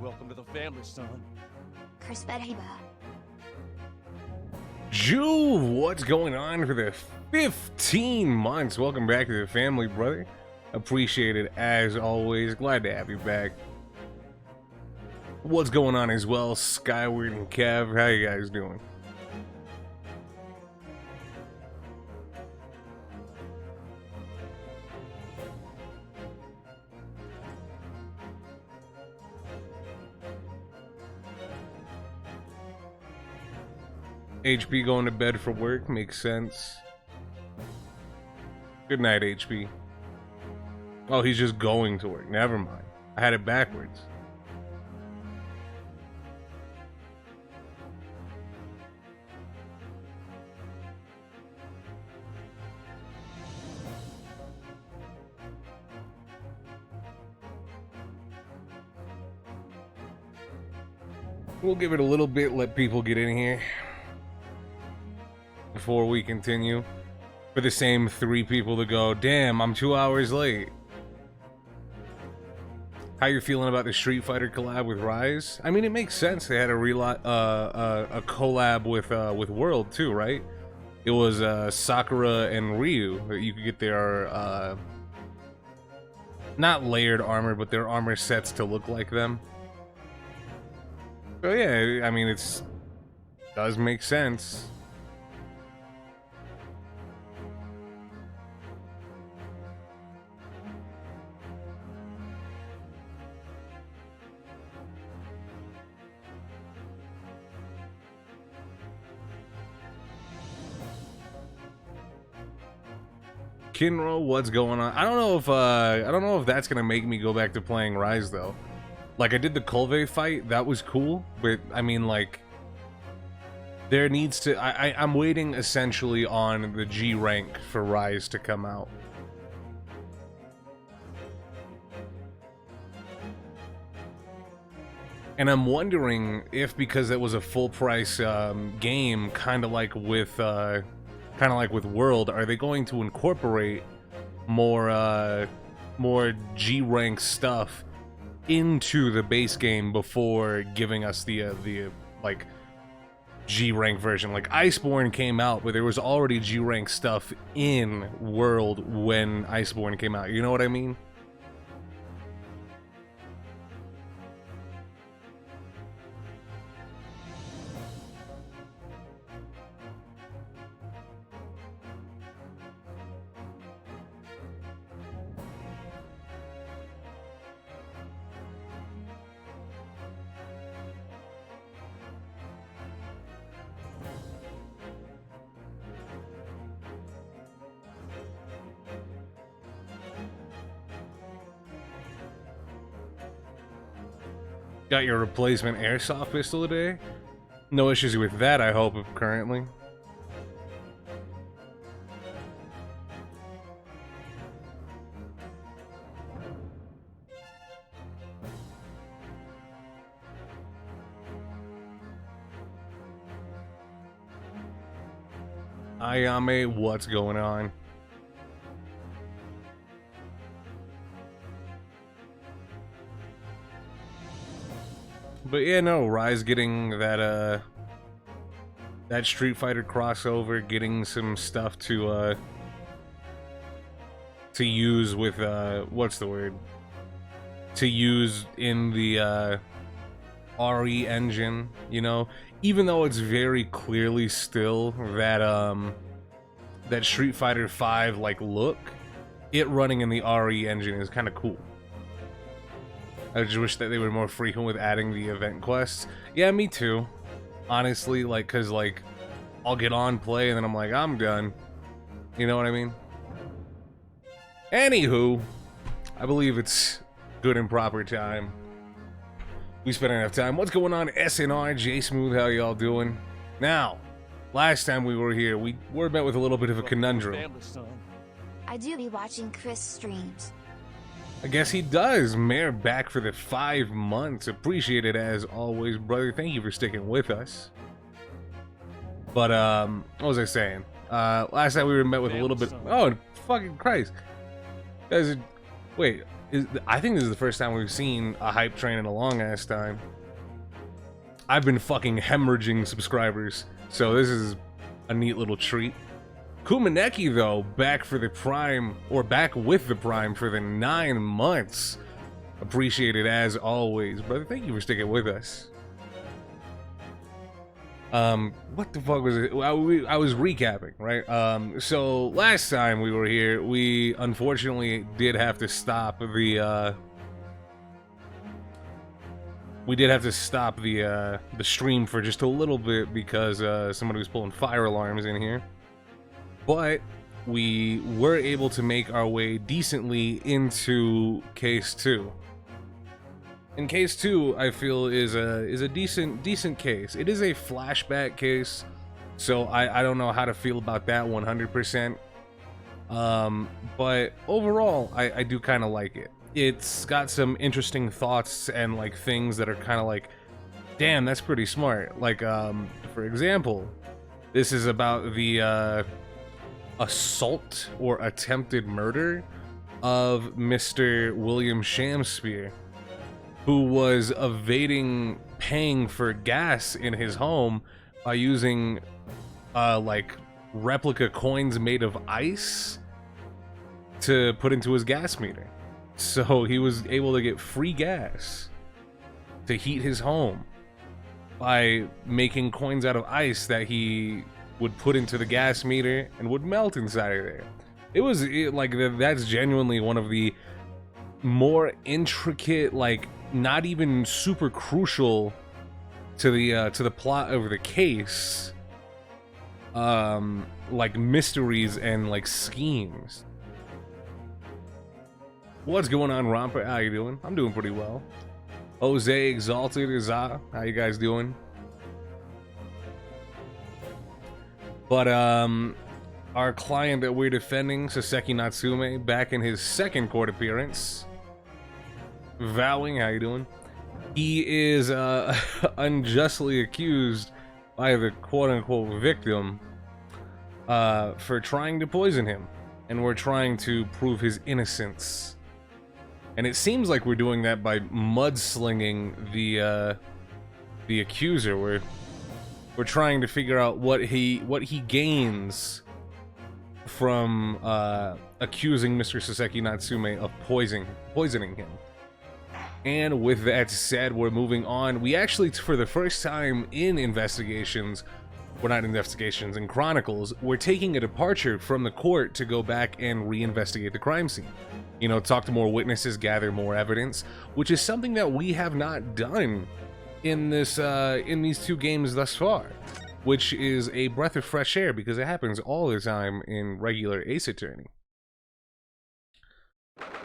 Welcome to the family, son. Jew, what's going on for the 15 months? Welcome back to the family, brother. Appreciate it as always. Glad to have you back. What's going on as well, Skyward and Kev? How you guys doing? HP going to bed for work makes sense. Good night, HP. Oh, he's just going to work. Never mind. I had it backwards. We'll give it a little bit, let people get in here before we continue. For the same 3 people to go, damn, I'm 2 hours late. How you feeling about the Street Fighter collab with Rise? I mean, it makes sense. They had a collab with World too, right? It was Sakura and Ryu that you could get their not layered armor, but their armor sets to look like them. So yeah, I mean, does make sense. Kinro, what's going on? I don't know if that's gonna make me go back to playing Rise though. Like, I did the Colve fight, that was cool, but I mean, like, there needs to I'm waiting essentially on the G rank for Rise to come out. And I'm wondering if, because it was a full price game, kind of like with World, are they going to incorporate more G rank stuff into the base game before giving us the like G rank version? Like, Iceborne came out, but there was already G rank stuff in World when Iceborne came out. You know what I mean? Got your replacement airsoft pistol today? No issues with that, I hope, currently. Ayame, what's going on? But yeah, no, Rise getting that Street Fighter crossover, getting some stuff to use with what's the word? To use in the RE engine, you know? Even though it's very clearly still that that Street Fighter 5 like look, it running in the RE engine is kind of cool. I just wish that they were more frequent with adding the event quests. Yeah, me too. Honestly, like, cause like, I'll get on, play, and then I'm like, I'm done. You know what I mean? Anywho, I believe it's good and proper time. We spent enough time. What's going on, SNR, J Smooth? How y'all doing? Now, last time we were here, we were met with a little bit of a conundrum. Family, son. I do be watching Chris streams. I guess he does. Mayor back for the 5 months. Appreciate it as always, brother. Thank you for sticking with us. But, what was I saying? Last time we were met with a little bit... Oh, fucking Christ. Guys, wait. I think this is the first time we've seen a hype train in a long-ass time. I've been fucking hemorrhaging subscribers, so this is a neat little treat. Kumaneki, though, back for the Prime, or back with the Prime for the 9 months. Appreciate it as always, brother. Thank you for sticking with us. What the fuck was it? I was recapping, right? So last time we were here, we unfortunately did have to stop the, the stream for just a little bit because, somebody was pulling fire alarms in here. But we were able to make our way decently into case 2. And case 2, I feel, is a decent case. It is a flashback case, so I don't know how to feel about that 100%. But overall, I do kind of like it. It's got some interesting thoughts and like things that are kind of like, damn, that's pretty smart. Like, for example, this is about the assault or attempted murder of Mr. William Shamspeare, who was evading paying for gas in his home by using like replica coins made of ice to put into his gas meter. So he was able to get free gas to heat his home by making coins out of ice that he would put into the gas meter and would melt inside of there. That's genuinely one of the more intricate, like, not even super crucial to the plot of the case, like mysteries and like schemes. What's going on, Romper? How you doing? I'm doing pretty well. Jose, Exalted, Iza, how you guys doing? But our client that we're defending, Saseki Natsume, back in his second court appearance. Vowing, how you doing? He is unjustly accused by the quote-unquote victim for trying to poison him, and we're trying to prove his innocence. And it seems like we're doing that by mudslinging the accuser. We're trying to figure out what he gains from accusing Mr. Saseki Natsume of poisoning him. And with that said, we're moving on. We actually, for the first time in investigations, well, not investigations, in Chronicles, we're taking a departure from the court to go back and reinvestigate the crime scene. You know, talk to more witnesses, gather more evidence, which is something that we have not done in this in these 2 games thus far, which is a breath of fresh air because it happens all the time in regular Ace Attorney.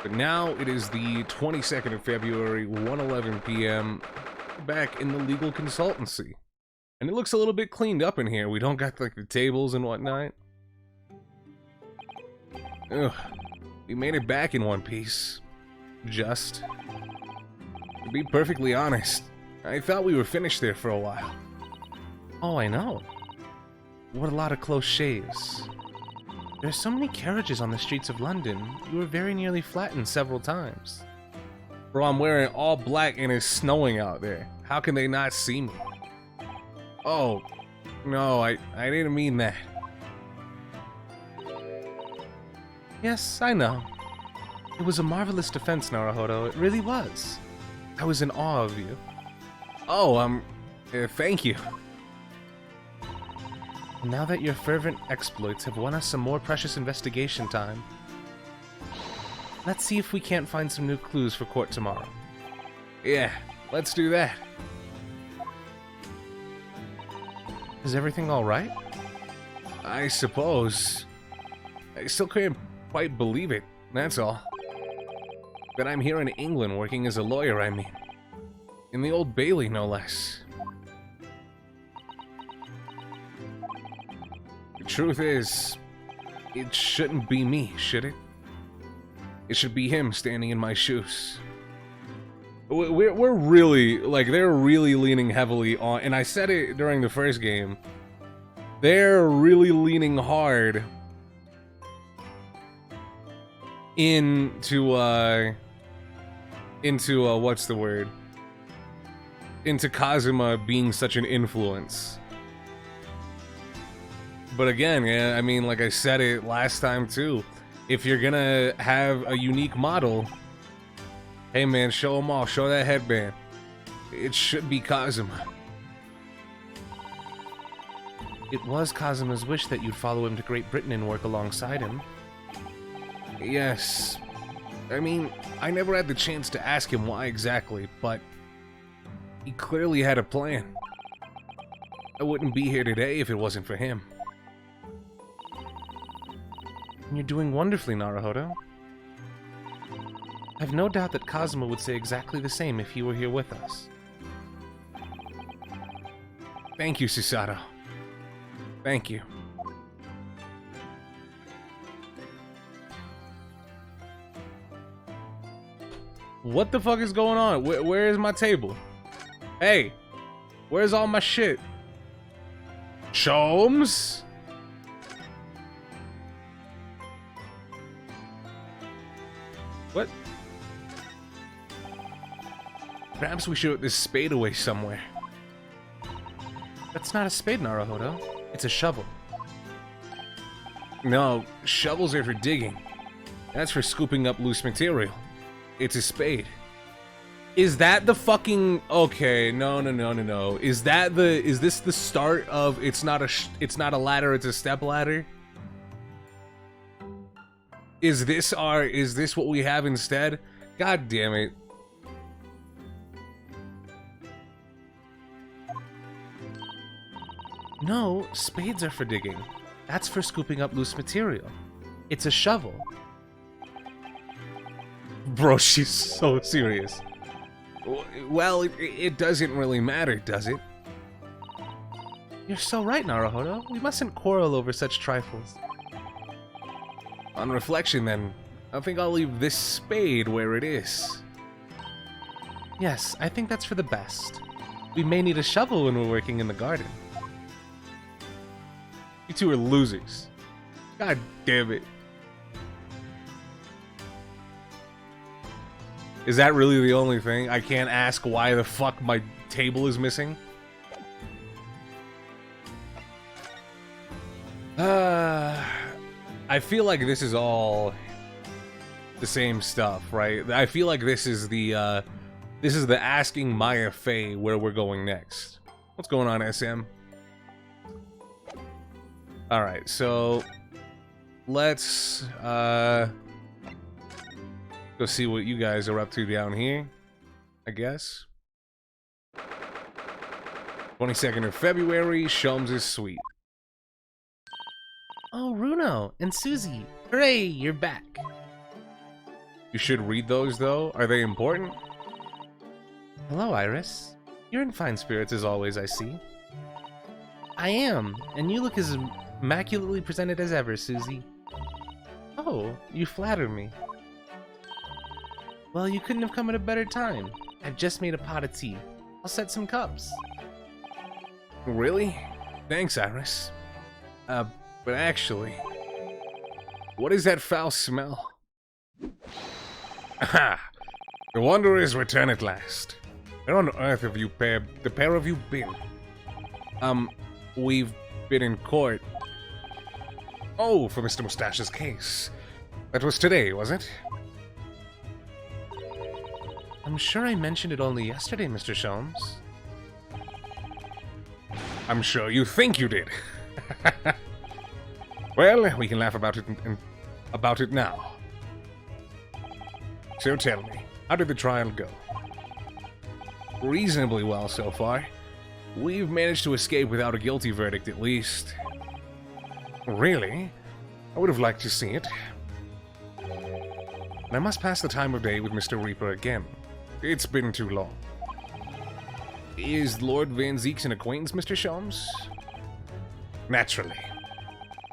But now it is the 22nd of February, 1:11 p.m. back in the legal consultancy. And it looks a little bit cleaned up in here. We don't got like the tables and whatnot. Ugh. We made it back in one piece. Just. To be perfectly honest, I thought we were finished there for a while. Oh, I know. What a lot of close shaves. There's so many carriages on the streets of London, you were very nearly flattened several times. Bro, I'm wearing all black and it's snowing out there. How can they not see me? Oh, no, I didn't mean that. Yes, I know. It was a marvelous defense, Naruhodo. It really was. I was in awe of you. Oh, thank you. Now that your fervent exploits have won us some more precious investigation time, let's see if we can't find some new clues for court tomorrow. Yeah, let's do that. Is everything all right? I suppose. I still can't quite believe it, that's all. That I'm here in England working as a lawyer, I mean. In the Old Bailey, no less. The truth is, it shouldn't be me, should it? It should be him standing in my shoes. We're really, like, they're really leaning heavily on, and I said it during the first game, they're really leaning hard into what's the word? Into Kazuma being such an influence. But again, yeah, I mean, like I said it last time too, if you're gonna have a unique model, hey man, show them all, show that headband. It should be Kazuma. It was Kazuma's wish that you'd follow him to Great Britain and work alongside him. Yes. I mean, I never had the chance to ask him why exactly, but he clearly had a plan. I wouldn't be here today if it wasn't for him. You're doing wonderfully, Naruhodo. I've no doubt that Kazuma would say exactly the same if he were here with us. Thank you, Susato. Thank you. What the fuck is going on? Where is my table? Hey, where's all my shit? Sholmes? What? Perhaps we should put this spade away somewhere. That's not a spade, Naruhodo. It's a shovel. No, shovels are for digging. That's for scooping up loose material. It's a spade. Is that the fucking... Okay, no. Is this the start of it's not a ladder, it's a step ladder? Is this what we have instead? God damn it. No, spades are for digging. That's for scooping up loose material. It's a shovel. Bro, she's so serious. Well, it doesn't really matter, does it? You're so right, Naruhodo. We mustn't quarrel over such trifles. On reflection, then, I think I'll leave this spade where it is. Yes, I think that's for the best. We may need a shovel when we're working in the garden. You two are losers. God damn it. Is that really the only thing? I can't ask why the fuck my table is missing? I feel like this is all the same stuff, right? I feel like this is the asking Maya Fey where we're going next. What's going on, SM? Alright, so let's go see what you guys are up to down here, I guess. 22nd of February, Sholmes' suite. Oh, Runo and Susie. Hooray, you're back. You should read those, though. Are they important? Hello, Iris. You're in fine spirits as always, I see. I am, and you look as immaculately presented as ever, Susie. Oh, you flatter me. Well, you couldn't have come at a better time. I've just made a pot of tea. I'll set some cups. Really? Thanks, Iris. But actually, what is that foul smell? Aha! The Wanderers return at last. Where on earth have you the pair of you been? We've been in court. Oh, for Mr. Mustache's case. That was today, was it? I'm sure I mentioned it only yesterday, Mr. Sholmes. I'm sure you think you did. Well, we can laugh about it now. So tell me, how did the trial go? Reasonably well so far. We've managed to escape without a guilty verdict, at least. Really? I would have liked to see it. And I must pass the time of day with Mr. Reaper again. It's been too long. Is Lord Van Zeeks an acquaintance, Mr. Sholmes? Naturally.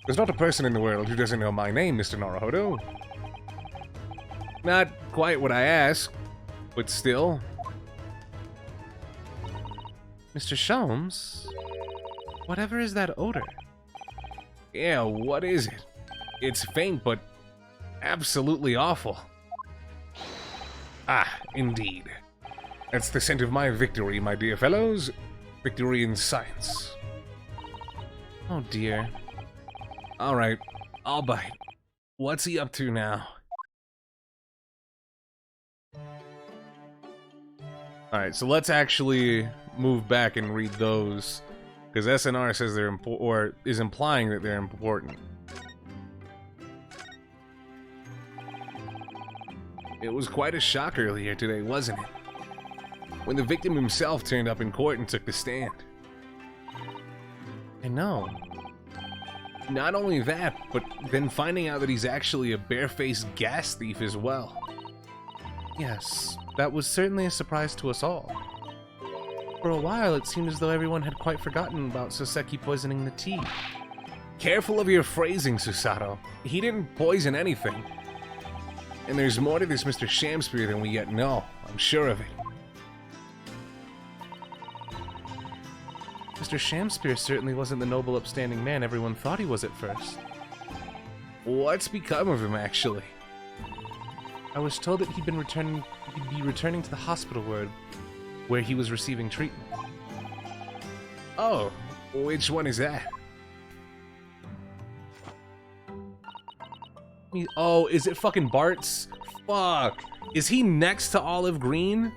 There's not a person in the world who doesn't know my name, Mr. Naruhodo. Not quite what I asked, but still. Mr. Sholmes? Whatever is that odor? Yeah, what is it? It's faint, but absolutely awful. Ah, indeed. That's the scent of my victory, my dear fellows. Victory in science. Oh dear. Alright, I'll bite. What's he up to now? Alright, so let's actually move back and read those. Because SNR says they're or is implying that they're important. It was quite a shock earlier today, wasn't it? When the victim himself turned up in court and took the stand. I know. Not only that, but then finding out that he's actually a barefaced gas thief as well. Yes, that was certainly a surprise to us all. For a while, it seemed as though everyone had quite forgotten about Soseki poisoning the tea. Careful of your phrasing, Susato. He didn't poison anything. And there's more to this Mr. Shamspear than we yet know. I'm sure of it. Mr. Shamspear certainly wasn't the noble, upstanding man everyone thought he was at first. What's become of him, actually? I was told that he'd be returning to the hospital ward where he was receiving treatment. Oh, which one is that? Oh, is it fucking Bart's? Fuck. Is he next to Olive Green?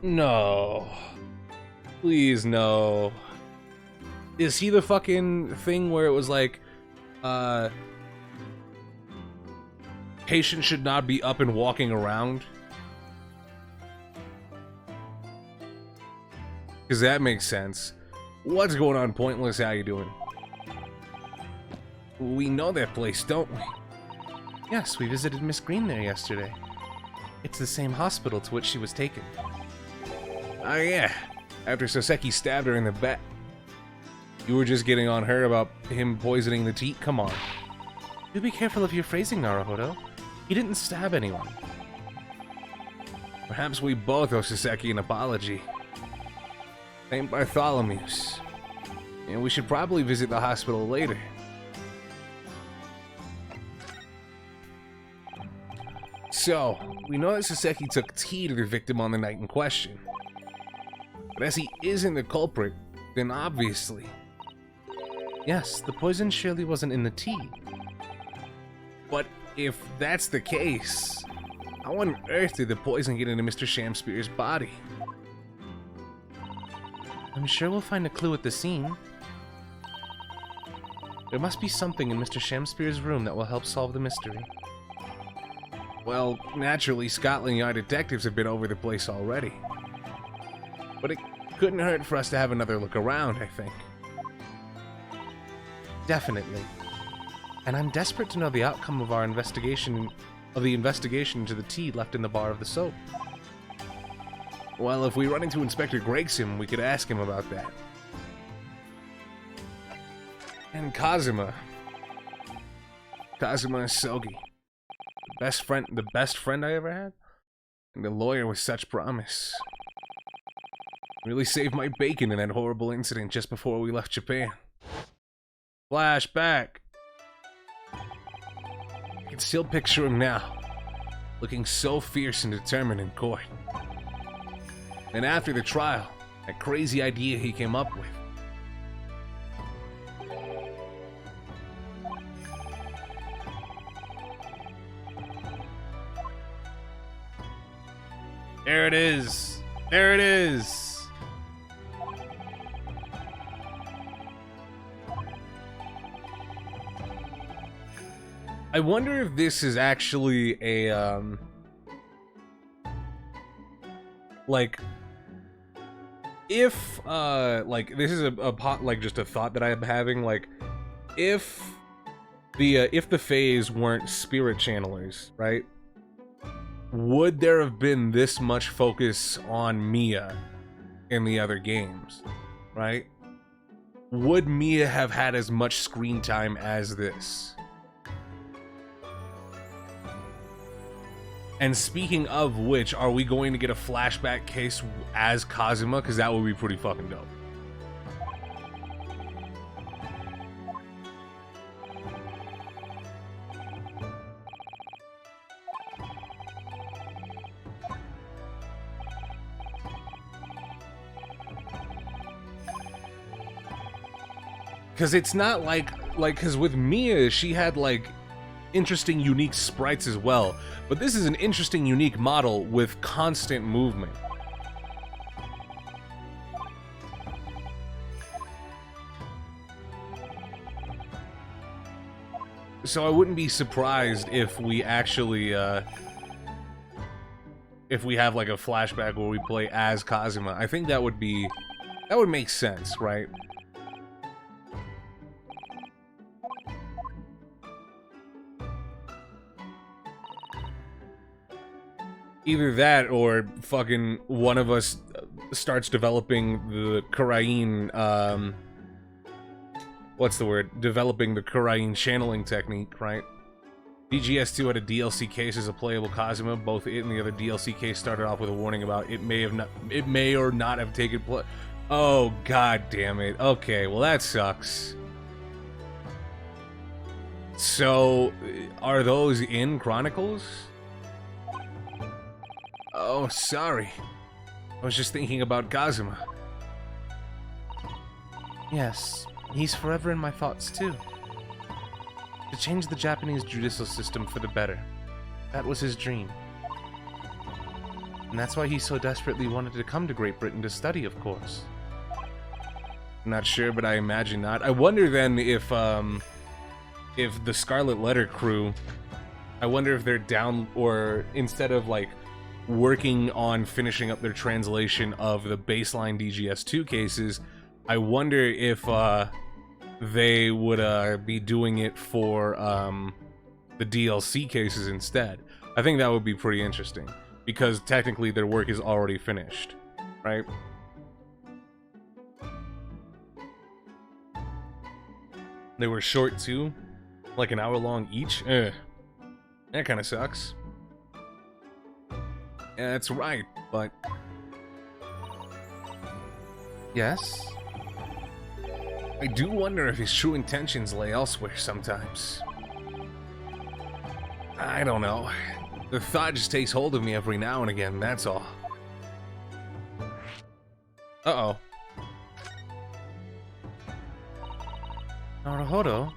No. Please, no. Is he the fucking thing where it was like, patient should not be up and walking around? Because that makes sense. What's going on, Pointless? How you doing? We know that place, don't we? Yes, we visited Miss Green there yesterday. It's the same hospital to which she was taken. Oh yeah, after Soseki stabbed her in the back. You were just getting on her about him poisoning the tea? Come on. Do be careful of your phrasing, Naruhodo. He didn't stab anyone. Perhaps we both owe Soseki an apology. St. Bartholomew's. And we should probably visit the hospital later. So, we know that Soseki took tea to the victim on the night in question. But as he isn't the culprit, then obviously... Yes, the poison surely wasn't in the tea. But if that's the case, how on earth did the poison get into Mr. Shamspear's body? I'm sure we'll find a clue at the scene. There must be something in Mr. Shamspear's room that will help solve the mystery. Well, naturally, Scotland Yard detectives have been over the place already. But it couldn't hurt for us to have another look around, I think. Definitely. And I'm desperate to know the outcome of our investigation, into the tea left in the bar of the soap. Well, if we run into Inspector Gregson, we could ask him about that. And Kazuma. Kazuma Sogi. The best friend I ever had? And the lawyer with such promise. Really saved my bacon in that horrible incident just before we left Japan. Flashback. I can still picture him now, looking so fierce and determined in court. And after the trial, that crazy idea he came up with. There it is. There it is. I wonder if this is actually a, like, if, like, this is like, just a thought that I'm having, like, if the Fays weren't spirit channelers, right? Would there have been this much focus on Mia in the other games, right? Would Mia have had as much screen time as this? And speaking of which, are we going to get a flashback case as Kazuma? Because that would be pretty fucking dope. Because it's not like, because with Mia, she had, like, interesting, unique sprites as well. But this is an interesting, unique model with constant movement. So I wouldn't be surprised if we actually, if we have, like, a flashback where we play as Kazuma. I think that would make sense, right? Either that, or fucking one of us starts developing the Kurain, what's the word? Developing the Kurain channeling technique, right? DGS2 had a DLC case as a playable Kazuma. Both it and the other DLC case started off with a warning about it may or not have taken place. Oh, god damn it. Okay, well that sucks. So, are those in Chronicles? Oh, sorry. I was just thinking about Kazuma. Yes, he's forever in my thoughts too. To change the Japanese judicial system for the better. That was his dream. And that's why he so desperately wanted to come to Great Britain to study, of course. I'm not sure, but I imagine not. I wonder then if the Scarlet Letter crew, I wonder if they're down, or instead of, like, working on finishing up their translation of the baseline DGS2 cases, I wonder if they would be doing it for the DLC cases instead. I think that would be pretty interesting, because technically their work is already finished, right? They were short too, like an hour long each. That kind of sucks. Yeah, that's right, but... Yes? I do wonder if his true intentions lay elsewhere sometimes. I don't know. The thought just takes hold of me every now and again, that's all. Uh-oh. Naruhodo,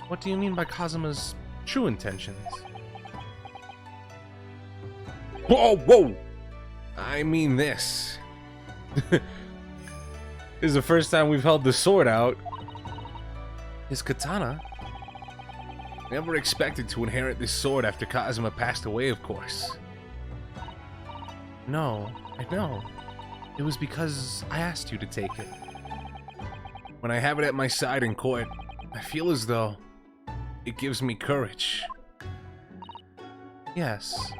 what do you mean by Kazuma's true intentions? Whoa, whoa! I mean this. This is the first time we've held the sword out. His katana? Never expected to inherit this sword after Kazuma passed away, of course. No, I know. It was because I asked you to take it. When I have it at my side in court, I feel as though it gives me courage. Yes.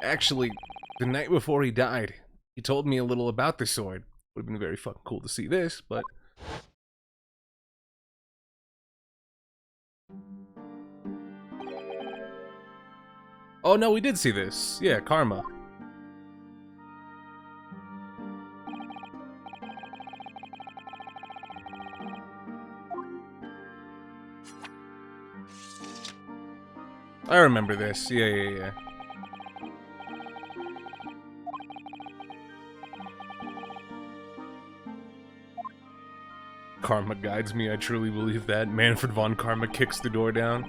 Actually, the night before he died, he told me a little about the sword. Would have been very fucking cool to see this, but... Oh no, we did see this. Yeah, Karma. I remember this. Yeah. Karma guides me, I truly believe that. Manfred von Karma kicks the door down.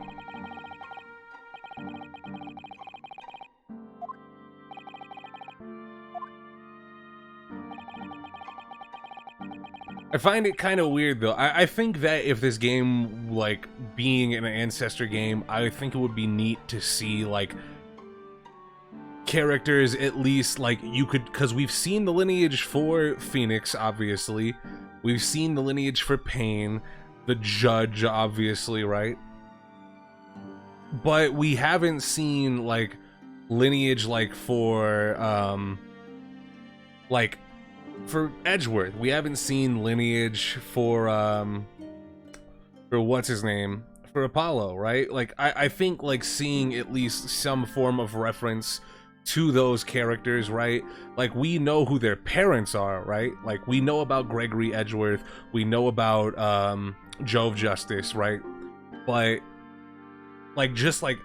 I find it kind of weird, though. I think that if this game, like, being an Ancestor game, I think it would be neat to see, like, characters at least, like, you could... Because we've seen the lineage for Phoenix, obviously. We've seen the lineage for Pain. the judge, obviously, right? But we haven't seen like lineage like for Edgeworth. We haven't seen lineage for what's his name? For Apollo, right? Like I think like seeing at least some form of reference to those characters, right? Like we know who their parents are, right? Like we know about Gregory Edgeworth, we know about Jove Justice, right? But like just like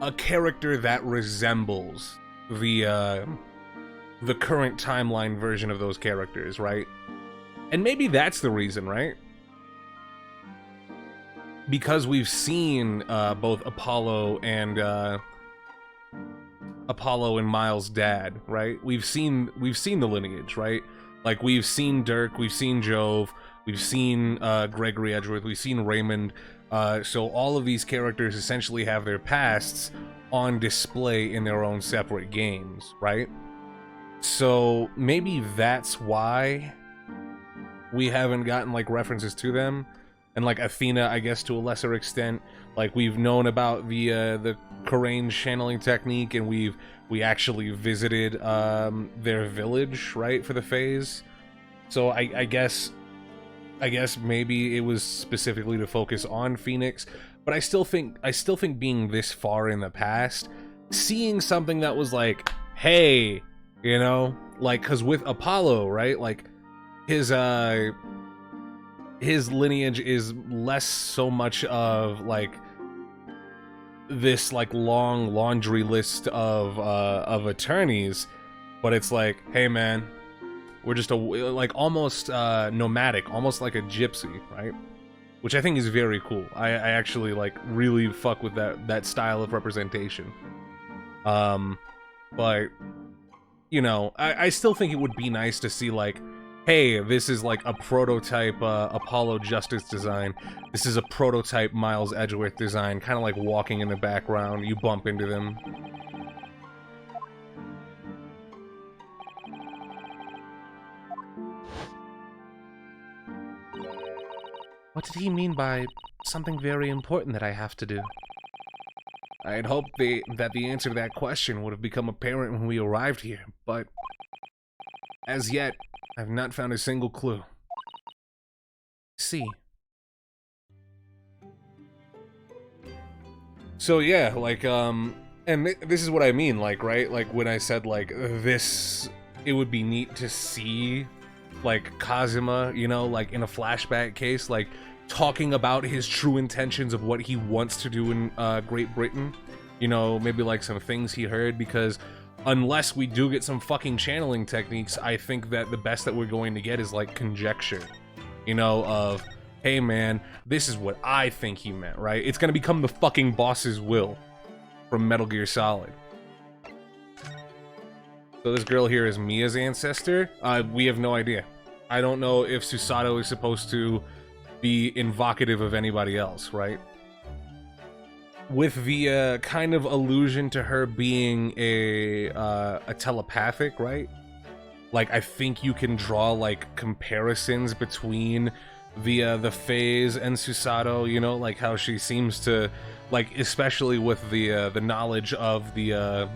a character that resembles the current timeline version of those characters, right? And maybe that's the reason, right? Because we've seen both Apollo and Miles' dad, right? We've seen the lineage, right? Like we've seen Dirk, we've seen Jove, we've seen Gregory Edgeworth, we've seen Raymond. So all of these characters essentially have their pasts on display in their own separate games, right? So maybe that's why we haven't gotten like references to them. And like Athena, I guess to a lesser extent, like we've known about the Karain channeling technique, and we actually visited their village, right, for the phase. So I guess maybe it was specifically to focus on Phoenix, but I still think being this far in the past, seeing something that was like, hey, you know, like, because with Apollo, right, like his lineage is less so much of like this like long laundry list of attorneys, but it's like, hey man, we're just like almost nomadic, almost like a gypsy, right? Which I think is very cool. I actually like really fuck with that style of representation. But you know, I still think it would be nice to see like, hey, this is like a prototype Apollo Justice design. This is a prototype Miles Edgeworth design, kind of like walking in the background. You bump into them. What did he mean by something very important that I have to do? I had hoped that the answer to that question would have become apparent when we arrived here, but as yet, I've not found a single clue. See. So yeah, like, and this is what I mean, like, right? Like, when I said, like, this, it would be neat to see, like, Kazuma, you know, like, in a flashback case, like, talking about his true intentions of what he wants to do in Great Britain. You know, maybe, like, some things he heard, because unless we do get some fucking channeling techniques, I think that the best that we're going to get is, like, conjecture. You know, of, hey man, this is what I think he meant, right? It's gonna become the fucking boss's will from Metal Gear Solid. So this girl here is Mia's ancestor? We have no idea. I don't know if Susato is supposed to be invocative of anybody else, right? With the kind of allusion to her being a telepathic, right? Like, I think you can draw, like, comparisons between the phase and Susato, you know, like how she seems to, like, especially with the knowledge of the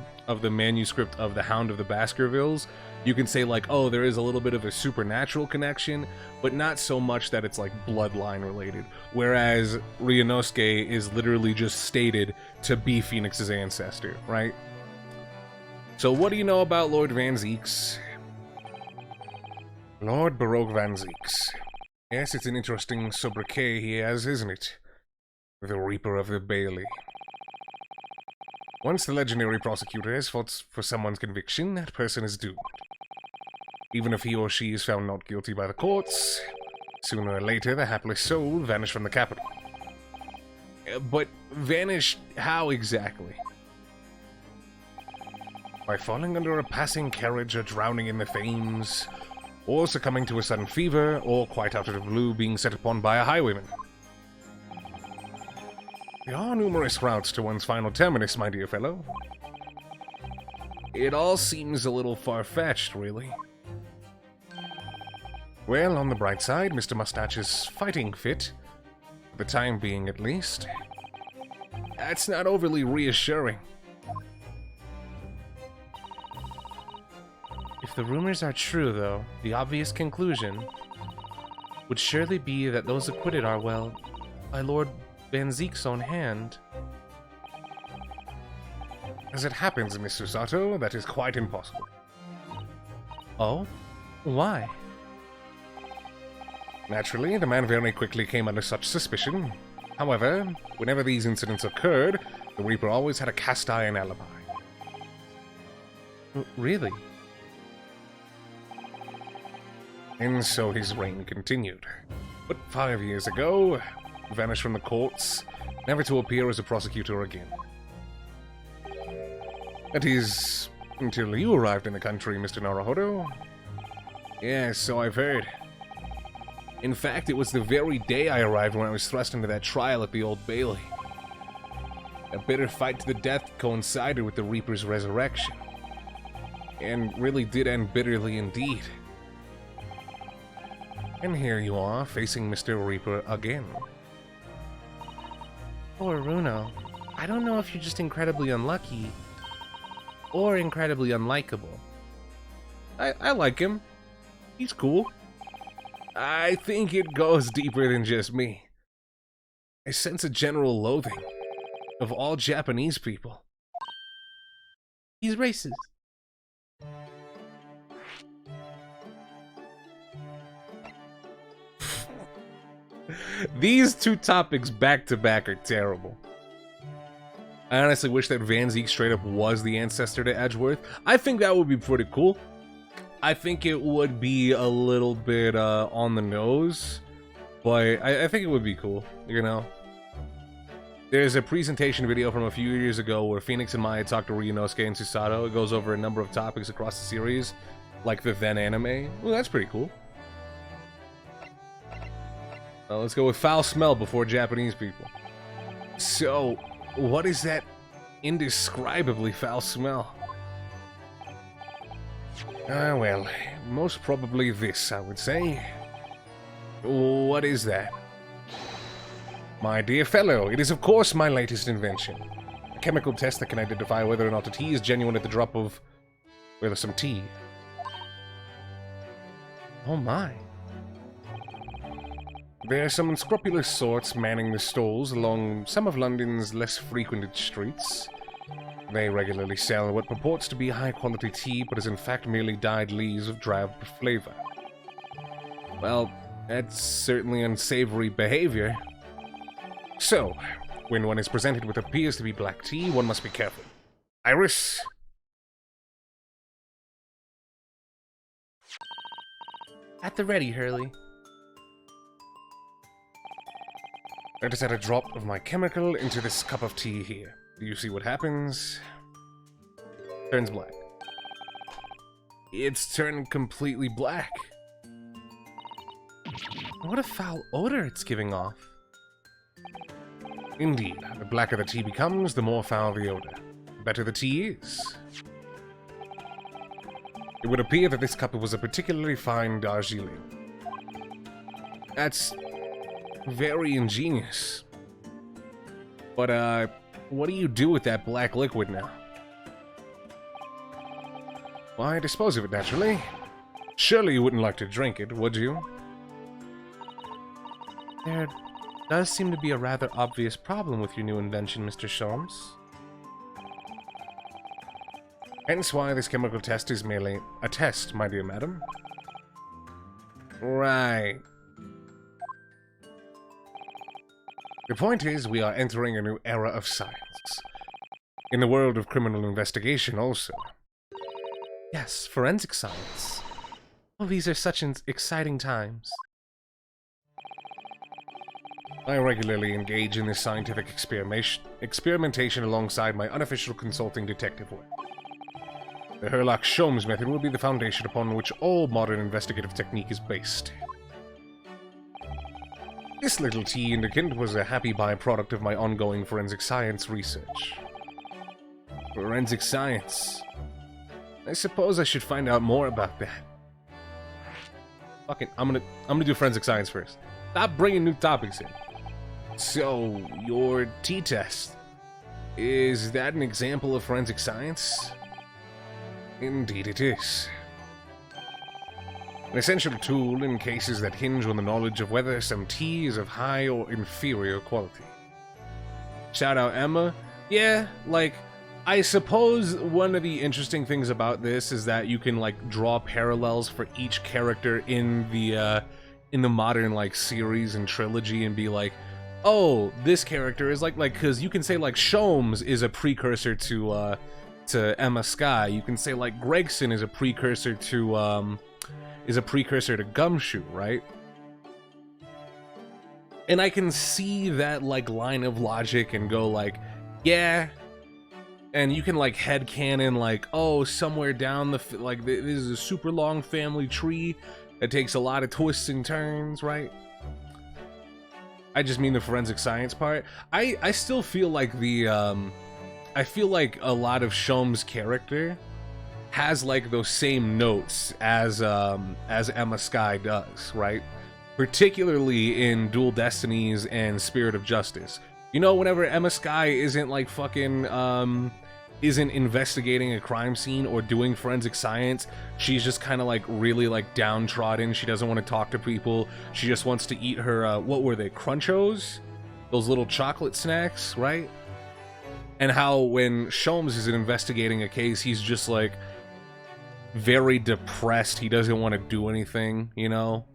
manuscript of the Hound of the Baskervilles, you can say, like, oh, there is a little bit of a supernatural connection, but not so much that it's, like, bloodline related. Whereas Ryunosuke is literally just stated to be Phoenix's ancestor, right? So what do you know about Lord Van Zeeks? Lord Baroque Van Zeeks. Yes, it's an interesting sobriquet he has, isn't it? The Reaper of the Bailey. Once the legendary prosecutor has fought for someone's conviction, that person is doomed. Even if he or she is found not guilty by the courts, sooner or later the hapless soul will vanish from the capital. But vanish how exactly? By falling under a passing carriage or drowning in the Thames, or succumbing to a sudden fever, or quite out of the blue being set upon by a highwayman. There are numerous routes to one's final terminus, my dear fellow. It all seems a little far-fetched, really. Well, on the bright side, Mr. Mustache's fighting fit For the time being, at least. That's not overly reassuring. If the rumors are true, though, the obvious conclusion would surely be that those acquitted are, well, by Lord Van Zeek's own hand. As it happens, Miss Susato, that is quite impossible. Oh? Why? Naturally, the man very quickly came under such suspicion. However, whenever these incidents occurred, the Reaper always had a cast-iron alibi. Really? And so his reign continued. But 5 years ago, vanished from the courts, never to appear as a prosecutor again. That is, until you arrived in the country, Mr. Naruhodo. Yes, so I've heard. In fact, it was the very day I arrived when I was thrust into that trial at the Old Bailey. A bitter fight to the death coincided with the Reaper's resurrection. And really did end bitterly indeed. And here you are, facing Mr. Reaper again. Poor Runo. I don't know if you're just incredibly unlucky, or incredibly unlikable. I like him. He's cool. I think it goes deeper than just me. I sense a general loathing of all Japanese people. He's racist. These two topics back to back are terrible. I honestly wish that Van Zeek straight up was the ancestor to Edgeworth. I think that would be pretty cool. I think it would be a little bit on the nose, but I think it would be cool, you know? There's a presentation video from a few years ago where Phoenix and Maya talk to Ryunosuke and Susato. It goes over a number of topics across the series, like the then anime. Well, that's pretty cool. Let's go with foul smell before Japanese people. So, what is that indescribably foul smell? Well, most probably this, I would say. What is that? My dear fellow, it is of course my latest invention. A chemical test that can identify whether or not a tea is genuine at the drop of, well, some tea. Oh my. There are some unscrupulous sorts manning the stalls along some of London's less frequented streets. They regularly sell what purports to be high-quality tea, but is in fact merely dyed leaves of drab flavor. Well, that's certainly unsavory behavior. So, when one is presented with what appears to be black tea, one must be careful. Iris? At the ready, Hurley. I just add a drop of my chemical into this cup of tea here. Do you see what happens? Turns black. It's turned completely black. What a foul odor it's giving off. Indeed, the blacker the tea becomes, the more foul the odor. The better the tea is. It would appear that this cup was a particularly fine Darjeeling. That's very ingenious. But, what do you do with that black liquid now? Why, dispose of it, naturally. Surely you wouldn't like to drink it, would you? There does seem to be a rather obvious problem with your new invention, Mr. Sholmes. Hence why this chemical test is merely a test, my dear madam. Right. The point is, we are entering a new era of science. In the world of criminal investigation, also. Yes, forensic science. Oh, these are such exciting times. I regularly engage in this scientific experimentation alongside my unofficial consulting detective work. The Herlock-Sholmes method will be the foundation upon which all modern investigative technique is based. This little tea indicant was a happy byproduct of my ongoing forensic science research. Forensic science. I suppose I should find out more about that. Fuck it, I'm gonna do forensic science first. Stop bringing new topics in. So, your t-test. Is that an example of forensic science? Indeed it is. An essential tool in cases that hinge on the knowledge of whether some tea is of high or inferior quality. Shout out Emma. Yeah, like, I suppose one of the interesting things about this is that you can, like, draw parallels for each character in the modern, like, series and trilogy and be like, oh, this character is like, because you can say, like, Sholmes is a precursor to Emma Skye. You can say, like, Gregson is a precursor to Gumshoe, right? And I can see that, like, line of logic and go, like, yeah. And you can, like, headcanon, like, oh, somewhere down the, like, this is a super long family tree that takes a lot of twists and turns, right? I just mean the forensic science part. I still feel like I feel like a lot of Sholmes' character has, like, those same notes as Emma Skye does, right? Particularly in Dual Destinies and Spirit of Justice. You know, whenever Emma Skye isn't, like, fucking, isn't investigating a crime scene or doing forensic science, she's just kind of, like, really, like, downtrodden. She doesn't want to talk to people. She just wants to eat her, what were they, Crunchos? Those little chocolate snacks, right? And how when Sholmes is investigating a case, he's just, like, very depressed. He doesn't want to do anything, you know?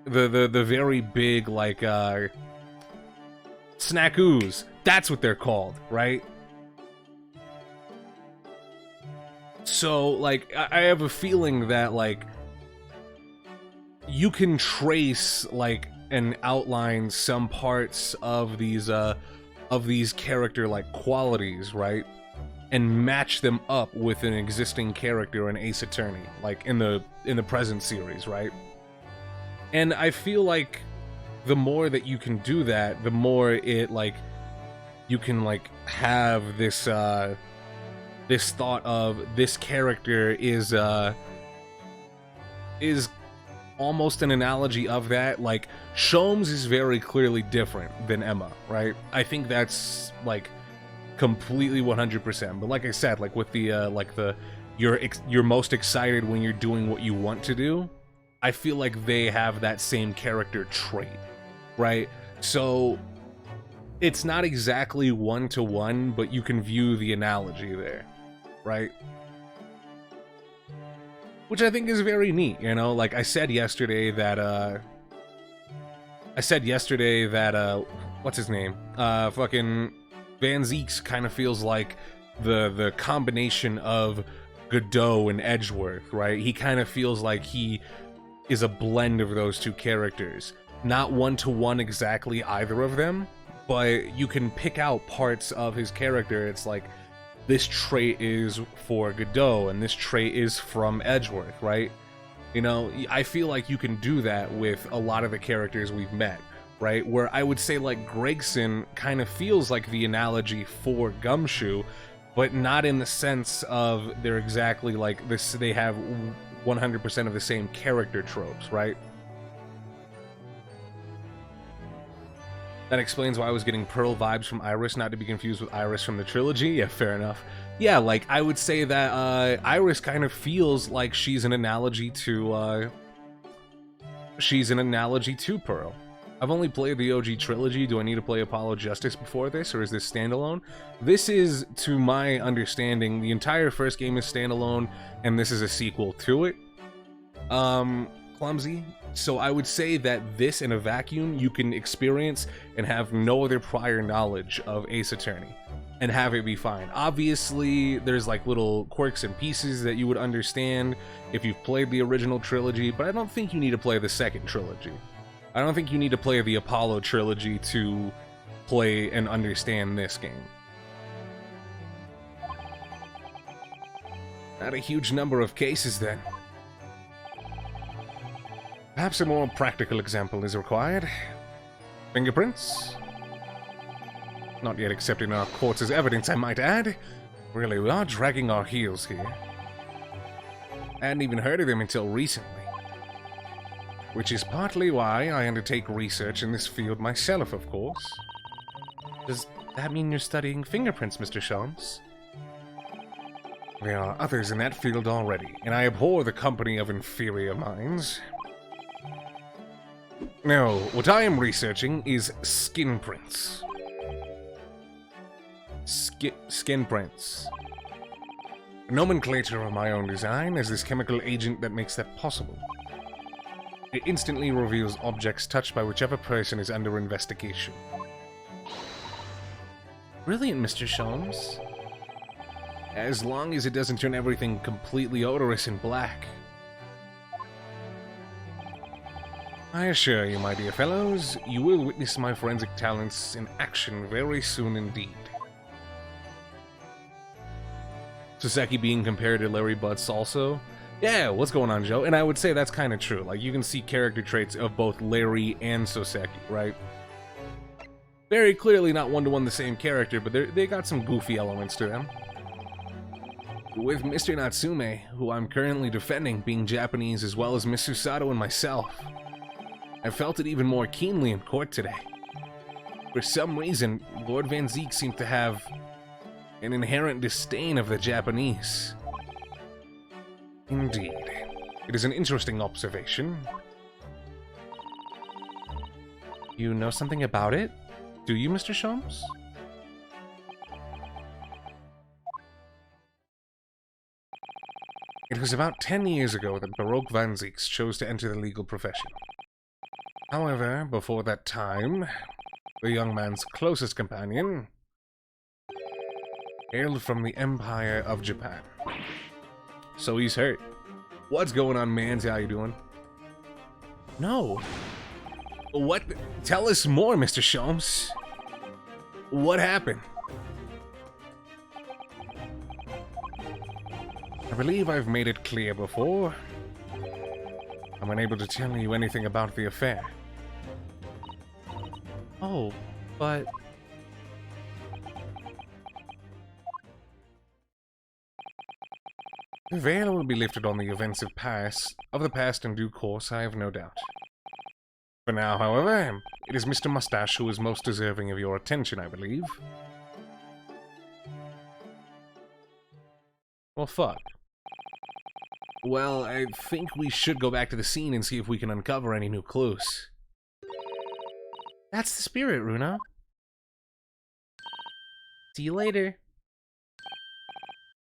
The very big, like, snackoos. That's what they're called, right? So, like, I have a feeling that, like, you can trace, like, and outline some parts of these character, like, qualities, right? And match them up with an existing character in Ace Attorney, like, in the present series, right? And I feel like the more that you can do that, the more it, like, you can, like, have this, this thought of this character is almost an analogy of that. Like, Sholmes is very clearly different than Emma, right? I think that's, like, completely 100%. But like I said, like, with the, you're most excited when you're doing what you want to do, I feel like they have that same character trait, right? So it's not exactly one-to-one, but you can view the analogy there, right? Which I think is very neat, you know? Like, I said yesterday that, what's his name? Fucking Van Zeeks kind of feels like the combination of Godot and Edgeworth, right? He kind of feels like he is a blend of those two characters. Not one-to-one exactly either of them, but you can pick out parts of his character. It's like, this trait is for Godot, and this trait is from Edgeworth, right? You know, I feel like you can do that with a lot of the characters we've met, right? Where I would say, like, Gregson kind of feels like the analogy for Gumshoe, but not in the sense of they're exactly like this, they have 100% of the same character tropes, right? That explains why I was getting Pearl vibes from Iris, not to be confused with Iris from the trilogy. Yeah, fair enough. Yeah, like, I would say that Iris kind of feels like she's an analogy to Pearl. I've only played the OG trilogy. Do I need to play Apollo Justice before this, or is this standalone? This is, to my understanding, the entire first game is standalone, and this is a sequel to it. Clumsy. So I would say that this, in a vacuum, you can experience and have no other prior knowledge of Ace Attorney, and have it be fine. Obviously, there's, like, little quirks and pieces that you would understand if you've played the original trilogy, but I don't think you need to play the second trilogy. I don't think you need to play the Apollo trilogy to play and understand this game. Not a huge number of cases, then. Perhaps a more practical example is required. Fingerprints? Not yet accepted in our courts as evidence, I might add. Really, we are dragging our heels here. I hadn't even heard of them until recently. Which is partly why I undertake research in this field myself, of course. Does that mean you're studying fingerprints, Mr. Sholmes? There are others in that field already, and I abhor the company of inferior minds. No, what I am researching is skin prints. Skin prints. A nomenclature of my own design as this chemical agent that makes that possible. It instantly reveals objects touched by whichever person is under investigation. Brilliant, Mr. Sholmes. As long as it doesn't turn everything completely odorous and black. I assure you, my dear fellows, you will witness my forensic talents in action very soon indeed. Saseki being compared to Larry Butts also? Yeah, what's going on, Joe? And I would say that's kind of true. Like, you can see character traits of both Larry and Soseki, right? Very clearly not one-to-one the same character, but they got some goofy elements to them. With Mr. Natsume, who I'm currently defending, being Japanese as well as Miss Susato and myself, I felt it even more keenly in court today. For some reason, Lord Van Zeek seemed to have an inherent disdain of the Japanese. Indeed. It is an interesting observation. You know something about it? Do you, Mr. Sholmes? It was about 10 years ago that Baroque Van Zeeks chose to enter the legal profession. However, before that time, the young man's closest companion hailed from the Empire of Japan. So he's hurt. What's going on, mans? How you doing? No. What? Tell us more, Mr. Sholmes. What happened? I believe I've made it clear before. I'm unable to tell you anything about the affair. Oh, but... The veil will be lifted on the events of the past in due course, I have no doubt. For now, however, it is Mr. Mustache who is most deserving of your attention, I believe. Well, fuck. Well, I think we should go back to the scene and see if we can uncover any new clues. That's the spirit, Runa. See you later.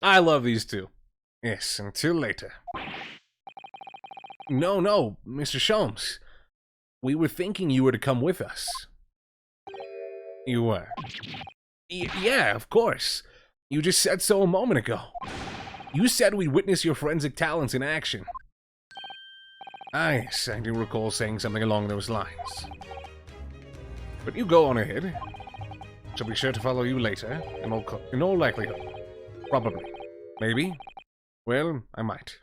I love these two. Yes, until later. No, Mr. Sholmes. We were thinking you were to come with us. You were? Yeah, of course. You just said so a moment ago. You said we'd witness your forensic talents in action. Yes, I do recall saying something along those lines. But you go on ahead. Shall be sure to follow you later, in all likelihood. Probably. Maybe. Well, I might.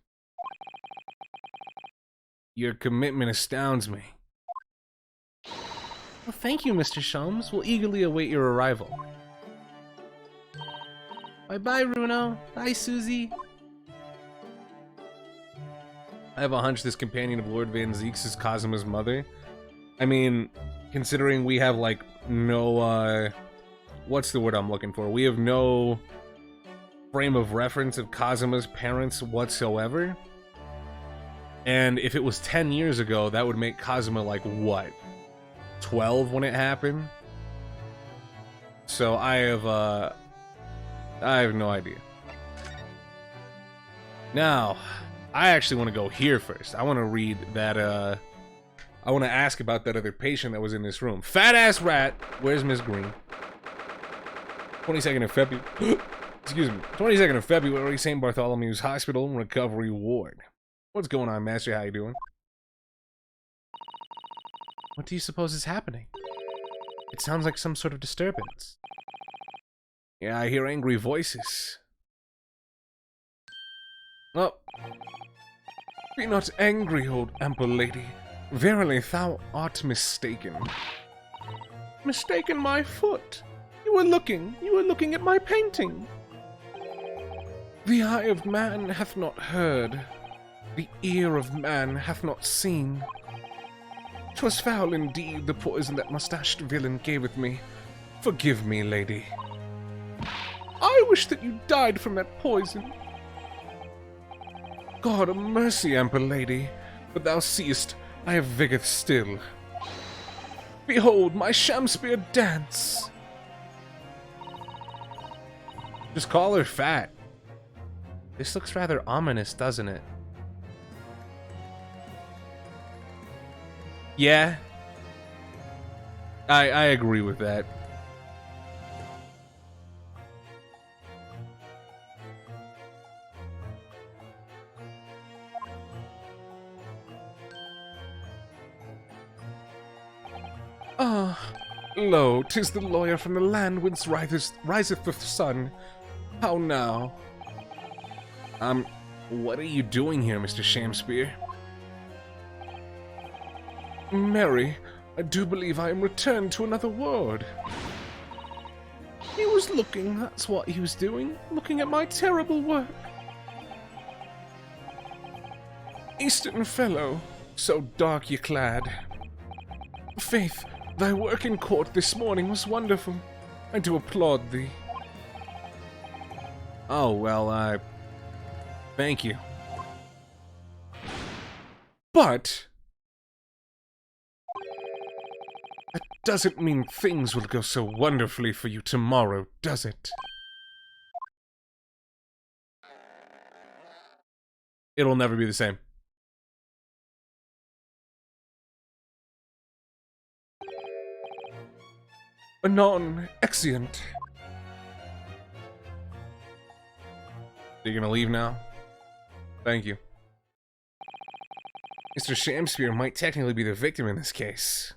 Your commitment astounds me. Well, thank you, Mr. Sholmes. We'll eagerly await your arrival. Bye-bye, Runo. Bye, Susie. I have a hunch this companion of Lord Van Zeeks is Kazuma's mother. I mean, considering we have, like, no, what's the word I'm looking for? We have no frame of reference of Kazuma's parents whatsoever. And if it was 10 years ago, that would make Kazuma, like, what? 12 when it happened? So I have no idea. Now, I actually want to go here first. I want to read that, I want to ask about that other patient that was in this room. Fat-ass rat! Where's Miss Green? 22nd of February... Excuse me. 22nd of February, St. Bartholomew's Hospital Recovery Ward. What's going on, Master? How you doing? What do you suppose is happening? It sounds like some sort of disturbance. Yeah, I hear angry voices. Oh. Be not angry, old ample lady. Verily, thou art mistaken. Mistaken my foot? You were looking at my painting. The eye of man hath not heard. The ear of man hath not seen. 'Twas foul indeed, the poison that mustached villain gaveth me. Forgive me, lady. I wish that you died from that poison. God a mercy, ample lady, but thou seest, I have vigor still. Behold, my Shamspear dance! Just call her fat. This looks rather ominous, doesn't it? Yeah. I agree with that. Ah, lo, 'tis the lawyer from the land whence riseth the sun. How now? What are you doing here, Mr. Shamspear? Mary, I do believe I am returned to another world. He was looking, that's what he was doing, looking at my terrible work. Eastern fellow, so dark ye clad. Faith, thy work in court this morning was wonderful. I do applaud thee. Oh, well, thank you. But that doesn't mean things will go so wonderfully for you tomorrow, does it? It'll never be the same. Anon, exeunt. You're gonna leave now? Thank you. Mr. Shamspear might technically be the victim in this case.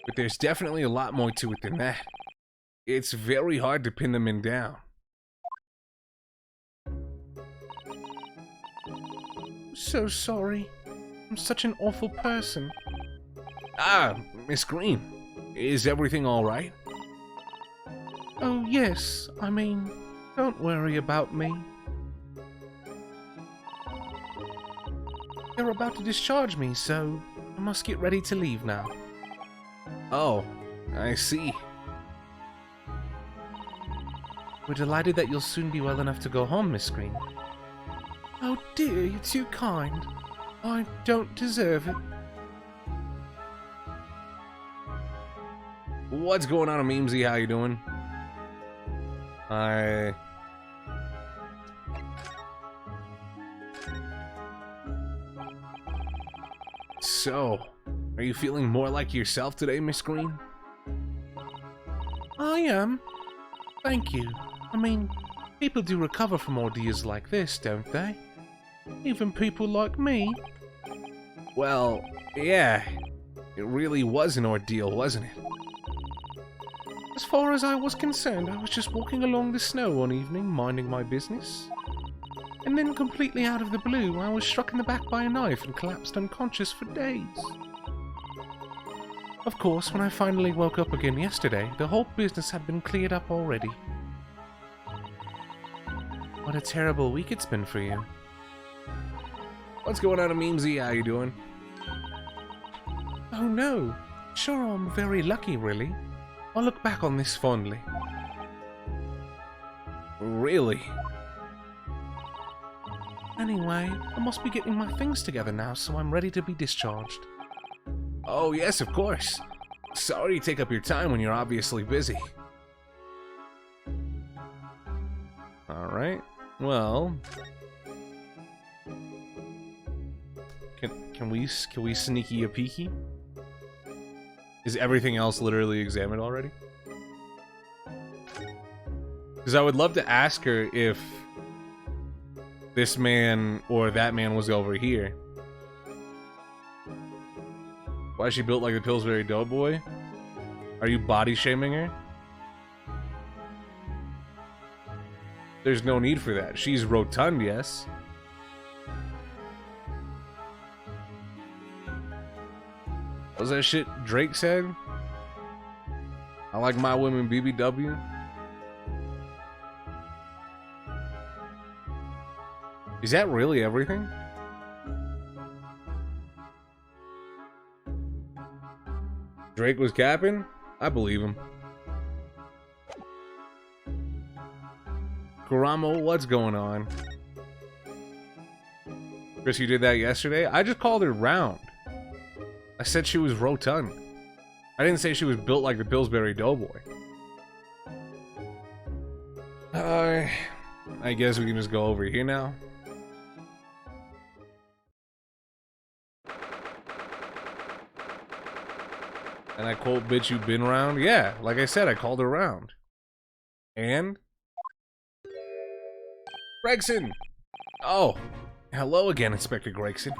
But there's definitely a lot more to it than that. It's very hard to pin the men down. So sorry. I'm such an awful person. Ah, Miss Green. Is everything alright? Oh, yes. I mean, don't worry about me. They're about to discharge me, so I must get ready to leave now. Oh, I see. We're delighted that you'll soon be well enough to go home, Miss Green. Oh dear, you're too kind. I don't deserve it. What's going on, Memesy? How you doing? So, are you feeling more like yourself today, Miss Green? I am. Thank you. I mean, people do recover from ordeals like this, don't they? Even people like me. Well, yeah. It really was an ordeal, wasn't it? As far as I was concerned, I was just walking along the snow one evening, minding my business. And then, completely out of the blue, I was struck in the back by a knife and collapsed unconscious for days. Of course, when I finally woke up again yesterday, the whole business had been cleared up already. What a terrible week it's been for you. What's going on, Memesy? How you doing? Oh no. Sure, I'm very lucky, really. I'll look back on this fondly. Really? Anyway, I must be getting my things together now, so I'm ready to be discharged. Oh yes, of course. Sorry to take up your time when you're obviously busy. Alright, well... Can we sneaky a peeky? Is everything else literally examined already? Because I would love to ask her if this man or that man was over here. Why is she built like the Pillsbury Doughboy? Are you body shaming her? There's no need for that. She's rotund, yes. What was that shit Drake said? I like my women BBW. Is that really everything? Drake was capping? I believe him. Kuramo, what's going on? Chris, you did that yesterday? I just called her round. I said she was rotund. I didn't say she was built like the Pillsbury Doughboy. I guess we can just go over here now. And I quote, bitch, you been round? Yeah, like I said, I called her round. And? Gregson! Oh, hello again, Inspector Gregson.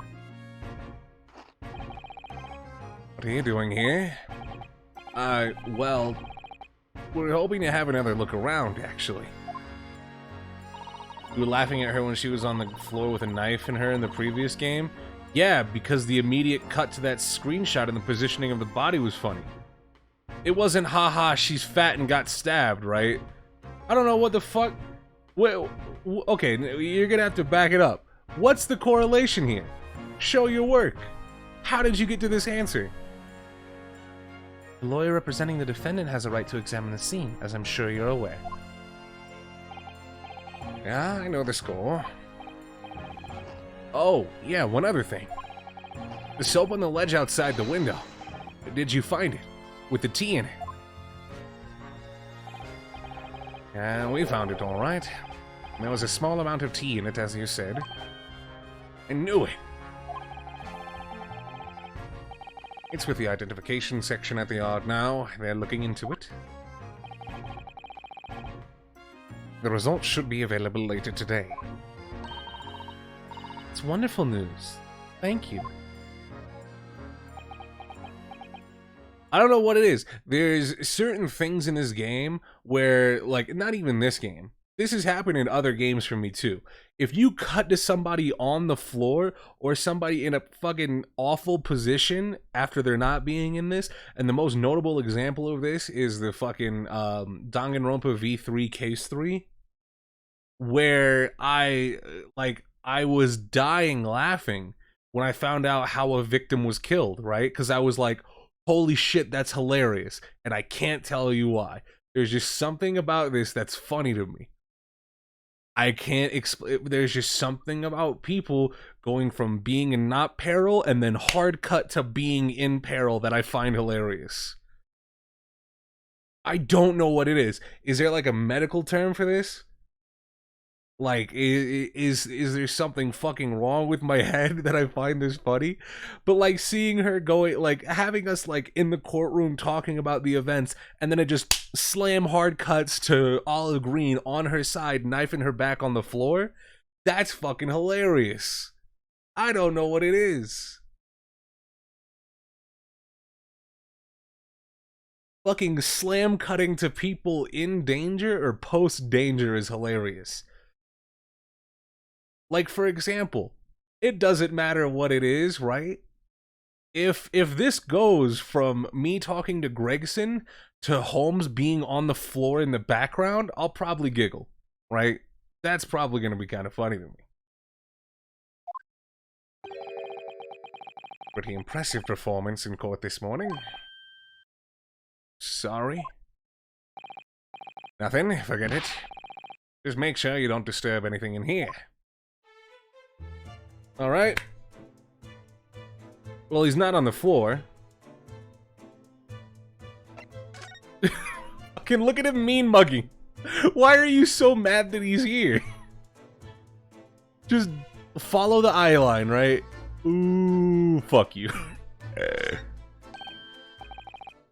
What are you doing here? Well, we're hoping to have another look around, actually. You were laughing at her when she was on the floor with a knife in her in the previous game? Yeah, because the immediate cut to that screenshot and the positioning of the body was funny. It wasn't, haha, she's fat and got stabbed, right? I don't know what the fuck... Wait, okay, you're gonna have to back it up. What's the correlation here? Show your work. How did you get to this answer? The lawyer representing the defendant has a right to examine the scene, as I'm sure you're aware. Yeah, I know the score. Oh, yeah, one other thing. The soap on the ledge outside the window. Did you find it? With the tea in it? Yeah, we found it all right. There was a small amount of tea in it, as you said. I knew it. It's with the identification section at the yard now. They're looking into it. The results should be available later today. It's wonderful news. Thank you. I don't know what it is. There's certain things in this game where, like, not even this game. This has happened in other games for me too. If you cut to somebody on the floor or somebody in a fucking awful position after they're not being in this, and the most notable example of this is the fucking Danganronpa V3 Case 3, where I was dying laughing when I found out how a victim was killed, right? Because I was like, holy shit, that's hilarious. And I can't tell you why. There's just something about this that's funny to me. I can't explain. There's just something about people going from being in not peril and then hard cut to being in peril that I find hilarious. I don't know what it is. Is there like a medical term for this? Like, is there something fucking wrong with my head that I find this funny? But like seeing her going, like having us like in the courtroom talking about the events, and then it just slam hard cuts to Olive Green on her side, knifing her back on the floor. That's fucking hilarious. I don't know what it is. Fucking slam cutting to people in danger or post danger is hilarious. Like, for example, it doesn't matter what it is, right? If this goes from me talking to Gregson to Holmes being on the floor in the background, I'll probably giggle, right? That's probably going to be kind of funny to me. Pretty impressive performance in court this morning. Sorry. Nothing, forget it. Just make sure you don't disturb anything in here. Alright. Well, he's not on the floor. Fucking look at him mean mugging. Why are you so mad that he's here? Just follow the eye line, right? Ooh, fuck you.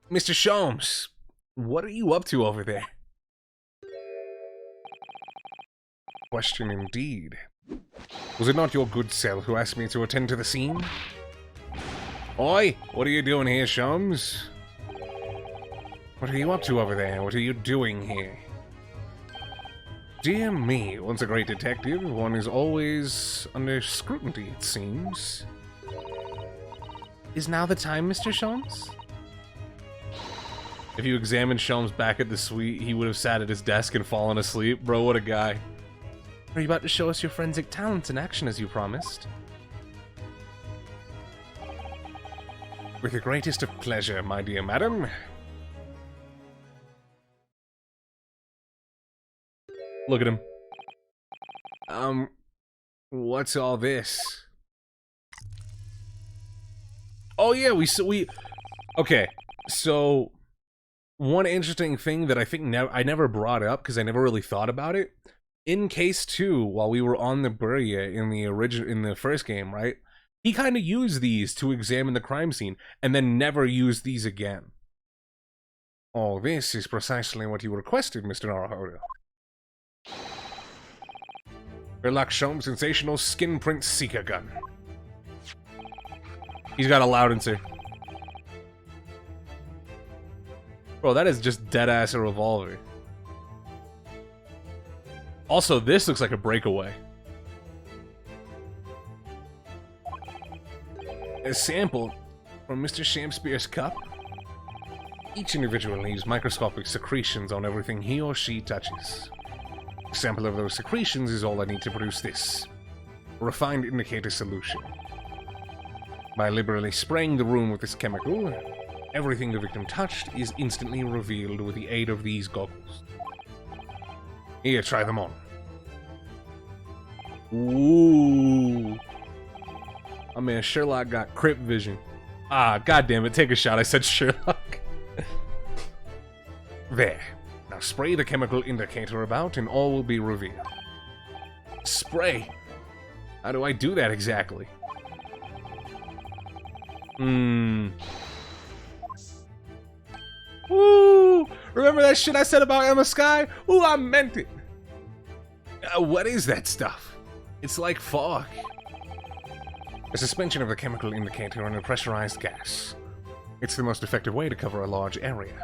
Mr. Sholmes, what are you up to over there? Question indeed. Was it not your good self who asked me to attend to the scene? Oi, what are you doing here, Sholmes? What are you up to over there? What are you doing here? Dear me, once a great detective, one is always under scrutiny, it seems. Is now the time, Mr. Sholmes? If you examined Sholmes back at the suite, he would have sat at his desk and fallen asleep. Bro, what a guy. Are you about to show us your forensic talents in action as you promised? With the greatest of pleasure, my dear madam. Look at him. What's all this? Oh yeah, okay, so one interesting thing that I think I never brought up because I never really thought about it. In case 2, while we were on the Buria in the first game, right? He kind of used these to examine the crime scene and then never used these again. Oh, this is precisely what you requested, Mr. Naruhodo. Sherlock Sholmes' sensational skin print Seeker gun. He's got a loudencer. Bro, that is just dead-ass a revolver. Also, this looks like a breakaway. A sample from Mr. Shakespeare's cup. Each individual leaves microscopic secretions on everything he or she touches. A sample of those secretions is all I need to produce this. A refined indicator solution. By liberally spraying the room with this chemical, everything the victim touched is instantly revealed with the aid of these goggles. Here, try them on. Ooh. I mean, Sherlock got crypt vision. Ah, goddammit, take a shot. I said Sherlock. There. Now spray the chemical indicator about and all will be revealed. Spray? How do I do that exactly? Woo! Remember that shit I said about Emma Sky? Ooh, I meant it! What is that stuff? It's like fog. A suspension of the chemical indicator in a pressurized gas. It's the most effective way to cover a large area.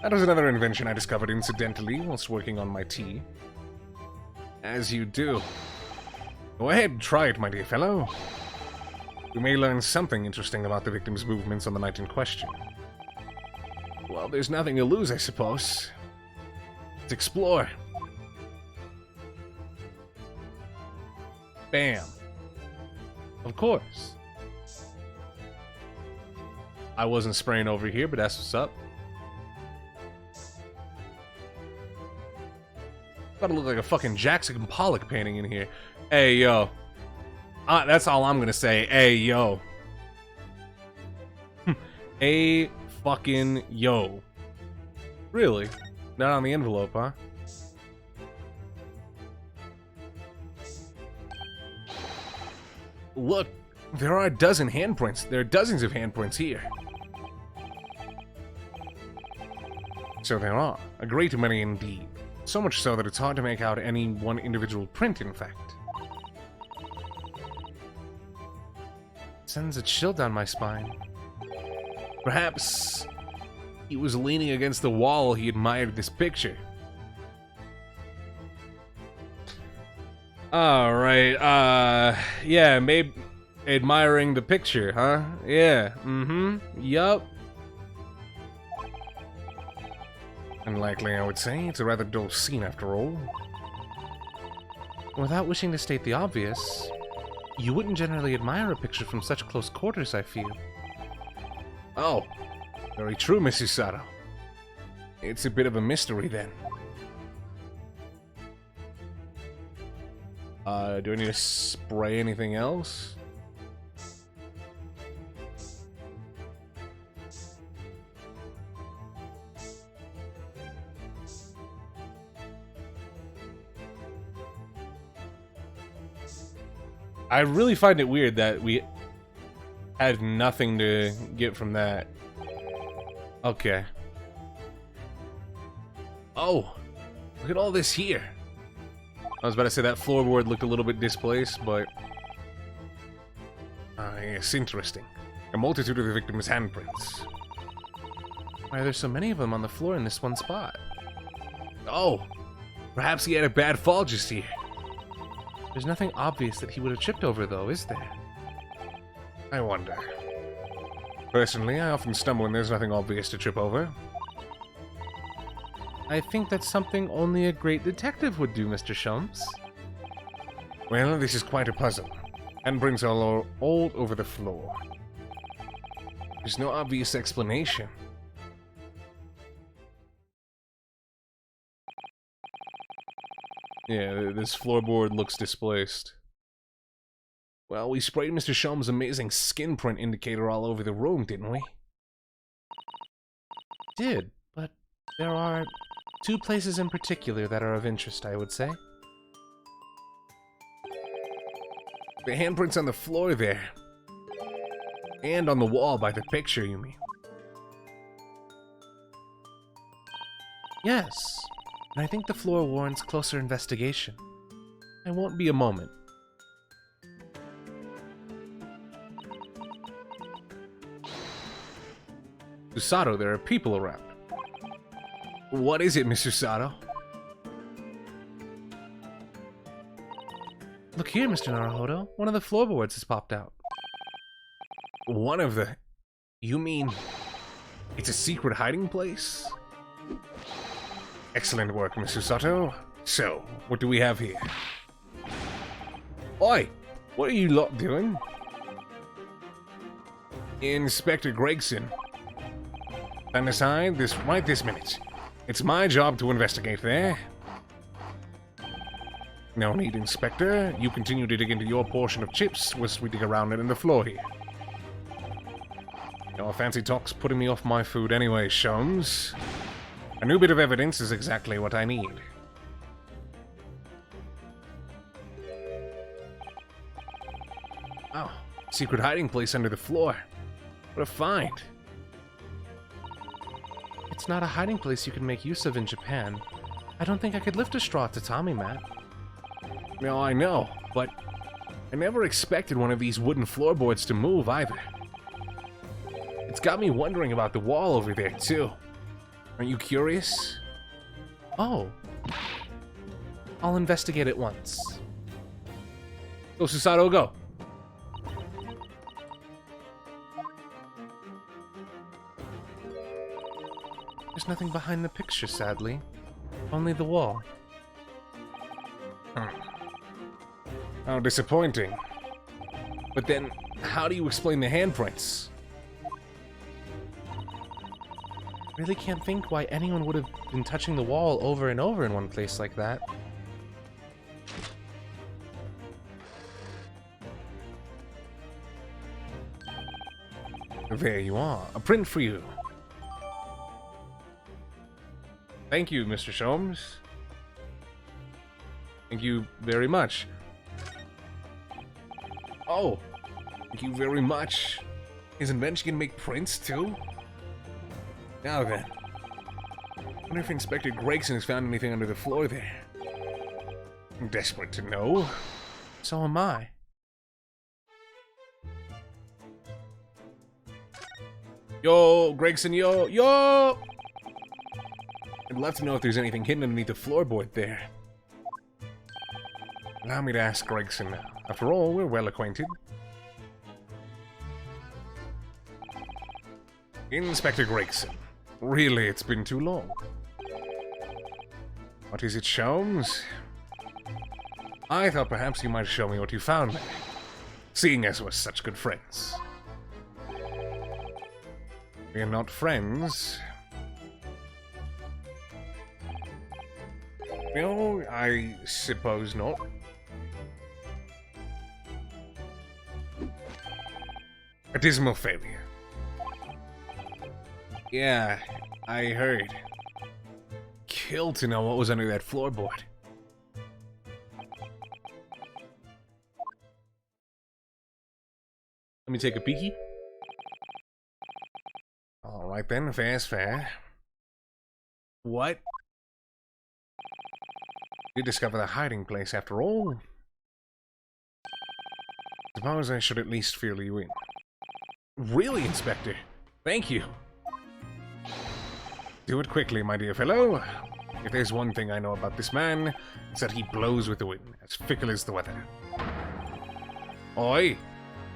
That was another invention I discovered incidentally whilst working on my tea. As you do. Go ahead and try it, my dear fellow. We may learn something interesting about the victim's movements on the night in question. Well, there's nothing to lose, I suppose. Let's explore. Bam. Of course. I wasn't spraying over here, but that's what's up. About to look like a fucking Jackson Pollock painting in here. Hey, yo. That's all I'm gonna say. Hey, yo. Hey, fucking yo. Really? Not on the envelope, huh? Look, there are a dozen handprints. There are dozens of handprints here. So there are. A great many indeed. So much so that it's hard to make out any one individual print, in fact. Sends a chill down my spine. Perhaps he was leaning against the wall he admired this picture. Alright, yeah, maybe admiring the picture, huh? Yeah, yup. Unlikely, I would say. It's a rather dull scene, after all. Without wishing to state the obvious, you wouldn't generally admire a picture from such close quarters, I feel. Oh, very true, Mrs. Sato. It's a bit of a mystery, then. Do I need to spray anything else? I really find it weird that we had nothing to get from that. Okay. Oh, look at all this here. I was about to say that floorboard looked a little bit displaced, but... yes, interesting. A multitude of the victim's handprints. Why are there so many of them on the floor in this one spot? Oh, perhaps he had a bad fall just here. There's nothing obvious that he would have tripped over, though, is there? I wonder. Personally, I often stumble when there's nothing obvious to trip over. I think that's something only a great detective would do, Mr. Sholmes. Well, this is quite a puzzle, and brings all over the floor. There's no obvious explanation. Yeah, this floorboard looks displaced. Well, we sprayed Mr. Sholmes' amazing skin print indicator all over the room, didn't we? Did, but there are two places in particular that are of interest, I would say. The handprints on the floor there. And on the wall by the picture, you mean? Yes, and I think the floor warrants closer investigation. I won't be a moment. Susato, there are people around. What is it, Mr. Sato? Look here, Mr. Naruhodo. One of the floorboards has popped out. One of the... You mean... It's a secret hiding place? Excellent work, Mr. Sato. So, what do we have here? Oi! What are you lot doing? Inspector Gregson. Stand aside right this minute. It's my job to investigate there. No need, Inspector. You continue to dig into your portion of chips whilst we dig around it in the floor here. Your fancy talk's putting me off my food anyway, Sholmes. A new bit of evidence is exactly what I need. Oh, secret hiding place under the floor. What a find. It's not a hiding place you can make use of in Japan. I don't think I could lift a straw at tatami mat. No, I know, but I never expected one of these wooden floorboards to move either. It's got me wondering about the wall over there, too. Aren't you curious? Oh. I'll investigate it once. Go, Susato, go. There's nothing behind the picture, sadly. Only the wall. How disappointing. But then, how do you explain the handprints? Really can't think why anyone would have been touching the wall over and over in one place like that. There you are. A print for you. Thank you, Mr. Sholmes. Thank you very much. Oh, thank you very much. His invention can make prints, too? Now then. I wonder if Inspector Gregson has found anything under the floor there. I'm desperate to know. So am I. Yo, Gregson, yo, yo! I'd love to know if there's anything hidden underneath the floorboard there. Allow me to ask Gregson now. After all, we're well acquainted. Inspector Gregson. Really, it's been too long. What is it, Sholmes? I thought perhaps you might show me what you found there, seeing as we're such good friends. We're not friends. No, I suppose not. A dismal failure. Yeah, I heard. Kill to know what was under that floorboard. Let me take a peekie. Alright then, fair's fair. What? You discover the hiding place after all? Suppose I should at least fill you in. Really, Inspector? Thank you. Do it quickly, my dear fellow. If there's one thing I know about this man, it's that he blows with the wind, as fickle as the weather. Oi!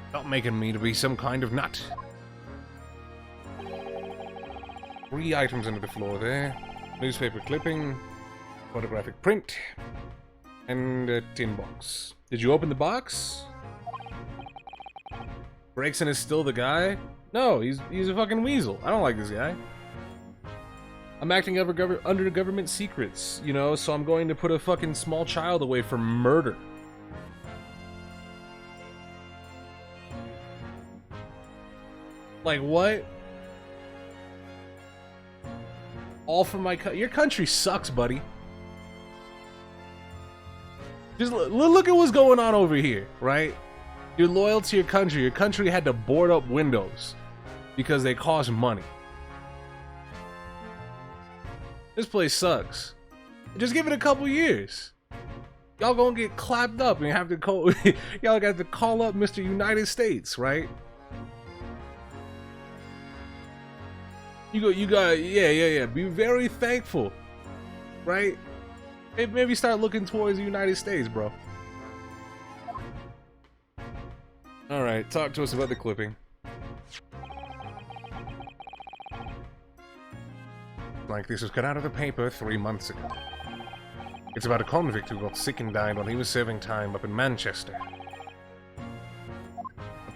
Stop making me to be some kind of nut. 3 items under the floor there. Newspaper clipping, photographic print, and a tin box. Did you open the box? Gregson is still the guy? No, he's a fucking weasel. I don't like this guy. I'm acting under government secrets, you know, so I'm going to put a fucking small child away for murder. Like, what? All for my your country sucks, buddy. Just look at what's going on over here, right? You're loyal to your country. Your country had to board up windows because they cost money. This place sucks. Just give it a couple years. Y'all gonna get clapped up and have to call. Y'all got to call up Mr. United States, right? You got, yeah. Be very thankful, right? Maybe start looking towards the United States, bro. All right, talk to us about the clipping. Like this was cut out of the paper 3 months ago. It's about a convict who got sick and died while he was serving time up in Manchester.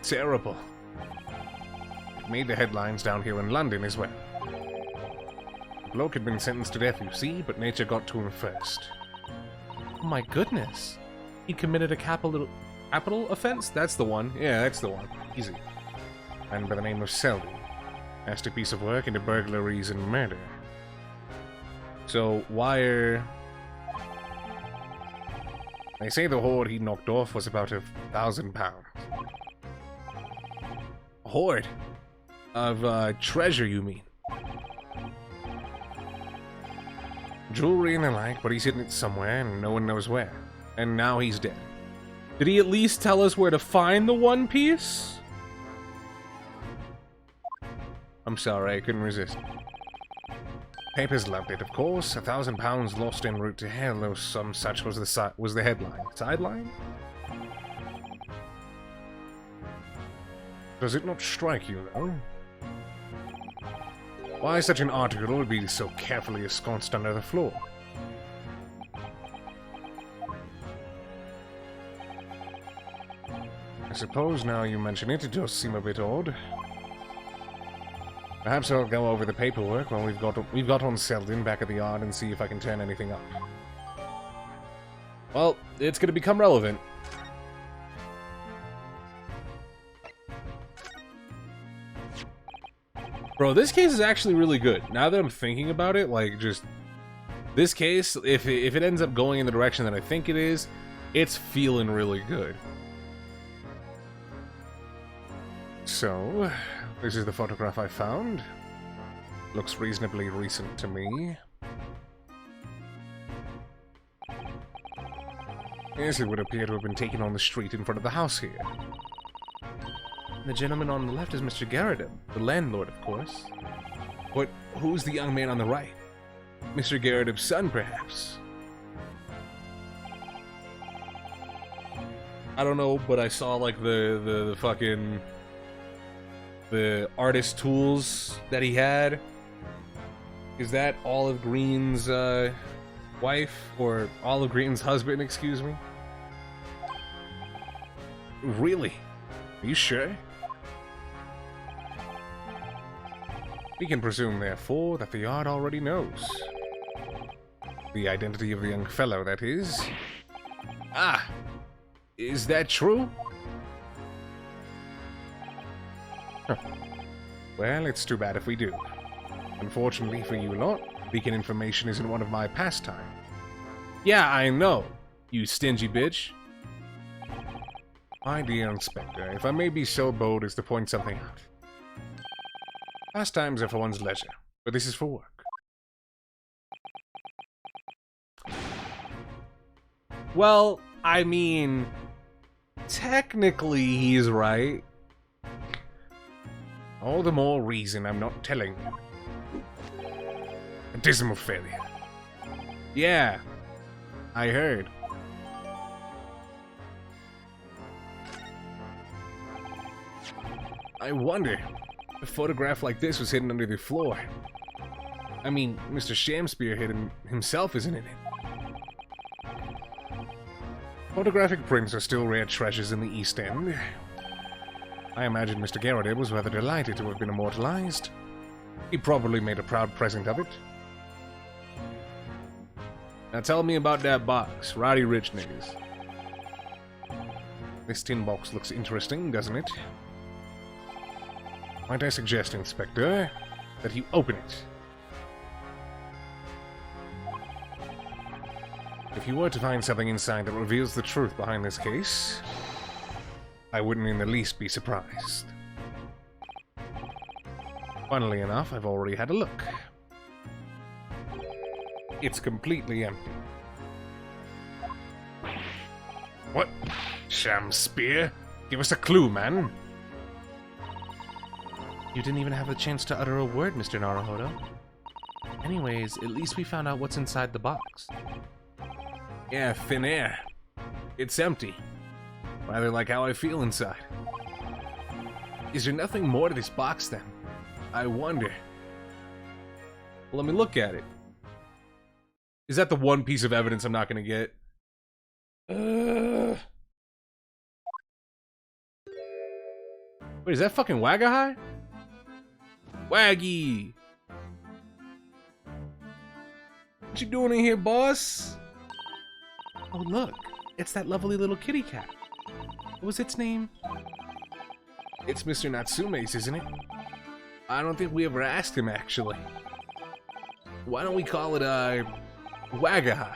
Terrible. It made the headlines down here in London as well. The bloke had been sentenced to death, you see, but nature got to him first. Oh my goodness. He committed a capital offense? That's the one. Yeah, that's the one. Easy. And by the name of Selby. Nasty piece of work into burglaries and murder. So, why are... They say the hoard he knocked off was about £1,000. A hoard? Of, treasure, you mean? Jewelry and the like, but he's hidden it somewhere and no one knows where. And now he's dead. Did he at least tell us where to find the One Piece? I'm sorry, I couldn't resist. Papers loved it, of course. £1,000 lost en route to hell, or some such was the headline. Sideline? Does it not strike you, though? Why such an article would be so carefully ensconced under the floor? I suppose now you mention it, it does seem a bit odd. Perhaps I'll go over the paperwork while we've got on Selden back at the yard and see if I can turn anything up. Well, it's gonna become relevant. Bro, this case is actually really good. Now that I'm thinking about it, like, just... This case, if it ends up going in the direction that I think it is, it's feeling really good. So, this is the photograph I found. Looks reasonably recent to me. Yes, it would appear to have been taken on the street in front of the house here. The gentleman on the left is Mr. Garrett, the landlord, of course. But who's the young man on the right? Mr. Garrett's son, perhaps? I don't know, but I saw, like, the fucking... the artist tools that he had. Is that Olive Green's, wife? Or Olive Green's husband, excuse me? Really? Are you sure? We can presume, therefore, that the yard already knows. The identity of the young fellow, that is. Ah! Is that true? Huh. Well, it's too bad if we do. Unfortunately for you lot, leaking information isn't one of my pastimes. Yeah, I know, you stingy bitch. My dear Inspector, if I may be so bold as to point something out. Pastimes are for one's leisure, but this is for work. Well, I mean, technically he's right. All the more reason I'm not telling you. A dismal failure. Yeah, I heard. I wonder, a photograph like this was hidden under the floor. I mean, Mr. Shamspeare himself isn't in it. Photographic prints are still rare treasures in the East End. I imagine Mr. Garrett was rather delighted to have been immortalized. He probably made a proud present of it. Now tell me about that box, Roddy Rich niggas. This tin box looks interesting, doesn't it? Might I suggest, Inspector, that you open it? If you were to find something inside that reveals the truth behind this case, I wouldn't in the least be surprised. Funnily enough, I've already had a look. It's completely empty. What? Sham spear? Give us a clue, man. You didn't even have the chance to utter a word, Mr. Naruhodo. Anyways, at least we found out what's inside the box. Yeah, thin air. It's empty. Rather like how I feel inside. Is there nothing more to this box then? I wonder. Well, let me look at it. Is that the one piece of evidence I'm not gonna get? Wait, is that fucking Wagahai? Waggy! What you doing in here, boss? Oh, look. It's that lovely little kitty cat. What was its name? It's Mr. Natsume's, isn't it? I don't think we ever asked him, actually. Why don't we call it, Wagahai?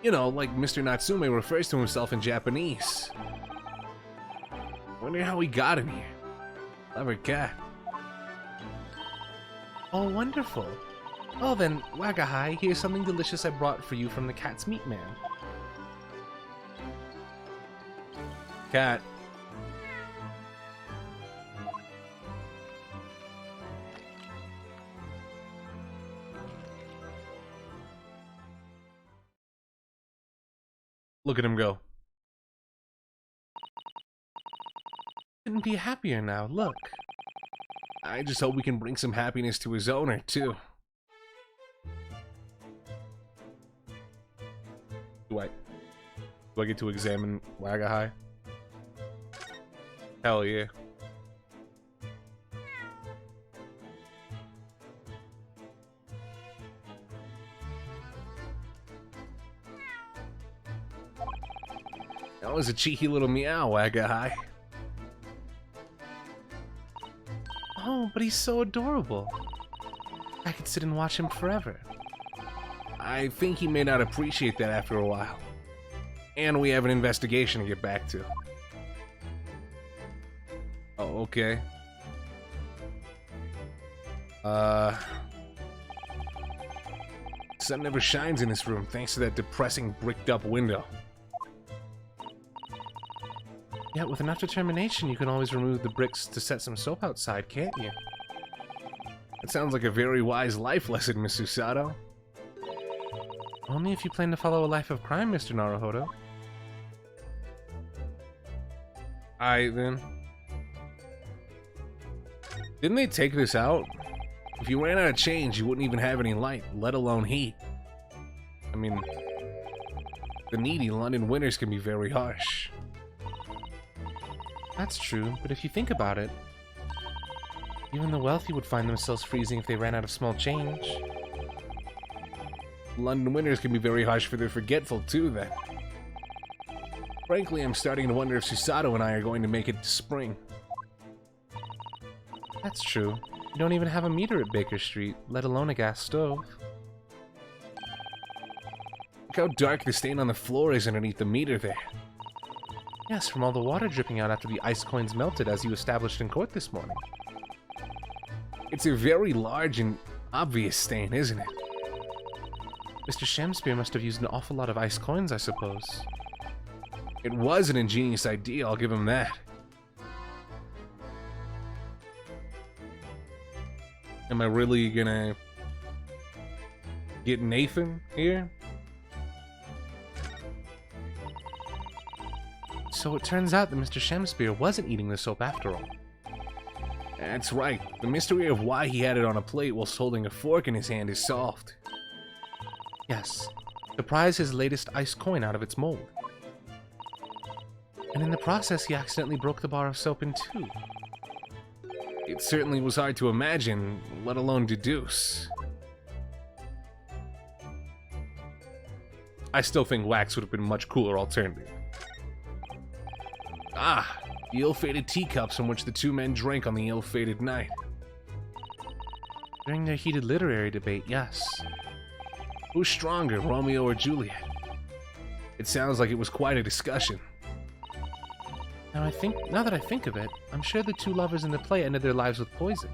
You know, like Mr. Natsume refers to himself in Japanese. Wonder how he got in here. Clever cat. Oh, wonderful. Oh, then, Wagahai, here's something delicious I brought for you from the Cat's Meat Man. Cat. Look at him go. Couldn't be happier now, look. I just hope we can bring some happiness to his owner, too. Do I get to examine Wagahai? Hell yeah. That was a cheeky little meow, Wagahai. Oh, but he's so adorable. I could sit and watch him forever. I think he may not appreciate that after a while. And we have an investigation to get back to. Oh, okay. Sun never shines in this room thanks to that depressing bricked up window. Yeah, with enough determination, you can always remove the bricks to set some soap outside, can't you? That sounds like a very wise life lesson, Miss Susato. Only if you plan to follow a life of crime, Mr. Naruhodo. Aight then. Didn't they take this out? If you ran out of change, you wouldn't even have any light, let alone heat. I mean, the needy London winters can be very harsh. That's true, but if you think about it, even the wealthy would find themselves freezing if they ran out of small change. London winters can be very harsh for the forgetful too, then. Frankly, I'm starting to wonder if Susato and I are going to make it to spring. That's true. You don't even have a meter at Baker Street, let alone a gas stove. Look how dark the stain on the floor is underneath the meter there. Yes, from all the water dripping out after the ice coins melted as you established in court this morning. It's a very large and obvious stain, isn't it? Mr. Shamspeare must have used an awful lot of ice coins, I suppose. It was an ingenious idea, I'll give him that. Am I really gonna get Nathan here? So it turns out that Mr. Shamspeare wasn't eating the soap after all. That's right. The mystery of why he had it on a plate whilst holding a fork in his hand is solved. Yes. To prize his latest ice coin out of its mold. And in the process, he accidentally broke the bar of soap in two. It certainly was hard to imagine, let alone deduce. I still think wax would have been a much cooler alternative. Ah, the ill-fated teacups from which the two men drank on the ill-fated night. During their heated literary debate, yes. Who's stronger, Romeo or Juliet? It sounds like it was quite a discussion. Now that I think of it, I'm sure the two lovers in the play ended their lives with poison.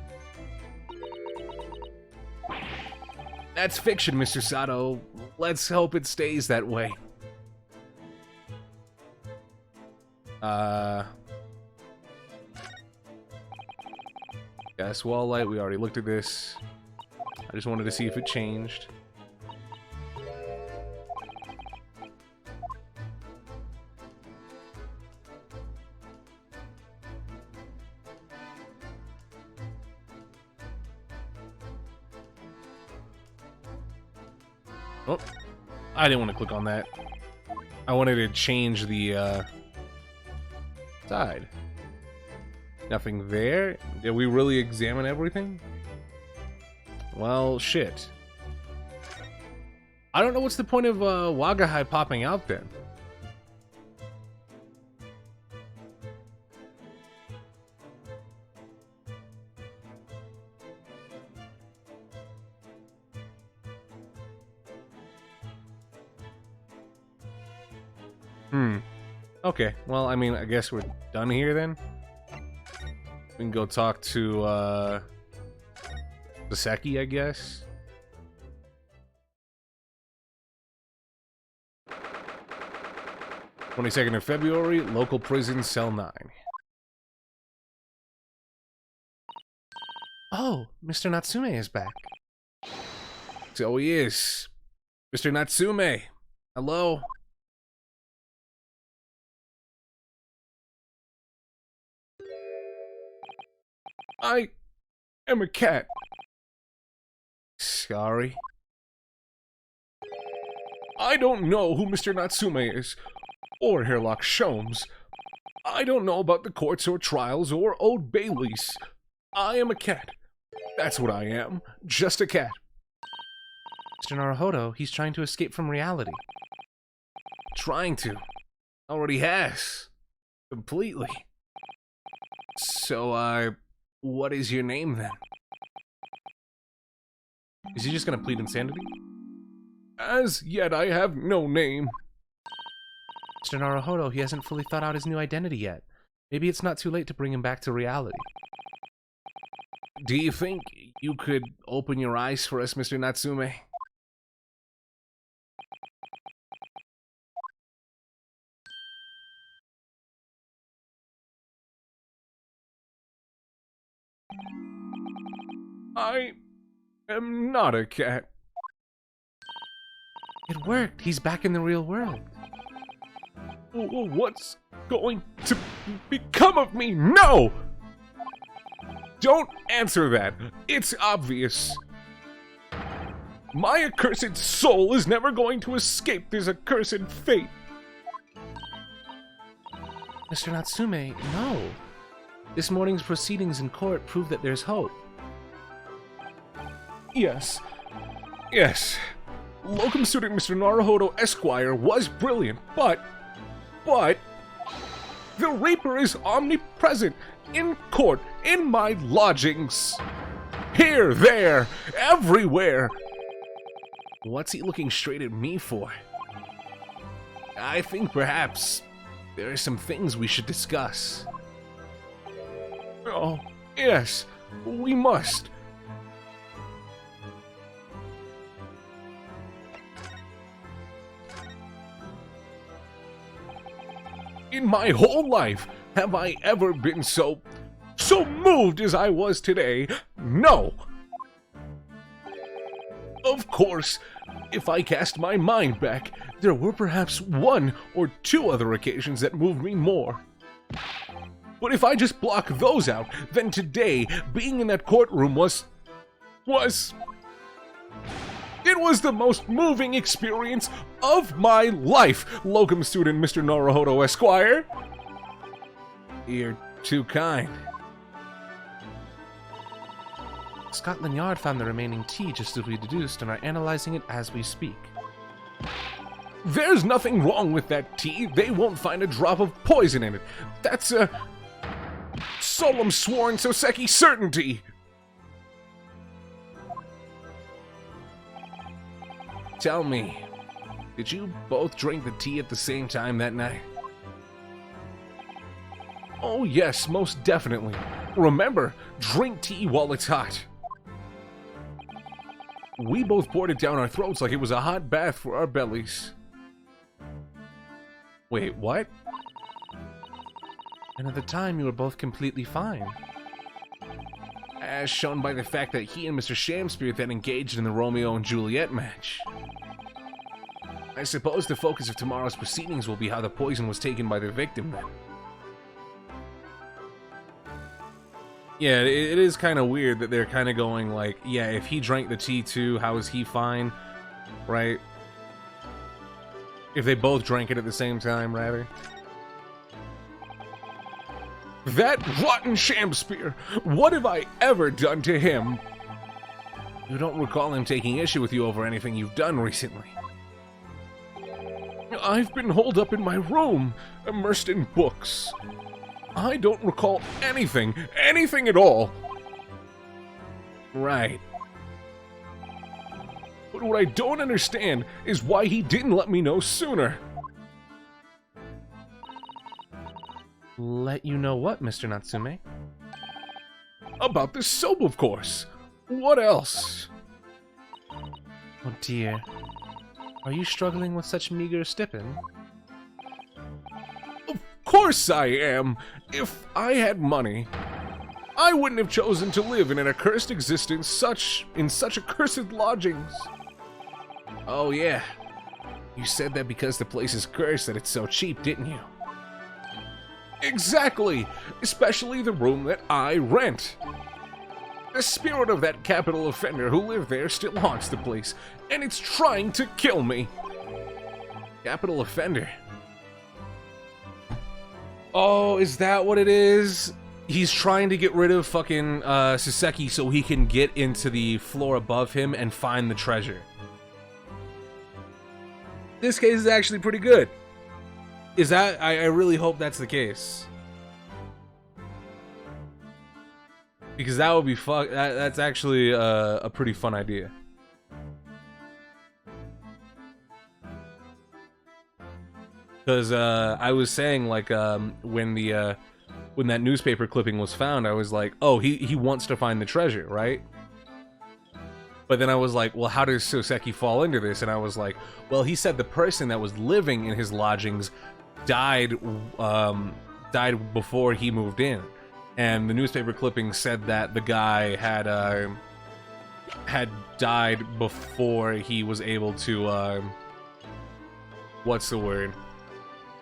That's fiction, Mr. Sato. Let's hope it stays that way. Gas wall light, we already looked at this. I just wanted to see if it changed. Oh, I didn't want to click on that. I wanted to change the side. Nothing there. Did we really examine everything? Well, shit. I don't know what's the point of Wagahai popping out then. Okay, well, I mean, I guess we're done here then. We can go talk to, Saseki, I guess. "22nd of February, local prison, cell 9. Oh, Mr. Natsume is back. So he is. Mr. Natsume, hello? I am a cat. Sorry. I don't know who Mr. Natsume is, or Hairlock Sholmes. I don't know about the courts or trials or Old Baileys. I am a cat. That's what I am. Just a cat. Mr. Naruhodo, he's trying to escape from reality. Trying to. Already has. Completely. So, what is your name then? Is he just gonna plead insanity? As yet, I have no name. Mr. Naruhodo, he hasn't fully thought out his new identity yet. Maybe it's not too late to bring him back to reality. Do you think you could open your eyes for us, Mr. Natsume? I am not a cat. It worked. He's back in the real world. What's going to become of me? No! Don't answer that. It's obvious. My accursed soul is never going to escape this accursed fate. Mr. Natsume, no. This morning's proceedings in court prove that there's hope. Yes. Yes. Locum student Mr. Naruhodo Esquire was brilliant, but the Reaper is omnipresent in court, in my lodgings. Here, there, everywhere. What's he looking straight at me for? I think perhaps there are some things we should discuss. Oh, yes, we must. In my whole life, have I ever been so moved as I was today? No! Of course, if I cast my mind back, there were perhaps one or two other occasions that moved me more. But if I just block those out, then today, being in that courtroom was... It was the most moving experience of my life, locum student Mr. Naruhodo Esquire. You're too kind. Scotland Yard found the remaining tea just as we deduced and are analyzing it as we speak. There's nothing wrong with that tea. They won't find a drop of poison in it. That's a solemn sworn Soseki certainty. Tell me, did you both drink the tea at the same time that night? Oh yes, most definitely. Remember, drink tea while it's hot. We both poured it down our throats like it was a hot bath for our bellies. Wait, what? And at the time, you were both completely fine. As shown by the fact that he and Mr. Shamspear then engaged in the Romeo and Juliet match. I suppose the focus of tomorrow's proceedings will be how the poison was taken by the victim then. Yeah, it is kind of weird that they're kind of going like, yeah, if he drank the tea too, how is he fine? Right? If they both drank it at the same time, rather. That rotten Shamspear! What have I ever done to him? You don't recall him taking issue with you over anything you've done recently? I've been holed up in my room, immersed in books. I don't recall anything at all. Right. But what I don't understand is why he didn't let me know sooner. Let you know what, Mr. Natsume? About the soap, of course. What else? Oh dear. Are you struggling with such meager stipend? Of course I am. If I had money, I wouldn't have chosen to live in an accursed existence in such accursed lodgings. Oh yeah. You said that because the place is cursed that it's so cheap, didn't you? Exactly! Especially the room that I rent. The spirit of that capital offender who lived there still haunts the place, and it's trying to kill me. Capital offender. Oh, is that what it is? He's trying to get rid of fucking Soseki so he can get into the floor above him and find the treasure. This case is actually pretty good. Is that? I really hope that's the case. Because that would be that's actually a pretty fun idea. Because I was saying, like, when that newspaper clipping was found, I was like, oh, he wants to find the treasure, right? But then I was like, well, how does Soseki fall into this? And I was like, well, he said the person that was living in his lodgings died before he moved in. And the newspaper clipping said that the guy had died before he was able to, what's the word?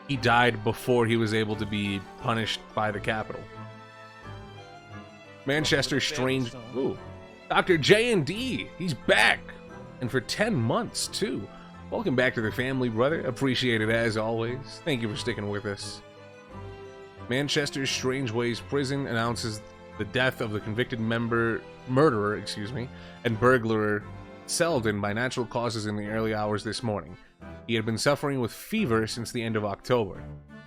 He died before he was able to be punished by the capital. Manchester Strange. Ooh. Dr. J&D, he's back. And for 10 months, too. Welcome back to the family, brother. Appreciate it as always. Thank you for sticking with us. Manchester's Strangeways Prison announces the death of the convicted murderer, and burglar Selden by natural causes in the early hours this morning. He had been suffering with fever since the end of October.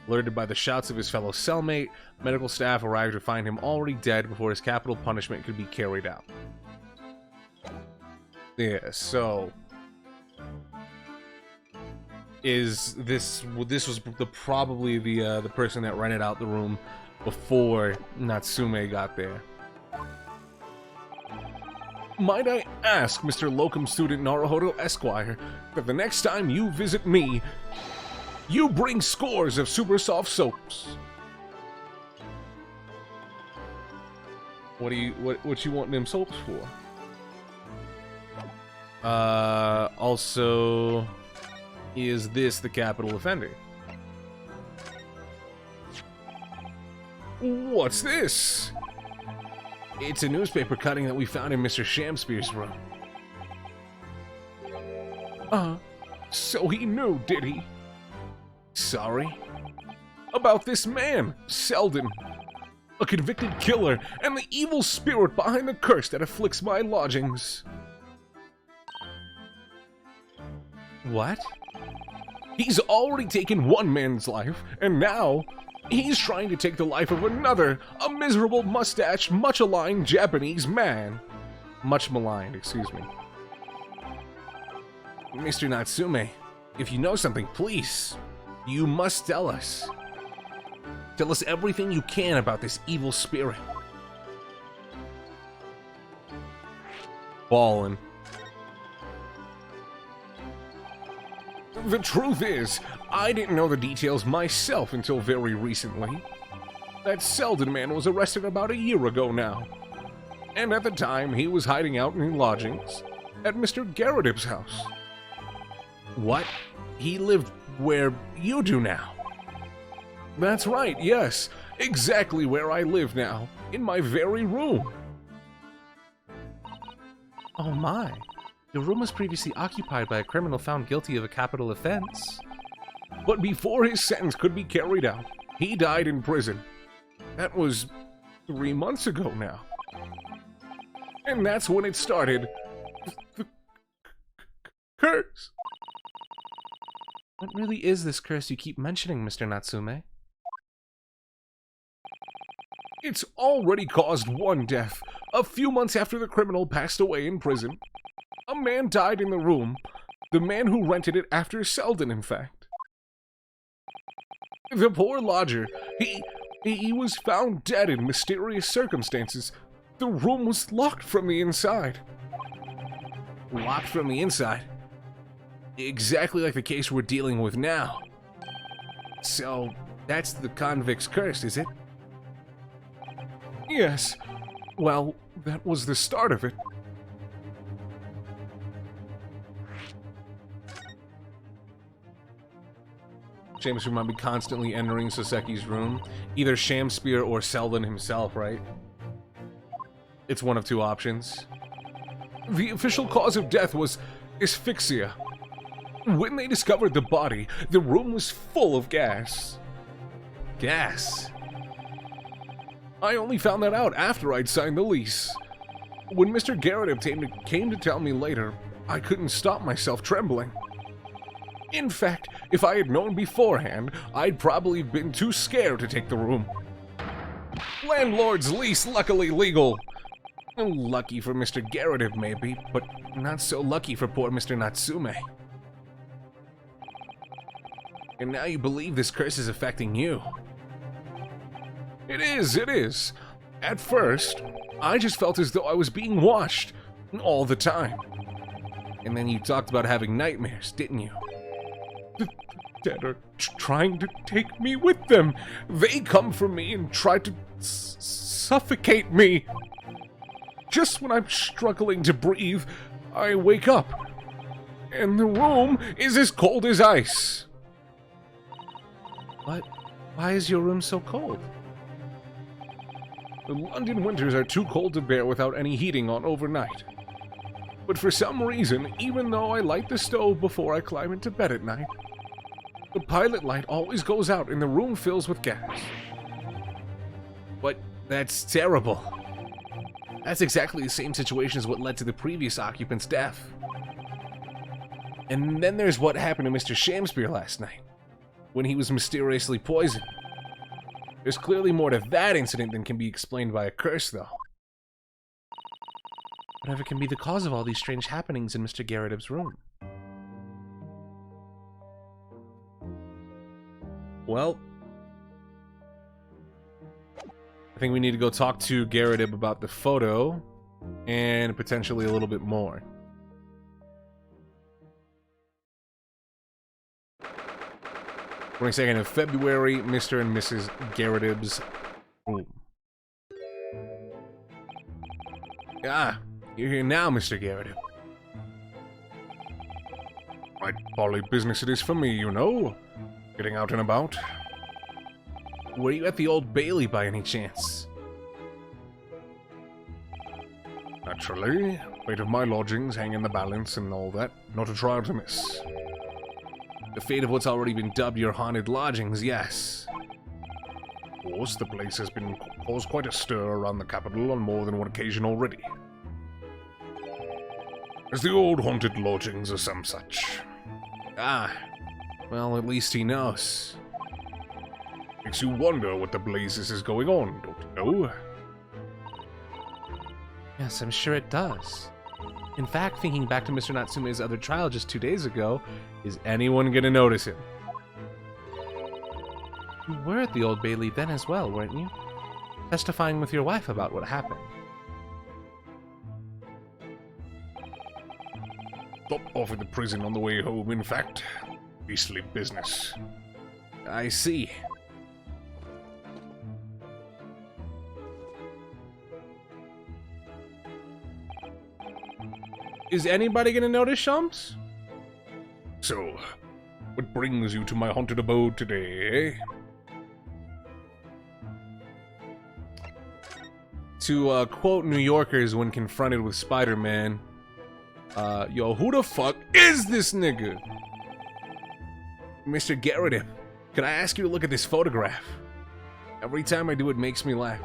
Alerted by the shouts of his fellow cellmate, medical staff arrived to find him already dead before his capital punishment could be carried out. Yeah, so this was probably the person that rented out the room before Natsume got there. Might I ask, Mr. Locum Student Naruhodo Esquire, that the next time you visit me, you bring scores of super soft soaps. What you want them soaps for? Also, is this the capital offender? What's this? It's a newspaper cutting that we found in Mr. Shamspear's room. So he knew, did he? Sorry. about this man, Selden, a convicted killer and the evil spirit behind the curse that afflicts my lodgings. What? He's already taken one man's life, and now he's trying to take the life of another, a miserable mustached, much-aligned Japanese man. Much maligned, excuse me. Mr. Natsume, if you know something, please, you must tell us. Tell us everything you can about this evil spirit. Fallen. The truth is, I didn't know the details myself until very recently. That Selden man was arrested about a year ago now. And at the time, he was hiding out in lodgings at Mr. Garretib's house. What? He lived where you do now? That's right, yes. Exactly where I live now. In my very room. Oh my. Your room was previously occupied by a criminal found guilty of a capital offense. But before his sentence could be carried out, he died in prison. That was 3 months ago now. And that's when it started. The curse. What really is this curse you keep mentioning, Mr. Natsume? It's already caused one death. A few months after the criminal passed away in prison, a man died in the room. The man who rented it after Selden, in fact. The poor lodger, he was found dead in mysterious circumstances. The room was locked from the inside. Locked from the inside? Exactly like the case we're dealing with now. So, that's the convict's curse, is it? Yes. Well, that was the start of it. Shakespeare might be constantly entering Soseki's room. Either Shamspear or Selden himself, right? It's one of two options. The official cause of death was asphyxia. When they discovered the body, the room was full of gas. Gas? I only found that out after I'd signed the lease. When Mr. Garretib came to tell me later, I couldn't stop myself trembling. In fact, if I had known beforehand, I'd probably been too scared to take the room. Landlord's lease, luckily legal. Lucky for Mr. Garretib, maybe, but not so lucky for poor Mr. Natsume. And now you believe this curse is affecting you. It is. At first, I just felt as though I was being watched all the time. And then you talked about having nightmares, didn't you? The dead are trying to take me with them. They come for me and try to suffocate me. Just when I'm struggling to breathe, I wake up. And the room is as cold as ice. But why is your room so cold? The London winters are too cold to bear without any heating on overnight. But for some reason, even though I light the stove before I climb into bed at night, the pilot light always goes out and the room fills with gas. But that's terrible. That's exactly the same situation as what led to the previous occupant's death. And then there's what happened to Mr. Shamspear last night, when he was mysteriously poisoned. There's clearly more to that incident than can be explained by a curse, though. Whatever can be the cause of all these strange happenings in Mr. Garretib's room? Well, I think we need to go talk to Garretib about the photo, and potentially a little bit more. 22nd of February, Mr. and Mrs. Garretib's room. Ah, you're here now, Mr. Garretib. Right bally business it is for me, you know. Getting out and about. Were you at the Old Bailey by any chance? Naturally. Fate of my lodgings hang in the balance and all that. Not a trial to miss. The fate of what's already been dubbed your haunted lodgings, yes. course, the place has been caused quite a stir around the capital on more than one occasion already. As the old haunted lodgings or some such. Ah, well, at least he knows. Makes you wonder what the blazes is going on, don't you know? Yes, I'm sure it does. In fact, thinking back to Mr. Natsume's other trial just 2 days ago, Is anyone gonna notice him? you were at the Old Bailey then as well, weren't you? Testifying with your wife about what happened. Stopped off at the prison on the way home, in fact. Beastly business. I see. Is anybody gonna notice, Shumps? So, what brings you to my haunted abode today, eh? To quote New Yorkers when confronted with Spider-Man, yo, who the fuck is this nigga? Mr. Gerardip, can I ask you to look at this photograph? Every time I do, it makes me laugh.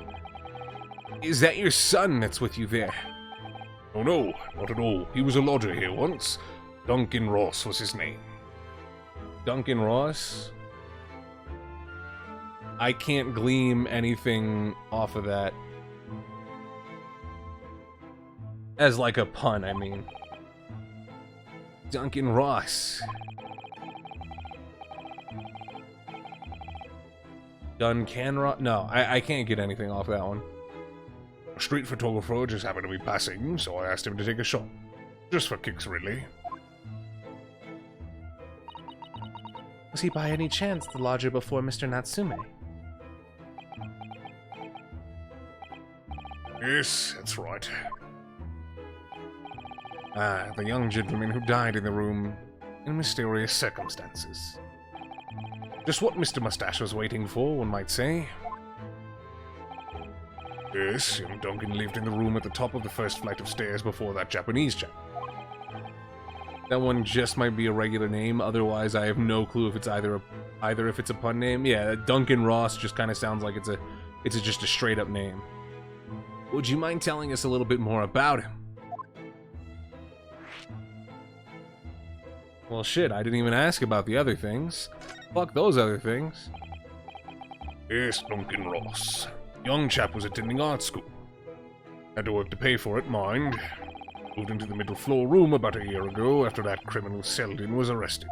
Is that your son that's with you there? Oh no, not at all. He was a lodger here once. Duncan Ross was his name. Duncan Ross? I can't glean anything off of that. As like a pun, I mean. Duncan Ross. Duncan Ross? No, I can't get anything off that one. A street photographer just happened to be passing, so I asked him to take a shot. Just for kicks, really. Was he by any chance the lodger before Mr. Natsume? Yes, that's right. Ah, the young gentleman who died in the room in mysterious circumstances. Just what Mr. Mustache was waiting for, one might say. Yes, young Duncan lived in the room at the top of the first flight of stairs before that Japanese chap. That one just might be a regular name, otherwise I have no clue if it's either if it's a pun name. Yeah, Duncan Ross just kind of sounds like it's just a straight up name. Would you mind telling us a little bit more about him? Well, shit, I didn't even ask about the other things. Fuck those other things. Yes, Duncan Ross. Young chap was attending art school. Had to work to pay for it, mind. Moved into the middle floor room about a year ago after that criminal Selden was arrested.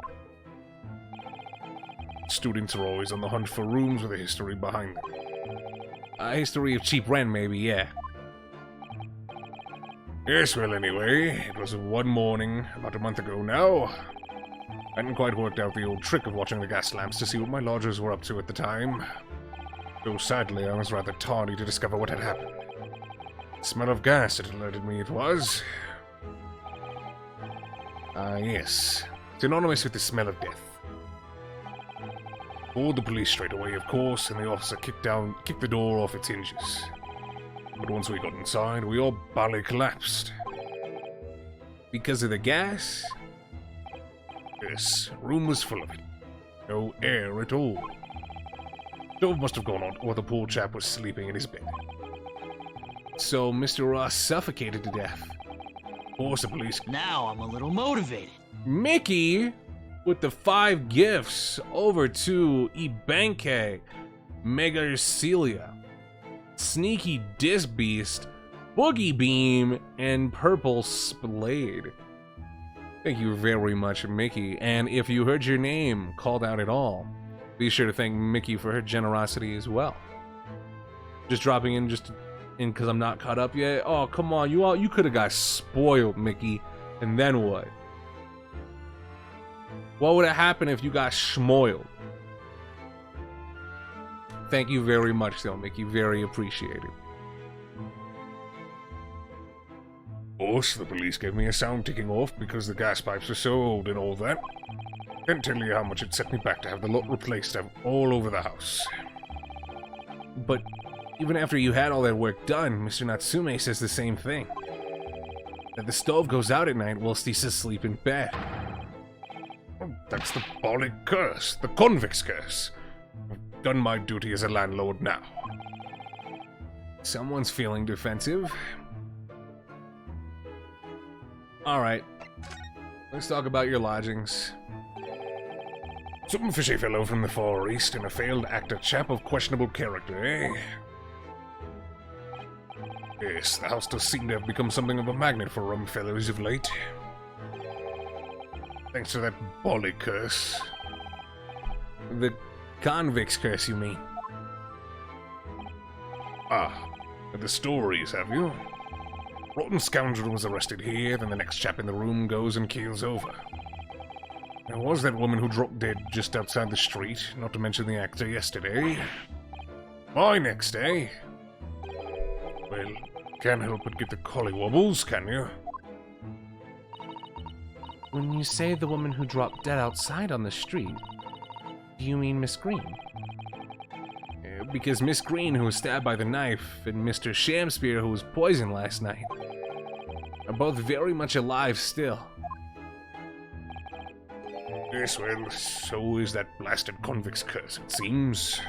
Students are always on the hunt for rooms with a history behind them. A history of cheap rent, maybe, yeah. Yes, well, anyway, it was one morning, about a month ago now. Hadn't quite worked out the old trick of watching the gas lamps to see what my lodgers were up to at the time. Though sadly, I was rather tardy to discover what had happened. The smell of gas had alerted me it was. Yes. Synonymous with the smell of death. Called the police straight away, of course, and the officer kicked the door off its hinges. But once we got inside, we all barely collapsed. Because of the gas? Yes, room was full of it. No air at all. Stove must have gone on, or the poor chap was sleeping in his bed. So Mr. Ross suffocated to death. Of course, the police. Now I'm a little motivated. Mickey with the 5 gifts over to Ibanke, Mega Celia, Sneaky Disc Beast, Boogie Beam, and Purple Splade. Thank you very much, Mickey. And if you heard your name called out at all, be sure to thank Mickey for her generosity as well. Just dropping in because I'm not caught up yet. Oh, come on, you could have got spoiled, Mickey. And then what? What would have happened if you got schmoiled? Thank you very much, though, Mickey. Very appreciated. Of course, the police gave me a sound ticking off because the gas pipes were so old and all that. Can't tell you how much it set me back to have the lot replaced all over the house. But even after you had all that work done, Mr. Natsume says the same thing. That the stove goes out at night whilst he's asleep in bed. Oh, that's the Bollick curse, the convict's curse. done my duty as a landlord now. Someone's feeling defensive. Alright. Let's talk about your lodgings. Some fishy fellow from the Far East and a failed actor chap of questionable character, eh? Yes, the house does seem to have become something of a magnet for rum fellows of late. Thanks to that bolly curse. The convict's curse, you mean? Ah, the stories, have you? Rotten scoundrel was arrested here, then the next chap in the room goes and keels over. There was that woman who dropped dead just outside the street, not to mention the actor yesterday. Why next, eh? Well, can't help but get the collywobbles, can you? When you say the woman who dropped dead outside on the street, do you mean Miss Green? Because Miss Green, who was stabbed by the knife, and Mr. Shamspear, who was poisoned last night, are both very much alive still. Yes, well, so is that blasted convict's curse, it seems.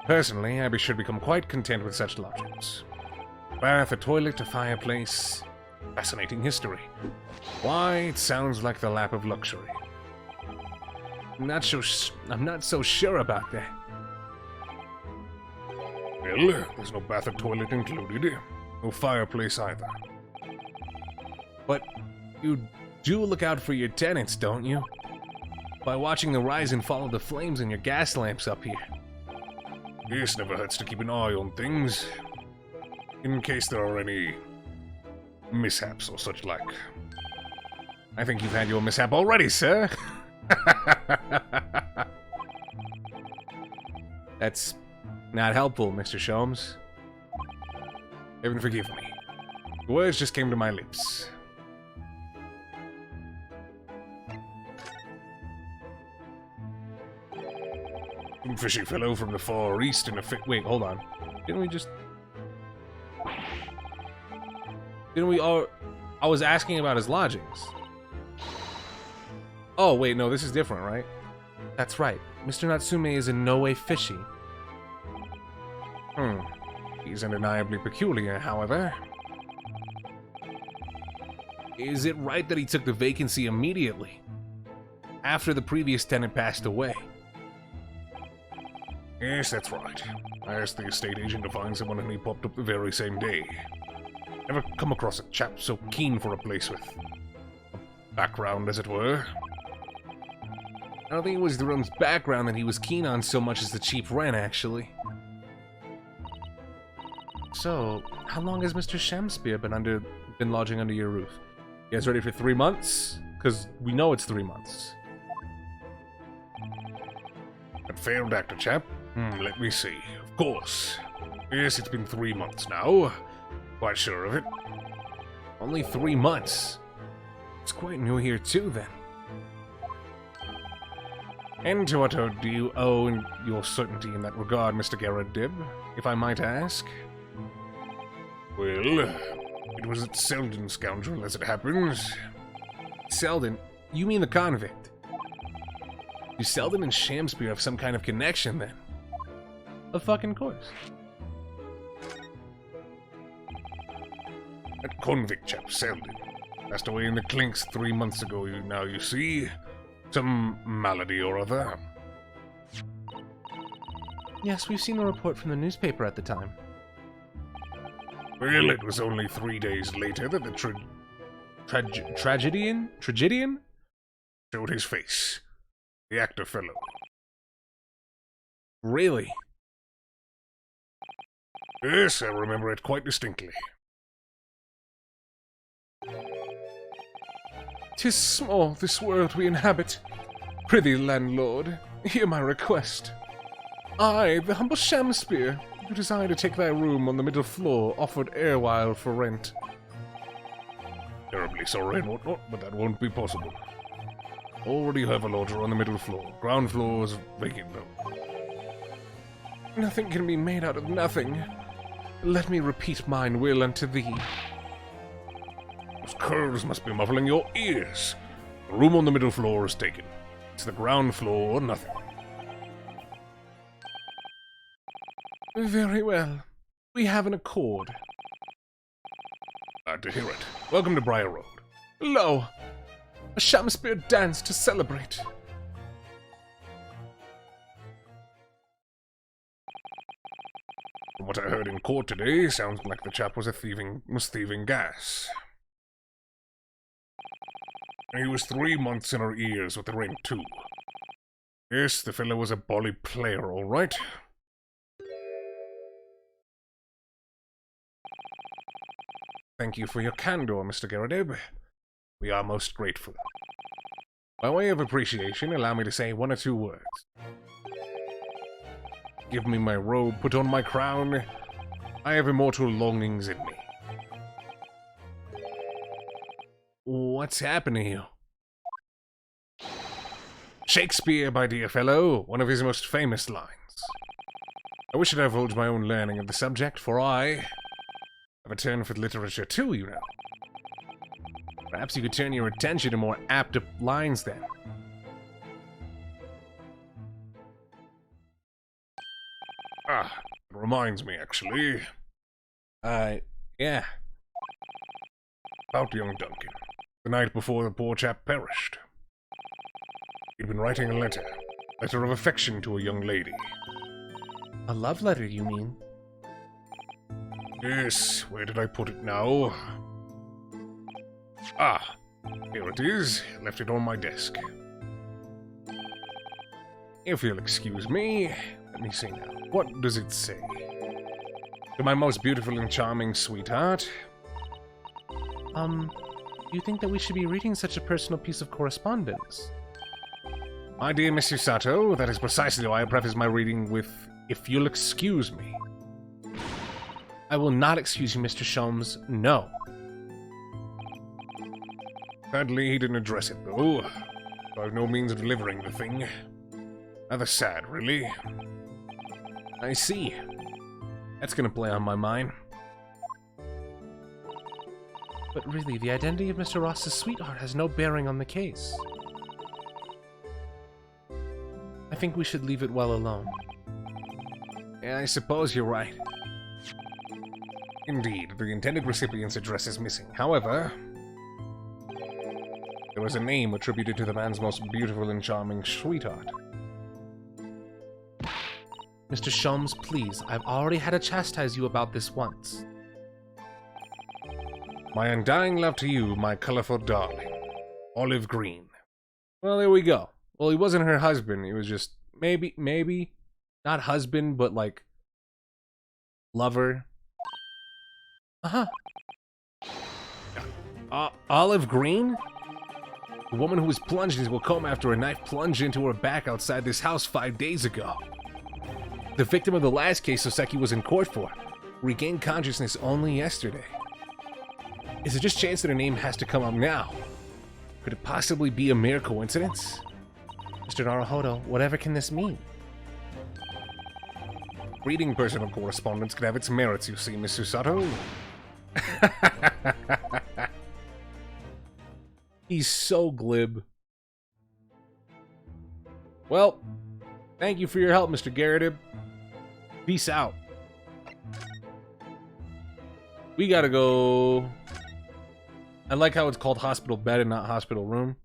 Personally, I should become quite content with such lodgings. A bath, a toilet, a fireplace. Fascinating history. Why, it sounds like the lap of luxury. I'm not so sure about that. Well, there's no bath or toilet included. No fireplace either. But you do look out for your tenants, don't you? By watching the rise and fall of the flames in your gas lamps up here. Yes, never hurts to keep an eye on things. In case there are any mishaps or such like. I think you've had your mishap already, sir. That's not helpful, Mr. Sholmes. Heaven forgive me. The words just came to my lips. Some fishy fellow from the Far East and a Wait, hold on. Didn't we all... I was asking about his lodgings. Oh, wait, no, this is different, right? That's right. Mr. Natsume is in no way fishy. He's undeniably peculiar, however. Is it right that he took the vacancy immediately? After the previous tenant passed away? Yes, that's right. I asked the estate agent to find someone and he popped up the very same day. Never come across a chap so keen for a place with a background, as it were. I don't think it was the room's background that he was keen on so much as the cheap rent, actually. So, how long has Mr. Shamspear been lodging under your roof? You guys ready for 3 months? Because we know it's 3 months. That failed actor chap? Let me see. Of course. Yes, it's been 3 months now. Quite sure of it. Only 3 months? It's quite new here too, then. And to what do you owe your certainty in that regard, Mr. Garrett Dibb, if I might ask? Well, it was that Selden scoundrel, as it happens. Selden? You mean the convict? Do Selden and Shamspear have some kind of connection, then? Of fucking course. That convict chap, Selden, passed away in the clinks 3 months ago, now you see. Some malady or other. Yes, we've seen a report from the newspaper at the time. Well, it was only 3 days later that the Tragedian showed his face. The actor fellow. Really? Yes, I remember it quite distinctly. 'Tis small, this world we inhabit. Prithee, landlord, hear my request. I, the humble Shamspear, who desire to take thy room on the middle floor, offered erewhile for rent. Terribly sorry and whatnot, but that won't be possible. Already have a lodger on the middle floor. Ground floor is vacant though. Nothing can be made out of nothing. Let me repeat mine will unto thee. Those curls must be muffling your ears. The room on the middle floor is taken. It's the ground floor or nothing. Very well. We have an accord. Glad to hear it. Welcome to Briar Road. Lo! A Shakespeare dance to celebrate. From what I heard in court today, sounds like the chap was thieving gas. And he was 3 months in our ears with the rent too. Yes, the fellow was a bally player, all right. Thank you for your candor, Mr. Garrideb. We are most grateful. By way of appreciation, allow me to say 1 or 2 words. Give me my robe, put on my crown. I have immortal longings in me. What's happening to you? Shakespeare, my dear fellow, one of his most famous lines. I wish to divulge my own learning of the subject, for I have a turn for literature too, you know. Perhaps you could turn your attention to more apt lines then. Ah, it reminds me, actually. Yeah. About young Duncan. The night before the poor chap perished. He'd been writing a letter of affection to a young lady. A love letter, you mean? Yes, where did I put it now? Ah, here it is. Left it on my desk. If you'll excuse me, let me see now. What does it say? To my most beautiful and charming sweetheart. Do you think that we should be reading such a personal piece of correspondence? My dear Miss Usato, that is precisely why I preface my reading with, if you'll excuse me. I will not excuse you, Mr. Sholmes. No. Sadly, he didn't address it, though. So I have no means of delivering the thing. Rather sad, really. I see. That's gonna play on my mind. But really, the identity of Mr. Ross's sweetheart has no bearing on the case. I think we should leave it well alone. Yeah, I suppose you're right. Indeed, the intended recipient's address is missing. However, there was a name attributed to the man's most beautiful and charming sweetheart. Mr. Sholmes, please, I've already had to chastise you about this once. My undying love to you, my colorful darling. Olive Green. Well, there we go. Well, he wasn't her husband. He was just maybe not husband, but like lover. Olive Green? The woman who was plunged into a coma after a knife plunged into her back outside this house 5 days ago. The victim of the last case Soseki was in court for regained consciousness only yesterday. Is it just chance that her name has to come up now? Could it possibly be a mere coincidence? Mr. Naruhodo, whatever can this mean? Reading personal correspondence could have its merits, you see, Miss Usato. He's so glib. Well, thank you for your help, Mr. Garrideb. Peace out. We gotta go. I like how it's called hospital bed and not hospital room.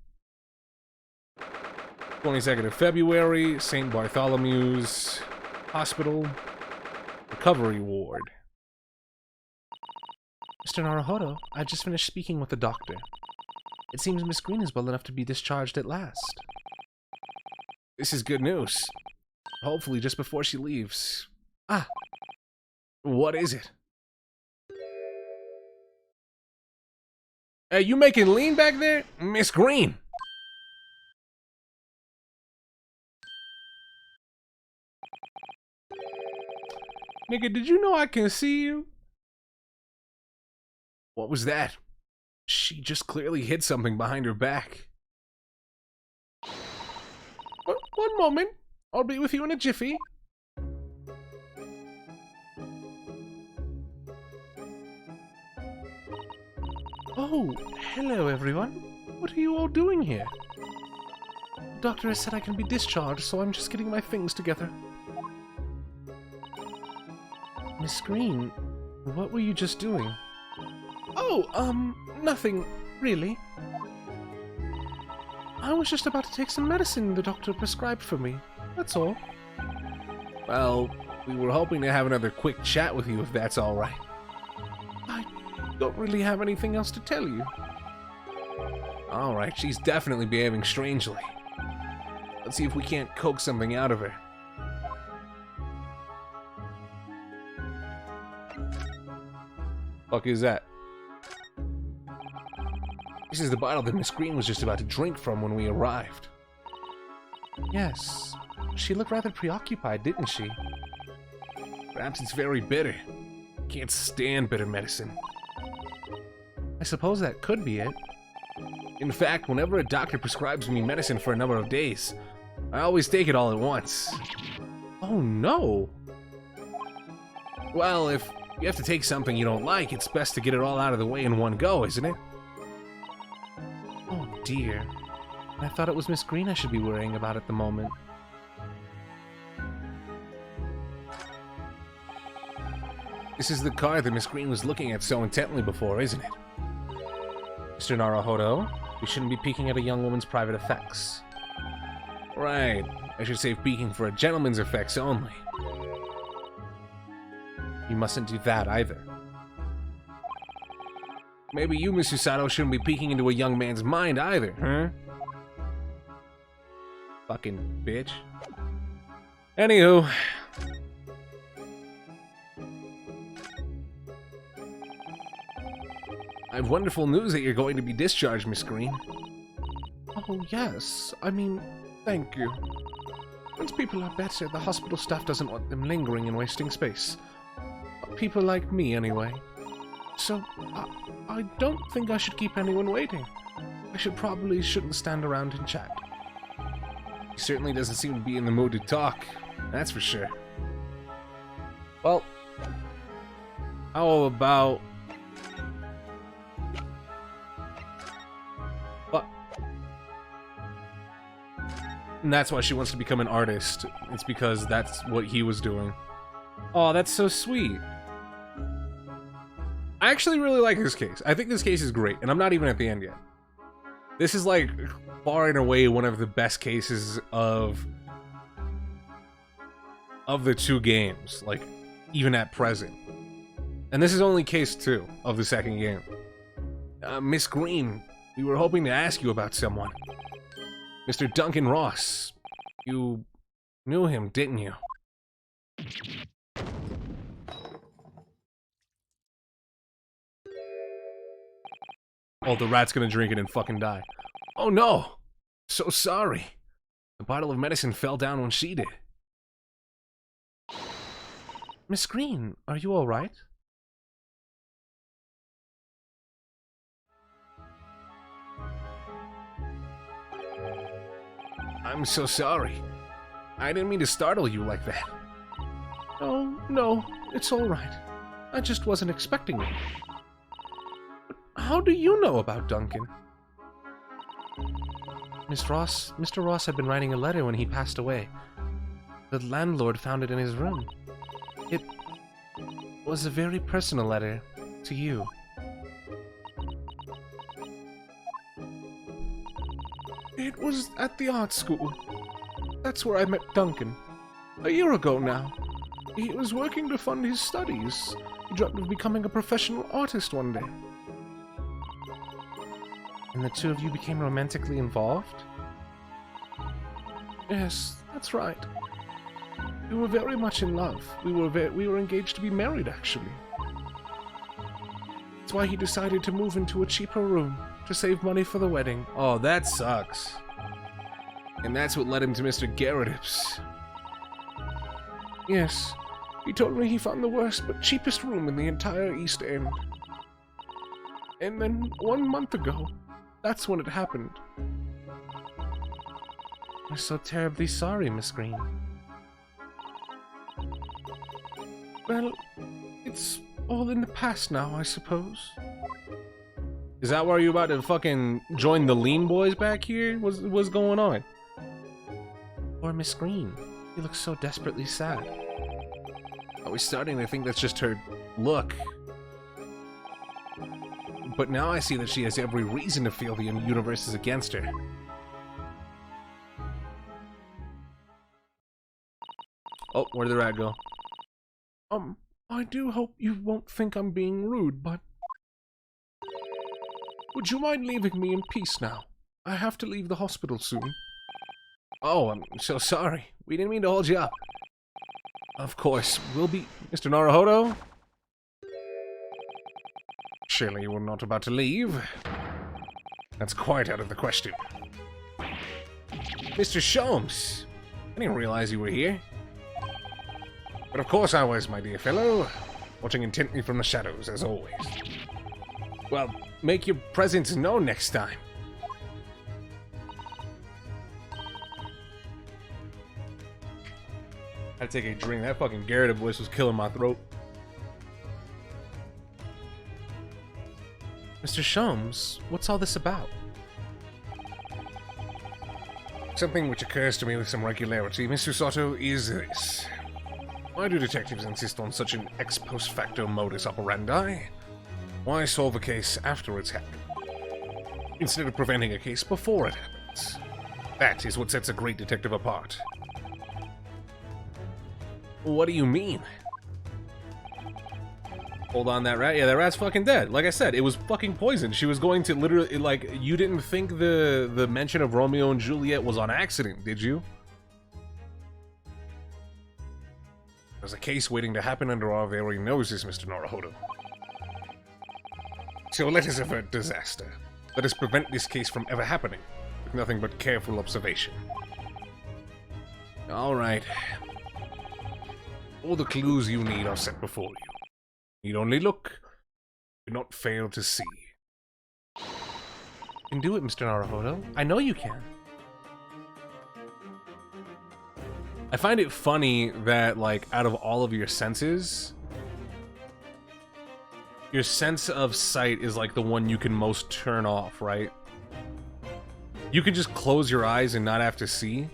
22nd of February, St. Bartholomew's Hospital Recovery Ward. Mr. Naruhodo, I just finished speaking with the doctor. It seems Miss Green is well enough to be discharged at last. This is good news. Hopefully just before she leaves. Ah! What is it? Hey, you making lean back there? Miss Green! Nigga, did you know I can see you? What was that? She just clearly hit something behind her back. One moment. I'll be with you in a jiffy. Oh, hello everyone. What are you all doing here? The doctor has said I can be discharged, so I'm just getting my things together. Miss Green, what were you just doing? Oh, nothing, really. I was just about to take some medicine the doctor prescribed for me. That's all. Well, we were hoping to have another quick chat with you if that's alright. I don't really have anything else to tell you. Alright, she's definitely behaving strangely. Let's see if we can't coax something out of her. Fuck is that? This is the bottle that Miss Green was just about to drink from when we arrived. Yes. She looked rather preoccupied, didn't she? Perhaps it's very bitter. Can't stand bitter medicine. I suppose that could be it. In fact, whenever a doctor prescribes me medicine for a number of days, I always take it all at once. Oh no! Well, if you have to take something you don't like, it's best to get it all out of the way in one go, isn't it? Oh dear. I thought it was Miss Green I should be worrying about at the moment. This is the card that Miss Green was looking at so intently before, isn't it? Mr. Naruhodo, we shouldn't be peeking at a young woman's private effects. Right. I should say peeking for a gentleman's effects only. You mustn't do that either. Maybe you, Miss Usato, shouldn't be peeking into a young man's mind either, huh? Fucking bitch. Anywho. I have wonderful news that you're going to be discharged, Miss Green. Oh, yes. I mean, thank you. Once people are better, the hospital staff doesn't want them lingering and wasting space. People like me, anyway. So, I don't think I should keep anyone waiting. I shouldn't stand around and chat. He certainly doesn't seem to be in the mood to talk, that's for sure. Well, how about... What? And that's why she wants to become an artist. It's because that's what he was doing. Oh, that's so sweet. I actually really like this case. I think this case is great, and I'm not even at the end yet. This is like far and away one of the best cases of the two games, like even at present. And this is only case 2 of the second game. Miss Green, we were hoping to ask you about someone. Mr. Duncan Ross. You knew him, didn't you? Oh, the rat's gonna drink it and fucking die. Oh no! So sorry. The bottle of medicine fell down when she did. Miss Green, are you alright? I'm so sorry. I didn't mean to startle you like that. Oh, no, it's alright. I just wasn't expecting it. How do you know about Duncan? Mr. Ross had been writing a letter when he passed away. The landlord found it in his room. It was a very personal letter to you. It was at the art school. That's where I met Duncan. A year ago now. He was working to fund his studies. He dreamt of becoming a professional artist one day. And the two of you became romantically involved? Yes, that's right. We were very much in love. We were engaged to be married, actually. That's why he decided to move into a cheaper room to save money for the wedding. Oh, that sucks. And that's what led him to Mr. Garretips. Yes, he told me he found the worst but cheapest room in the entire East End. And then 1 month ago, that's when it happened. I'm so terribly sorry, Miss Green. Well, it's all in the past now, I suppose. Is that why you about to fucking join the Lean Boys back here? What's going on? Or Miss Green. You look so desperately sad. I was starting to think that's just her look. But now I see that she has every reason to feel the universe is against her. Oh, where did the rat go? I do hope you won't think I'm being rude, but... would you mind leaving me in peace now? I have to leave the hospital soon. Oh, I'm so sorry. We didn't mean to hold you up. Of course, we'll be... Mr. Naruhodo? Surely you were not about to leave. That's quite out of the question. Mr. Sholmes! I didn't realize you were here. But of course I was, my dear fellow. Watching intently from the shadows, as always. Well, make your presence known next time. I had to take a drink. That fucking Garrett voice was killing my throat. Mr. Sholmes, what's all this about? Something which occurs to me with some regularity, Mr. Sato, is this. Why do detectives insist on such an ex post facto modus operandi? Why solve a case after it's happened, instead of preventing a case before it happens? That is what sets a great detective apart. What do you mean? Hold on, that rat? Yeah, that rat's fucking dead. Like I said, it was fucking poisoned. She was going to literally, like, you didn't think the mention of Romeo and Juliet was on accident, did you? There's a case waiting to happen under our very noses, Mr. Naruhodo. So let us avert disaster. Let us prevent this case from ever happening, with nothing but careful observation. Alright. All the clues you need are set before you. Need only look, do not fail to see. You can do it, Mr. Naruhodo. I know you can. I find it funny that, like, out of all of your senses, your sense of sight is, like, the one you can most turn off, right? You can just close your eyes and not have to see.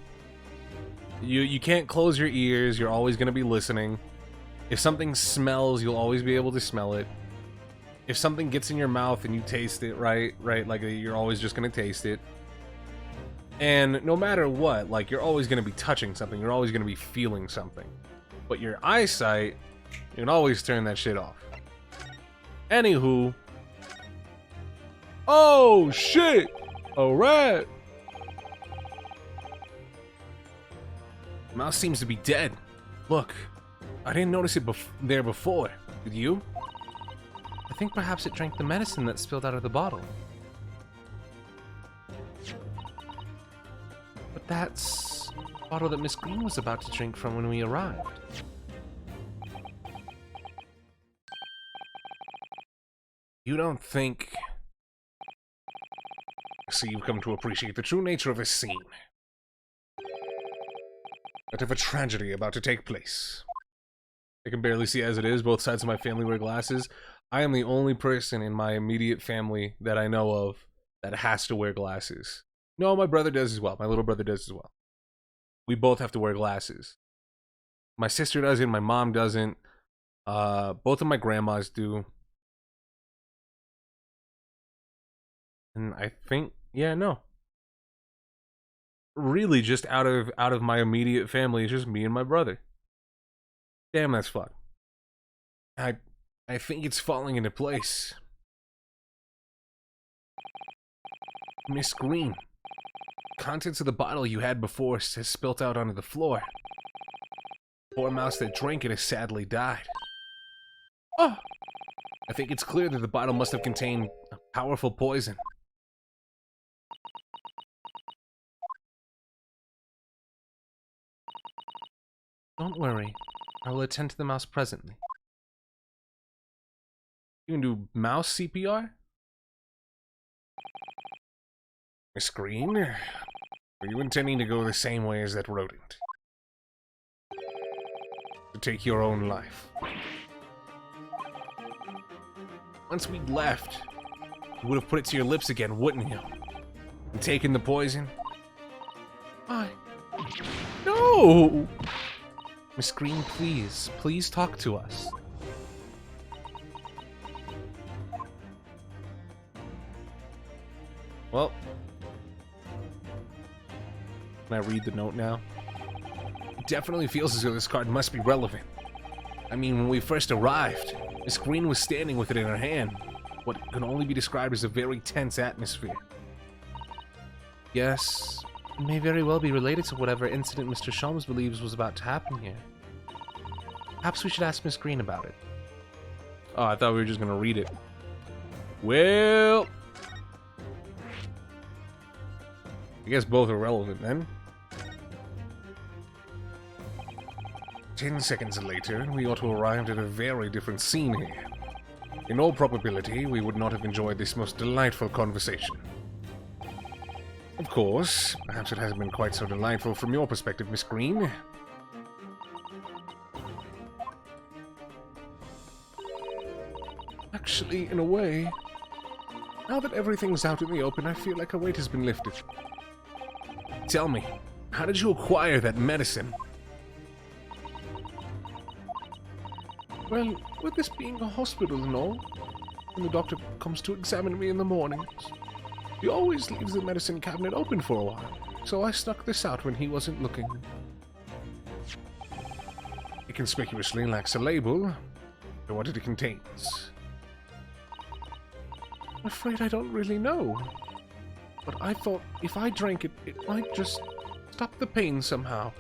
You can't close your ears, you're always going to be listening. If something smells, you'll always be able to smell it. If something gets in your mouth and you taste it, right, like, you're always just going to taste it. And no matter what, like, you're always going to be touching something, you're always going to be feeling something. But your eyesight, you can always turn that shit off. Anywho. Oh, shit! A rat! Mouse seems to be dead. Look, I didn't notice it there before. Did you? I think perhaps it drank the medicine that spilled out of the bottle. But that's the bottle that Miss Green was about to drink from when we arrived. You don't think... See, you've come to appreciate the true nature of this scene. That of a tragedy about to take place. I can barely see as it is. Both sides of my family wear glasses. I am the only person in my immediate family that I know of that has to wear glasses. No, my brother does as well. My little brother does as well. We both have to wear glasses. My sister doesn't. My mom doesn't. Both of my grandmas do. And I think, yeah, no. Really, just out of my immediate family, it's just me and my brother. Damn, that's fucked. I think it's falling into place. Miss Green, contents of the bottle you had before has spilt out onto the floor. Poor mouse that drank it has sadly died. Oh, I think it's clear that the bottle must have contained a powerful poison. Don't worry, I will attend to the mouse presently. You can do mouse CPR? Miss Green, are you intending to go the same way as that rodent? To take your own life? Once we'd left, you would have put it to your lips again, wouldn't you? And taken the poison? No! Miss Green, please. Please talk to us. Well, can I read the note now? It definitely feels as though this card must be relevant. I mean, when we first arrived, Miss Green was standing with it in her hand. What can only be described as a very tense atmosphere. Yes, it may very well be related to whatever incident Mr. Sholmes believes was about to happen here. Perhaps we should ask Miss Green about it. Oh, I thought we were just gonna read it. Well, I guess both are relevant then. 10 seconds later, we ought to arrive at a very different scene here. In all probability, we would not have enjoyed this most delightful conversation. Of course, perhaps it hasn't been quite so delightful from your perspective, Miss Green. actually, in a way, now that everything's out in the open, I feel like a weight has been lifted. Tell me, how did you acquire that medicine? Well, with this being a hospital and all, when the doctor comes to examine me in the mornings, he always leaves the medicine cabinet open for a while, so I snuck this out when he wasn't looking. It conspicuously lacks a label for what it contains. I'm afraid I don't really know, but I thought if I drank it, it might just stop the pain somehow.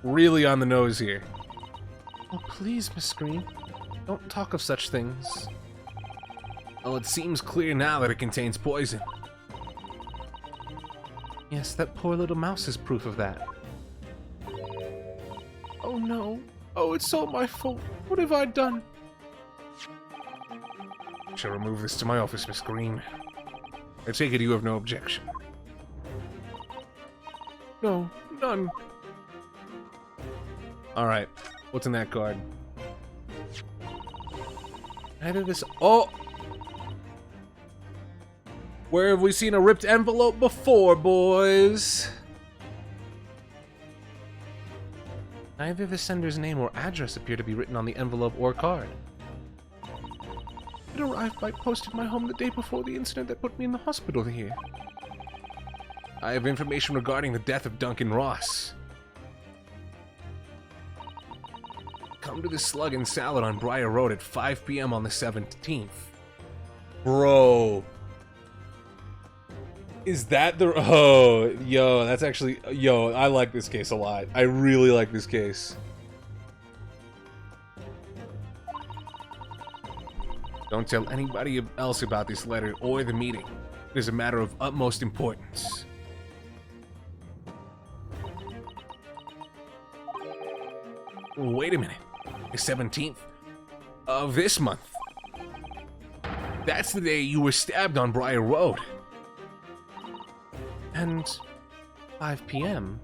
Really on the nose here. Oh, please, Miss Green, don't talk of such things. Well, it seems clear now that it contains poison. Yes, that poor little mouse is proof of that. Oh no. Oh, it's all my fault. What have I done? I shall remove this to my office, Miss Green. I take it you have no objection. No, none. Alright, what's in that card? Either this. Oh! Where have we seen a ripped envelope before, boys? Neither the sender's name or address appear to be written on the envelope or card. It arrived by post at my home the day before the incident that put me in the hospital here. I have information regarding the death of Duncan Ross. Come to the Slug and Salad on Briar Road at 5 p.m. on the 17th. Bro. Is that the... Oh, yo, that's actually... Yo, I like this case a lot. I really like this case. Don't tell anybody else about this letter or the meeting. It is a matter of utmost importance. Wait a minute. The 17th of this month. That's the day you were stabbed on Briar Road. And 5 p.m.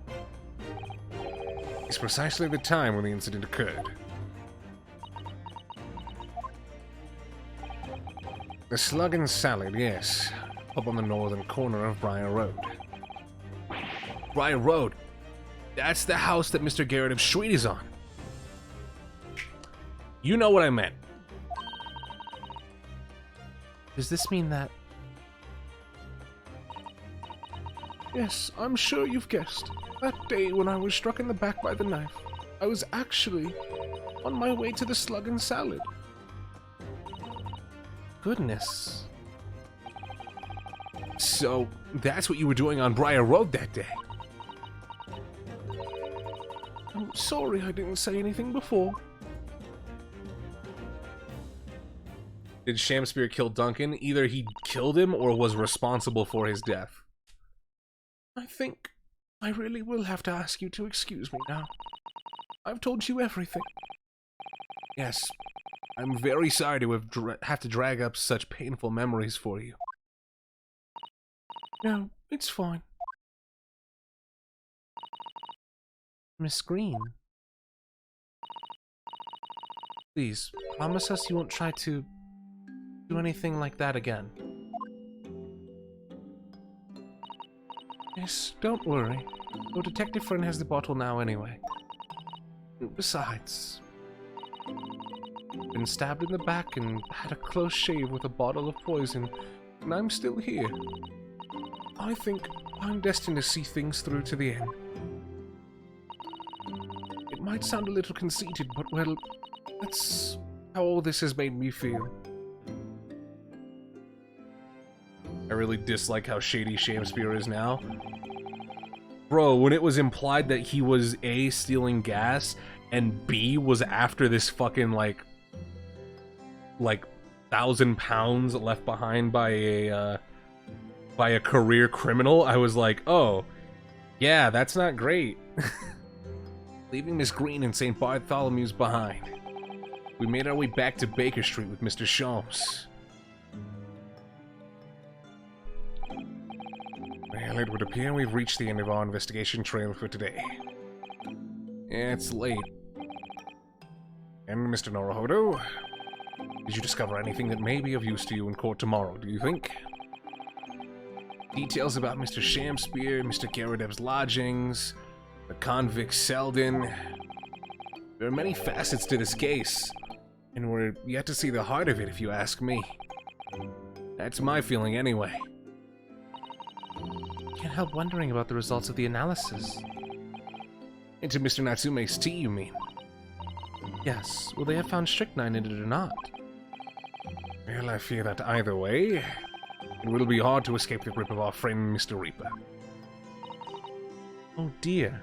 It's precisely the time when the incident occurred. The Slug and Salad, yes. Up on the northern corner of Briar Road. Briar Road. That's the house that Mr. Garrett of Street is on. You know what I meant. Does this mean that... Yes, I'm sure you've guessed. That day when I was struck in the back by the knife, I was actually on my way to the Slug and Salad. Goodness. So, that's what you were doing on Briar Road that day. I'm sorry I didn't say anything before. Did Shamspear kill Duncan? Either he killed him or was responsible for his death. I think I really will have to ask you to excuse me now. I've told you everything. Yes, I'm very sorry to have to drag up such painful memories for you. No, it's fine. Miss Green. Please, promise us you won't try to do anything like that again. Yes, don't worry. Your detective friend has the bottle now anyway. Besides, been stabbed in the back and had a close shave with a bottle of poison, and I'm still here. I think I'm destined to see things through to the end. It might sound a little conceited, but well, that's how all this has made me feel. I really dislike how shady Shakespeare is now. Bro, when it was implied that he was A, stealing gas, and B, was after this fucking, like 1,000 pounds left behind by a career criminal, I was like, oh, yeah, that's not great. Leaving Miss Green and St. Bartholomew's behind, we made our way back to Baker Street with Mr. Sholmes. Well, it would appear we've reached the end of our investigation trail for today. It's late. And Mr. Norohodo, did you discover anything that may be of use to you in court tomorrow, do you think? Details about Mr. Shakespeare, Mr. Garadeb's lodgings, the convict Selden. There are many facets to this case, and we're yet to see the heart of it, if you ask me. That's my feeling anyway. Can't help wondering about the results of the analysis. Into Mr. Natsume's tea, you mean? Yes. Will they have found strychnine in it or not? Well, I fear that either way, it will be hard to escape the grip of our friend Mr. Reaper. Oh dear.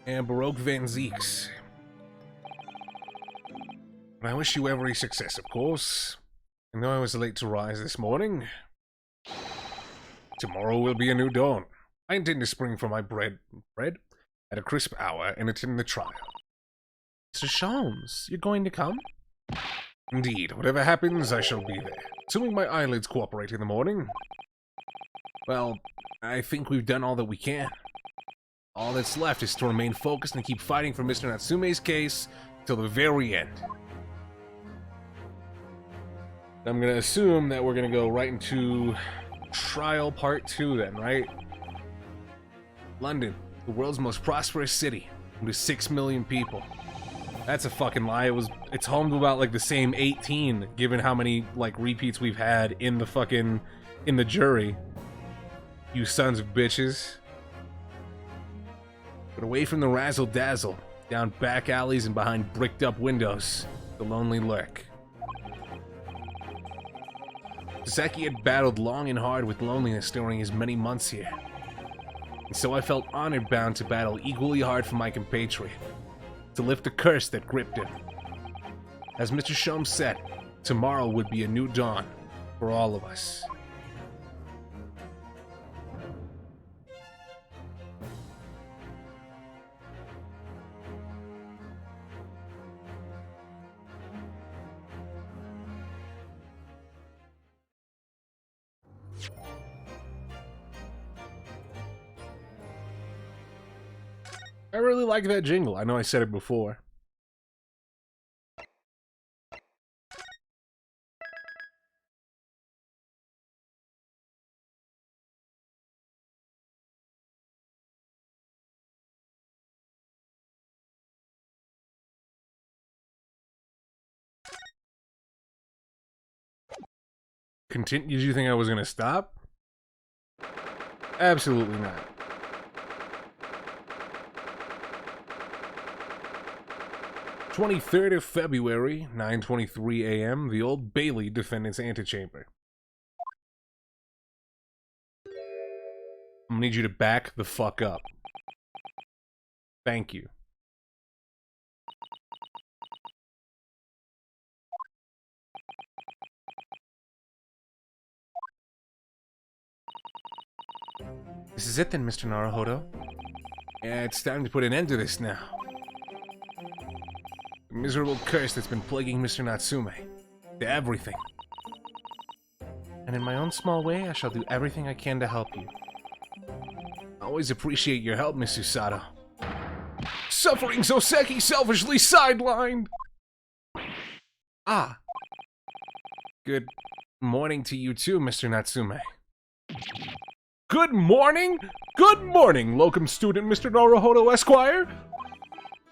And Baroque Van Zeeks. I wish you every success, of course. And though I was late to rise this morning, tomorrow will be a new dawn. I intend to spring for my bread at a crisp hour and attend the trial. Mr. Sholmes, you're going to come? Indeed, whatever happens, I shall be there. Assuming my eyelids cooperate in the morning. Well, I think we've done all that we can. All that's left is to remain focused and keep fighting for Mr. Natsume's case till the very end. I'm gonna assume that we're gonna go right into trial part 2 then, right? London, the world's most prosperous city, with 6 million people. That's a fucking lie. It's home to about like the same 18, given how many like repeats we've had in the jury. You sons of bitches. But away from the razzle-dazzle, down back alleys and behind bricked-up windows, the lonely lurk. Sasaki had battled long and hard with loneliness during his many months here. And so I felt honored bound to battle equally hard for my compatriot, to lift the curse that gripped him. As Mr. Sholmes said, tomorrow would be a new dawn for all of us. I really like that jingle. I know I said it before. Did you think I was gonna stop? Absolutely not. "23rd of February, 9:23 a.m., the Old Bailey Defendant's Antechamber. I'm gonna need you to back the fuck up. Thank you. This is it then, Mr. Naruhodo. Yeah, it's time to put an end to this now. The miserable curse that's been plaguing Mr. Natsume. To everything. And in my own small way, I shall do everything I can to help you. I always appreciate your help, Miss Susato. Suffering Zoseki selfishly sidelined! Ah. Good morning to you too, Mr. Natsume. Good morning? Good morning, locum student Mr. Naruhodo Esquire.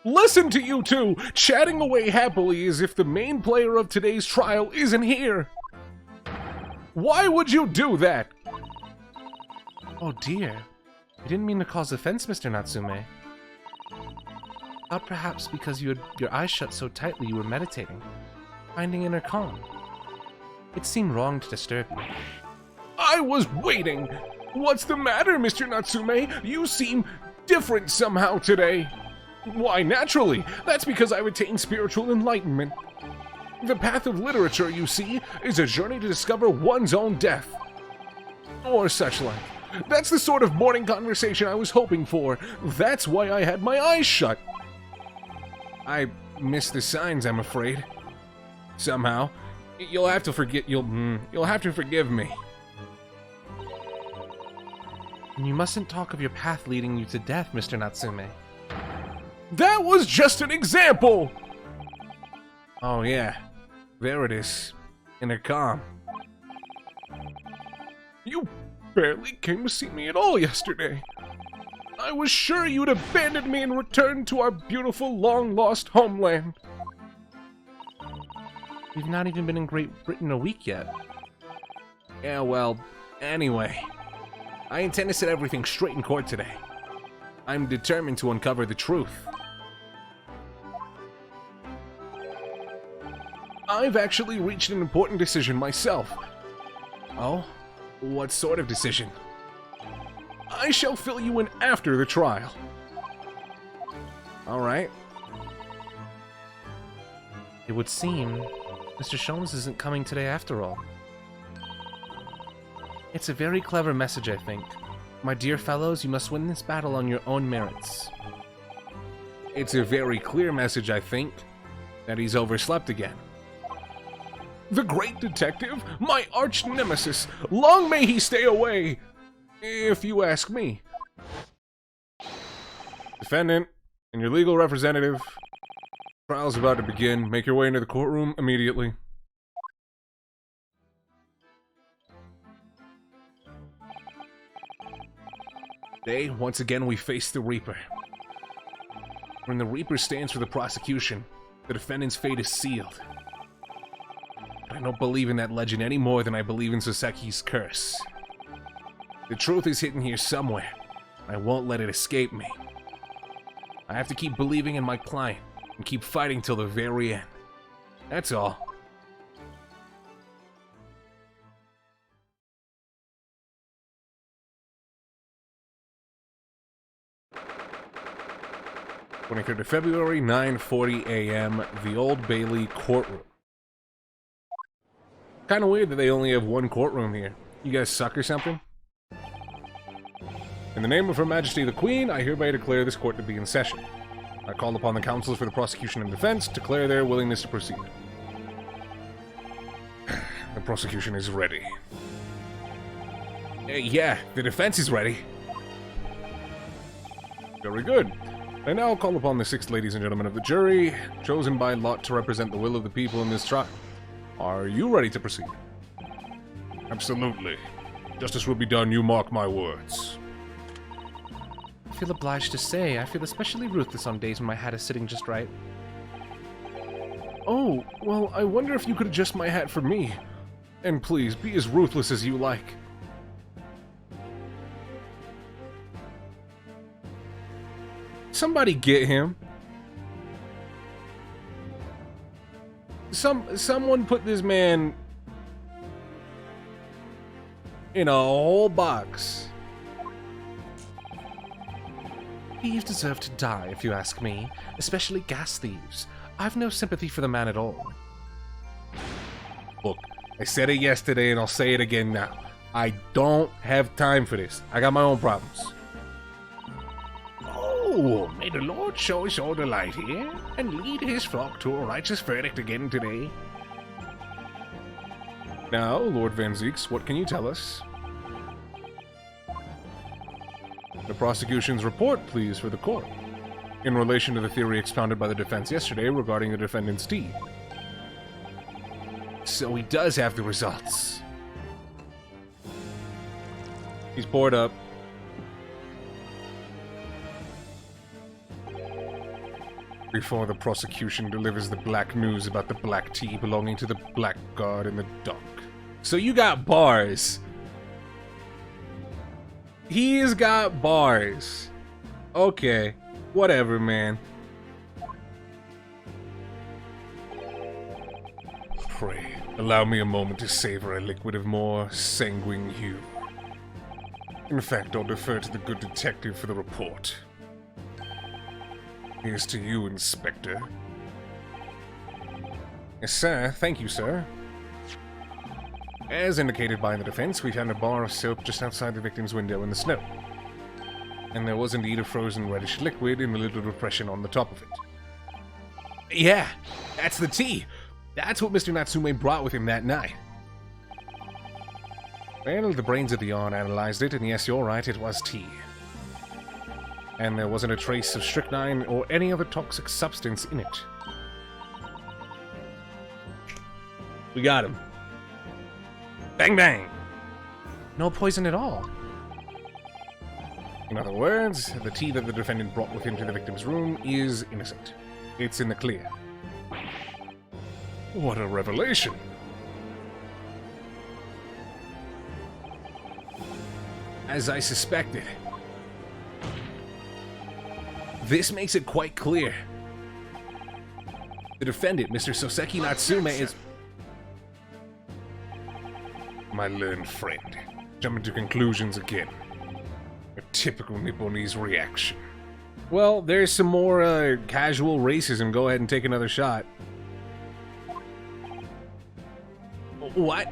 Listen to you two, chatting away happily as if the main player of today's trial isn't here. Why would you do that? Oh dear. I didn't mean to cause offense, Mr. Natsume. Thought perhaps because you had your eyes shut so tightly you were meditating, finding inner calm. It seemed wrong to disturb you. I was waiting. What's the matter, Mr. Natsume? You seem different somehow today. Why, naturally. That's because I've attained spiritual enlightenment. The path of literature, you see, is a journey to discover one's own death. Or such like. That's the sort of morning conversation I was hoping for. That's why I had my eyes shut. I missed the signs, I'm afraid. Somehow. You'll have to forgive me. You mustn't talk of your path leading you to death, Mr. Natsume. That was just an example! Oh yeah, there it is. Inner calm. You barely came to see me at all yesterday. I was sure you'd abandoned me and returned to our beautiful, long-lost homeland. We've not even been in Great Britain a week yet. Yeah, well, anyway. I intend to set everything straight in court today. I'm determined to uncover the truth. I've actually reached an important decision myself. Oh? What sort of decision? I shall fill you in after the trial. Alright. It would seem Mr. Sholmes isn't coming today after all. It's a very clever message, I think. My dear fellows, you must win this battle on your own merits. It's a very clear message, I think, that he's overslept again. The great detective? My arch nemesis. Long may he stay away, if you ask me. Defendant and your legal representative. Trial's about to begin. Make your way into the courtroom immediately. Today, once again, we face the Reaper. When the Reaper stands for the prosecution, the defendant's fate is sealed. But I don't believe in that legend any more than I believe in Soseki's curse. The truth is hidden here somewhere, and I won't let it escape me. I have to keep believing in my client, and keep fighting till the very end. That's all. February 9:40 a.m. The Old Bailey courtroom. Kind of weird that they only have one courtroom here. You guys suck or something? In the name of Her Majesty the Queen, I hereby declare this court to be in session. I call upon the counsels for the prosecution and defense to declare their willingness to proceed. The prosecution is ready. Yeah, the defense is ready. Very good. I now call upon the 6 ladies and gentlemen of the jury, chosen by lot to represent the will of the people in this trial. Are you ready to proceed? Absolutely. Justice will be done, you mark my words. I feel obliged to say, I feel especially ruthless on days when my hat is sitting just right. Oh, well, I wonder if you could adjust my hat for me. And please, be as ruthless as you like. Somebody get him. Someone put this man in a whole box. Thieves deserve to die, if you ask me, especially gas thieves. I've no sympathy for the man at all. Look, I said it yesterday and I'll say it again now. I don't have time for this. I got my own problems. Oh, may the Lord show us all the light here, and lead his flock to a righteous verdict again today. Now, Lord Van Zeeks, what can you tell us? The prosecution's report, please, for the court, in relation to the theory expounded by the defense yesterday regarding the defendant's deed. So he does have the results. He's poured up. Before the prosecution delivers the black news about the black tea belonging to the blackguard in the dock. So you got bars. He's got bars. Okay, whatever, man. Pray, allow me a moment to savor a liquid of more sanguine hue. In fact, I'll defer to the good detective for the report. Here's to you, Inspector. Yes, sir. Thank you, sir. As indicated by the defense, we found a bar of soap just outside the victim's window in the snow. And there was indeed a frozen reddish liquid in a little depression on the top of it. Yeah, that's the tea. That's what Mr. Natsume brought with him that night. Well, the brains of the yarn analyzed it, and yes, you're right, it was tea. And there wasn't a trace of strychnine or any other toxic substance in it. We got him. Bang bang! No poison at all. In other words, the tea that the defendant brought with him to the victim's room is innocent. It's in the clear. What a revelation! As I suspected. This makes it quite clear. The defendant, Mr. Soseki Natsume, is... My learned friend, jumping to conclusions again. A typical Nipponese reaction. Well, there's some more casual racism. Go ahead and take another shot. What?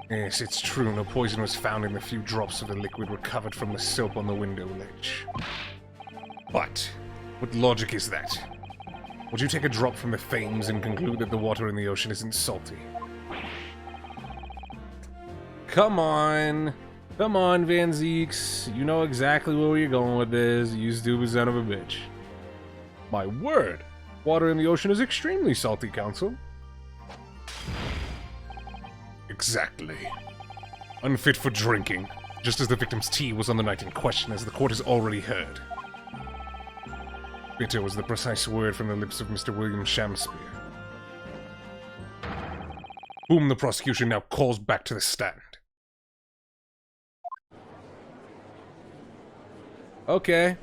Yes, it's true. No poison was found in the few drops of the liquid recovered from the soap on the window ledge. But, what logic is that? Would you take a drop from the Thames and conclude that the water in the ocean isn't salty? Come on. Come on, Van Zeeks. You know exactly where you're going with this, you stupid son of a bitch. My word! Water in the ocean is extremely salty, Counsel. Exactly. Unfit for drinking, just as the victim's tea was on the night in question, as the court has already heard. Bitter was the precise word from the lips of Mr. William Shamspeare, whom the prosecution now calls back to the stand. Okay.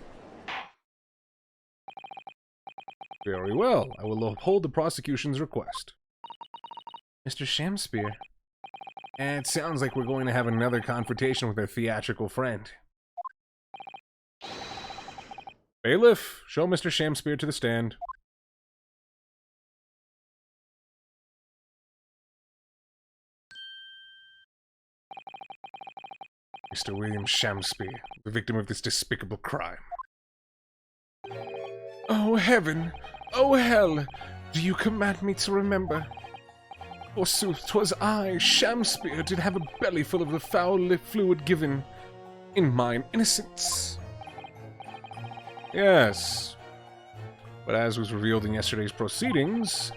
Very well. I will uphold the prosecution's request. Mr. Shamspeare. It sounds like we're going to have another confrontation with our theatrical friend. Bailiff, show Mr. Shamspeare to the stand. Mr. William Shamspeare, the victim of this despicable crime. Oh, heaven! Oh, hell! Do you command me to remember? Forsooth, 'twas I, Shamspeare, did have a belly full of the foul fluid given in mine innocence. Yes. But as was revealed in yesterday's proceedings,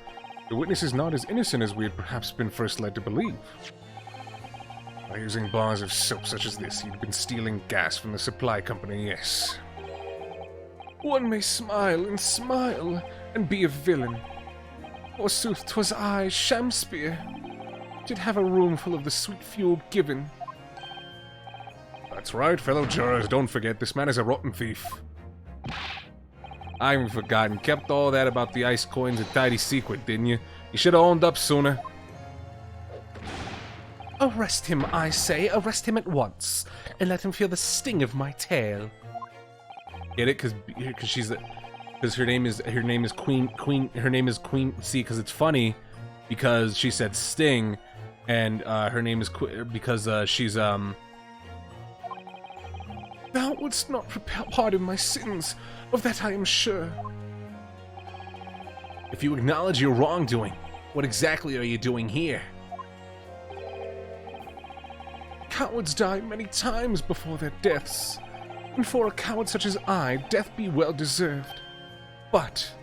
the witness is not as innocent as we had perhaps been first led to believe. By using bars of soap such as this, he'd been stealing gas from the supply company, yes. One may smile and be a villain. Forsooth, 'twas I, Shamspeare, did have a room full of the sweet fuel given. That's right, fellow jurors, don't forget, this man is a rotten thief. I haven't forgotten. Kept all that about the ice coins a tidy secret, didn't you? You should have owned up sooner. Arrest him, I say. Arrest him at once, and let him feel the sting of my tail. Get it? Because she's the... Because her name is Queen. See, because it's funny, because she said Sting, and her name is because she's Thou wouldst not pardon my sins, of that I am sure. If you acknowledge your wrongdoing, what exactly are you doing here? Cowards die many times before their deaths, and for a coward such as I, death be well deserved. But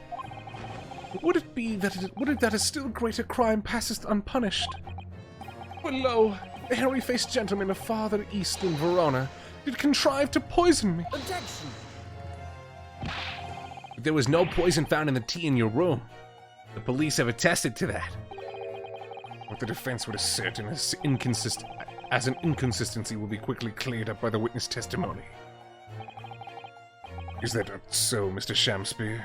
Would it be that a still greater crime passes unpunished? For lo, the hairy-faced gentleman of farther east in Verona did contrive to poison me. Objection! There was no poison found in the tea in your room. The police have attested to that. What the defense would assert as an inconsistency will be quickly cleared up by the witness testimony. Is that not so, Mr. Shamspeare?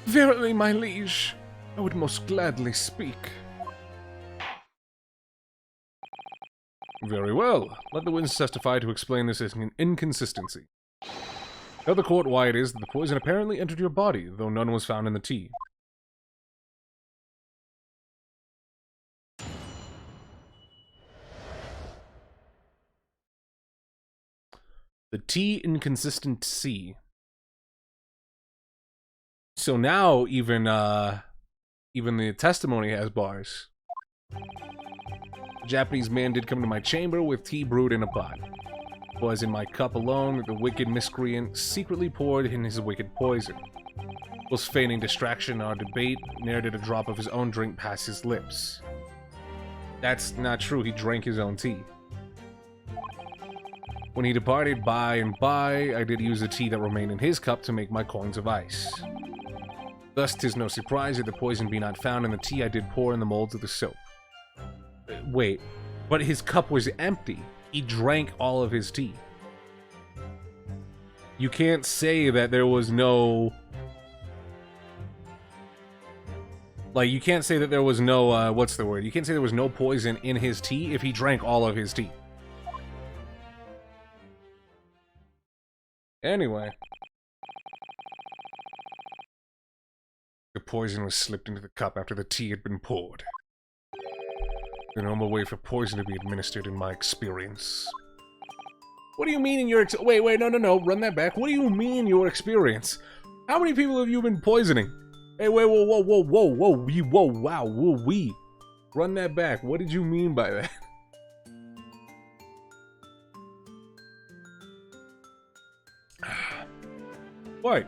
Verily, my liege, I would most gladly speak. Very well. Let the witness testify to explain this as an inconsistency. Tell the court why it is that the poison apparently entered your body, though none was found in the tea. The tea inconsistency. So now even the testimony has bars. The Japanese man did come to my chamber with tea brewed in a pot. It was in my cup alone that the wicked miscreant secretly poured in his wicked poison. Was feigning distraction in our debate, narrated a drop of his own drink past his lips. That's not true, he drank his own tea. When he departed by and by, I did use the tea that remained in his cup to make my coins of ice. Thus, 'tis no surprise that the poison be not found in the tea I did pour in the molds of the soap. Wait, but his cup was empty. He drank all of his tea. You can't say that there was no... Like, you can't say that there was no, what's the word? You can't say there was no poison in his tea if he drank all of his tea. Anyway. The poison was slipped into the cup after the tea had been poured. The normal way for poison to be administered in my experience. What do you mean in your wait, no, run that back. What do you mean your experience? How many people have you been poisoning? Hey, wait, whoa, Run that back. What did you mean by that? Why?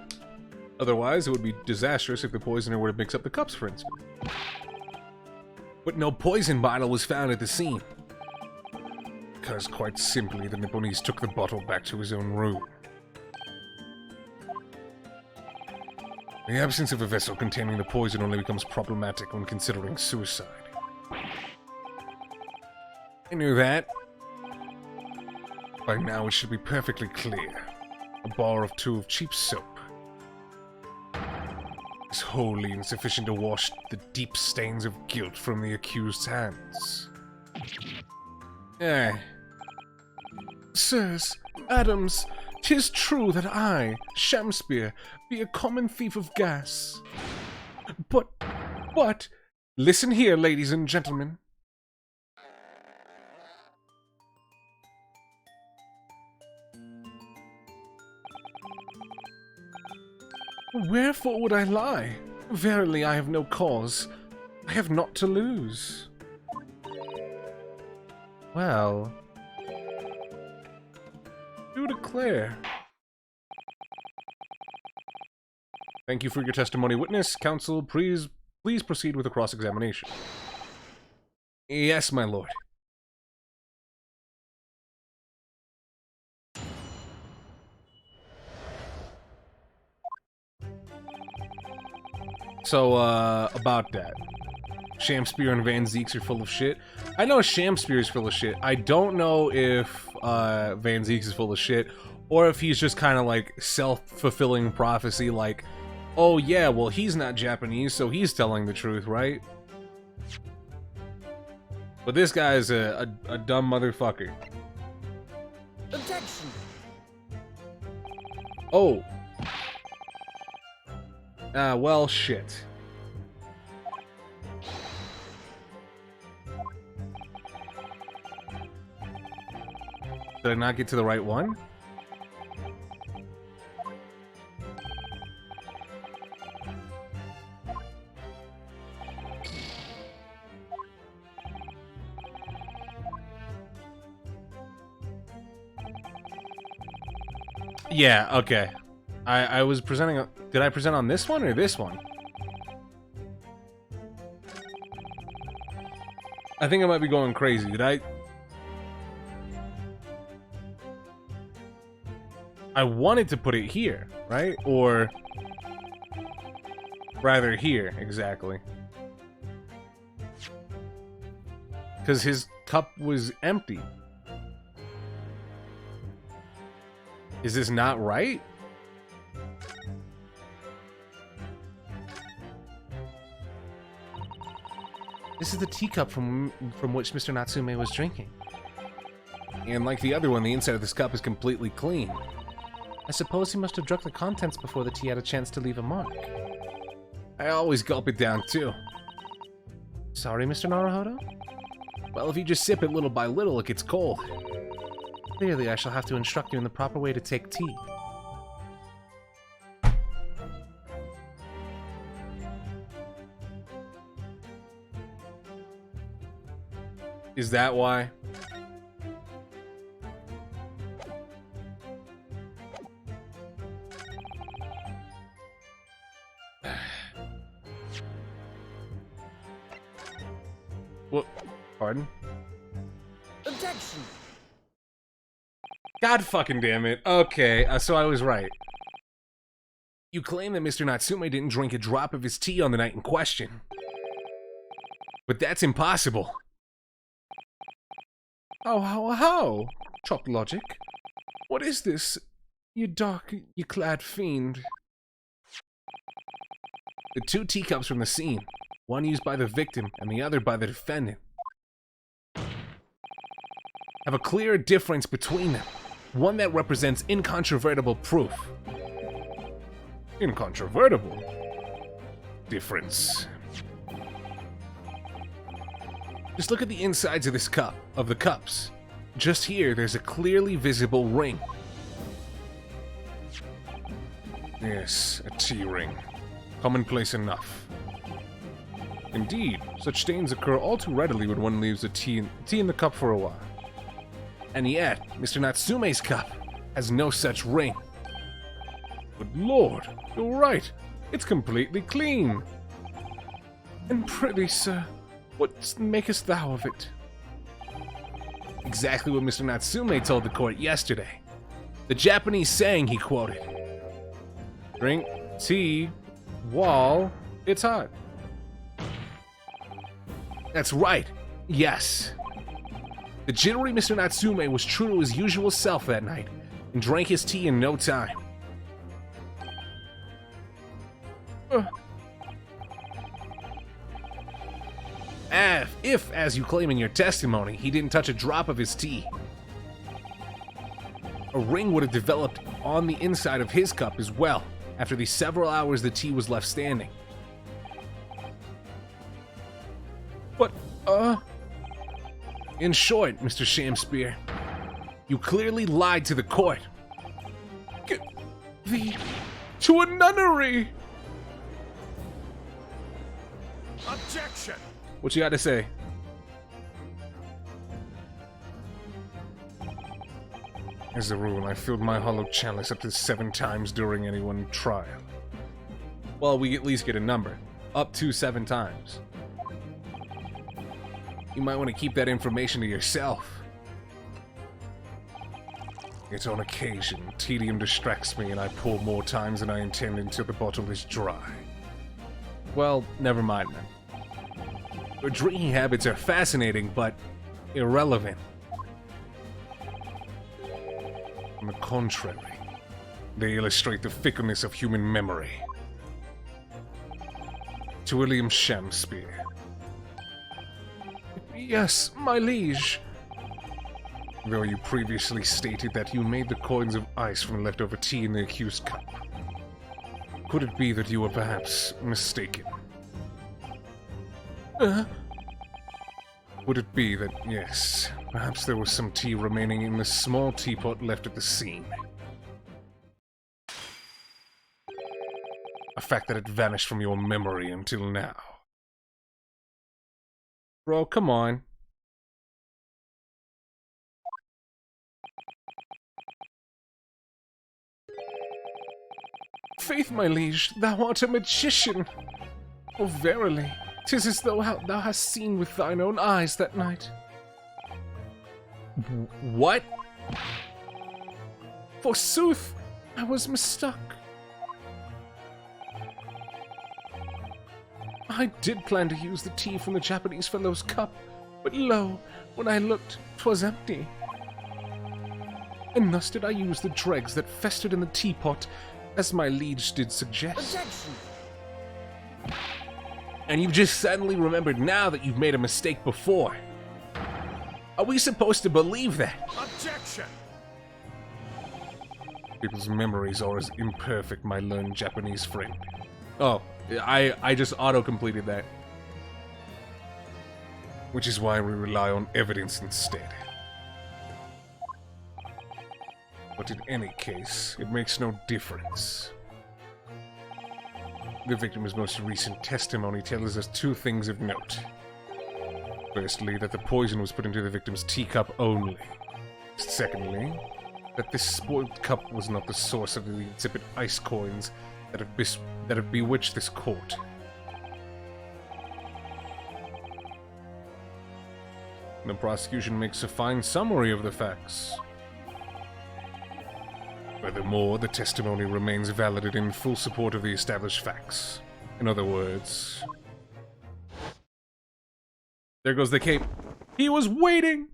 Otherwise, it would be disastrous if the poisoner were to mix up the cups, for instance. But no poison bottle was found at the scene. Because, quite simply, the Nipponese took the bottle back to his own room. The absence of a vessel containing the poison only becomes problematic when considering suicide. I knew that. By now, it should be perfectly clear. A bar or two of cheap soap is wholly insufficient to wash the deep stains of guilt from the accused's hands. Sirs, Adams, 'tis true that I, Shamspeare, be a common thief of gas. But, listen here, ladies and gentlemen. Wherefore would I lie? Verily, I have no cause. I have naught to lose. Well... Do declare. Thank you for your testimony, witness. Counsel, please proceed with the cross-examination. Yes, my lord. So, about that. Shamspeare and Van Zeeks are full of shit. I know Shamspeare is full of shit. I don't know if Van Zeeks is full of shit, or if he's just kind of like self-fulfilling prophecy, like, oh yeah, well he's not Japanese, so he's telling the truth, right? But this guy is a dumb motherfucker. Objection! Oh. Well, shit. Did I not get to the right one? Yeah, okay. I was presenting... Did I present on this one or this one? I think I might be going crazy. Did I... I wanted to put it here, right? Or... rather here, exactly. Because his cup was empty. Is this not right? This is the teacup from which Mr. Natsume was drinking. And like the other one, the inside of this cup is completely clean. I suppose he must have drunk the contents before the tea had a chance to leave a mark. I always gulp it down, too. Sorry, Mr. Naruhodo? Well, if you just sip it little by little, it gets cold. Clearly, I shall have to instruct you in the proper way to take tea. Is that why? What? Pardon? Objection! God fucking damn it. Okay, so I was right. You claim that Mr. Natsume didn't drink a drop of his tea on the night in question. But that's impossible. How? Chop logic. What is this? You clad fiend. The two teacups from the scene, one used by the victim and the other by the defendant, have a clear difference between them. One that represents incontrovertible proof. Incontrovertible difference. Just look at the insides of this cup, of the cups. Just here, there's a clearly visible ring. Yes, a tea ring. Commonplace enough. Indeed, such stains occur all too readily when one leaves the tea in the cup for a while. And yet, Mr. Natsume's cup has no such ring. But Lord, you're right. It's completely clean. And prithee, sir, what makest thou of it? Exactly what Mr. Natsume told the court yesterday. The Japanese saying he quoted. Drink tea while it's hot. That's right. Yes. The jittery Mr. Natsume was true to his usual self that night and drank his tea in no time. If, as you claim in your testimony, he didn't touch a drop of his tea, a ring would have developed on the inside of his cup as well, after the several hours the tea was left standing. But, In short, Mr. Shamspear, you clearly lied to the court. Get thee to a nunnery! Objection! What you got to say? As a rule, I filled my hollow chalice up to 7 times during any one trial. Well, we at least get a number. Up to 7 times. You might want to keep that information to yourself. Yet on occasion, tedium distracts me and I pour more times than I intend until the bottle is dry. Well, never mind then. Your drinking habits are fascinating, but irrelevant. On the contrary, they illustrate the fickleness of human memory. To William Shamspear. Yes, my liege. Though you previously stated that you made the coins of ice from leftover tea in the accused cup, could it be that you were perhaps mistaken? Would it be that, yes, perhaps there was some tea remaining in the small teapot left at the scene? A fact that had vanished from your memory until now. Bro, come on. Faith, my liege, thou art a magician. Oh, verily, 'tis as though thou hast seen with thine own eyes that night. What? Forsooth, I was mistook. I did plan to use the tea from the Japanese fellow's cup, but lo, when I looked, 'twas empty. And thus did I use the dregs that festered in the teapot, as my liege did suggest. Objection! And you've just suddenly remembered now that you've made a mistake before. Are we supposed to believe that? Objection! People's memories are as imperfect, my learned Japanese friend. Oh, I just auto-completed that. Which is why we rely on evidence instead. But in any case, it makes no difference. The victim's most recent testimony tells us two things of note. Firstly, that the poison was put into the victim's teacup only. Secondly, that this spoiled cup was not the source of the insipid ice coins that have bewitched this court. The prosecution makes a fine summary of the facts. Furthermore, the testimony remains valid and in full support of the established facts. In other words... There goes the cape. He was waiting!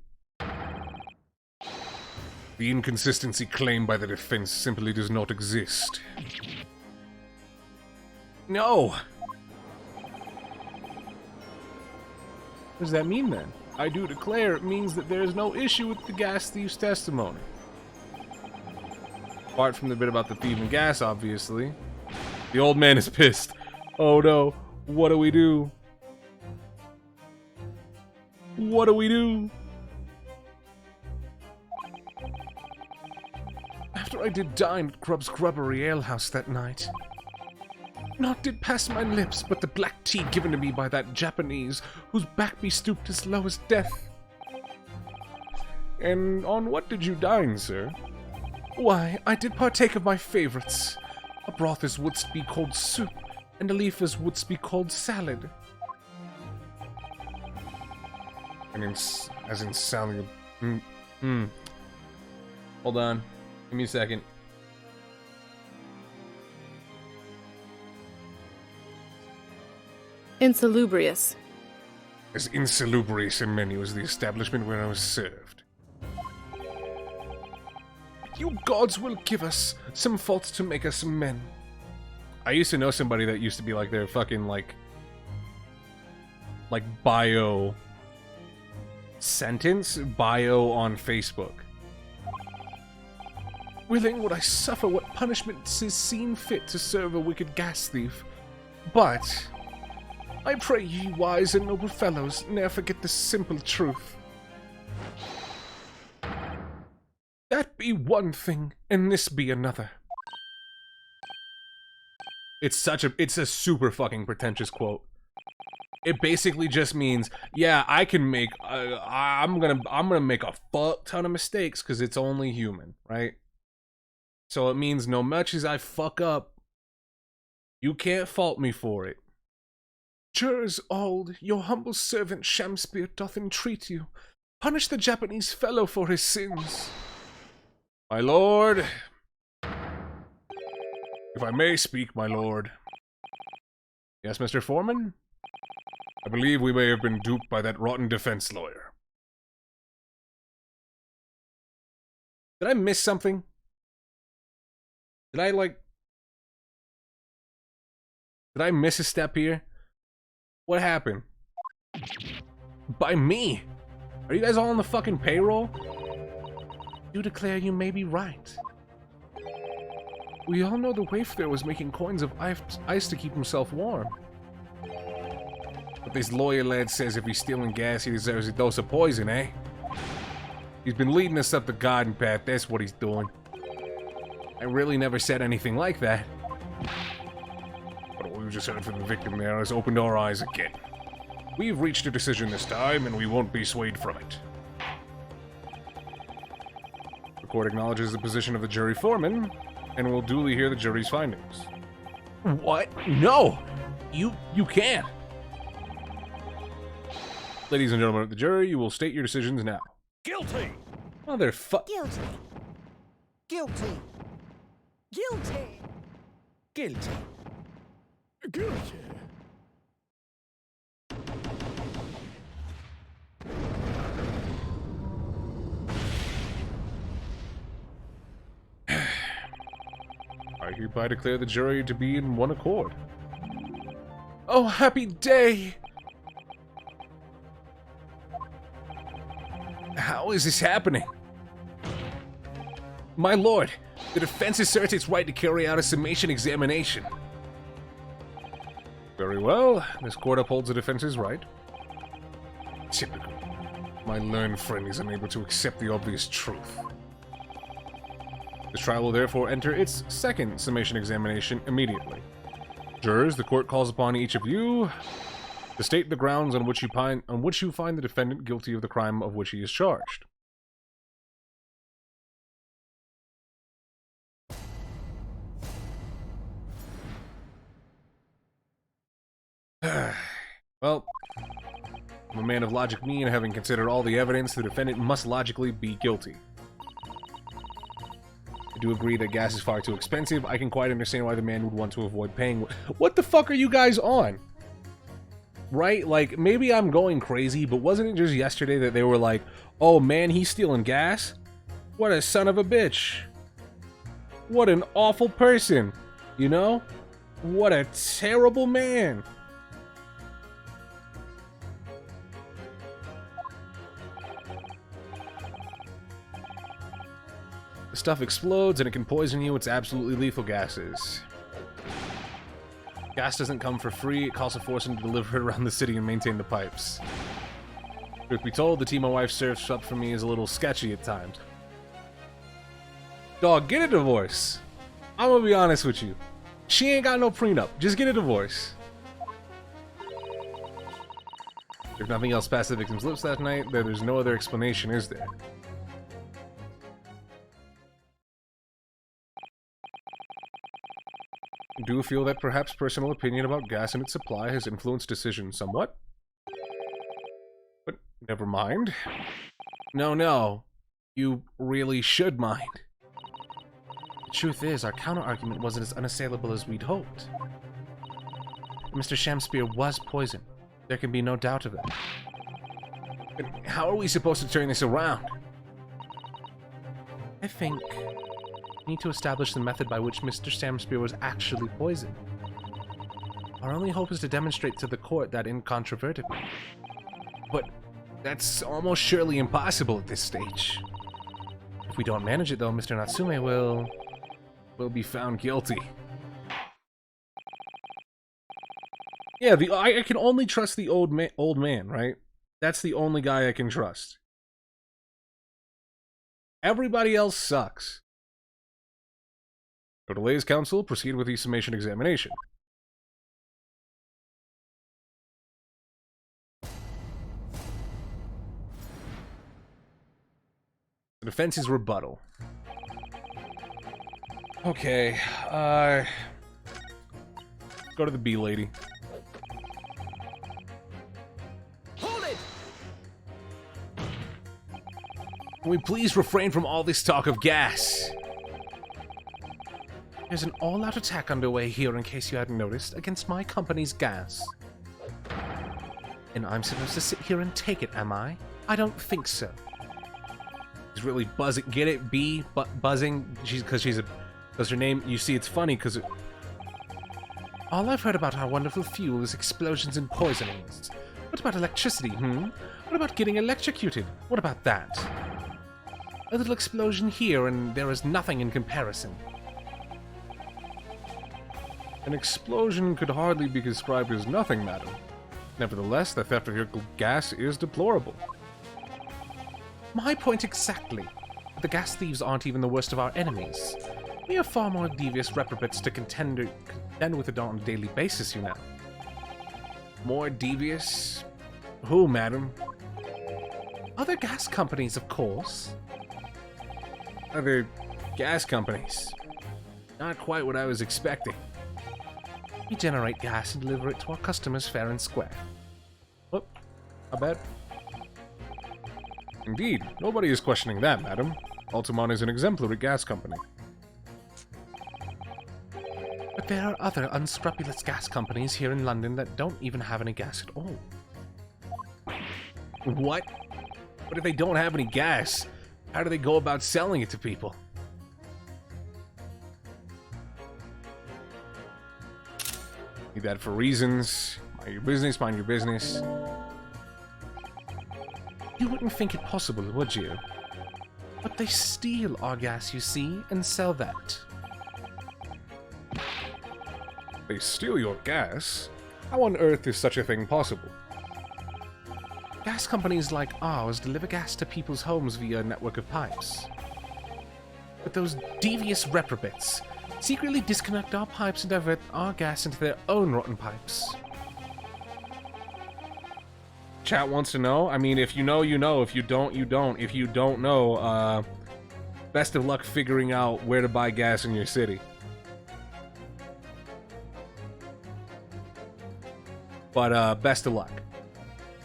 The inconsistency claimed by the defense simply does not exist. No! What does that mean then? I do declare it means that there is no issue with the gas thief's testimony. Apart from the bit about the thief and gas, obviously. The old man is pissed. Oh no, what do we do? What do we do? After I did dine at Grubb's Grubbery Alehouse that night, naught did pass my lips but the black tea given to me by that Japanese, whose back be stooped as low as death. And on what did you dine, sir? Why, I did partake of my favorites. A broth as wouldst be called soup, and a leaf as wouldst be called salad. And as in sounding... Hold on. Give me a second. Insalubrious. As insalubrious a menu as the establishment where I was served. You gods will give us some faults to make us men. I used to know somebody that used to be like their fucking like bio sentence bio on Facebook. Willing would I suffer what punishment is seen fit to serve a wicked gas thief. But I pray ye wise and noble fellows ne'er forget this simple truth. That be one thing, and this be another. It's a super fucking pretentious quote. It basically just means, yeah, I can make, I'm gonna make a fuck ton of mistakes because it's only human, right? So it means no much as I fuck up, you can't fault me for it. Jurors old, your humble servant Shamspeare doth entreat you. Punish the Japanese fellow for his sins. My lord, if I may speak, my lord. Yes, Mr. Foreman? I believe we may have been duped by that rotten defense lawyer. Did I miss something? Did I miss a step here? What happened? By me? Are you guys all on the fucking payroll? You declare you may be right. We all know the waif there was making coins of ice to keep himself warm. But this lawyer lad says if he's stealing gas, he deserves a dose of poison, eh? He's been leading us up the garden path, that's what he's doing. I really never said anything like that. But what we've just heard from the victim there has opened our eyes again. We've reached a decision this time, and we won't be swayed from it. The court acknowledges the position of the jury foreman, and will duly hear the jury's findings. What? No! You can't! Ladies and gentlemen of the jury, you will state your decisions now. Guilty! Motherfuck. Guilty. Guilty! Guilty. Guilty! Guilty! I hereby declare the jury to be in one accord. Oh, happy day! How is this happening? My lord, the defense asserts its right to carry out a summation examination. Very well, this court upholds the defense's right. Typical. My learned friend is unable to accept the obvious truth. This trial will therefore enter its second summation examination immediately. Jurors, the court calls upon each of you to state the grounds on which you find the defendant guilty of the crime of which he is charged. Well, I'm a man of logic mean, having considered all the evidence, the defendant must logically be guilty. I do agree that gas is far too expensive. I can quite understand why the man would want to avoid paying. What the fuck are you guys on? Right? Like, maybe I'm going crazy, but wasn't it just yesterday that they were like, oh man, he's stealing gas? What a son of a bitch. What an awful person. You know? What a terrible man. The stuff explodes and it can poison you. It's absolutely lethal gases. Gas doesn't come for free. It costs a fortune to deliver it around the city and maintain the pipes. Truth be told, the tea my wife serves up for me is a little sketchy at times. Dog, get a divorce. I'm gonna be honest with you. She ain't got no prenup. Just get a divorce. If nothing else passed the victim's lips that night, then there's no other explanation, is there? I do feel that perhaps personal opinion about gas and its supply has influenced decisions somewhat. But never mind. No. You really should mind. The truth is, our counter-argument wasn't as unassailable as we'd hoped. Mr. Shamspear was poisoned. There can be no doubt of it. But how are we supposed to turn this around? I think we need to establish the method by which Mr. Shamspear was actually poisoned. Our only hope is to demonstrate to the court that incontrovertibly. But that's almost surely impossible at this stage. If we don't manage it, though, Mr. Natsume will be found guilty. Yeah, I can only trust the old man, right? That's the only guy I can trust. Everybody else sucks. So delays counsel, proceed with the summation examination. The defense's rebuttal. Okay, go to the B lady. Hold it! Can we please refrain from all this talk of gas? There's an all-out attack underway here, in case you hadn't noticed, against my company's gas. And I'm supposed to sit here and take it, am I? I don't think so. She's really buzzing. Get it? B? Buzzing? Because her name, you see, it's funny because it... All I've heard about our wonderful fuel is explosions and poisonings. What about electricity, What about getting electrocuted? What about that? A little explosion here, and there is nothing in comparison. An explosion could hardly be described as nothing, madam. Nevertheless, the theft of your gas is deplorable. My point exactly. The gas thieves aren't even the worst of our enemies. We are far more devious reprobates to contend with it on a daily basis, you know. More devious? Who, madam? Other gas companies, of course. Other gas companies? Not quite what I was expecting. We generate gas and deliver it to our customers fair and square. Whoop. I bet. Indeed, nobody is questioning that, madam. Altamont is an exemplary gas company. But there are other unscrupulous gas companies here in London that don't even have any gas at all. What? What if they don't have any gas? How do they go about selling it to people? Need that for reasons. Mind your business, mind your business. You wouldn't think it possible, would you? But they steal our gas, you see, and sell that. They steal your gas? How on earth is such a thing possible? Gas companies like ours deliver gas to people's homes via a network of pipes. But those devious reprobates secretly disconnect our pipes and divert our gas into their own rotten pipes. Chat wants to know. I mean, if you know, you know. If you don't, you don't. If you don't know, best of luck figuring out where to buy gas in your city. But, best of luck.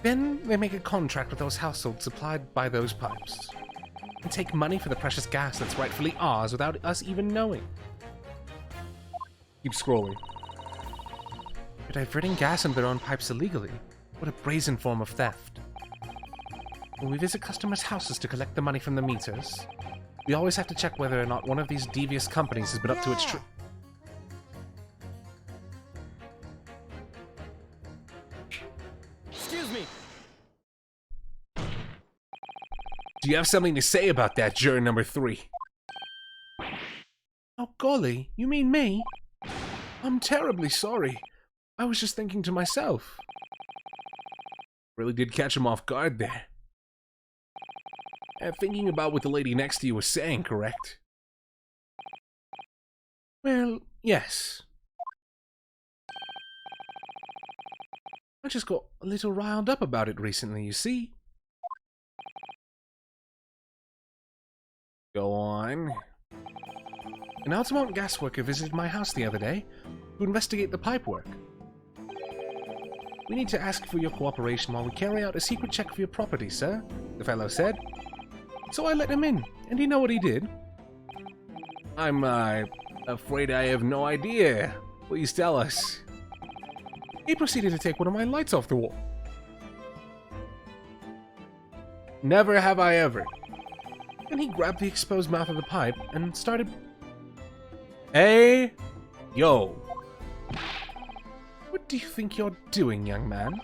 Then they make a contract with those households supplied by those pipes, and take money for the precious gas that's rightfully ours without us even knowing. Keep scrolling. But diverting gas into their own pipes illegally, what a brazen form of theft. When we visit customers' houses to collect the money from the meters, we always have to check whether or not one of these devious companies has been up to its Excuse me. Do you have something to say about that, juror number 3? Oh golly, you mean me? I'm terribly sorry. I was just thinking to myself. Really did catch him off guard there. Thinking about what the lady next to you was saying, correct? Well, yes. I just got a little riled up about it recently, you see. Go on. An Altamont gas worker visited my house the other day to investigate the pipe work. We need to ask for your cooperation while we carry out a secret check for your property, sir, the fellow said. So I let him in, and you know what he did? I'm, afraid I have no idea. Please tell us. He proceeded to take one of my lights off the wall. Never have I ever. Then he grabbed the exposed mouth of the pipe and started... Hey! Yo. What do you think you're doing, young man?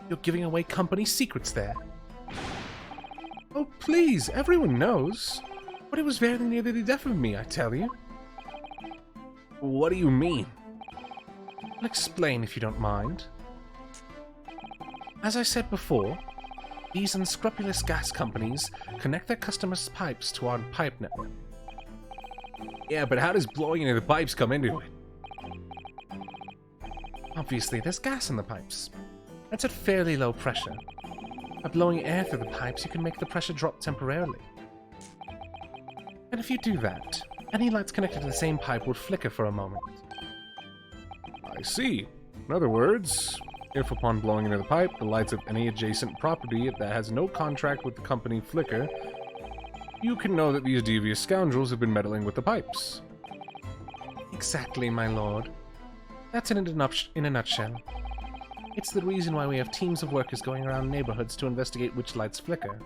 You're giving away company secrets there. Oh, please, everyone knows. But it was very nearly the death of me, I tell you. What do you mean? I'll explain if you don't mind. As I said before, these unscrupulous gas companies connect their customers' pipes to our pipe network. Yeah, but how does blowing into the pipes come into it? Obviously, there's gas in the pipes. That's at fairly low pressure. By blowing air through the pipes, you can make the pressure drop temporarily. And if you do that, any lights connected to the same pipe would flicker for a moment. I see. In other words, if upon blowing into the pipe, the lights of any adjacent property that has no contract with the company flicker, you can know that these devious scoundrels have been meddling with the pipes. Exactly, my lord. That's in a nutshell. It's the reason why we have teams of workers going around neighborhoods to investigate which lights flicker.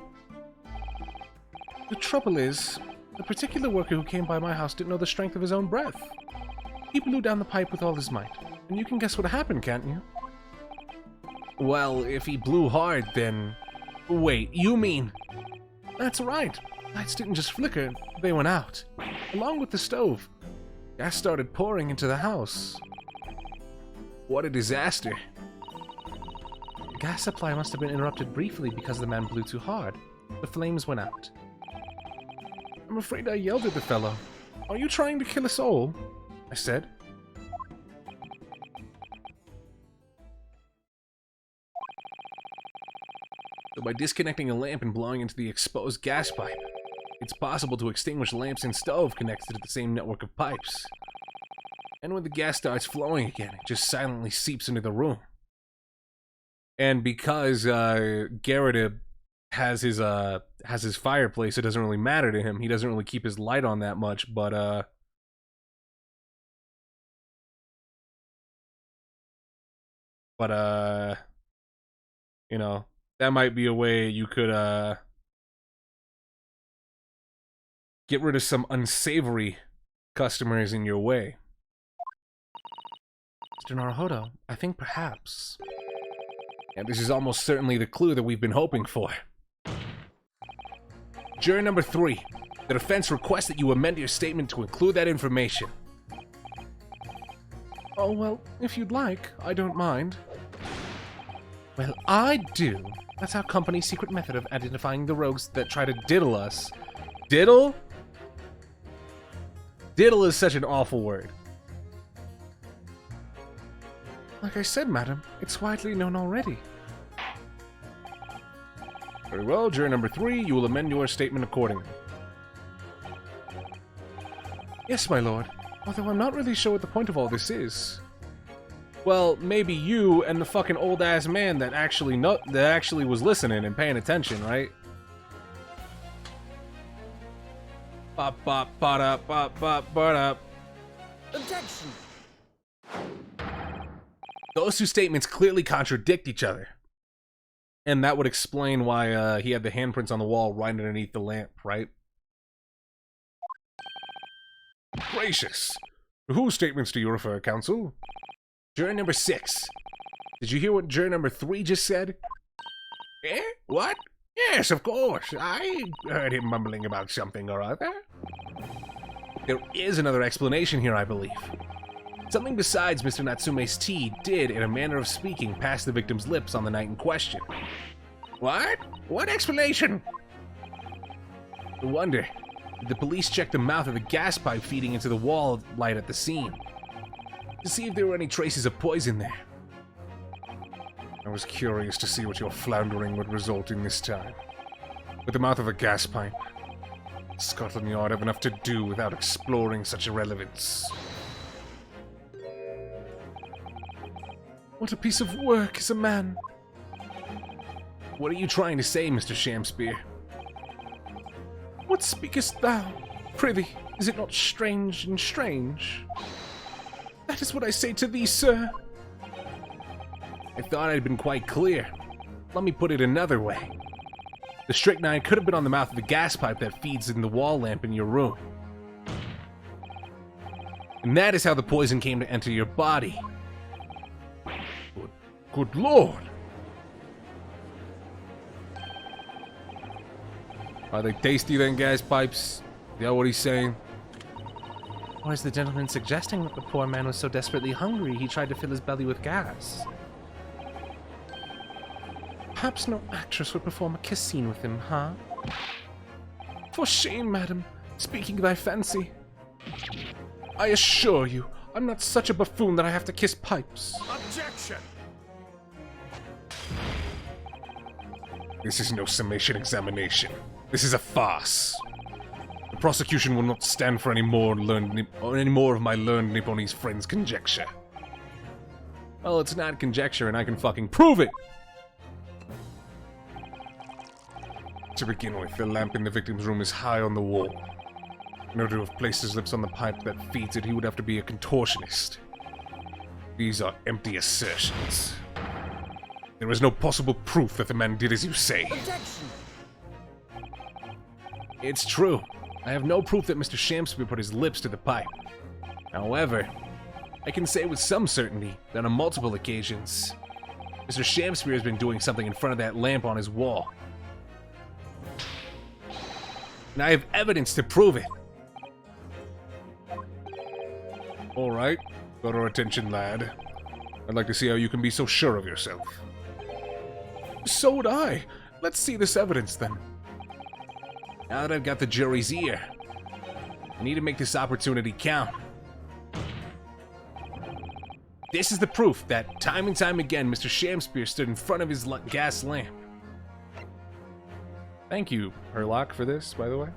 The trouble is, the particular worker who came by my house didn't know the strength of his own breath. He blew down the pipe with all his might, and you can guess what happened, can't you? Well, if he blew hard, then... Wait, you mean... That's right. Lights didn't just flicker, they went out. Along with the stove. Gas started pouring into the house. What a disaster. The gas supply must have been interrupted briefly because the man blew too hard. The flames went out. I'm afraid I yelled at the fellow. Are you trying to kill us all? I said. So by disconnecting a lamp and blowing into the exposed gas pipe, it's possible to extinguish lamps in stove connected to the same network of pipes. And when the gas starts flowing again, it just silently seeps into the room. And because Garrett has his fireplace, it doesn't really matter to him. He doesn't really keep his light on that much, but you know, that might be a way you could get rid of some unsavory customers in your way. Mr. Naruhodo, I think perhaps... And this is almost certainly the clue that we've been hoping for. Juror number 3. The defense requests that you amend your statement to include that information. Oh, well, if you'd like, I don't mind. Well, I do. That's our company's secret method of identifying the rogues that try to Diddle us. Diddle? Diddle is such an awful word. Like I said, madam, it's widely known already. Very well, juror number 3, you will amend your statement accordingly. Yes, my lord. Although I'm not really sure what the point of all this is. Well, maybe you and the fucking old-ass man that actually was listening and paying attention, right? Bop, bop, bop, bop, bop, bop. Objection. Those two statements clearly contradict each other. And that would explain why he had the handprints on the wall right underneath the lamp, right? Gracious. To whose statements do you refer, counsel? Juror number 6. Did you hear what juror number 3 just said? Eh? What? Yes, of course. I heard him mumbling about something or other. There is another explanation here, I believe. Something besides Mr. Natsume's tea did, in a manner of speaking, pass the victim's lips on the night in question. What? What explanation? No wonder. The police checked the mouth of the gas pipe feeding into the wall light at the scene, to see if there were any traces of poison there. I was curious to see what your floundering would result in this time. With the mouth of a gas pipe, Scotland Yard have enough to do without exploring such irrelevance. What a piece of work is a man. What are you trying to say, Mr. Shamspear? What speakest thou? Prithee, is it not strange and strange? That is what I say to thee, sir. I thought I'd been quite clear. Let me put it another way. The strychnine could have been on the mouth of the gas pipe that feeds in the wall lamp in your room. And that is how the poison came to enter your body. Good lord! Are they tasty then, gas pipes? Is that what he's saying? Or is the gentleman suggesting that the poor man was so desperately hungry he tried to fill his belly with gas? Perhaps no actress would perform a kiss scene with him, huh? For shame, madam, speaking thy fancy. I assure you, I'm not such a buffoon that I have to kiss pipes. Objection. This is no summation examination. This is a farce. The prosecution will not stand for any more of my learned Nipponese friend's conjecture. Well, it's not conjecture, and I can fucking prove it! To begin with, the lamp in the victim's room is high on the wall. In order to have placed his lips on the pipe that feeds it, he would have to be a contortionist. These are empty assertions. There is no possible proof that the man did as you say. Objection. It's true. I have no proof that Mr. Shamspear put his lips to the pipe. However, I can say with some certainty that on multiple occasions, Mr. Shamspear has been doing something in front of that lamp on his wall. And I have evidence to prove it. Alright, got our attention, lad. I'd like to see how you can be so sure of yourself. So would I. Let's see this evidence, then. Now that I've got the jury's ear, I need to make this opportunity count. This is the proof that time and time again Mr. Shamspear stood in front of his gas lamp. Thank you, Herlock, for this, by the way.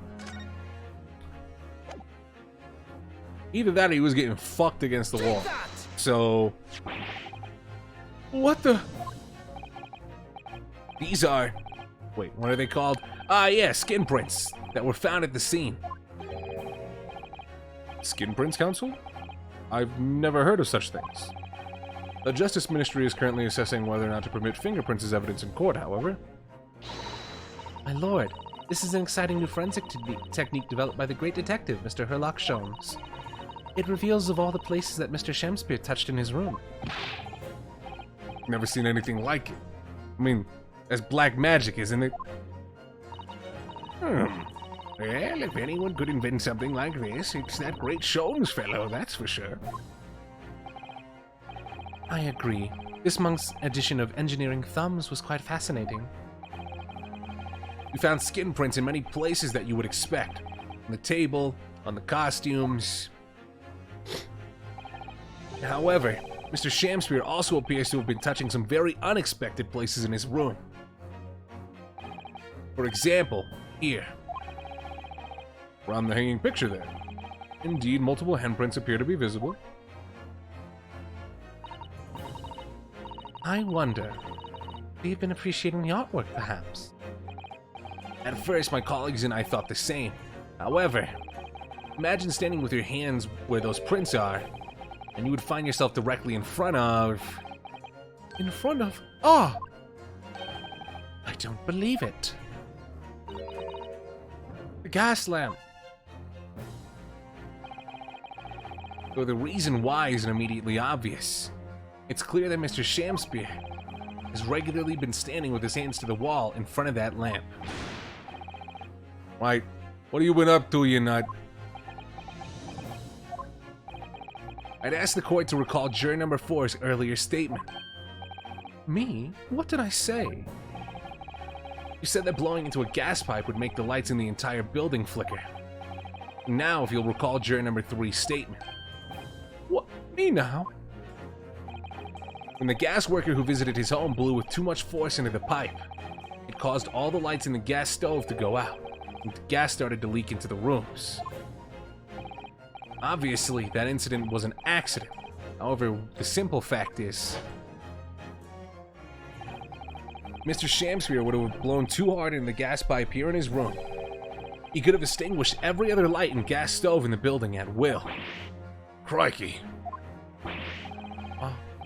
Either that or he was getting fucked against the wall. Take that! So... What the... These are... Wait, what are they called? Ah, yeah, skin prints that were found at the scene. Skin Prints Council? I've never heard of such things. The Justice Ministry is currently assessing whether or not to permit fingerprints as evidence in court, however. My lord, this is an exciting new forensic technique developed by the great detective, Mr. Herlock Sholmes. It reveals of all the places that Mr. Shemspeare touched in his room. Never seen anything like it. I mean, that's black magic, isn't it? Well, if anyone could invent something like this, it's that great Sholmes fellow, that's for sure. I agree. This monk's edition of engineering thumbs was quite fascinating. We found skin prints in many places that you would expect. On the table, on the costumes. However, Mr. Shemspeare also appears to have been touching some very unexpected places in his room. For example, here. Around the hanging picture there. Indeed, multiple handprints appear to be visible. I wonder, you've been appreciating the artwork, perhaps? At first, my colleagues and I thought the same. However, imagine standing with your hands where those prints are, and you would find yourself directly in front of... In front of... Ah! I don't believe it. The gas lamp. Though the reason why isn't immediately obvious. It's clear that Mr. Shemspeare has regularly been standing with his hands to the wall in front of that lamp. Right, what have you been up to, you nut? I'd ask the court to recall juror number 4's earlier statement. Me? What did I say? You said that blowing into a gas pipe would make the lights in the entire building flicker. Now, if you'll recall juror number 3's statement. What? Me now? When the gas worker who visited his home blew with too much force into the pipe, it caused all the lights in the gas stove to go out, and the gas started to leak into the rooms. Obviously, that incident was an accident. However, the simple fact is, Mr. Shemspeare would have blown too hard in the gas pipe here in his room. He could have extinguished every other light and gas stove in the building at will. Crikey.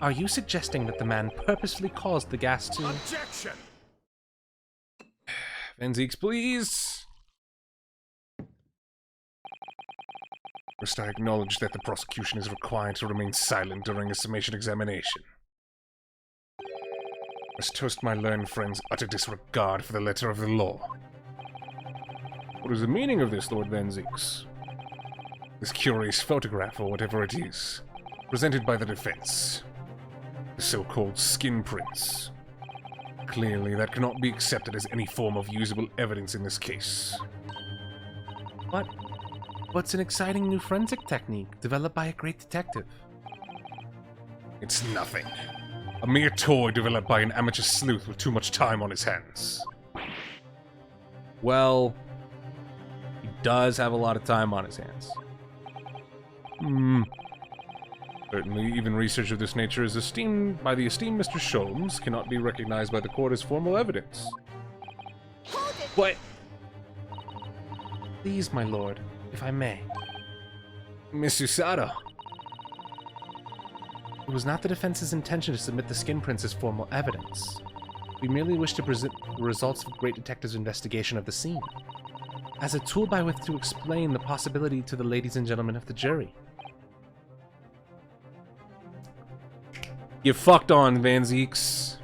Are you suggesting that the man purposefully caused the gas to... Objection! Venziques, please. First, I acknowledge that the prosecution is required to remain silent during a summation examination. I must toast my learned friend's utter disregard for the letter of the law. What is the meaning of this, Lord Venziques? This curious photograph, or whatever it is, presented by the defense. The so-called skin prints. Clearly, that cannot be accepted as any form of usable evidence in this case. What's an exciting new forensic technique developed by a great detective? It's nothing. A mere toy developed by an amateur sleuth with too much time on his hands. Well, he does have a lot of time on his hands. Certainly, even research of this nature is esteemed by the esteemed Mr. Sholmes cannot be recognized by the court as formal evidence. Hold it! What? Please, my lord, if I may. Miss Usada. It was not the defense's intention to submit the skin prints as formal evidence. We merely wish to present the results of the great detective's investigation of the scene, as a tool by which to explain the possibility to the ladies and gentlemen of the jury. You fucked on, Venziques.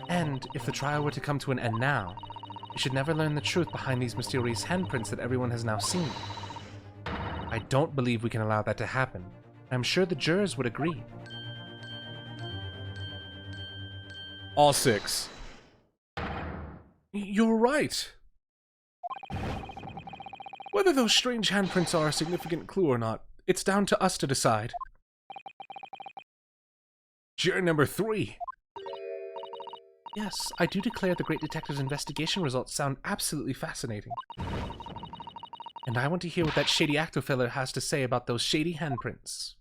And if the trial were to come to an end now, we should never learn the truth behind these mysterious handprints that everyone has now seen. I don't believe we can allow that to happen. I'm sure the jurors would agree. All 6. You're right. Whether those strange handprints are a significant clue or not, it's down to us to decide. Juror number 3. Yes, I do declare the great detective's investigation results sound absolutely fascinating. And I want to hear what that shady actor fella has to say about those shady handprints.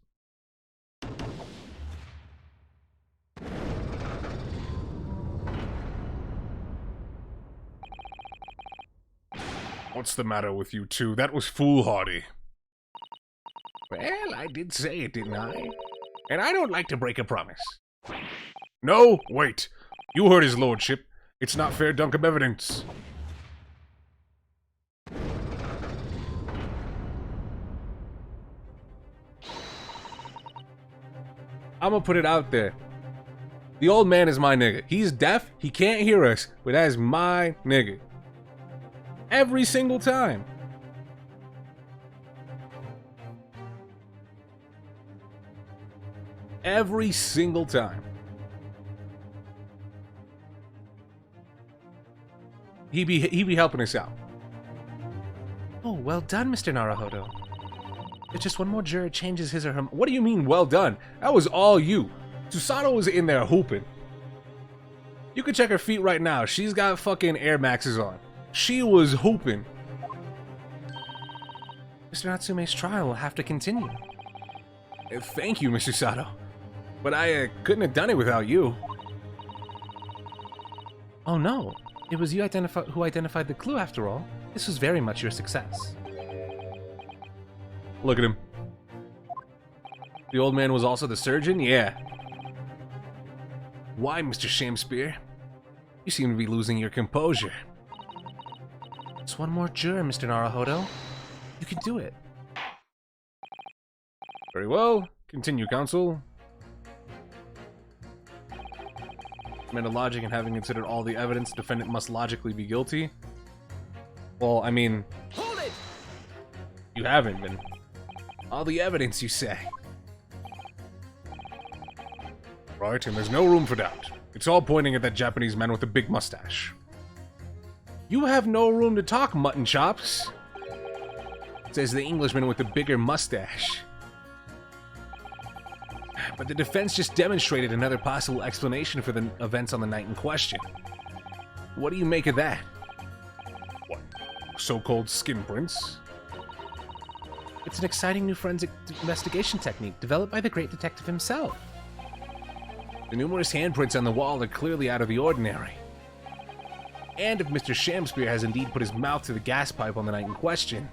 What's the matter with you two? That was foolhardy. Well, I did say it, didn't I? And I don't like to break a promise. No, wait. You heard his lordship. It's not fair dunk of evidence. I'm gonna put it out there. The old man is my nigga. He's deaf, he can't hear us, but that is my nigga. Every single time. Every single time. He be helping us out. Oh, well done, Mr. Naruhodo. If just one more juror changes his or her... What do you mean, well done? That was all you. Susato was in there hooping. You can check her feet right now. She's got fucking Air Maxes on. She was hooping. Mr. Natsume's trial will have to continue. Thank you, Mr. Sato. But I couldn't have done it without you. Oh no, it was you who identified the clue after all. This was very much your success. Look at him. The old man was also the surgeon? Yeah. Why, Mr. Shamspear? You seem to be losing your composure. Just one more juror, Mr. Naruhodo. You can do it. Very well. Continue, counsel. Amend logic and having considered all the evidence, defendant must logically be guilty. Well, I mean... Hold it! You haven't been. All the evidence, you say. Right, and there's no room for doubt. It's all pointing at that Japanese man with the big mustache. You have no room to talk, mutton chops. Says the Englishman with the bigger mustache. But the defense just demonstrated another possible explanation for the events on the night in question. What do you make of that? What? So-called skin prints? It's an exciting new forensic investigation technique developed by the great detective himself. The numerous handprints on the wall are clearly out of the ordinary. And if Mr. Shamspear has indeed put his mouth to the gas pipe on the night in question,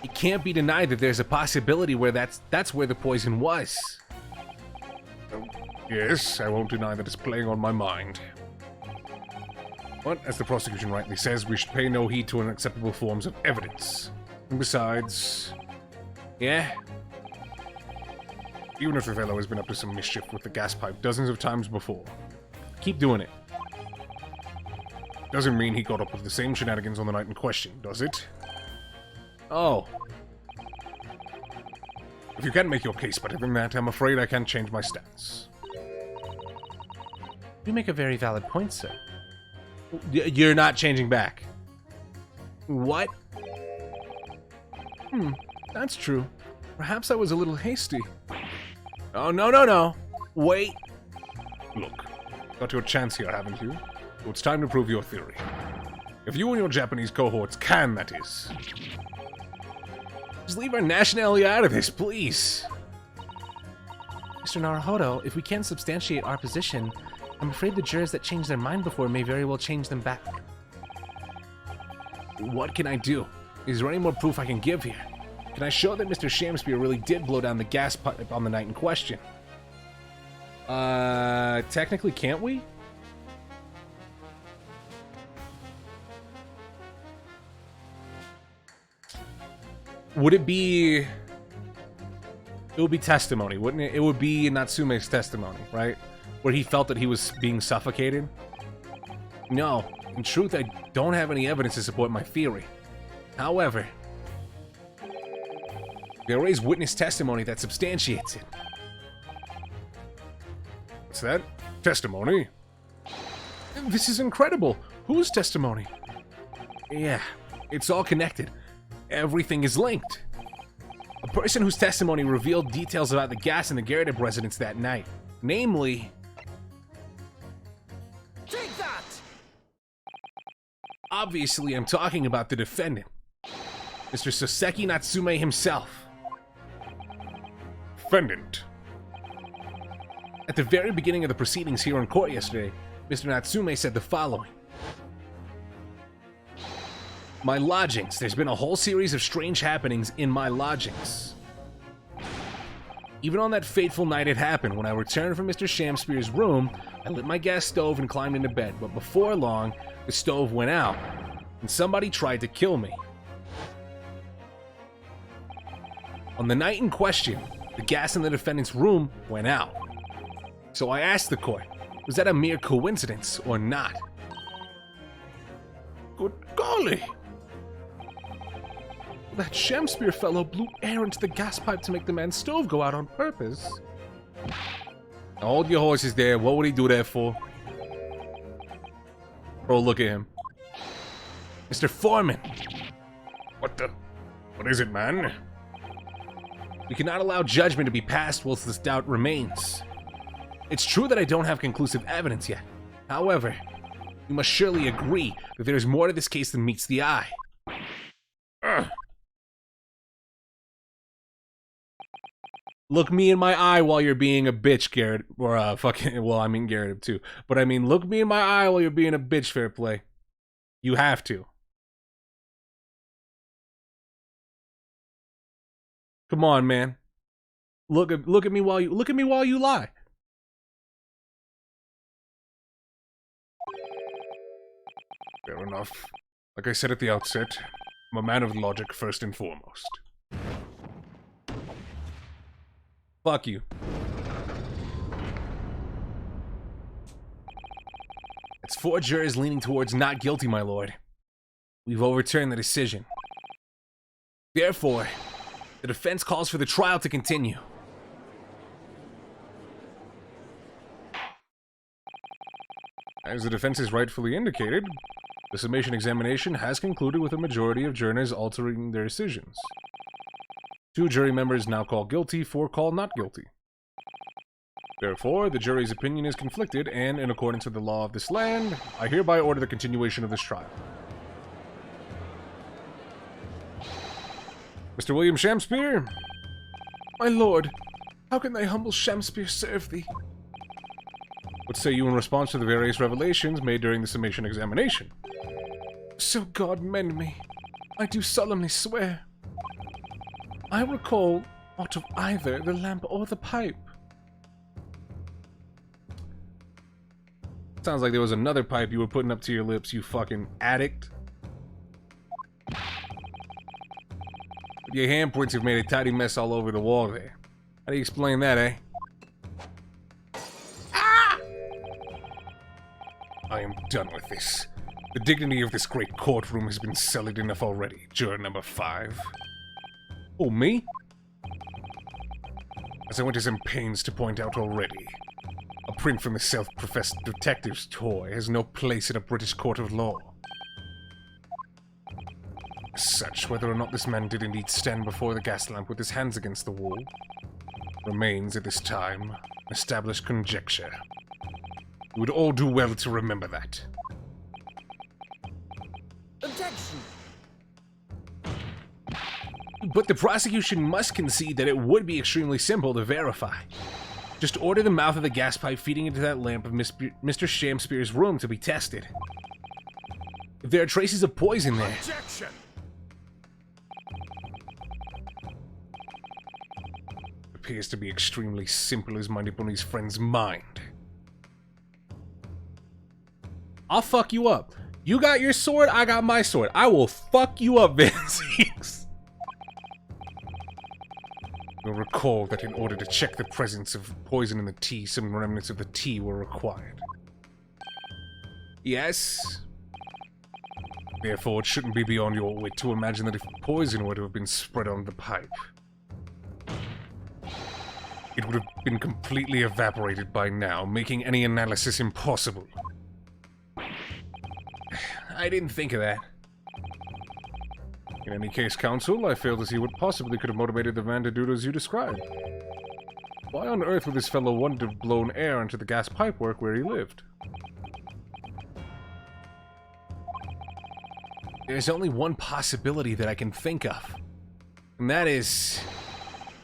it can't be denied that there's a possibility where that's where the poison was. Yes, I won't deny that it's playing on my mind. But, as the prosecution rightly says, we should pay no heed to unacceptable forms of evidence. And besides... Yeah? Even if the fellow has been up to some mischief with the gas pipe dozens of times before, Keep doing it. doesn't mean he got up with the same shenanigans on the night in question, does it? Oh. If you can't make your case better than that, I'm afraid I can't change my stance. You make a very valid point, sir. You're not changing back. What? That's true. Perhaps I was a little hasty. Oh, no. Wait. Look, got your chance here, haven't you? So it's time to prove your theory. If you and your Japanese cohorts can, that is. Just leave our nationality out of this, please. Mr. Naruhodo, if we can't substantiate our position, I'm afraid the jurors that changed their mind before may very well change them back. What can I do? Is there any more proof I can give here? Can I show that Mr. Shamspear really did blow down the gas pipe on the night in question? Technically, can't we? Would it be... It would be testimony, wouldn't it? It would be Natsume's testimony, right? Where he felt that he was being suffocated? No. In truth, I don't have any evidence to support my theory. However, there is witness testimony that substantiates it. What's that? Testimony? This is incredible. Whose testimony? Yeah, it's all connected. Everything is linked. A person whose testimony revealed details about the gas in the Garrett residence that night. Namely... Take that! Obviously, I'm talking about the defendant. Mr. Soseki Natsume himself. Defendant. At the very beginning of the proceedings here in court yesterday, Mr. Natsume said the following. My lodgings. There's been a whole series of strange happenings in my lodgings. Even on that fateful night it happened, when I returned from Mr. Shamspeare's room, I lit my gas stove and climbed into bed, but before long, the stove went out, and somebody tried to kill me. On the night in question, the gas in the defendant's room went out. So I asked the court, was that a mere coincidence or not? Good golly! That Shamspeare fellow blew air into the gas pipe to make the man's stove go out on purpose. Now hold your horses there. What would he do that for? Bro, look at him. Mr. Foreman! What is it, man? We cannot allow judgment to be passed whilst this doubt remains. It's true that I don't have conclusive evidence yet. However, you must surely agree that there is more to this case than meets the eye. Look me in my eye while you're being a bitch, Garrett. Or, well, I mean Garrett too. But I mean, look me in my eye while you're being a bitch, fair play. You have to. Come on, man. Look at me while you lie. Fair enough. Like I said at the outset, I'm a man of logic first and foremost. Fuck you. It's 4 jurors leaning towards not guilty, my lord. We've overturned the decision. Therefore, the defense calls for the trial to continue. As the defense has rightfully indicated, the summation examination has concluded with a majority of jurors altering their decisions. 2 jury members now call guilty, 4 call not guilty. Therefore, the jury's opinion is conflicted, and in accordance with the law of this land, I hereby order the continuation of this trial. Mr. William Shamspeare? My lord, how can thy humble Shamspeare serve thee? What say you in response to the various revelations made during the summation examination? So God mend me, I do solemnly swear. I recall aught of either the lamp or the pipe. Sounds like there was another pipe you were putting up to your lips, you fucking addict. Your handprints have made a tidy mess all over the wall there. How do you explain that, eh? I am done with this. The dignity of this great courtroom has been sullied enough already, juror number 5. Oh, me? As I went to some pains to point out already, a print from the self-professed detective's toy has no place in a British court of law. As such, whether or not this man did indeed stand before the gas lamp with his hands against the wall remains at this time an established conjecture. We would all do well to remember that. Objection! But the prosecution must concede that it would be extremely simple to verify. Just order the mouth of the gas pipe feeding into that lamp of Mr. Shamspeare's room to be tested. If there are traces of poison there... Objection! It appears to be extremely simple as my Nipponi's friend's mind. I'll fuck you up. You got your sword, I got my sword. I will fuck you up, Vince. You'll recall that in order to check the presence of poison in the tea, some remnants of the tea were required. Yes. Therefore, it shouldn't be beyond your wit to imagine that if poison were to have been spread on the pipe, it would have been completely evaporated by now, making any analysis impossible. I didn't think of that. In any case, counsel, I fail to see what possibly could have motivated the man to do as you described. Why on earth would this fellow want to have blown air into the gas pipework where he lived? There's only one possibility that I can think of, and that is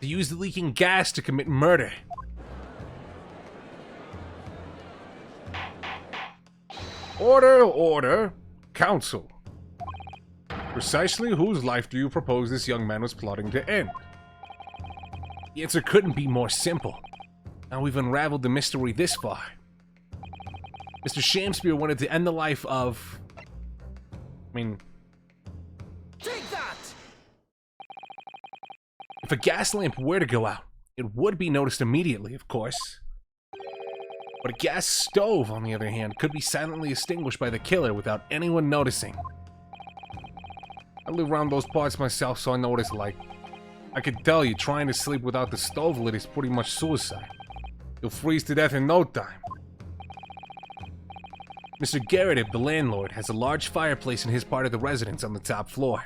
to use the leaking gas to commit murder. Order, order. Council. Precisely whose life do you propose this young man was plotting to end? The answer couldn't be more simple. Now we've unraveled the mystery this far. Mr. Shamspeare wanted to end the life of... Take that! If a gas lamp were to go out, it would be noticed immediately, of course. But a gas stove, on the other hand, could be silently extinguished by the killer without anyone noticing. I live around those parts myself, so I know what it's like. I can tell you, trying to sleep without the stove lit is pretty much suicide. You'll freeze to death in no time. Mr. Garrett, the landlord, has a large fireplace in his part of the residence on the top floor.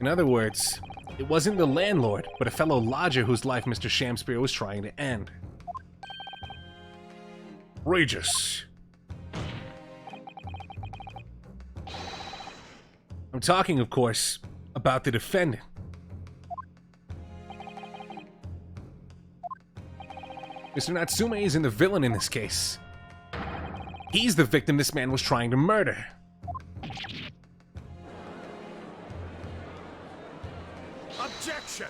In other words, it wasn't the landlord, but a fellow lodger whose life Mr. Shamspeare was trying to end. Regis. I'm talking, of course, about the defendant. Mr. Natsume isn't the villain in this case. He's the victim this man was trying to murder. Objection!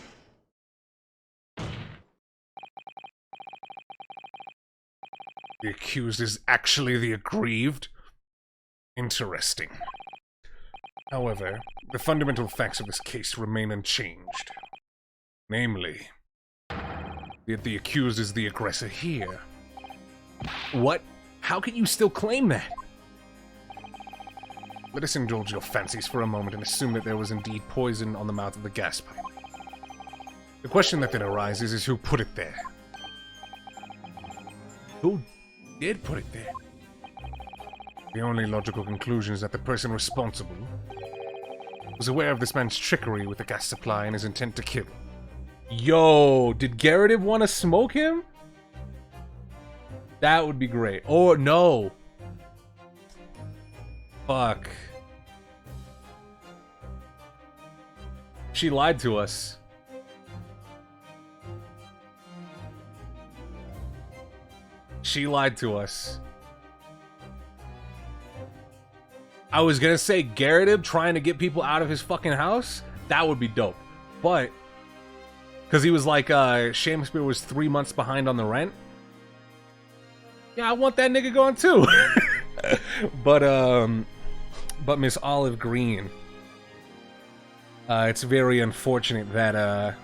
The accused is actually the aggrieved? Interesting. However, the fundamental facts of this case remain unchanged. Namely, that the accused is the aggressor here. What? How can you still claim that? Let us indulge your fancies for a moment and assume that there was indeed poison on the mouth of the gas pipe. The question that then arises is who put it there? Who did put it there? The only logical conclusion is that the person responsible was aware of this man's trickery with the gas supply and his intent to kill. Yo, did Garrett want to smoke him? That would be great. Or no. Fuck. She lied to us. She lied to us. I was gonna say Garrett trying to get people out of his fucking house. That would be dope. But because he was like, Shamspeare was 3 months behind on the rent. Yeah, I want that nigga going too. But Miss Olive Green. It's very unfortunate that,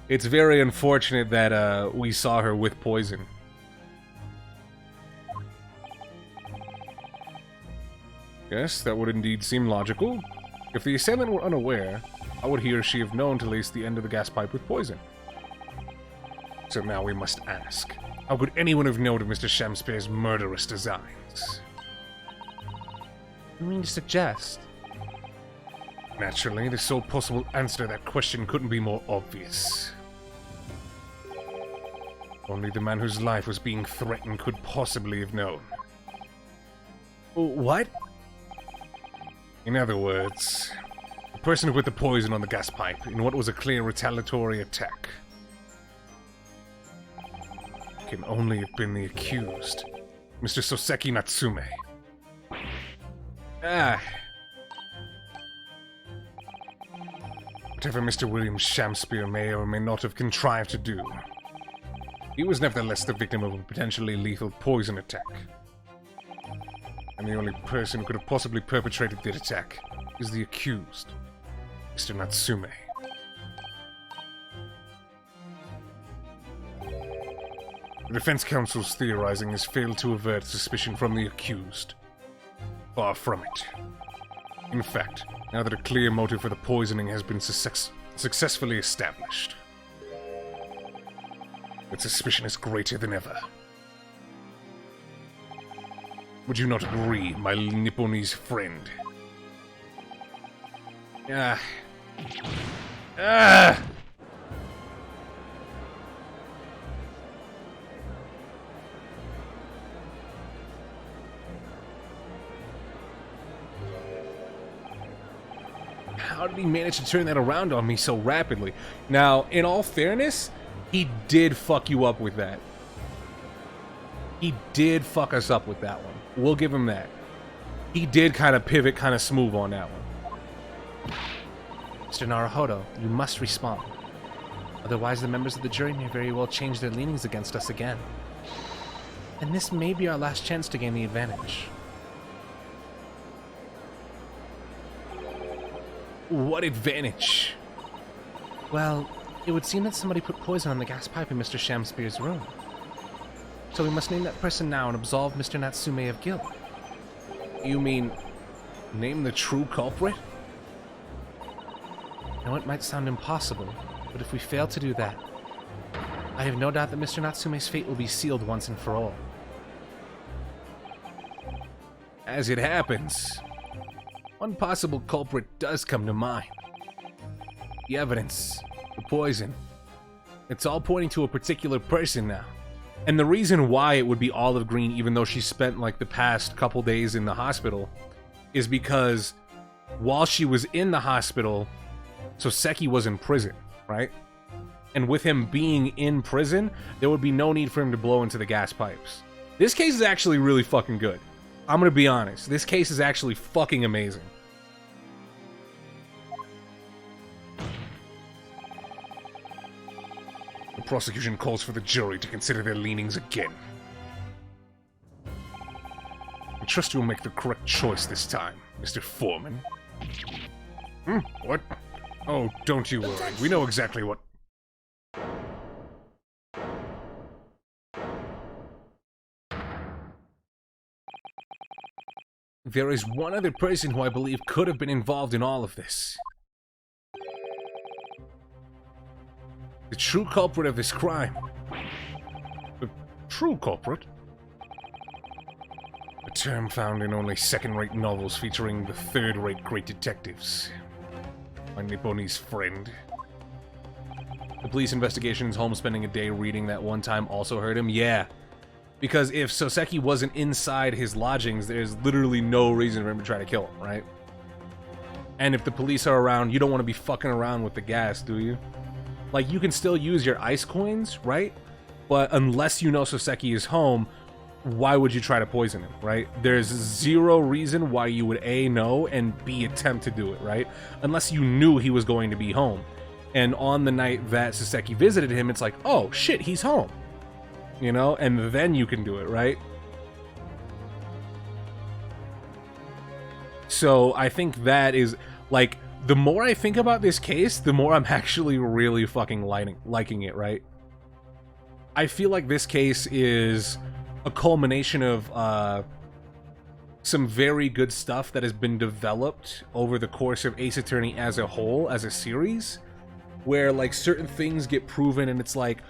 It's very unfortunate that, we saw her with poison. Yes, that would indeed seem logical. If the assailant were unaware, how would he or she have known to lace the end of the gas pipe with poison? So now we must ask, how could anyone have known of Mr. Shamspeare's murderous designs? You mean to suggest? Naturally, the sole possible answer to that question couldn't be more obvious. Only the man whose life was being threatened could possibly have known. What? In other words, the person who put the poison on the gas pipe in what was a clear retaliatory attack can only have been the accused, Mr. Soseki Natsume. Whatever Mr. William Shamspeare may or may not have contrived to do, he was nevertheless the victim of a potentially lethal poison attack. And the only person who could have possibly perpetrated that attack is the accused, Mr. Natsume. The defense counsel's theorizing has failed to avert suspicion from the accused. Far from it. In fact, now that a clear motive for the poisoning has been successfully established, that suspicion is greater than ever. Would you not agree, my Nipponese friend? How did he manage to turn that around on me so rapidly? Now, in all fairness, he did fuck you up with that. He did fuck us up with that one. We'll give him that. He did kind of pivot kind of smooth on that one. Mr. Naruhodo, you must respond. Otherwise, the members of the jury may very well change their leanings against us again. And this may be our last chance to gain the advantage. What advantage? Well, it would seem that somebody put poison on the gas pipe in Mr. Shamspear's room. So we must name that person now and absolve Mr. Natsume of guilt. You mean, name the true culprit? I know it might sound impossible, but if we fail to do that, I have no doubt that Mr. Natsume's fate will be sealed once and for all. As it happens, one possible culprit does come to mind. The evidence, the poison, it's all pointing to a particular person now. And the reason why it would be Olive Green, even though she spent like the past couple days in the hospital, is because while she was in the hospital, Soseki was in prison, right? And with him being in prison, there would be no need for him to blow into the gas pipes. This case is actually really fucking good. I'm gonna be honest. This case is actually fucking amazing. The prosecution calls for the jury to consider their leanings again. I trust you'll make the correct choice this time, Mr. Foreman. What? Oh, don't you worry. We know exactly what... There is one other person who I believe could have been involved in all of this. The true culprit of this crime. The true culprit? A term found in only second-rate novels featuring the third-rate great detectives. My Nipponese friend. The police investigation's home spending a day reading that one time also hurt him? Yeah. Because if Soseki wasn't inside his lodgings, there's literally no reason for him to try to kill him, right? And if the police are around, you don't want to be fucking around with the gas, do you? Like, you can still use your ice coins, right? But unless you know Soseki is home, why would you try to poison him, right? There's zero reason why you would A, know, and B, attempt to do it, right? Unless you knew he was going to be home. And on the night that Soseki visited him, it's like, oh, shit, he's home. You know? And then you can do it, right? So I think that is, like, the more I think about this case, the more I'm actually really fucking liking it, right? I feel like this case is a culmination of some very good stuff that has been developed over the course of Ace Attorney as a whole, as a series, where like certain things get proven and it's like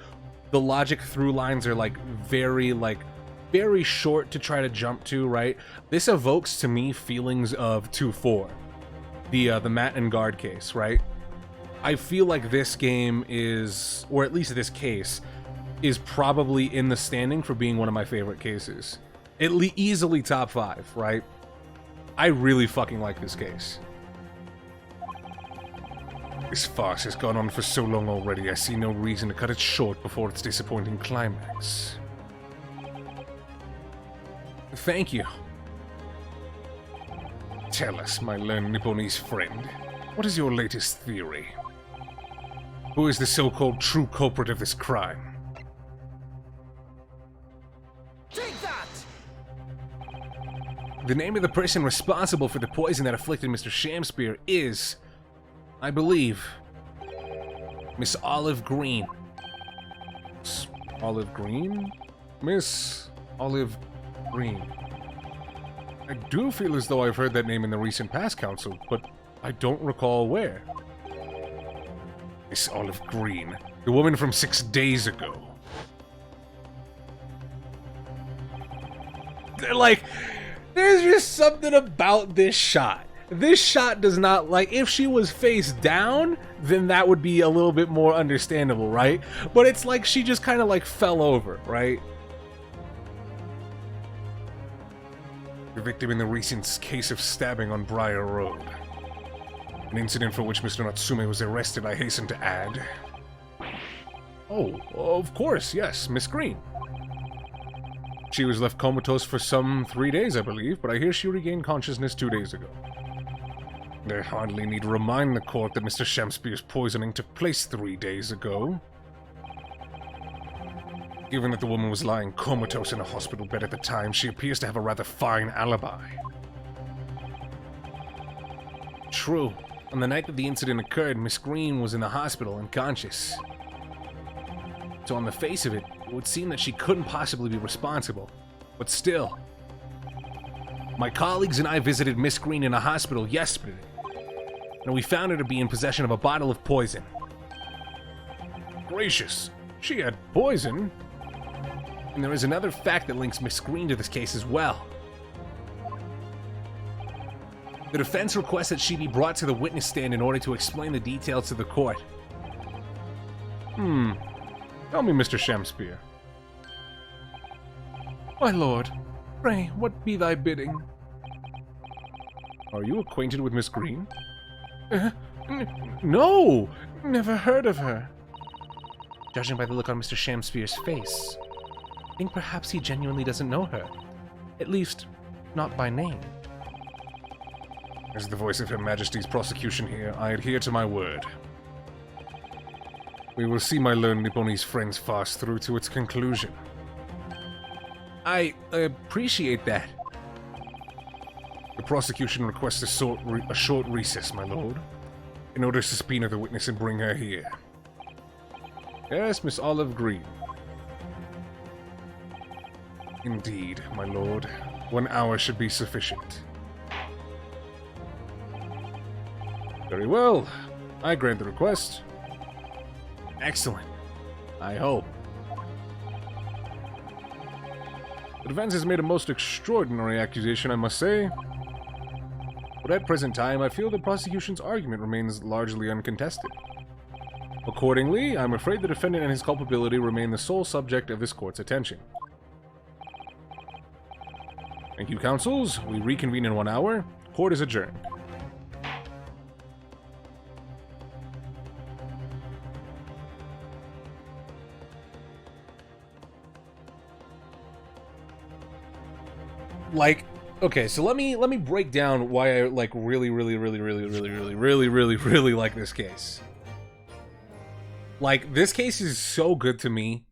the logic through lines are like very short to try to jump to, right? This evokes to me feelings of 2-4, the Matt and Guard case, right? I feel like this game is, or at least this case, is probably in the standing for being one of my favorite cases. Easily top 5, right? I really fucking like this case. This farce has gone on for so long already, I see no reason to cut it short before its disappointing climax. Thank you. Tell us, my learned Nipponese friend, what is your latest theory? Who is the so-called true culprit of this crime? Take that! The name of the person responsible for the poison that afflicted Mr. Shamspear is, I believe, Miss Olive Green. Olive Green? Miss Olive Green. I do feel as though I've heard that name in the recent past, Council, but I don't recall where. Miss Olive Green, the woman from 6 days ago. Like, there's just something about this shot. This shot does not, like, if she was face down, then that would be a little bit more understandable, right? But it's like she just kind of like fell over, right? The victim in the recent case of stabbing on Briar Road. An incident for which Mr. Natsume was arrested, I hasten to add. Oh, of course, yes, Miss Green. She was left comatose for some 3 days, I believe, but I hear she regained consciousness 2 days ago. I hardly need to remind the court that Mr. Shamspeare's poisoning took place 3 days ago. Given that the woman was lying comatose in a hospital bed at the time, she appears to have a rather fine alibi. True. On the night that the incident occurred, Miss Green was in the hospital unconscious. So on the face of it, it would seem that she couldn't possibly be responsible. But still, my colleagues and I visited Miss Green in a hospital yesterday, and we found her to be in possession of a bottle of poison. Gracious, she had poison? And there is another fact that links Miss Green to this case as well. The defense requests that she be brought to the witness stand in order to explain the details to the court. Tell me, Mr. Shamspeare. My lord, pray, what be thy bidding? Are you acquainted with Miss Green? No! Never heard of her. Judging by the look on Mr. Shamspeare's face, I think perhaps he genuinely doesn't know her. At least, not by name. As the voice of Her Majesty's prosecution here, I adhere to my word. We will see my learned Nipponese friend's farce through to its conclusion. I appreciate that. The prosecution requests a short recess, my lord, in order to subpoena the witness and bring her here. Yes, Miss Olive Green. Indeed, my lord. 1 hour should be sufficient. Very well. I grant the request. Excellent. I hope. The defense has made a most extraordinary accusation, I must say. But at present time, I feel the prosecution's argument remains largely uncontested. Accordingly, I'm afraid the defendant and his culpability remain the sole subject of this court's attention. Thank you, counsels. We reconvene in 1 hour. Court is adjourned. Like, okay, so let me break down why I like really like this case. Like, this case is so good to me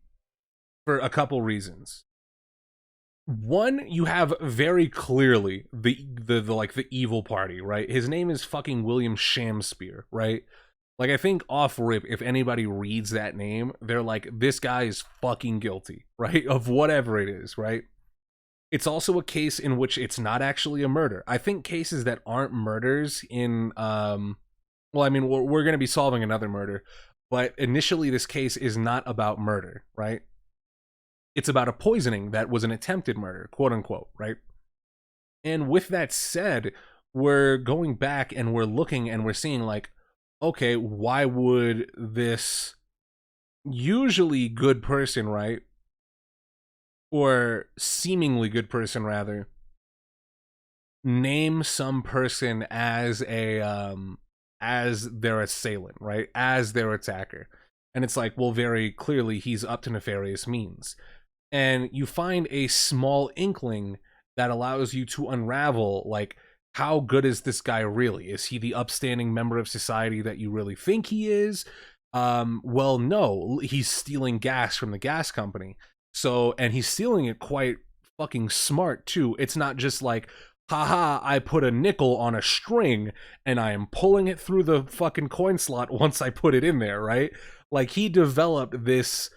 for a couple reasons. One, you have very clearly the evil party, right? His name is fucking William Shamspeare, right? Like, I think off rip, if anybody reads that name, they're like, this guy is fucking guilty, right? Of whatever it is, right? It's also a case in which it's not actually a murder. I think cases that aren't murders in, well, I mean, we're going to be solving another murder, but initially this case is not about murder, right? It's about a poisoning that was an attempted murder, quote unquote, right? And with that said, we're going back and we're looking and we're seeing like, okay, why would this usually good person, right? Or seemingly good person rather, name some person as a as their assailant, right? As their attacker. And it's like, well, very clearly he's up to nefarious means. And you find a small inkling that allows you to unravel, like, how good is this guy really? Is he the upstanding member of society that you really think he is? Well, no, he's stealing gas from the gas company. So, and he's stealing it quite fucking smart too. It's not just like, haha, I put a nickel on a string and I am pulling it through the fucking coin slot once I put it in there, right? Like, he developed this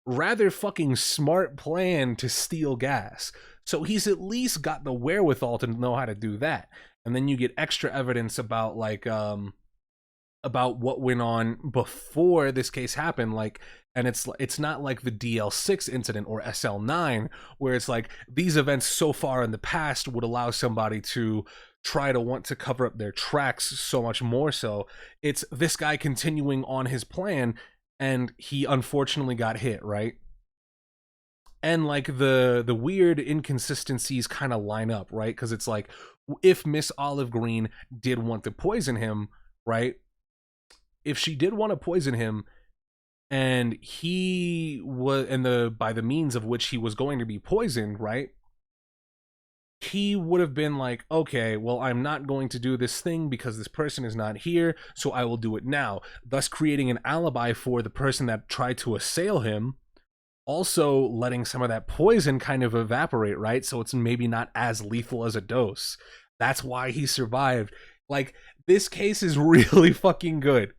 rather fucking smart plan to steal gas. So he's at least got the wherewithal to know how to do that. And then you get extra evidence about like, about what went on before this case happened, like, and it's not like the DL6 incident or SL9 where it's like these events so far in the past would allow somebody to try to want to cover up their tracks so much more so. It's this guy continuing on his plan and he unfortunately got hit, right? And like the weird inconsistencies kind of line up, right? Because it's like, if Miss Olive Green did want to poison him, right? If she did want to poison him, and he was, and by the means of which he was going to be poisoned, right? He would have been like, okay, well, I'm not going to do this thing because this person is not here, so I will do it now, thus creating an alibi for the person that tried to assail him, also letting some of that poison kind of evaporate, right? So it's maybe not as lethal as a dose. That's why he survived. Like, this case is really fucking good.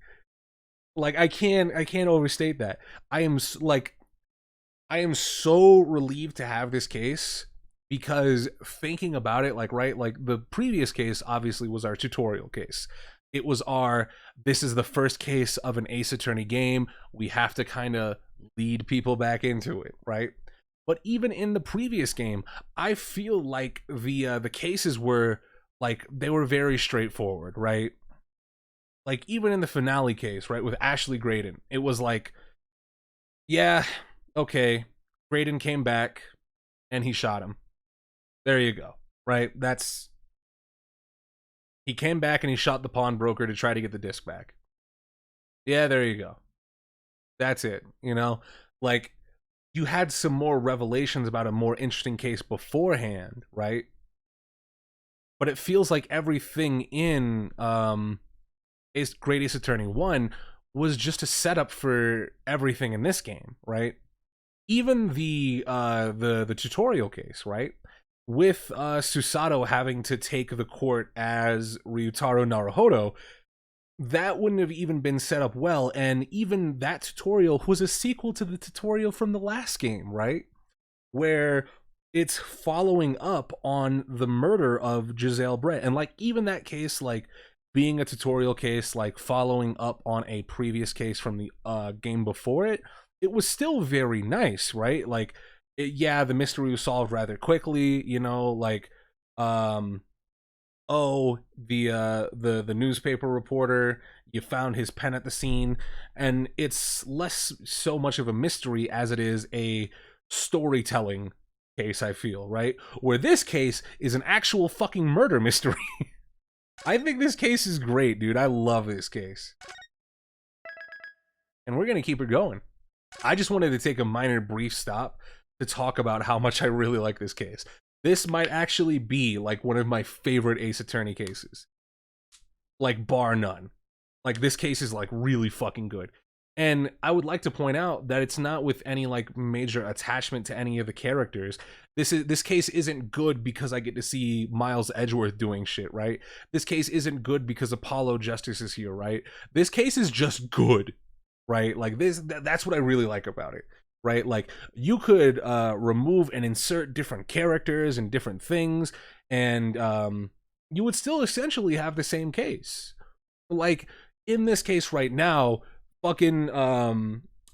Like, I can't overstate that. I am so relieved to have this case, because thinking about it, like, right, like the previous case obviously was our tutorial case. It was this is the first case of an Ace Attorney game. We have to kind of lead people back into it, right? But even in the previous game, I feel like the cases were, like, they were very straightforward, right? Like, even in the finale case, right, with Ashley Graydon, it was like, yeah, okay, Graydon came back and he shot him. There you go, right? He came back and he shot the pawnbroker to try to get the disc back. Yeah, there you go. That's it, you know? Like, you had some more revelations about a more interesting case beforehand, right? But it feels like everything in Great Ace Attorney 1 was just a setup for everything in this game, right? Even the tutorial case, right? With Susato having to take the court as Ryutaro Naruhodo, that wouldn't have even been set up well, and even that tutorial was a sequel to the tutorial from the last game, right? Where it's following up on the murder of Giselle Brett, and like, even that case, like, being a tutorial case, like following up on a previous case from the game before it, it was still very nice, right? Like, yeah, the mystery was solved rather quickly, you know, like, the newspaper reporter, you found his pen at the scene, and it's less so much of a mystery as it is a storytelling case, I feel, right? Where this case is an actual fucking murder mystery. I think this case is great, dude. I love this case. And we're gonna keep it going. I just wanted to take a minor brief stop to talk about how much I really like this case. This might actually be like one of my favorite Ace Attorney cases. Like, bar none. Like, this case is like really fucking good. And I would like to point out that it's not with any like major attachment to any of the characters. This case isn't good because I get to see Miles Edgeworth doing shit, right? This case isn't good because Apollo Justice is here, right? This case is just good, right? Like, that's what I really like about it, right? Like, you could remove and insert different characters and different things, and you would still essentially have the same case. Like, in this case right now, fucking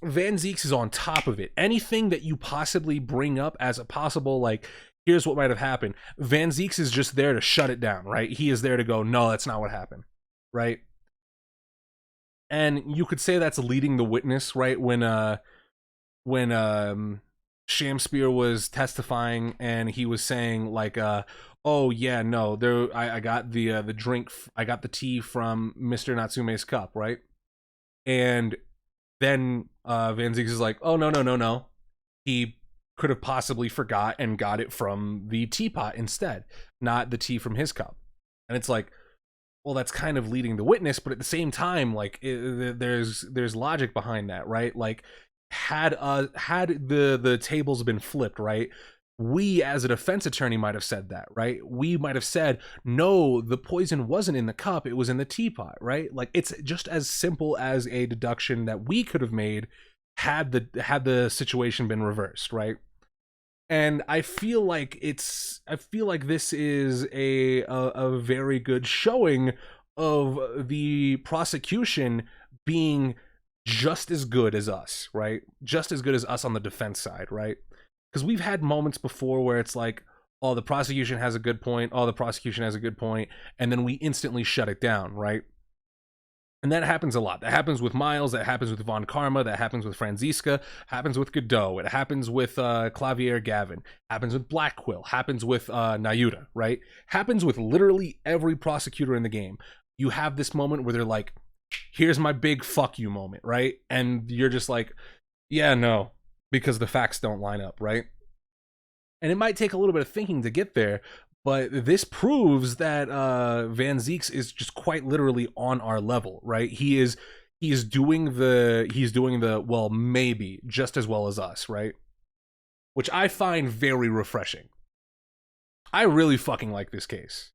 Van Zieks is on top of it. Anything that you possibly bring up as a possible, like, here's what might have happened, Van Zieks is just there to shut it down, right? He is there to go, no, that's not what happened, right? And you could say that's leading the witness, right? When Shamspear was testifying and he was saying, like, oh yeah, no, I got the drink, I got the tea from Mr. Natsume's cup, right? And then Van Zieks is like, oh, no. He could have possibly forgot and got it from the teapot instead, not the tea from his cup. And it's like, well, that's kind of leading the witness, but at the same time, like, there's logic behind that, right? Like, had the tables been flipped, right? We, as a defense attorney, might have said that, right? We might have said, no, the poison wasn't in the cup, it was in the teapot, right? Like, it's just as simple as a deduction that we could have made had the situation been reversed, right? And I feel like this is a very good showing of the prosecution being just as good as us, right? Just as good as us on the defense side, right? Because we've had moments before where it's like, oh, the prosecution has a good point, oh, the prosecution has a good point, and then we instantly shut it down, right? And that happens a lot. That happens with Miles, that happens with Von Karma, that happens with Franziska, happens with Godot, it happens with Clavier Gavin, happens with Black Quill, happens with Nayuta, right? Happens with literally every prosecutor in the game. you have this moment where they're like, here's my big fuck you moment, right? And you're just like, yeah, no, because the facts don't line up, right? And it might take a little bit of thinking to get there, but this proves that Van Zieks is just quite literally on our level, right? He's doing the well, maybe just as well as us, right? Which I find very refreshing. I really fucking like this case.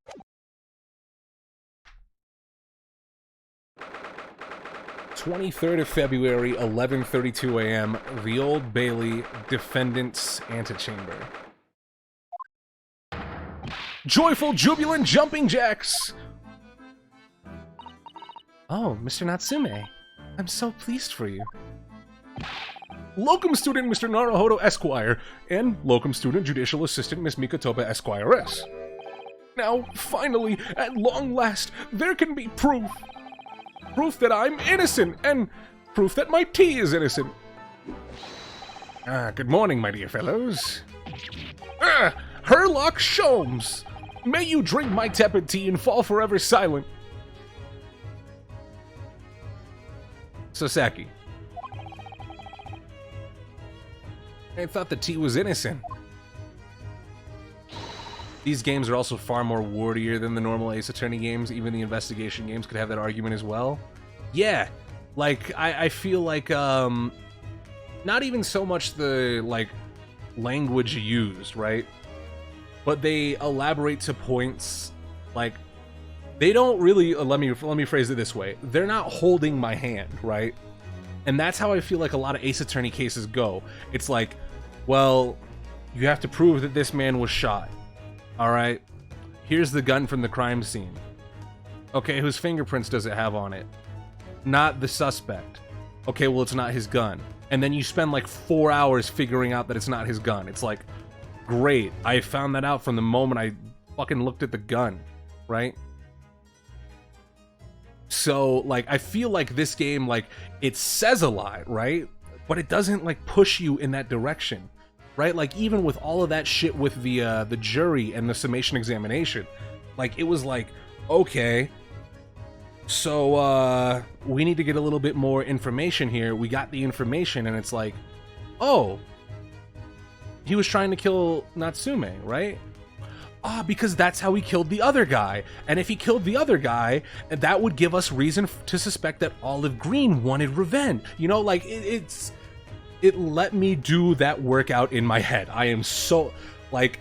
23rd of February, 11:32 a.m., the Old Bailey, defendant's antechamber. Joyful, jubilant jumping jacks! Oh, Mr. Natsume. I'm so pleased for you. Locum student Mr. Naruhodo Esquire, and locum student judicial assistant Miss Mikotoba Esquiress. Now, finally, at long last, there can be proof. Proof that I'm innocent, and proof that my tea is innocent. Good morning, my dear fellows. Herlock Sholmes! May you drink my tepid tea and fall forever silent. Sasaki. I thought the tea was innocent. These games are also far more wordier than the normal Ace Attorney games. Even the investigation games could have that argument as well. Yeah, like, I feel like, not even so much the, like, language used, right? But they elaborate to points, like, they don't really, let me phrase it this way. They're not holding my hand, right? And that's how I feel like a lot of Ace Attorney cases go. It's like, well, you have to prove that this man was shot. All right, here's the gun from the crime scene. Okay, whose fingerprints does it have on it? Not the suspect. Okay, well, it's not his gun. And then you spend like 4 hours figuring out that it's not his gun. It's like, great, I found that out from the moment I fucking looked at the gun, right? So, like, I feel like this game, like, it says a lot, right? But it doesn't, like, push you in that direction, right? Like, even with all of that shit with the jury and the summation examination, like, it was like, okay, so, we need to get a little bit more information here. We got the information, and it's like, oh, he was trying to kill Natsume, right? Ah, because that's how he killed the other guy. And if he killed the other guy, that would give us reason to suspect that Olive Green wanted revenge. You know, like, it let me do that workout in my head. I am so, like,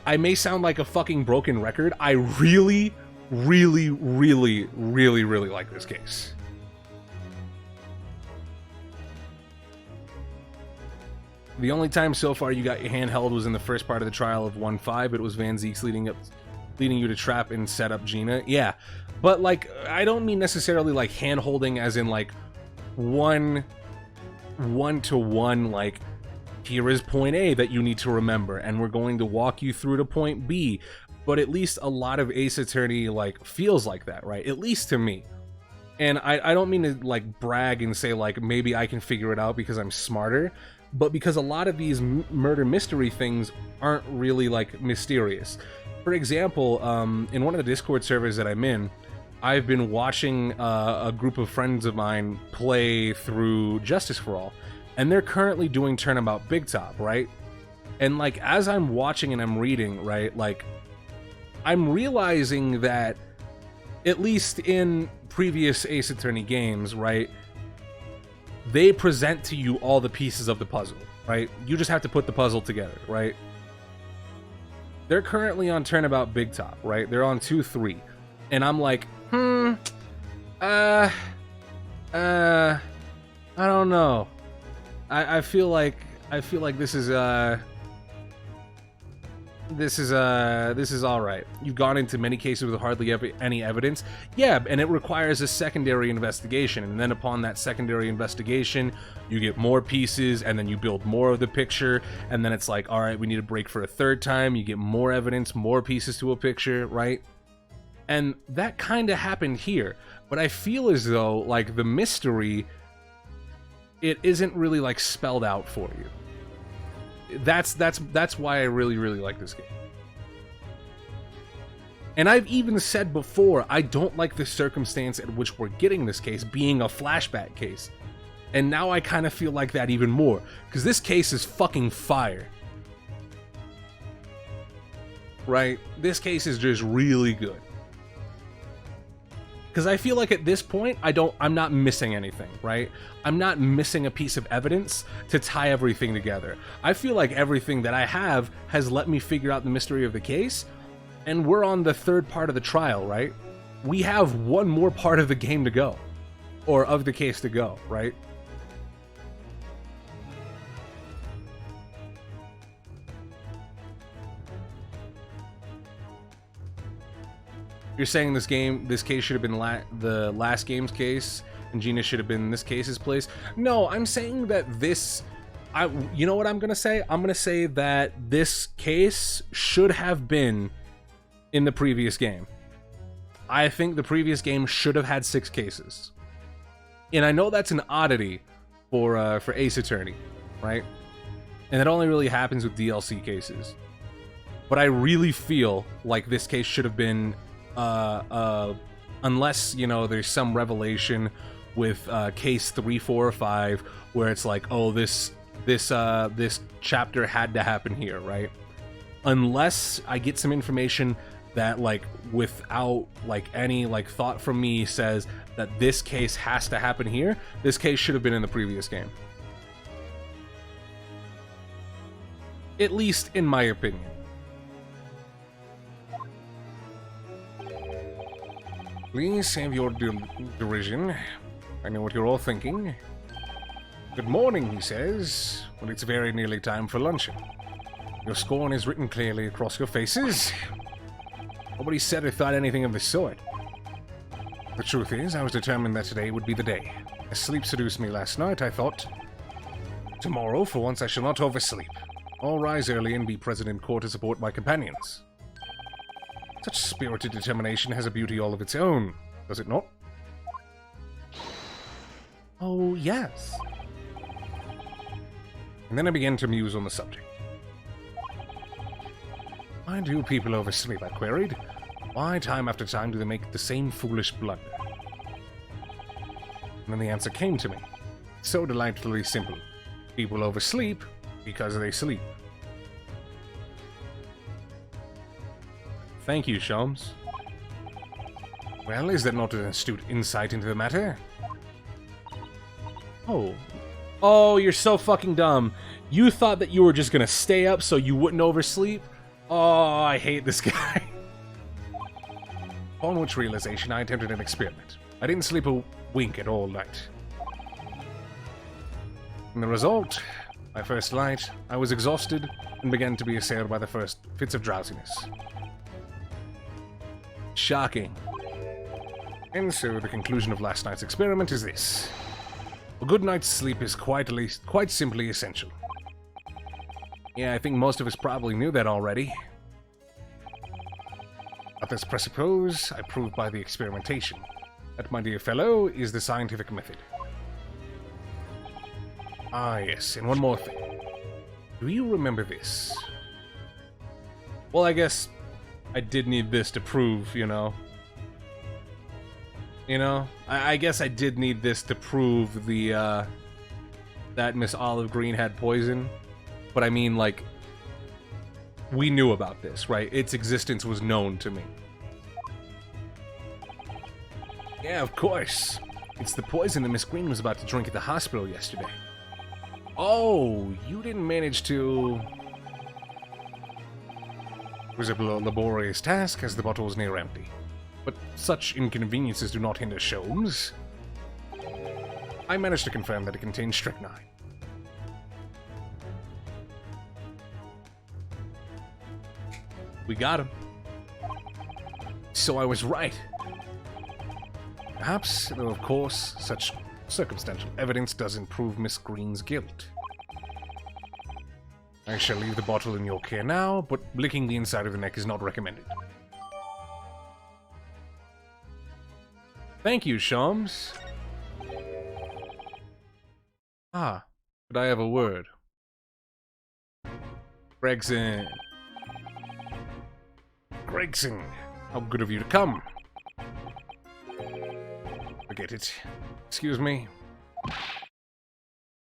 I may sound like a fucking broken record. I really, really, really, really, really like this case. The only time so far you got your hand held was in the first part of the trial of 1-5. It was Van Zieks leading you to trap and set up Gina. Yeah, but, like, I don't mean necessarily, like, hand holding as in, like, one-to-one, like, here is point A that you need to remember, and we're going to walk you through to point B. But at least a lot of Ace Attorney, like, feels like that, right? At least to me. And I don't mean to, like, brag and say, like, maybe I can figure it out because I'm smarter, but because a lot of these murder mystery things aren't really, like, mysterious. For example, in one of the Discord servers that I'm in, I've been watching a group of friends of mine play through Justice for All, and they're currently doing Turnabout Big Top, right? And, like, as I'm watching and I'm reading, right, like, I'm realizing that, at least in previous Ace Attorney games, right, they present to you all the pieces of the puzzle, right? You just have to put the puzzle together, right? They're currently on Turnabout Big Top, right? They're on 2-3. And I'm like, I don't know. I feel like this is all right. You've gone into many cases with hardly any evidence. Yeah, and it requires a secondary investigation. And then upon that secondary investigation, you get more pieces, and then you build more of the picture. And then it's like, all right, we need a break for a third time. You get more evidence, more pieces to a picture, right? And that kind of happened here. But I feel as though, like, the mystery, it isn't really, like, spelled out for you. That's why I really, really like this game. And I've even said before, I don't like the circumstance at which we're getting this case being a flashback case. And now I kind of feel like that even more, because this case is fucking fire. Right? This case is just really good. Because I feel like at this point, I'm not missing anything, right? I'm not missing a piece of evidence to tie everything together. I feel like everything that I have has let me figure out the mystery of the case, and we're on the third part of the trial, right? We have one more part of the game to go, or of the case to go, right? You're saying this case should have been the last game's case, and Gina should have been in this case's place? No, I'm saying that you know what I'm gonna say? I'm gonna say that this case should have been in the previous game. I think the previous game should have had 6 cases. And I know that's an oddity for Ace Attorney, right? And it only really happens with DLC cases. But I really feel like this case should have been unless, you know, there's some revelation with case 3, 4, or 5 where it's like, oh, this chapter had to happen here, right? Unless I get some information that, like, without like any like thought from me says that this case has to happen here, this case should have been in the previous game. At least in my opinion. Please save your derision. I know what you're all thinking. Good morning, he says, when it's very nearly time for luncheon. Your scorn is written clearly across your faces. Nobody said or thought anything of the sort. The truth is, I was determined that today would be the day. As sleep seduced me last night, I thought, tomorrow, for once, I shall not oversleep. I'll rise early and be present in court to support my companions. Such spirited determination has a beauty all of its own, does it not? Oh, yes. And then I began to muse on the subject. Why do people oversleep, I queried. Why, time after time, do they make the same foolish blunder? And then the answer came to me. So delightfully simple. People oversleep because they sleep. Thank you, Sholmes. Well, is that not an astute insight into the matter? Oh, you're so fucking dumb. You thought that you were just gonna stay up so you wouldn't oversleep? Oh, I hate this guy. Upon which realization, I attempted an experiment. I didn't sleep a wink at all night. And the result, my first night, I was exhausted and began to be assailed by the first fits of drowsiness. Shocking. And so the conclusion of last night's experiment is this. A good night's sleep is quite simply essential. Yeah, I think most of us probably knew that already. But this presuppose I proved by the experimentation. That, my dear fellow, is the scientific method. Ah, yes, and one more thing. Do you remember this? Well, I guess I did need this to prove, you know. I guess I did need this to prove the, that Miss Olive Green had poison. But I mean, like, we knew about this, right? Its existence was known to me. Yeah, of course. It's the poison that Miss Green was about to drink at the hospital yesterday. Oh, you didn't manage to... It was a laborious task, as the bottle was near empty. But such inconveniences do not hinder Sholmes. I managed to confirm that it contains strychnine. We got him. So I was right. Perhaps, though of course, such circumstantial evidence doesn't prove Miss Green's guilt. I shall leave the bottle in your care now, but licking the inside of the neck is not recommended. Thank you, Sholmes. Ah, could I have a word? Gregson. How good of you to come. Forget it. Excuse me.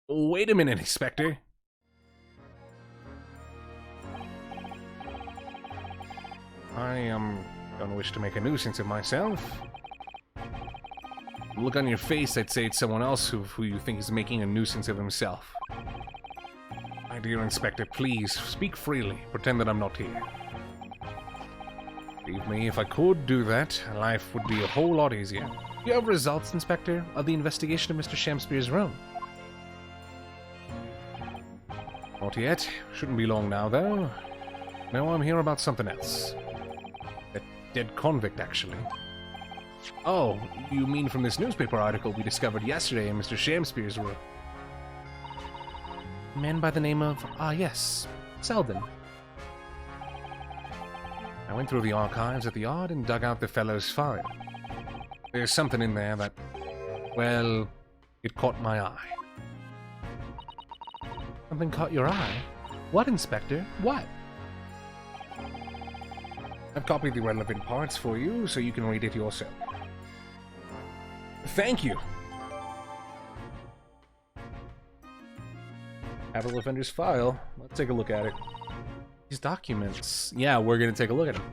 Wait a minute, Inspector. I don't wish to make a nuisance of myself. Look on your face, I'd say it's someone else who you think is making a nuisance of himself. My dear Inspector, please, speak freely. Pretend that I'm not here. Believe me, if I could do that, life would be a whole lot easier. Do you have results, Inspector, of the investigation of Mr. Shamspeare's room? Not yet. Shouldn't be long now, though. No, I'm here about something else. A dead convict, actually. Oh, you mean from this newspaper article we discovered yesterday in Mr. Shamspeare's room? A man by the name of, yes, Selden. I went through the archives at the yard and dug out the fellow's file. There's something in there that, well, it caught my eye. Something caught your eye? What, Inspector? What? I've copied the relevant parts for you, so you can read it yourself. Thank you! Capital Offender's file. Let's take a look at it. These documents. Yeah, we're gonna take a look at them.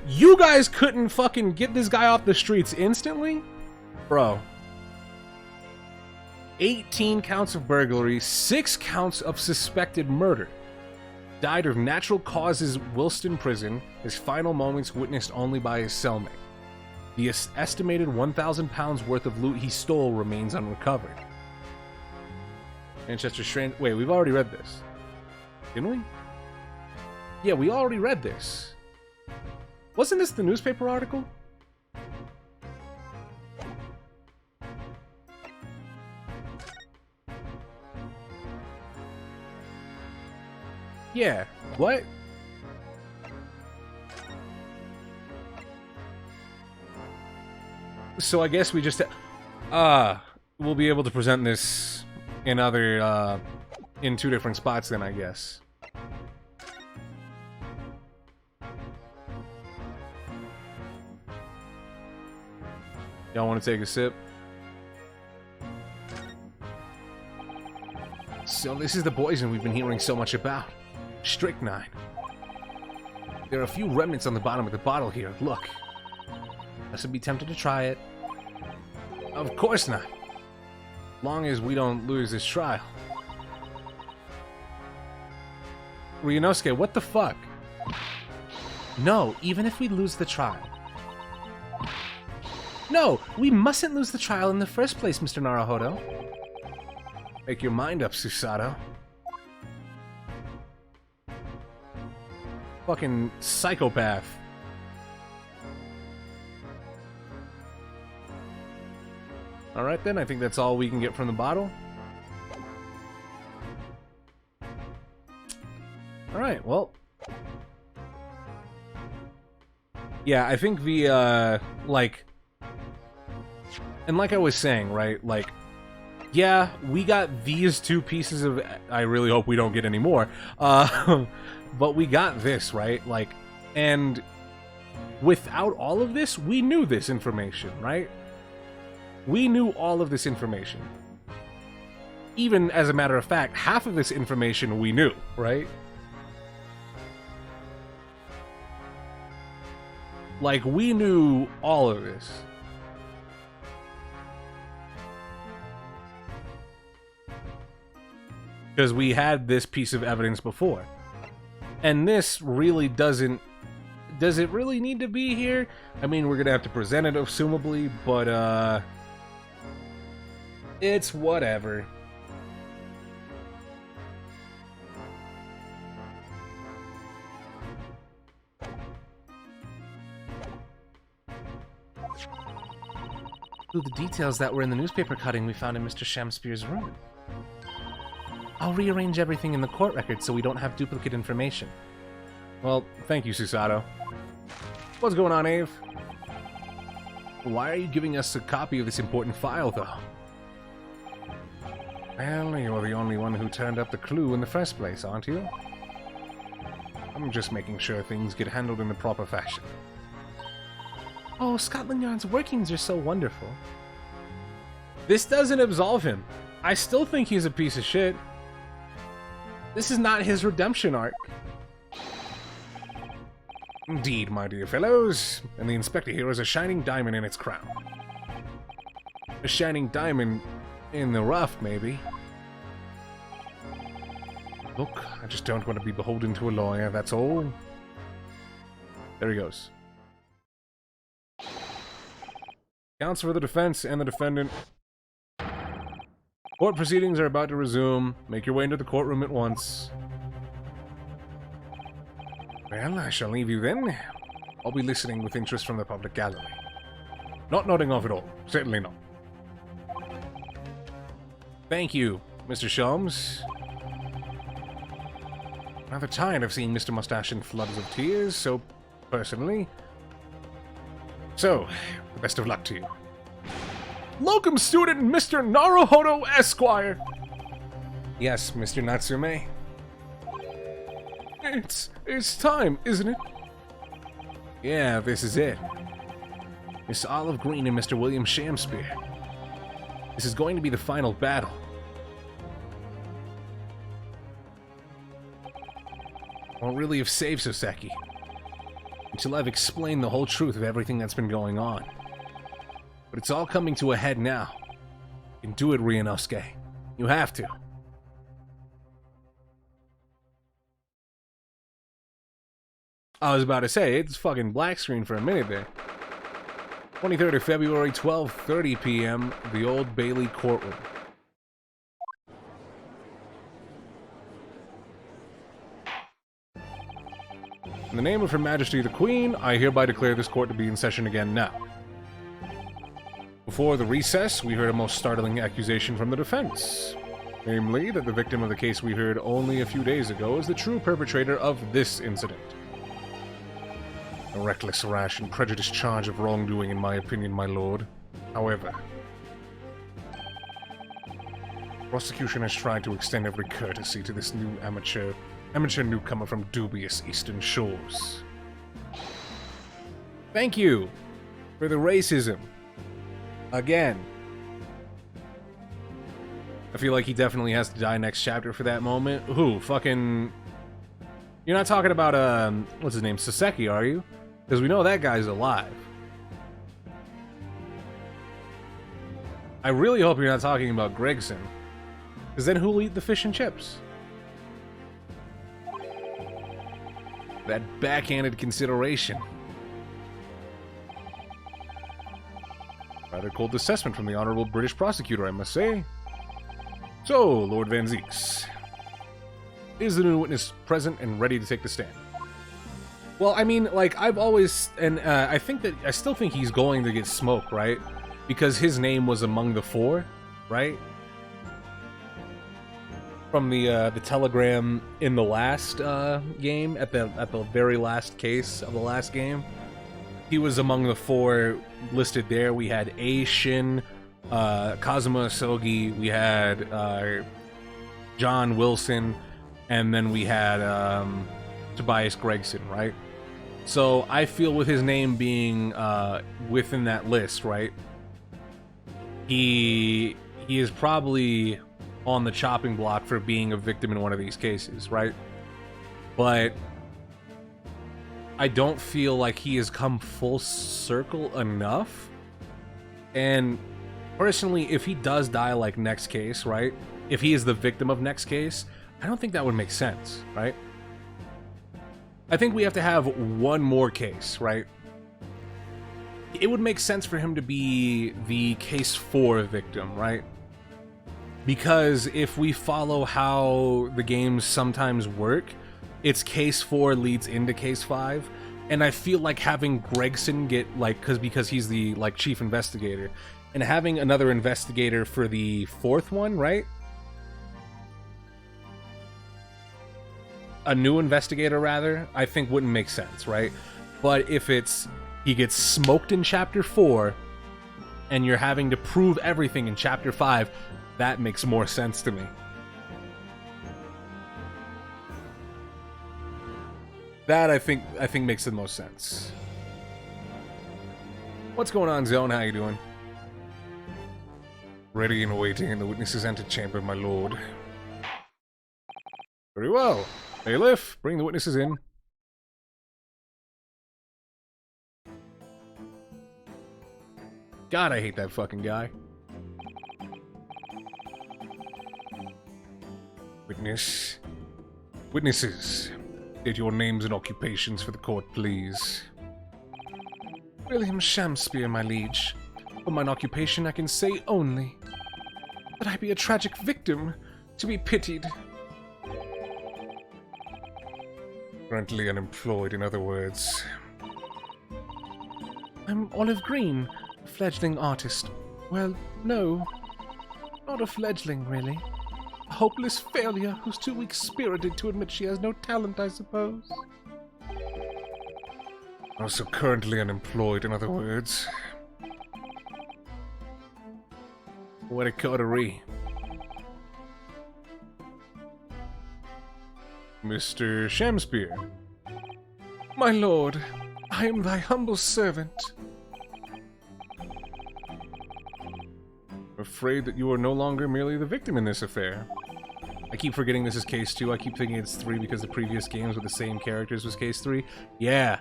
You guys couldn't fucking get this guy off the streets instantly? Bro. 18 counts of burglary, 6 counts of suspected murder. Died of natural causes whilst in prison, his final moments witnessed only by his cellmate. The estimated 1,000 pounds worth of loot he stole remains unrecovered. Manchester Strand. Wait, we've already read this. Didn't we? Yeah, we already read this. Wasn't this the newspaper article? Yeah, what? So I guess we just we'll be able to present this in other in 2 different spots then, I guess. Y'all want to take a sip? So this is the poison we've been hearing so much about. Strychnine. There are a few remnants on the bottom of the bottle here. Look. Must be tempted to try it. Of course not. Long as we don't lose this trial. Ryunosuke, what the fuck? No, even if we lose the trial. No, we mustn't lose the trial in the first place, Mr. Naruhodo. Make your mind up, Susato. Fucking psychopath. Alright then, I think that's all we can get from the bottle. Alright, well. Yeah, I think the, like... And like I was saying, right, like... Yeah, we got these 2 pieces of... I really hope we don't get any more. But we got this, right? Like, and... Without all of this, we knew this information, right? We knew all of this information. Even, as a matter of fact, half of this information we knew, right? Like, we knew all of this. Because we had this piece of evidence before. And this really doesn't... Does it really need to be here? I mean, we're gonna have to present it, assumably, but, it's whatever. Ooh, the details that were in the newspaper cutting we found in Mr. Shamspeare's room. I'll rearrange everything in the court record so we don't have duplicate information. Well, thank you, Susato. What's going on, Ave? Why are you giving us a copy of this important file, though? Well, you're the only one who turned up the clue in the first place, aren't you? I'm just making sure things get handled in the proper fashion. Oh, Scotland Yard's workings are so wonderful. This doesn't absolve him. I still think he's a piece of shit. This is not his redemption arc. Indeed, my dear fellows, and the inspector here has a shining diamond in its crown. A shining diamond in the rough, maybe. Look, I just don't want to be beholden to a lawyer, that's all. There he goes. Counsel for the defense and the defendant. Court proceedings are about to resume. Make your way into the courtroom at once. Well, I shall leave you then. I'll be listening with interest from the public gallery. Not nodding off at all. Certainly not. Thank you, Mr. Sholmes. Rather tired of seeing Mr. Mustache in floods of tears, so personally. So, the best of luck to you. Locum student Mr. Naruhodo Esquire! Yes, Mr. Natsume. It's time, isn't it? Yeah, this is it. Miss Olive Green and Mr. William Shamspeare. This is going to be the final battle. I won't really have saved Soseki until I've explained the whole truth of everything that's been going on. But it's all coming to a head now. You can do it, Ryunosuke. You have to. I was about to say, it's fucking black screen for a minute there. 23rd of February, 12:30 p.m., the Old Bailey courtroom. In the name of Her Majesty the Queen, I hereby declare this court to be in session again now. Before the recess, we heard a most startling accusation from the defense. Namely, that the victim of the case we heard only a few days ago is the true perpetrator of this incident. A reckless, rash, and prejudiced charge of wrongdoing, in my opinion, my lord. However, prosecution has tried to extend every courtesy to this new amateur newcomer from dubious eastern shores. Thank you for the racism. Again. I feel like he definitely has to die next chapter for that moment. Who? Fucking... You're not talking about, what's his name? Soseki, are you? Because we know that guy's alive. I really hope you're not talking about Gregson. Because then who'll eat the fish and chips? That backhanded consideration. Rather cold assessment from the Honorable British Prosecutor, I must say. So, Lord Van Zeeks, is the new witness present and ready to take the stand? Well, I mean, like, I've always... And I still think he's going to get smoked, right? Because his name was among the four, right? From the telegram in the last game, at the very last case of the last game. He was among the four listed there. We had A. Shin, Kazuma Asogi, we had John Wilson, and then we had Tobias Gregson, right? So I feel with his name being within that list, right? He is probably on the chopping block for being a victim in one of these cases, right? But I don't feel like he has come full circle enough. And personally, if he does die like next case, right? If he is the victim of next case, I don't think that would make sense, right? I think we have to have one more case, right? It would make sense for him to be the case 4 victim, right? Because if we follow how the games sometimes work, it's case 4 leads into case 5, and I feel like having Gregson get, like, because he's the, like, chief investigator, and having another investigator for the 4th one, right? A new investigator, rather, I think wouldn't make sense, right? But if it's, he gets smoked in Chapter 4, and you're having to prove everything in Chapter 5, That makes more sense to me. That I think makes the most sense. What's going on, Zone? How you doing? Ready and waiting in the witness's antechamber, my lord. Very well. Bailiff, bring the witnesses in. God, I hate that fucking guy. Witnesses, state your names and occupations for the court, please. William Shamspeare, my liege. For mine occupation I can say only that I be a tragic victim to be pitied. Currently unemployed, in other words. I'm Olive Green, a fledgling artist. Well, no, not a fledgling, really. A hopeless failure who's too weak-spirited to admit she has no talent, I suppose. Also currently unemployed, in other words. What a coterie. Mr. Shamspeare. My lord, I am thy humble servant. Afraid that you are no longer merely the victim in this affair. I keep forgetting this is case 2. I keep thinking it's 3 because the previous games with the same characters was case 3. Yeah.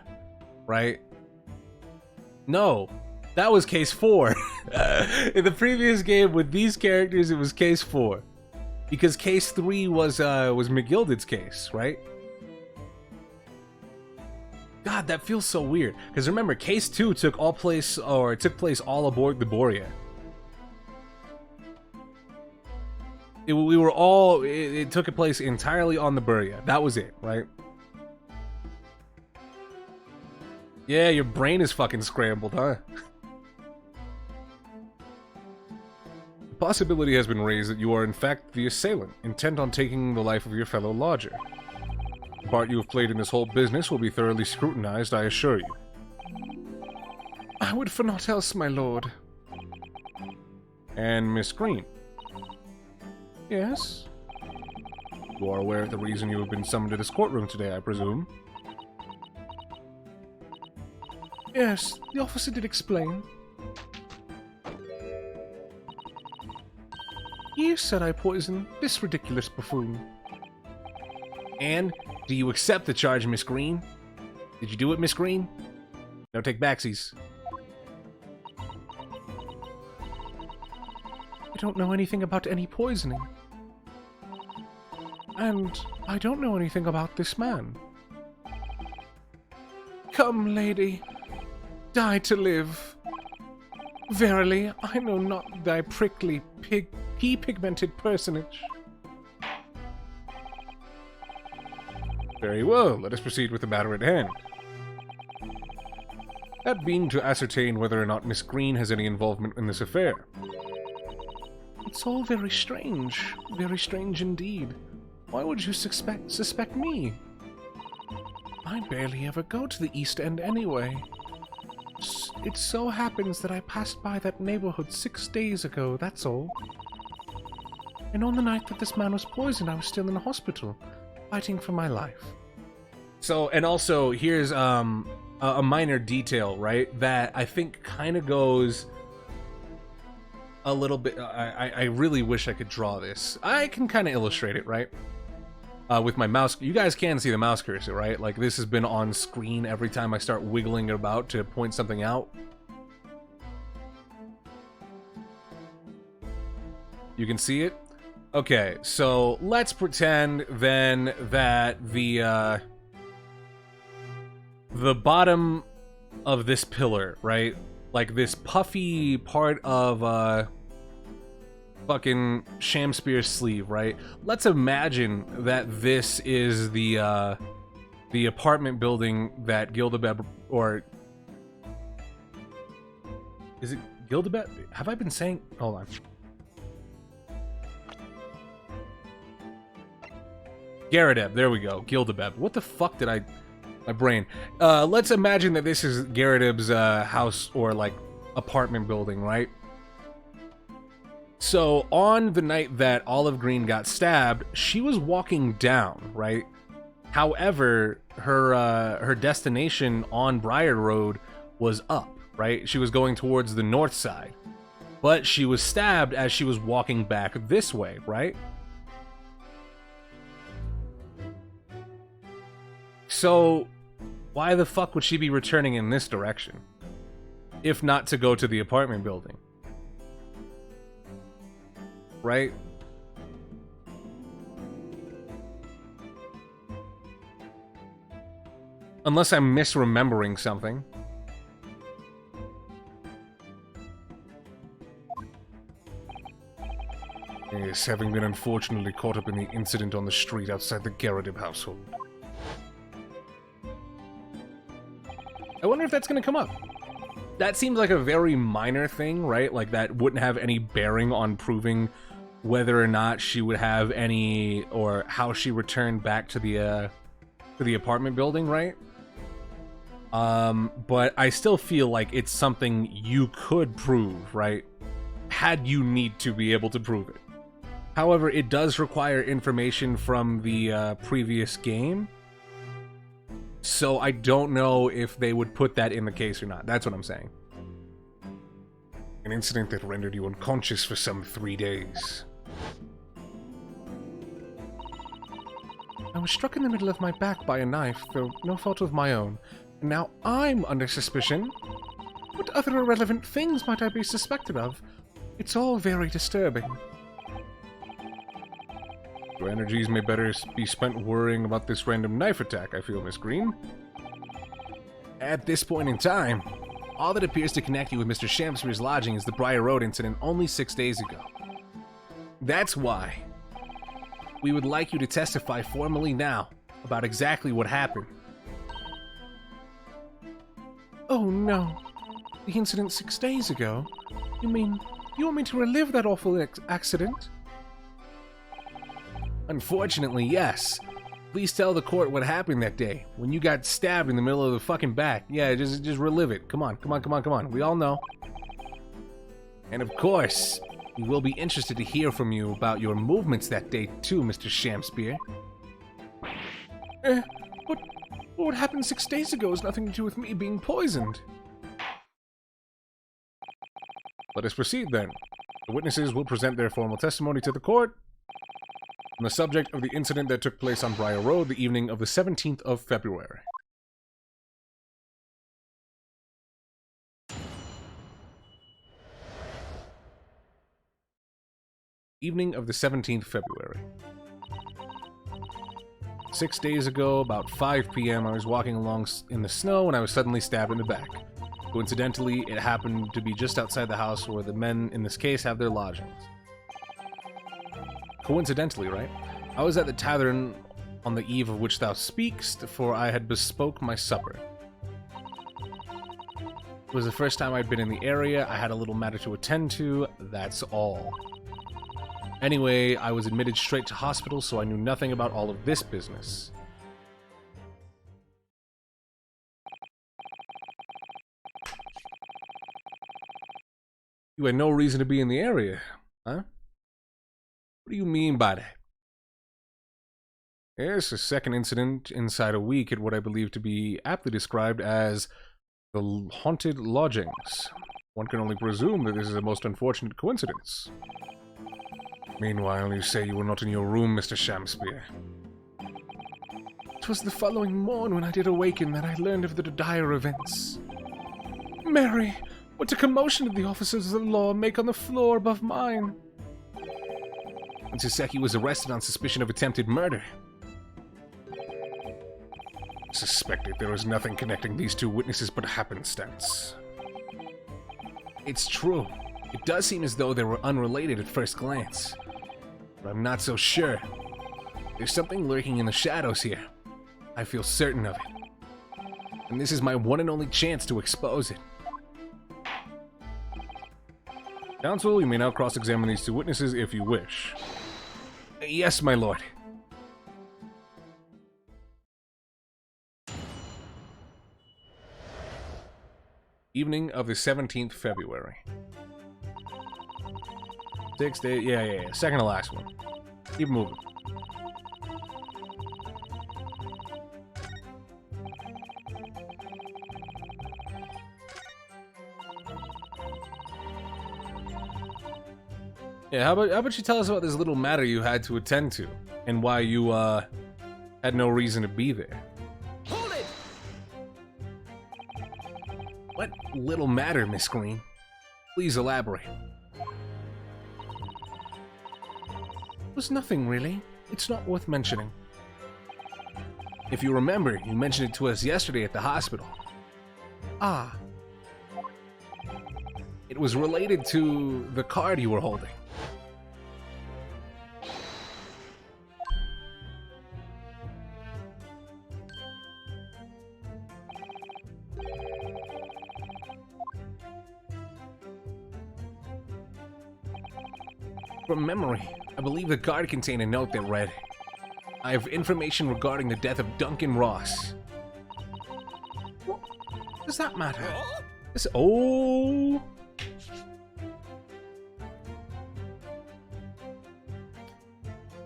Right? No. That was case 4. In the previous game with these characters, it was case 4. Because case 3 was McGilded's case, right? God, that feels so weird. Because remember, case 2 took place all aboard the Borea. It took place entirely on the Borea. That was it, right? Yeah, your brain is fucking scrambled, huh? The possibility has been raised that you are in fact the assailant, intent on taking the life of your fellow lodger. The part you have played in this whole business will be thoroughly scrutinized, I assure you. I would for naught else, my lord. And Miss Green, Yes? you are aware of the reason you have been summoned to this courtroom today, I presume? Yes, the officer did explain. He said I poisoned this ridiculous buffoon. And do you accept the charge, Miss Green? Did you do it, Miss Green? No take backsies. I don't know anything about any poisoning. And I don't know anything about this man. Come, lady, die to live. Verily, I know not thy prickly, pea-pigmented personage. Very well, let us proceed with the matter at hand. That being to ascertain whether or not Miss Green has any involvement in this affair. It's all very strange indeed. Why would you suspect me? I barely ever go to the East End anyway. It so happens that I passed by that neighborhood 6 days ago, that's all. And on the night that this man was poisoned, I was still in the hospital, fighting for my life. So, and also, here's a minor detail, right? That I think kind of goes a little bit... I really wish I could draw this. I can kind of illustrate it, right? With my mouse. You guys can see the mouse cursor, right? Like, this has been on screen every time I start wiggling it about to point something out. You can see it? Okay, so let's pretend then that the bottom of this pillar, right? Like this puffy part of fucking Shamspeare's sleeve, right? Let's imagine that this is the apartment building that Gildebeb, or is it Gildebeb? Have I been saying? Hold on. Garadeb, there we go. Gildebeb. What the fuck did I... My brain. Let's imagine that this is Garadeb's house or, like, apartment building, right? So on the night that Olive Green got stabbed, she was walking down, right? However, her destination on Briar Road was up, right? She was going towards the north side. But she was stabbed as she was walking back this way, right? So, why the fuck would she be returning in this direction? If not to go to the apartment building. Right? Unless I'm misremembering something. Yes, having been unfortunately caught up in the incident on the street outside the Garradib household. I wonder if that's going to come up. That seems like a very minor thing, right? Like that wouldn't have any bearing on proving whether or not she would have any, or how she returned back to the apartment building, right? But I still feel like it's something you could prove, right? Had you need to be able to prove it. However, it does require information from the previous game. So I don't know if they would put that in the case or not. That's what I'm saying. An incident that rendered you unconscious for some 3 days. I was struck in the middle of my back by a knife, though no fault of my own. And now I'm under suspicion. What other irrelevant things might I be suspected of? It's all very disturbing. Your energies may better be spent worrying about this random knife attack, I feel, Miss Green. At this point in time, all that appears to connect you with Mr. Shamspeare's lodging is the Briar Road incident only 6 days ago. That's why we would like you to testify formally now about exactly what happened. Oh no. The incident 6 days ago? You mean, you want me to relive that awful accident? Unfortunately, yes. Please tell the court what happened that day, when you got stabbed in the middle of the fucking back. Yeah, just relive it. Come on, come on, come on, come on. We all know. And of course, we will be interested to hear from you about your movements that day too, Mr. Shamspeare. What happened 6 days ago has nothing to do with me being poisoned. Let us proceed then. The witnesses will present their formal testimony to the court on the subject of the incident that took place on Briar Road the evening of the 17th of February. Evening of the 17th February. 6 days ago, about 5 p.m., I was walking along in the snow and I was suddenly stabbed in the back. Coincidentally, it happened to be just outside the house where the men in this case have their lodgings. Coincidentally, right? I was at the tavern on the eve of which thou speakst, for I had bespoke my supper. It was the first time I'd been in the area, I had a little matter to attend to, that's all. Anyway, I was admitted straight to hospital, so I knew nothing about all of this business. You had no reason to be in the area, huh? What do you mean by that? Yes, a second incident inside a week at what I believe to be aptly described as the haunted lodgings. One can only presume that this is a most unfortunate coincidence. Meanwhile, you say you were not in your room, Mr. Shamspeare. It was the following morn when I did awaken that I learned of the dire events. Mary, what a commotion did the officers of the law make on the floor above mine! And Saseki was arrested on suspicion of attempted murder. Suspected there was nothing connecting these two witnesses but happenstance. It's true. It does seem as though they were unrelated at first glance. But I'm not so sure. There's something lurking in the shadows here. I feel certain of it. And this is my one and only chance to expose it. Counsel, you may now cross-examine these two witnesses if you wish. Yes, my lord. Evening of the 17th February. 6 days. Yeah. Second to last one. Keep moving. Yeah, how about you tell us about this little matter you had to attend to, and why you had no reason to be there? Hold it! What little matter, Miss Green? Please elaborate. It was nothing, really. It's not worth mentioning. If you remember, you mentioned it to us yesterday at the hospital. Ah, It was related to the card you were holding. From memory, I believe the card contained a note that read, "I have information regarding the death of Duncan Ross." what does that matter? This, oh!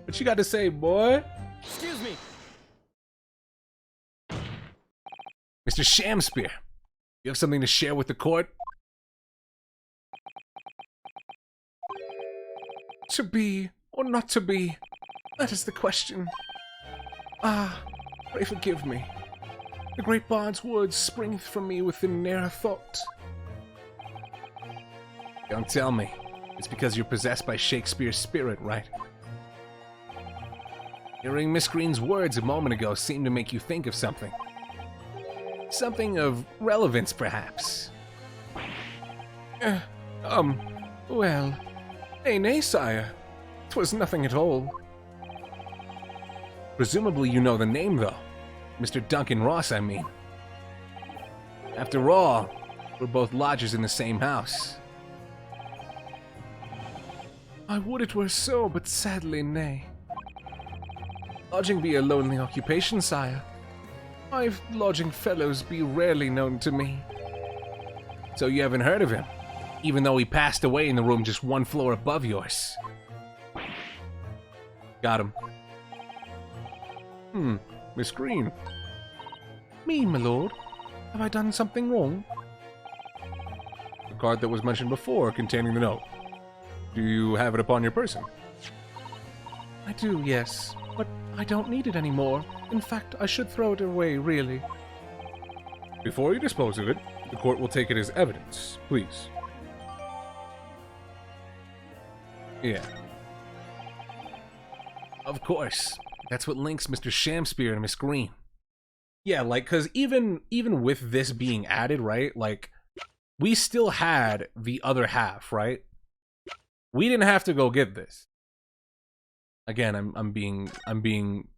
What you got to say, boy? Excuse me. Mr. Shamspear, you have something to share with the court? To be or not to be? That is the question. Ah, pray forgive me. The great bard's words springeth from me within ne'er a thought. Don't tell me. It's because you're possessed by Shakespeare's spirit, right? Hearing Miss Green's words a moment ago seemed to make you think of something. Something of relevance, perhaps. Well, nay, sire. 'Twas nothing at all. Presumably you know the name, though. Mr. Duncan Ross, I mean. After all, we're both lodgers in the same house. I would it were so, but sadly nay. Lodging be a lonely occupation, sire. My lodging fellows be rarely known to me. So you haven't heard of him, even though he passed away in the room just one floor above yours. Got him. Miss Green. Me, my lord? Have I done something wrong? The card that was mentioned before containing the note. Do you have it upon your person? I do, yes, but I don't need it anymore. In fact, I should throw it away, really. Before you dispose of it, the court will take it as evidence, please. Yeah. Of course. That's what links Mr. Shamspear and Miss Green. Yeah, like, because even with this being added, right, like, we still had the other half, right? We didn't have to go get this. Again, I'm being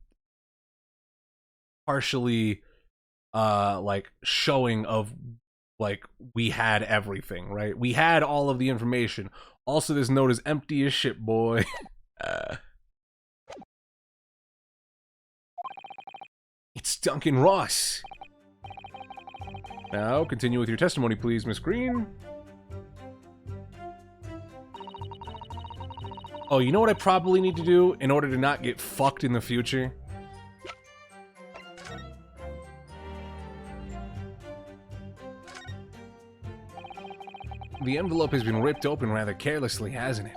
partially like showing of like we had everything, right? We had all of the information. Also, this note is empty as shit, boy. It's Duncan Ross. Now, continue with your testimony, please, Miss Green. Oh, you know what I probably need to do in order to not get fucked in the future? The envelope has been ripped open rather carelessly, hasn't it?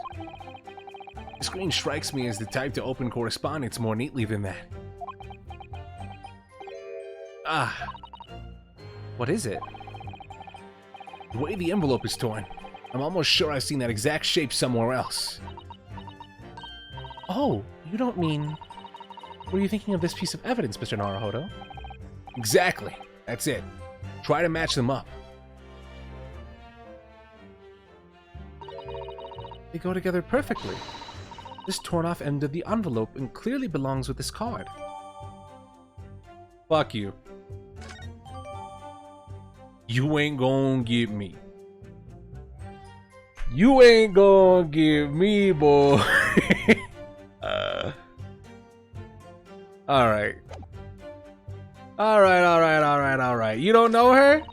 The screen strikes me as the type to open correspondence more neatly than that. Ah. What is it? The way the envelope is torn, I'm almost sure I've seen that exact shape somewhere else. Oh, you don't mean... Were you thinking of this piece of evidence, Mr. Naruhodo? Exactly. That's it. Try to match them up. They go together perfectly. This torn-off end of the envelope and clearly belongs with this card. Fuck you. You ain't gonna get me. You ain't gonna get me, boy. Alright. Alright. You don't know her?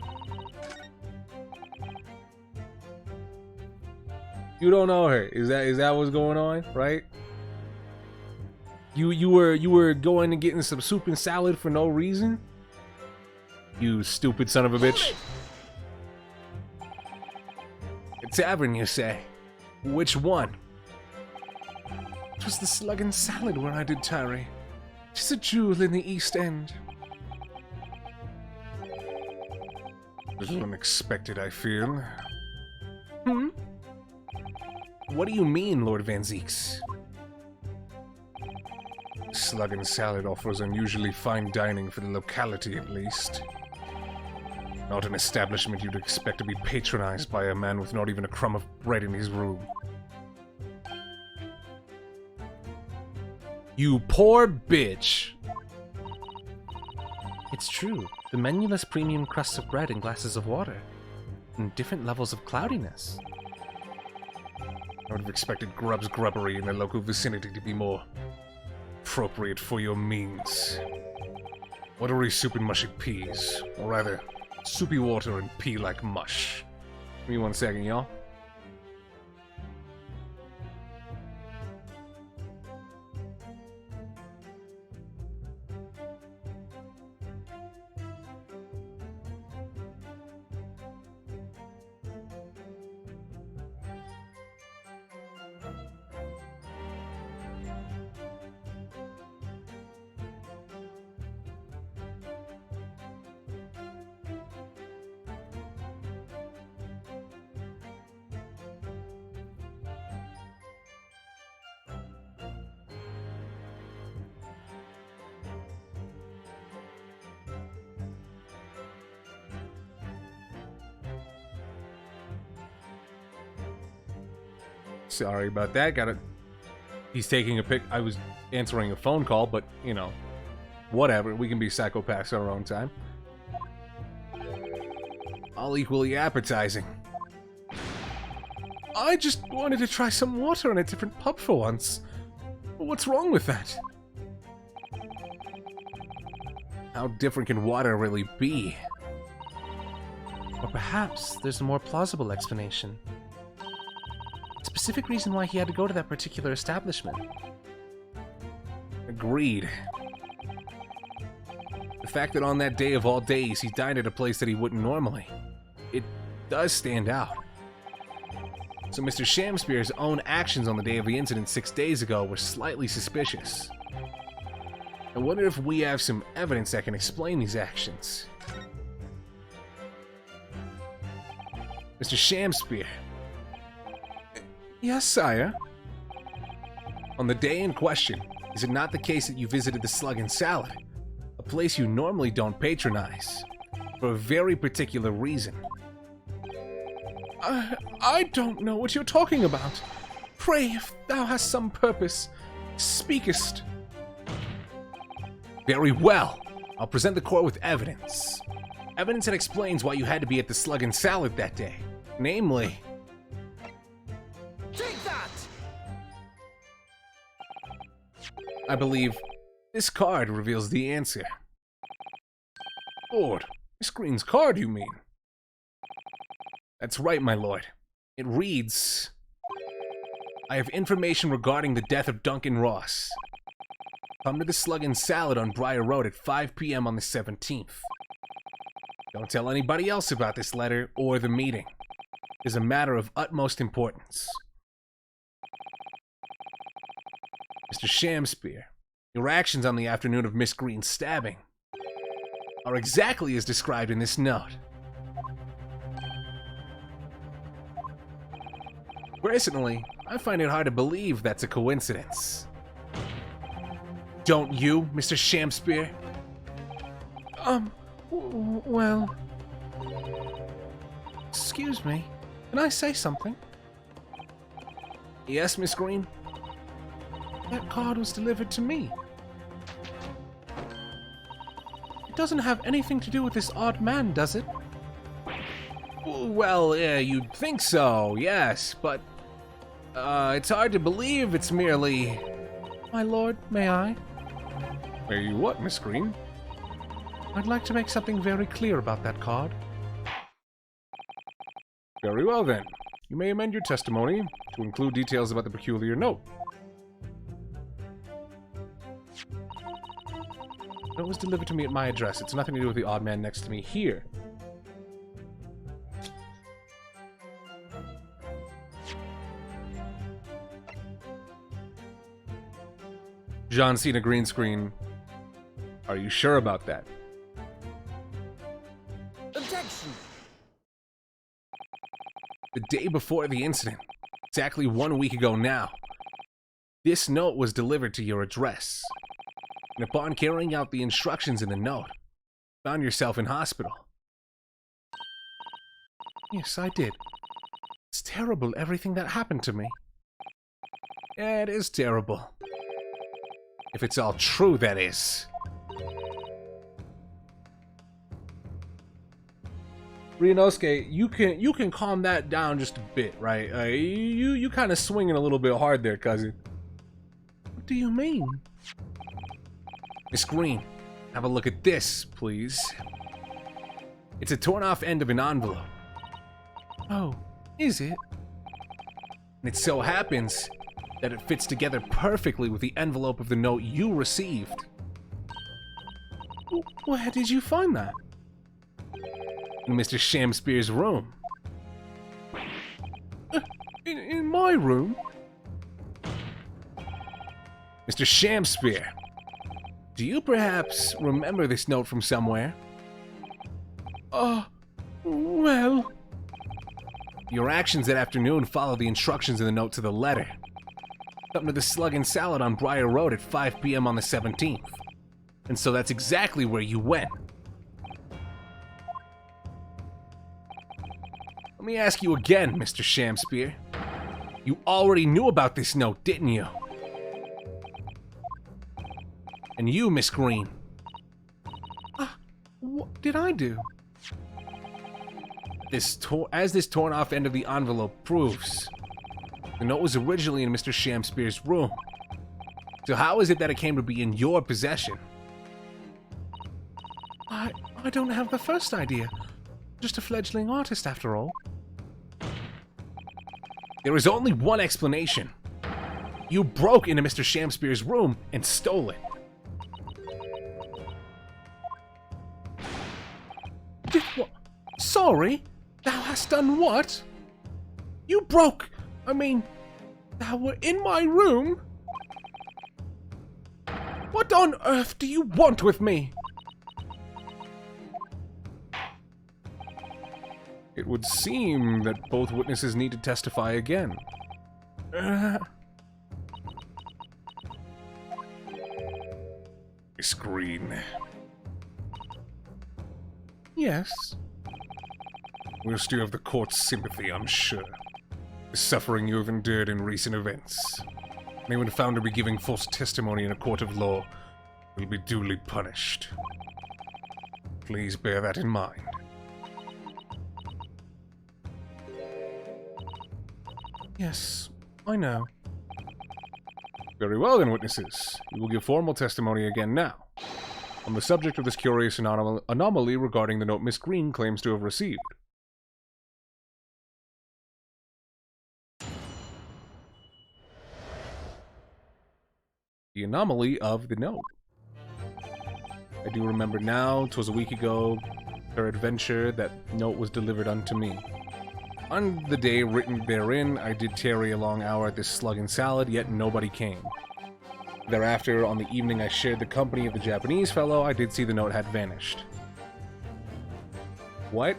You don't know her. Is that what's going on, right? You were going and getting some soup and salad for no reason? You stupid son of a bitch. A tavern, you say? Which one? It was the Slug and Salad where I did tarry. Tis a jewel in the East End. A little unexpected, I feel. Hmm? What do you mean, Lord Van Zeeks? Slug and Salad offers unusually fine dining for the locality, at least. Not an establishment you'd expect to be patronized by a man with not even a crumb of bread in his room. You poor bitch. It's true. The menu lists premium crusts of bread and glasses of water. And different levels of cloudiness. I would have expected Grub's grubbery in the local vicinity to be more appropriate for your means. Watery soup and mushy peas, or rather, soupy water and pea-like mush. Give me 1 second, y'all. Sorry about that. He's taking a pic. I was answering a phone call, but, you know, whatever. We can be psychopaths at our own time. All equally appetizing. I just wanted to try some water in a different pub for once. What's wrong with that? How different can water really be? Or perhaps there's a more plausible explanation. Specific reason why he had to go to that particular establishment. Agreed. The fact that on that day of all days he dined at a place that he wouldn't normally, it does stand out. So Mr. Shamspear's own actions on the day of the incident 6 days ago were slightly suspicious. I wonder if we have some evidence that can explain these actions. Mr. Shamspear. Yes, sire. On the day in question, is it not the case that you visited the Slug and Salad, a place you normally don't patronize, for a very particular reason? I don't know what you're talking about. Pray, if thou hast some purpose, speakest. Very well. I'll present the court with evidence. Evidence that explains why you had to be at the Slug and Salad that day. Namely... Take that! I believe this card reveals the answer. Lord, Miss Green's card, you mean? That's right, my lord. It reads... I have information regarding the death of Duncan Ross. Come to the Slug and Salad on Briar Road at 5 p.m. on the 17th. Don't tell anybody else about this letter or the meeting. It is a matter of utmost importance. Mr. Shamspear, your actions on the afternoon of Miss Green's stabbing are exactly as described in this note. Personally, I find it hard to believe that's a coincidence. Don't you, Mr. Shamspear? Well... Excuse me. Can I say something? Yes, Miss Green? That card was delivered to me. It doesn't have anything to do with this odd man, does it? Well, you'd think so, yes, but... it's hard to believe it's merely... My lord, may I? May you what, Miss Green? I'd like to make something very clear about that card. Very well, then. You may amend your testimony to include details about the peculiar note. The note was delivered to me at my address. It's nothing to do with the odd man next to me here. John Cena green screen. Are you sure about that? Objection! The day before the incident, exactly 1 week ago now, this note was delivered to your address. And upon carrying out the instructions in the note, you found yourself in hospital. Yes, I did. It's terrible, everything that happened to me. Yeah, it is terrible. If it's all true, that is. Ryunosuke, you can calm that down just a bit, right? You kind of swinging a little bit hard there, cousin. What do you mean? Miss Green, have a look at this, please. It's a torn off end of an envelope. Oh, is it? And it so happens that it fits together perfectly with the envelope of the note you received. Where did you find that? In Mr. Shamspear's room. In my room? Mr. Shamspear, do you perhaps remember this note from somewhere? Well... Your actions that afternoon followed the instructions in the note to the letter. Come to the Slug and Salad on Briar Road at 5 p.m. on the 17th. And so that's exactly where you went. Let me ask you again, Mr. Shamspear. You already knew about this note, didn't you? And you, Miss Green. What did I do? As this torn off end of the envelope proves, the note was originally in Mr. Shamspear's room. So how is it that it came to be in your possession? I don't have the first idea. Just a fledgling artist, after all. There is only one explanation. You broke into Mr. Shamspear's room and stole it. What? Sorry? Thou hast done what? You broke! I mean, thou were in my room? What on earth do you want with me? It would seem that both witnesses need to testify again. Miss Green. Yes. We'll still have the court's sympathy, I'm sure. The suffering you have endured in recent events. Anyone found to be giving false testimony in a court of law will be duly punished. Please bear that in mind. Yes, I know. Very well then, witnesses. You will give formal testimony again now, on the subject of this curious anomaly regarding the note Miss Green claims to have received. The anomaly of the note. I do remember now, 'twas a week ago, her adventure, that note was delivered unto me. On the day written therein, I did tarry a long hour at this Slug and Salad, yet nobody came. Thereafter, on the evening I shared the company of the Japanese fellow, I did see the note had vanished. What?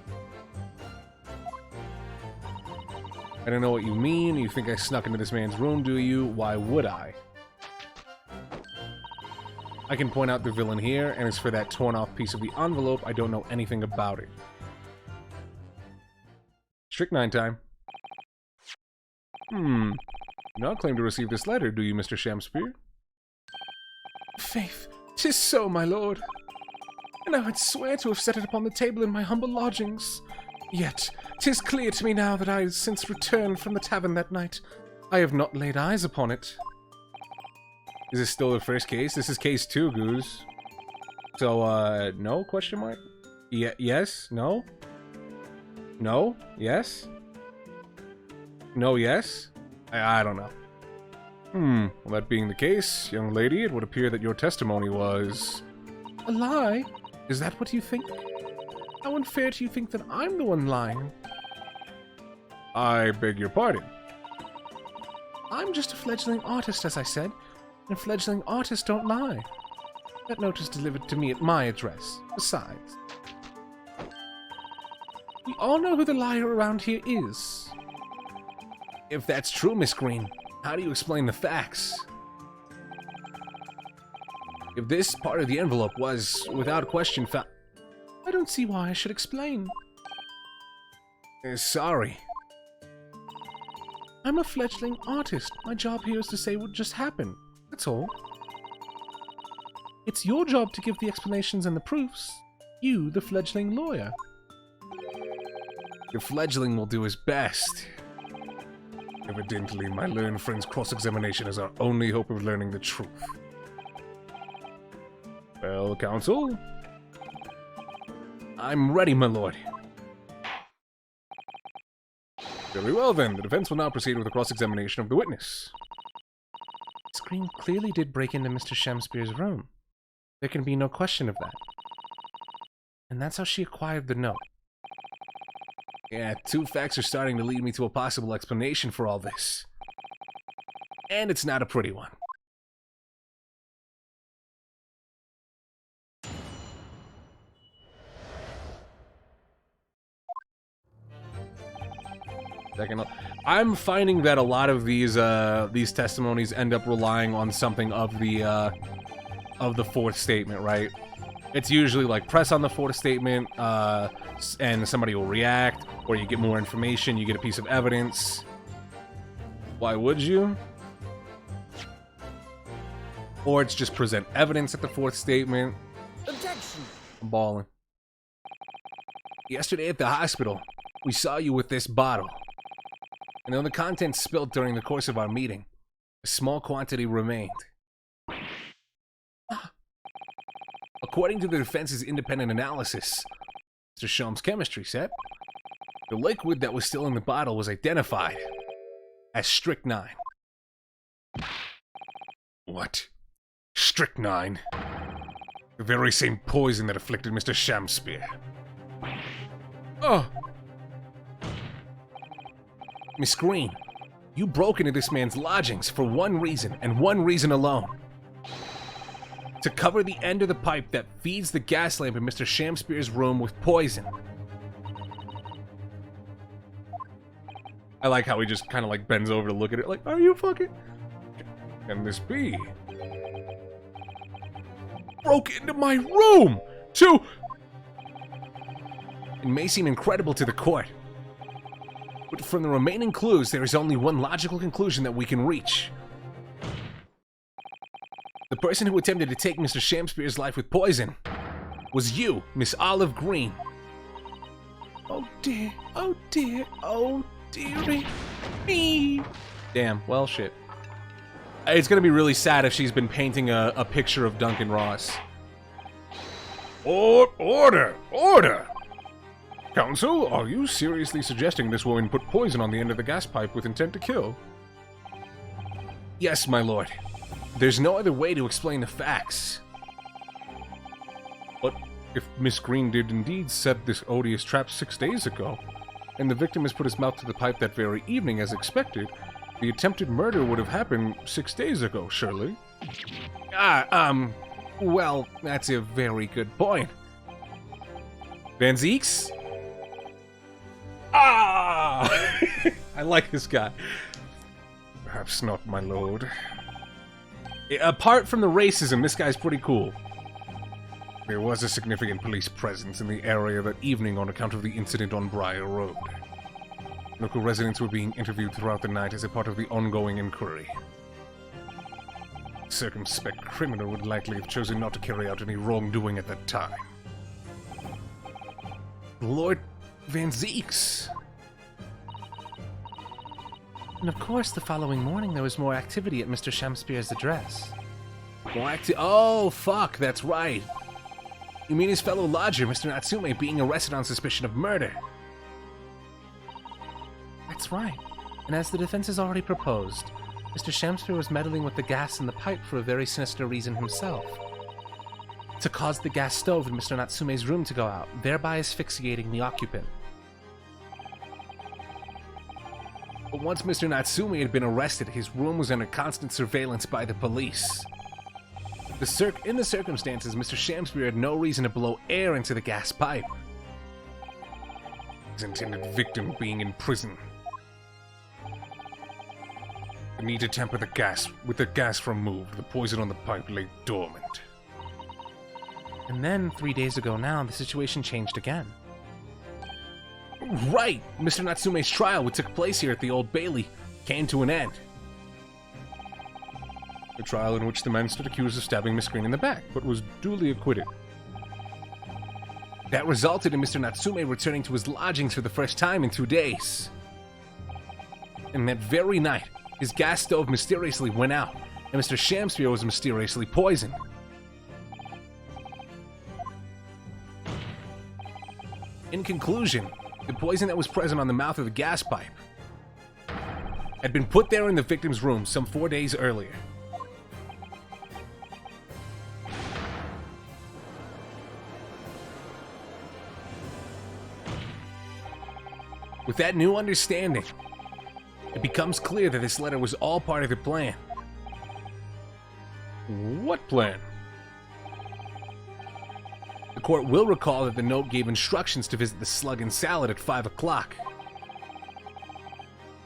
I don't know what you mean. You think I snuck into this man's room, do you? Why would I? I can point out the villain here, and as for that torn-off piece of the envelope, I don't know anything about it. Strychnine time. You not claim to receive this letter, do you, Mr. Shamspear? Faith, 'tis so, my lord. And I would swear to have set it upon the table in my humble lodgings. Yet, 'tis clear to me now that I have since returned from the tavern that night. I have not laid eyes upon it. Is this still the first case? This is case 2, Goose. So, no? Question mark? Yes? No? No? Yes? No, yes? I don't know. Well, that being the case, young lady, it would appear that your testimony was... A lie? Is that what you think? How unfair do you think that I'm the one lying? I beg your pardon. I'm just a fledgling artist, as I said, and fledgling artists don't lie. That note is delivered to me at my address. Besides, we all know who the liar around here is. If that's true, Miss Green, how do you explain the facts? If this part of the envelope was, without question, I don't see why I should explain. Sorry. I'm a fledgling artist. My job here is to say what just happened. That's all. It's your job to give the explanations and the proofs. You, the fledgling lawyer. The fledgling will do his best. Evidently, my learned friend's cross-examination is our only hope of learning the truth. Well, counsel? I'm ready, my lord. Very well, then. The defense will now proceed with the cross-examination of the witness. Miss Green clearly did break into Mr. Shamspeare's room. There can be no question of that. And that's how she acquired the note. Yeah, two facts are starting to lead me to a possible explanation for all this. And it's not a pretty one. I'm finding that a lot of these testimonies end up relying on something of the fourth statement, right? It's usually like press on the fourth statement, and somebody will react, or you get more information, you get a piece of evidence. Why would you? Or it's just present evidence at the fourth statement. Objection! I'm balling. Yesterday at the hospital, we saw you with this bottle. And though the contents spilled during the course of our meeting, a small quantity remained. According to the defense's independent analysis, Mr. Sholmes' chemistry set, the liquid that was still in the bottle was identified as strychnine. What? Strychnine? The very same poison that afflicted Mr. Shamspeare. Oh! Miss Green, you broke into this man's lodgings for one reason, and one reason alone. To cover the end of the pipe that feeds the gas lamp in Mr. Shamspeare's room with poison. I like how he just kind of like bends over to look at it like, are you fucking... Can this be? Broke into my room to... It may seem incredible to the court, but from the remaining clues, there is only one logical conclusion that we can reach. The person who attempted to take Mr. Shamspeare's life with poison was you, Miss Olive Green. Oh dear, oh dear, oh dearie me. Damn, well shit. It's gonna be really sad if she's been painting a picture of Duncan Ross. Order! Order! Counsel, are you seriously suggesting this woman put poison on the end of the gas pipe with intent to kill? Yes, my lord. There's no other way to explain the facts. But if Miss Green did indeed set this odious trap 6 days ago, and the victim has put his mouth to the pipe that very evening as expected, the attempted murder would have happened 6 days ago, surely? Well, that's a very good point. Van Zeeks? Ah! I like this guy. Perhaps not, my lord. Apart from the racism, this guy's pretty cool. There was a significant police presence in the area that evening on account of the incident on Briar Road. Local residents were being interviewed throughout the night as a part of the ongoing inquiry. A circumspect criminal would likely have chosen not to carry out any wrongdoing at that time. Lord Van Zeeks. And of course, the following morning there was more activity at Mr. Shamspeare's address. Oh, fuck, that's right. You mean his fellow lodger, Mr. Natsume, being arrested on suspicion of murder? That's right. And as the defense has already proposed, Mr. Shamspeare was meddling with the gas in the pipe for a very sinister reason himself. To cause the gas stove in Mr. Natsume's room to go out, thereby asphyxiating the occupant. But once Mr. Natsume had been arrested, his room was under constant surveillance by the police. In the circumstances, Mr. Shamspeare had no reason to blow air into the gas pipe. His intended victim being in prison. The need to temper the gas. With the gas removed, the poison on the pipe lay dormant. And then, 3 days ago now, the situation changed again. Right! Mr. Natsume's trial, which took place here at the Old Bailey, came to an end. A trial in which the man stood accused of stabbing Miss Green in the back, but was duly acquitted. That resulted in Mr. Natsume returning to his lodgings for the first time in 2 days. And that very night, his gas stove mysteriously went out, and Mr. Shamspeare was mysteriously poisoned. In conclusion, the poison that was present on the mouth of the gas pipe had been put there in the victim's room some 4 days earlier. With that new understanding, it becomes clear that this letter was all part of the plan. What plan? The court will recall that the note gave instructions to visit the Slug and Salad at 5 o'clock,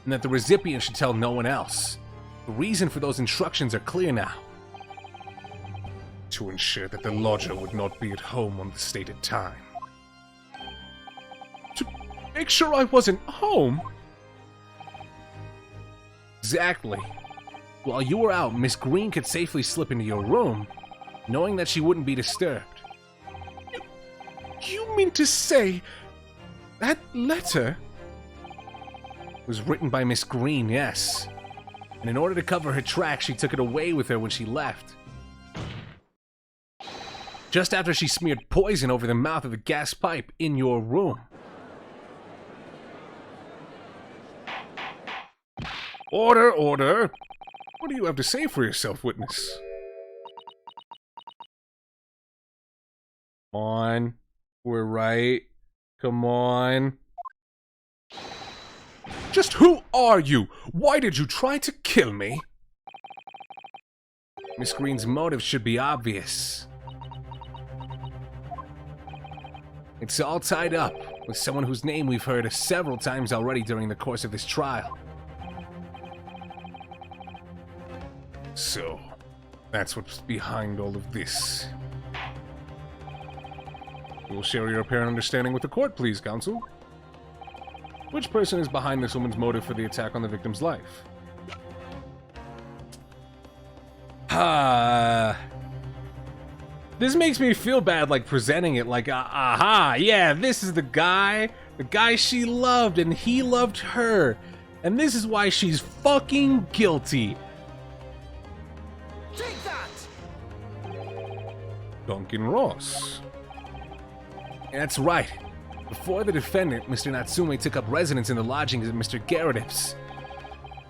and that the recipient should tell no one else. The reason for those instructions are clear now. To ensure that the lodger would not be at home on the stated time. To make sure I wasn't home? Exactly. While you were out, Miss Green could safely slip into your room, knowing that she wouldn't be disturbed. You mean to say that letter was written by Miss Green, yes. And in order to cover her tracks, she took it away with her when she left. Just after she smeared poison over the mouth of the gas pipe in your room. Order, order! What do you have to say for yourself, witness? Come on. We're right. Come on. Just who are you? Why did you try to kill me? Miss Green's motive should be obvious. It's all tied up with someone whose name we've heard several times already during the course of this trial. So, that's what's behind all of this. You will share your apparent understanding with the court, please, counsel. Which person is behind this woman's motive for the attack on the victim's life? This makes me feel bad, like, presenting it like, aha, yeah, this is the guy she loved, and he loved her. And this is why she's fucking guilty. Take that! Duncan Ross. That's right. Before the defendant, Mr. Natsume took up residence in the lodgings of Mr. Garretip's.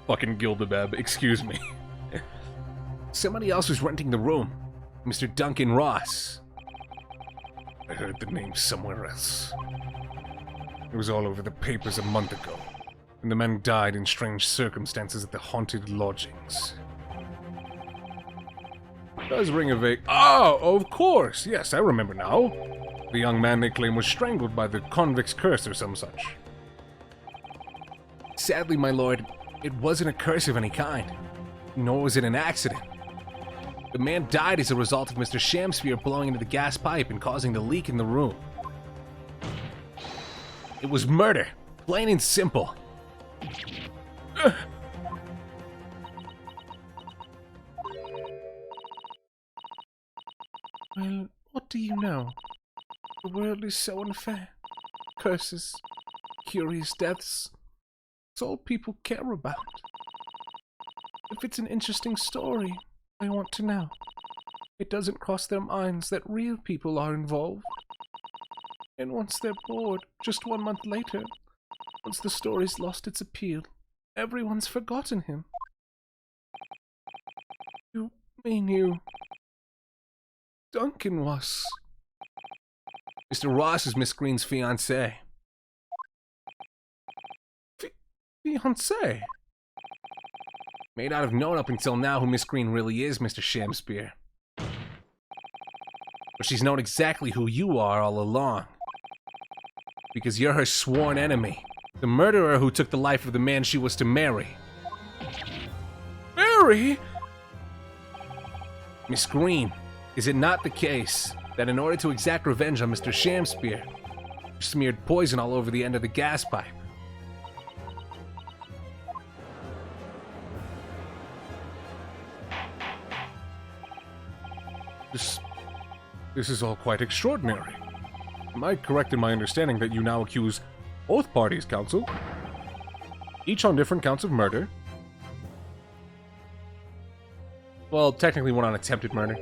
Fucking Gildabab, excuse me. Somebody else was renting the room. Mr. Duncan Ross. I heard the name somewhere else. It was all over the papers a month ago, and the men died in strange circumstances at the haunted lodgings. Does ring a vague... Oh, of course! Yes, I remember now. The young man they claim was strangled by the convict's curse or some such. Sadly, my lord, it wasn't a curse of any kind. Nor was it an accident. The man died as a result of Mr. Shamspeare blowing into the gas pipe and causing the leak in the room. It was murder, plain and simple. Well, what do you know? The world is so unfair. Curses, curious deaths. It's all people care about. If it's an interesting story, I want to know. It doesn't cross their minds that real people are involved. And once they're bored, just 1 month later, once the story's lost its appeal, Everyone's forgotten him. You mean you... Duncan was... Mr. Ross is Miss Green's fiancé. Fiancé? May not have known up until now who Miss Green really is, Mr. Shamspear. But she's known exactly who you are all along. Because you're her sworn enemy. The murderer who took the life of the man she was to marry. Marry? Miss Green, is it not the case that in order to exact revenge on Mr. Shamspear, you smeared poison all over the end of the gas pipe? This is all quite extraordinary. Am I correct in my understanding that you now accuse both parties, counsel? Each on different counts of murder? Well, technically one on attempted murder.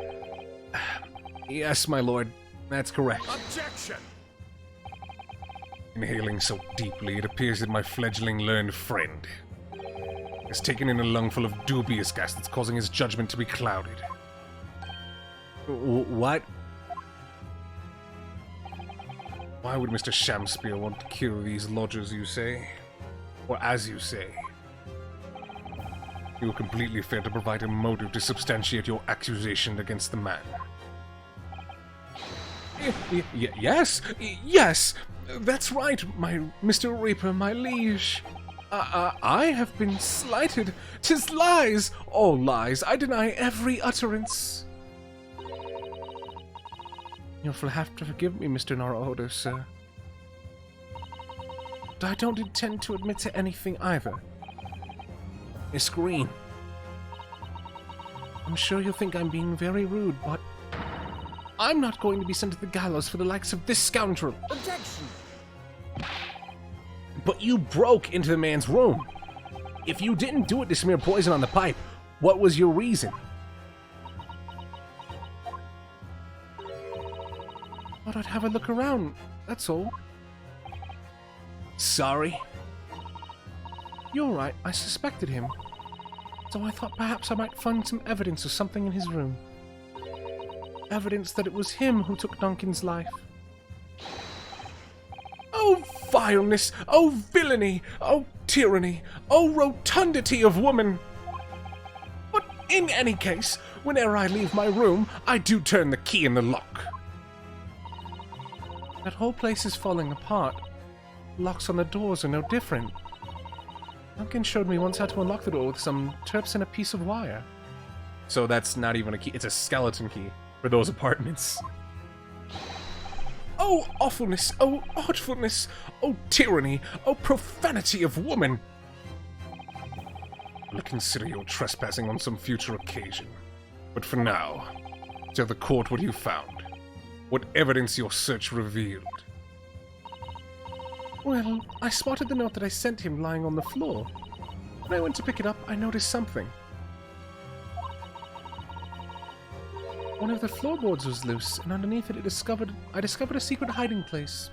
Yes, my lord. That's correct. Objection! Inhaling so deeply, it appears that my fledgling learned friend has taken in a lungful of dubious gas that's causing his judgment to be clouded. What? Why would Mr. Shamspear want to kill these lodgers, you say? Or as you say? You completely fail to provide a motive to substantiate your accusation against the man. Yes, that's right, my Mr. Reaper, my liege. I have been slighted. 'Tis lies, all lies. I deny every utterance. You'll have to forgive me, Mr. Norodo, sir. But I don't intend to admit to anything either. Miss Green. I'm sure you'll think I'm being very rude, but I'm not going to be sent to the gallows for the likes of this scoundrel. Objection! But you broke into the man's room. If you didn't do it to smear poison on the pipe, what was your reason? Thought I'd have a look around, that's all. Sorry? You're right, I suspected him. So I thought perhaps I might find some evidence of something in his room. Evidence that it was him who took Duncan's life. Oh vileness! Oh villainy! Oh tyranny! Oh rotundity of woman! But in any case, whenever I leave my room, I do turn the key in the lock. That whole place is falling apart. Locks on the doors are no different. Duncan showed me once how to unlock the door with some terps and a piece of wire. So that's not even a key, it's a skeleton key for those apartments. Oh awfulness! Oh awfulness! Oh tyranny! Oh profanity of woman! I'll consider your trespassing on some future occasion. But for now, tell the court what you found. What evidence your search revealed. Well, I spotted the note that I sent him lying on the floor. When I went to pick it up, I noticed something. One of the floorboards was loose, and underneath it, I discovered a secret hiding place.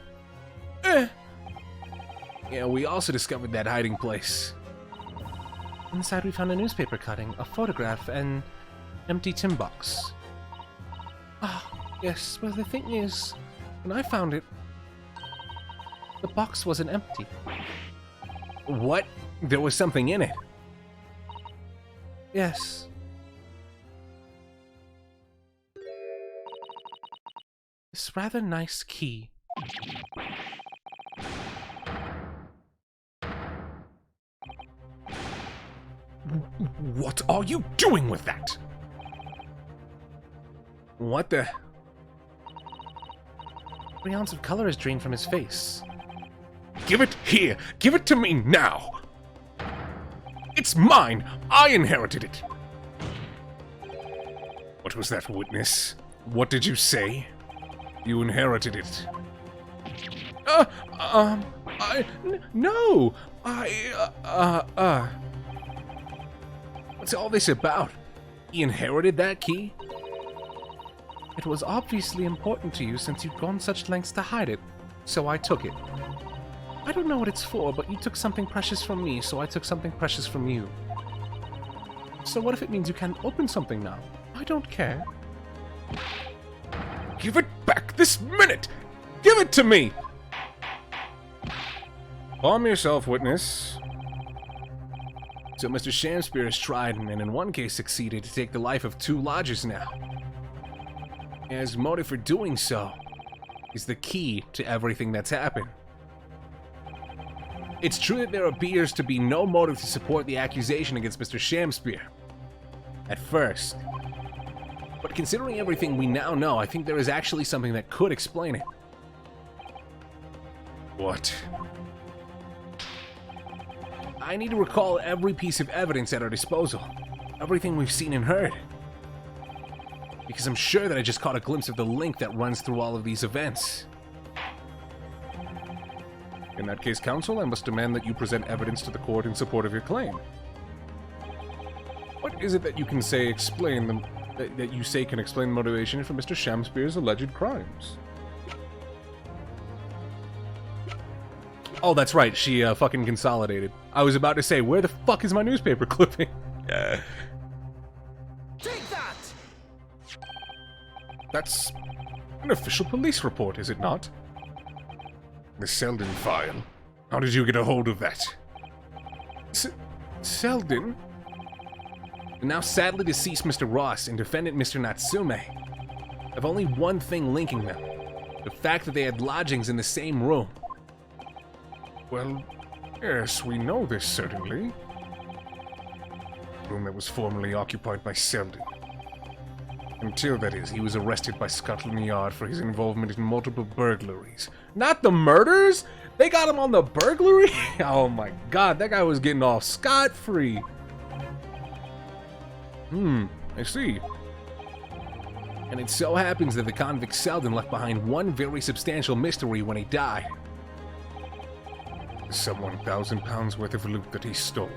Yeah, we also discovered that hiding place. Inside we found a newspaper cutting, a photograph, and an empty tin box. Ah, yes, well the thing is, when I found it, the box wasn't empty. What? There was something in it. Yes. This rather nice key. What are you doing with that? What the? 3 ounces of color is drained from his face. Give it here! Give it to me now! It's mine! I inherited it! What was that, witness? What did you say? You inherited it. No! What's all this about? He inherited that key? It was obviously important to you since you'd gone such lengths to hide it, so I took it. I don't know what it's for, but you took something precious from me, so I took something precious from you. So what if it means you can't open something now? I don't care. Give it back this minute! Give it to me! Calm yourself, witness. So Mr. Shamspear has tried, and in one case succeeded, to take the life of 2 lodgers now. And his motive for doing so is the key to everything that's happened. It's true that there appears to be no motive to support the accusation against Mr. Shamspear. At first. But considering everything we now know, I think there is actually something that could explain it. What? I need to recall every piece of evidence at our disposal. Everything we've seen and heard. Because I'm sure that I just caught a glimpse of the link that runs through all of these events. In that case, counsel, I must demand that you present evidence to the court in support of your claim. What is it that you can say that you say can explain the motivation for Mr. Shamspear's alleged crimes? Oh, that's right, she fucking consolidated. I was about to say, where the fuck is my newspaper clipping? Take that! That's an official police report, is it not? The Selden file. How did you get a hold of that? Selden? The now sadly deceased Mr. Ross and defendant Mr. Natsume have only one thing linking them. The fact that they had lodgings in the same room. Well, yes, we know this, certainly. Room that was formerly occupied by Selden. Until, that is, he was arrested by Scotland Yard for his involvement in multiple burglaries. Not the murders? They got him on the burglary? Oh my god, that guy was getting off scot-free. I see. And it so happens that the convict Selden left behind one very substantial mystery when he died. Some £1,000 worth of loot that he stole,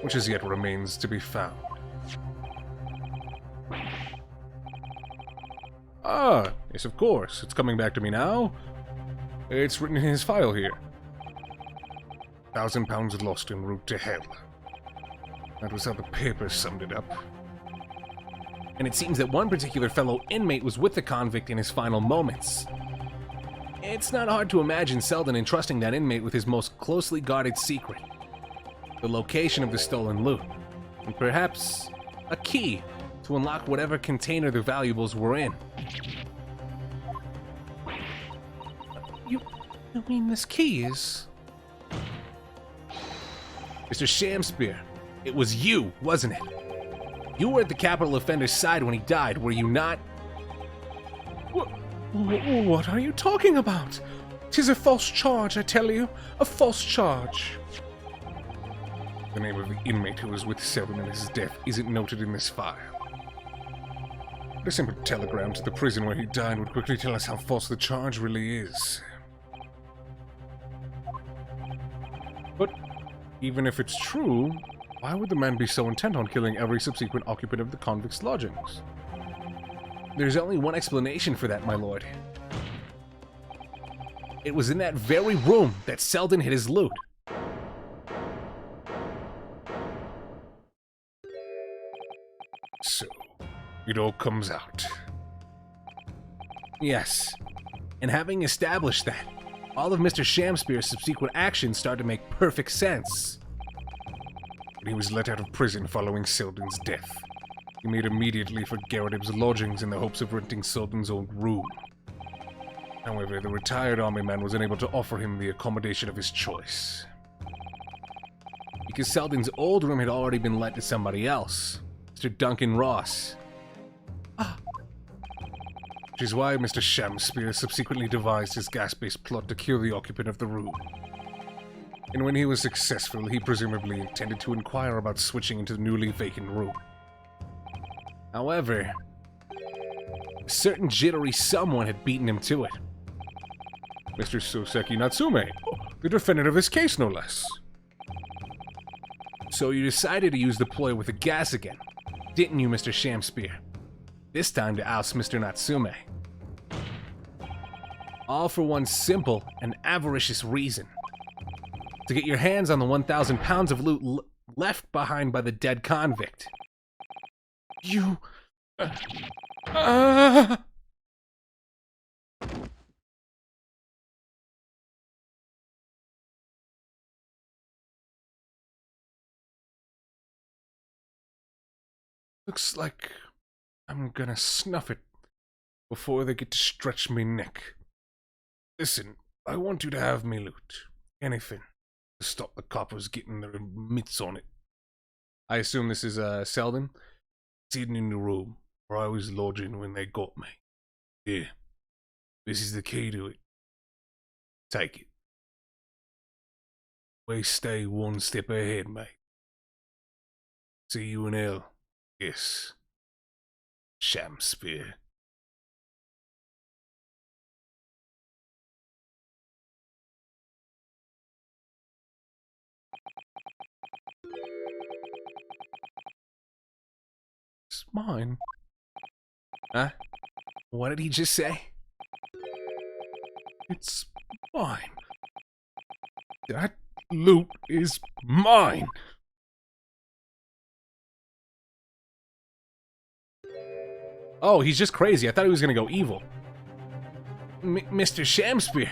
which as yet remains to be found. Ah, yes, of course. It's coming back to me now. It's written in his file here. £1,000 lost en route to hell. That was how the papers summed it up. And it seems that one particular fellow inmate was with the convict in his final moments. It's not hard to imagine Selden entrusting that inmate with his most closely guarded secret. The location of the stolen loot. And perhaps a key to unlock whatever container the valuables were in. You mean this key is... Mr. Shamspear, it was you, wasn't it? You were at the capital offender's side when he died, were you not? What are you talking about? 'Tis a false charge, I tell you. A false charge. The name of the inmate who was with Selden at his death isn't noted in this file. A simple telegram to the prison where he died would quickly tell us how false the charge really is. But even if it's true, why would the man be so intent on killing every subsequent occupant of the convict's lodgings? There's only one explanation for that, my lord. It was in that very room that Selden hid his loot. So, it all comes out. Yes. And having established that, all of Mr. Shamspear's subsequent actions start to make perfect sense. When he was let out of prison following Selden's death, he made immediately for Garretib's lodgings in the hopes of renting Selden's old room. However, the retired army man was unable to offer him the accommodation of his choice. Because Selden's old room had already been let to somebody else, Mr. Duncan Ross. Which is why Mr. Shamspear subsequently devised his gas-based plot to kill the occupant of the room. And when he was successful, he presumably intended to inquire about switching into the newly vacant room. However, a certain jittery someone had beaten him to it. Mr. Soseki Natsume, the defendant of this case, no less. So you decided to use the ploy with the gas again, didn't you, Mr. Shamspear? This time to oust Mr. Natsume. All for one simple and avaricious reason. To get your hands on the 1,000 pounds of loot left behind by the dead convict. You... Looks like I'm gonna snuff it before they get to stretch me neck. Listen, I want you to have me loot. Anything to stop the coppers getting their mitts on it. I assume this is Selden? It's hidden in the room where I was lodging when they got me. Yeah, this is the key to it. Take it. We stay one step ahead, mate. See you in hell. Yes. Shamspear. It's mine. Huh? What did he just say? It's mine. That loot is mine. Oh, he's just crazy. I thought he was gonna go evil. Mr. Shamspear.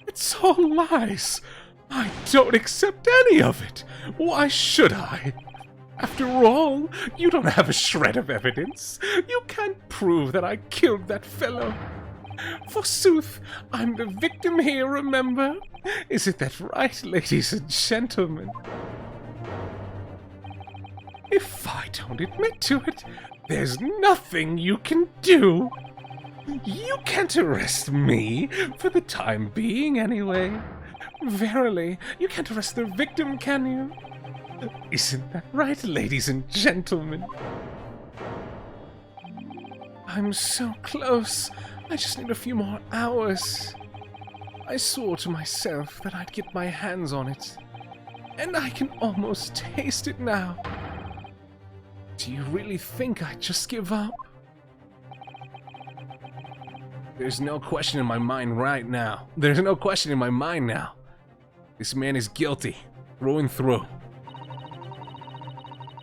It's all lies. I don't accept any of it. Why should I? After all, you don't have a shred of evidence. You can't prove that I killed that fellow. Forsooth, I'm the victim here, remember? Isn't that right, ladies and gentlemen? If I don't admit to it, there's nothing you can do. You can't arrest me, for the time being anyway. Verily, you can't arrest the victim, can you? Isn't that right, ladies and gentlemen? I'm so close. I just need a few more hours. I swore to myself that I'd get my hands on it. And I can almost taste it now. Do you really think I'd just give up? There's no question in my mind right now. There's no question in my mind now. This man is guilty, through and through.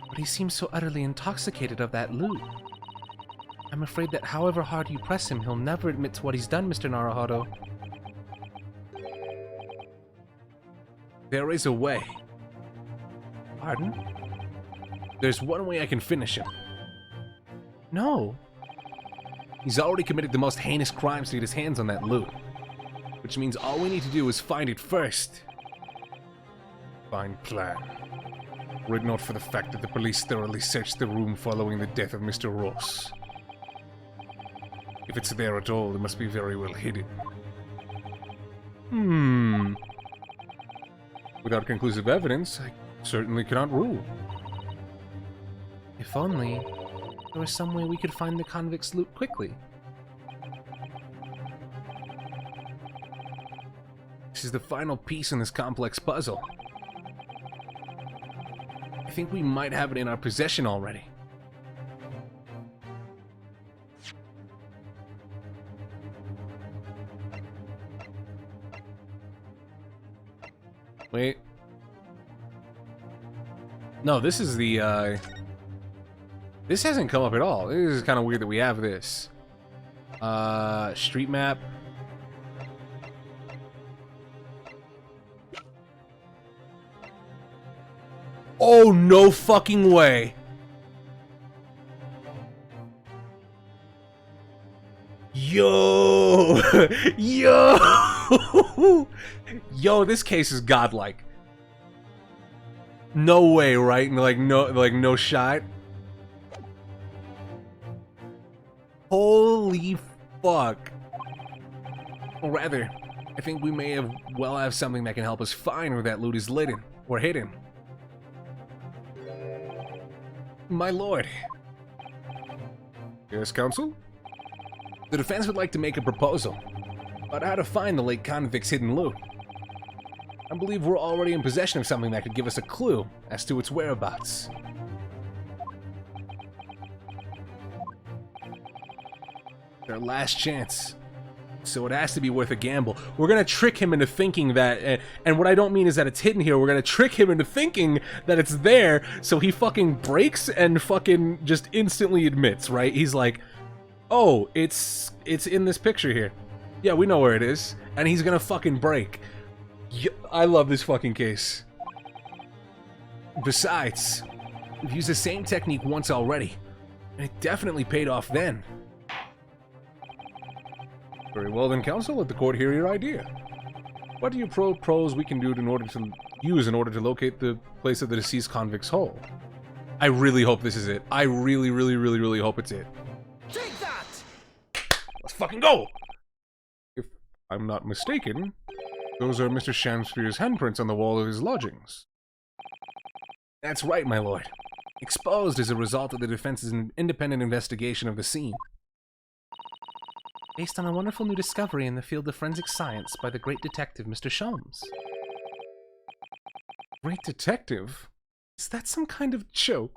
But he seems so utterly intoxicated of that loot. I'm afraid that however hard you press him, he'll never admit to what he's done, Mr. Naruhodo. There is a way. Pardon? There's one way I can finish him. No. He's already committed the most heinous crimes to get his hands on that loot. Which means all we need to do is find it first. Fine plan. Were it not for the fact that the police thoroughly searched the room following the death of Mr. Ross. If it's there at all, it must be very well hidden. Without conclusive evidence, I certainly cannot rule. If only there was some way we could find the convict's loot quickly. This is the final piece in this complex puzzle. I think we might have it in our possession already. Wait. No, this is the, this hasn't come up at all. This is kind of weird that we have this. Street map. Oh, no fucking way. Yo! Yo! Yo, this case is godlike. No way, right? No shot. Holy fuck. Or rather, I think we may have something that can help us find where that loot is hidden. My lord. Yes, counsel? The defense would like to make a proposal about how to find the late convict's hidden loot. I believe we're already in possession of something that could give us a clue as to its whereabouts. Our last chance. So it has to be worth a gamble. We're gonna trick him into thinking that, and what I don't mean is that it's hidden here, we're gonna trick him into thinking that it's there, so he fucking breaks and fucking just instantly admits, right? He's like, oh, it's in this picture here. Yeah, we know where it is. And he's gonna fucking break. I love this fucking case. Besides, we've used the same technique once already, and it definitely paid off then. Very well then, counsel, let the court hear your idea. What do you propose we can do in order to locate the place of the deceased convict's hole? I really hope this is it. I really, really, really, really hope it's it. Take that! Let's fucking go! If I'm not mistaken, those are Mr. Shamspeare's handprints on the wall of his lodgings. That's right, my lord. Exposed as a result of the defense's independent investigation of the scene. Based on a wonderful new discovery in the field of forensic science by the great detective, Mr. Sholmes. Great detective? Is that some kind of joke?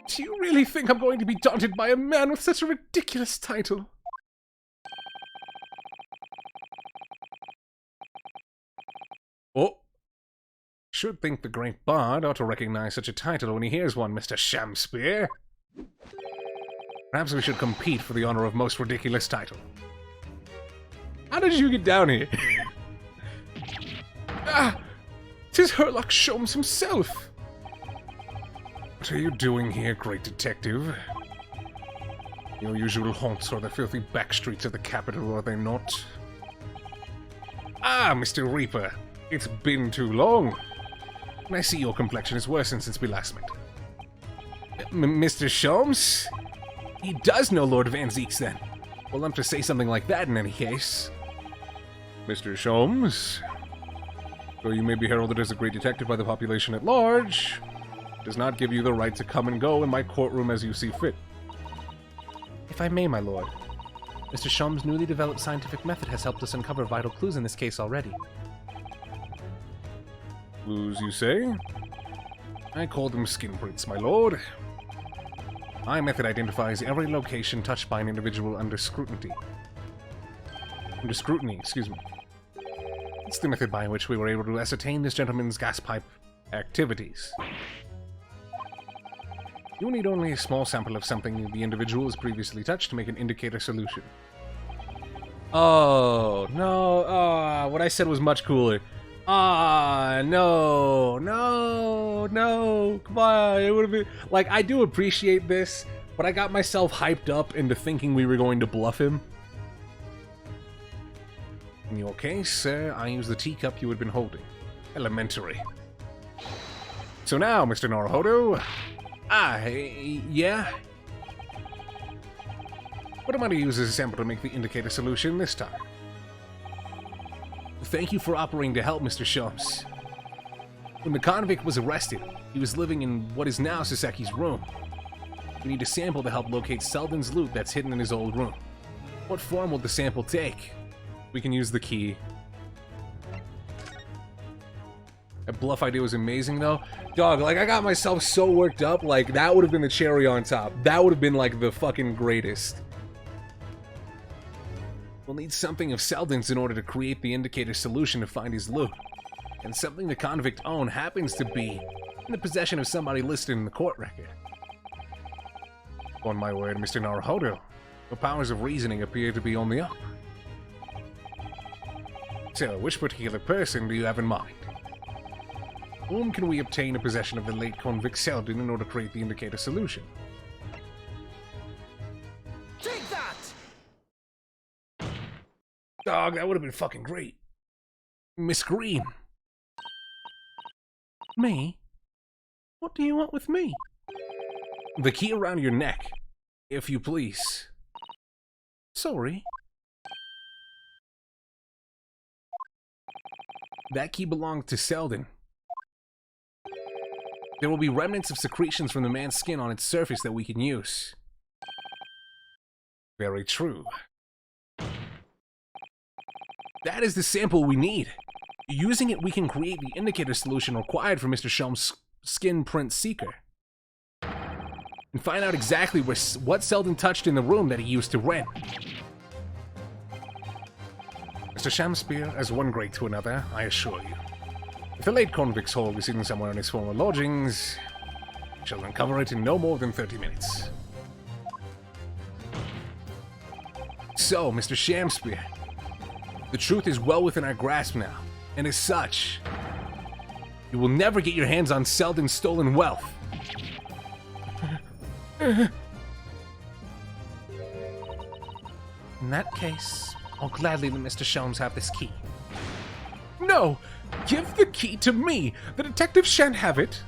Do you really think I'm going to be daunted by a man with such a ridiculous title? Oh. Should think the great bard ought to recognize such a title when he hears one, Mr. Shamspeare. Perhaps we should compete for the honor of most ridiculous title. How did you get down here? Ah! 'Tis Herlock Sholmes himself! What are you doing here, great detective? Your usual haunts are the filthy back streets of the capital, are they not? Ah, Mr. Reaper, it's been too long. And I see your complexion has worsened since we last met. Mr. Sholmes? He does know Lord Van Zeeks, then. Well, I'm to say something like that in any case. Mr. Sholmes, though you may be heralded as a great detective by the population at large, does not give you the right to come and go in my courtroom as you see fit. If I may, my lord, Mr. Sholmes' newly developed scientific method has helped us uncover vital clues in this case already. Clues, you say? I call them skin prints, my lord. My method identifies every location touched by an individual under scrutiny. Excuse me. It's the method by which we were able to ascertain this gentleman's gas pipe activities. You need only a small sample of something the individual has previously touched to make an indicator solution. Oh, no. Oh, what I said was much cooler. Ah, no. Come on. It would have been... Like, I do appreciate this, but I got myself hyped up into thinking we were going to bluff him. In your case, sir, I used the teacup you had been holding. Elementary. So now, Mr. Naruhodo... yeah? What am I to use as a sample to make the indicator solution this time? Thank you for operating to help, Mr. Sholmes. When the convict was arrested, he was living in what is now Saseki's room. We need a sample to help locate Selden's loot that's hidden in his old room. What form will the sample take? We can use the key. That bluff idea was amazing, though. Dog, like, I got myself so worked up, like, that would have been the cherry on top. That would have been, like, the fucking greatest. We'll need something of Selden's in order to create the indicator solution to find his loot. And something the convict owned happens to be in the possession of somebody listed in the court record. On my word, Mr. Naruhodo, your powers of reasoning appear to be on the up. So, which particular person do you have in mind? Whom can we obtain a possession of the late convict Selden in order to create the indicator solution? Take that! Dog, that would have been fucking great. Miss Green. Me? What do you want with me? The key around your neck, if you please. Sorry. That key belonged to Selden. There will be remnants of secretions from the man's skin on its surface that we can use. Very true. That is the sample we need. Using it, we can create the indicator solution required for Mr. Sholmes' skin print seeker. And find out exactly what Selden touched in the room that he used to rent. Mr. Shamspear, as one great to another, I assure you. If the late convict's hole is hidden somewhere in his former lodgings, we shall uncover it in no more than 30 minutes. So, Mr. Shamspear, the truth is well within our grasp now, and as such, you will never get your hands on Selden's stolen wealth. In that case, I'll gladly let Mr. Sholmes have this key. No! Give the key to me! The detective shan't have it!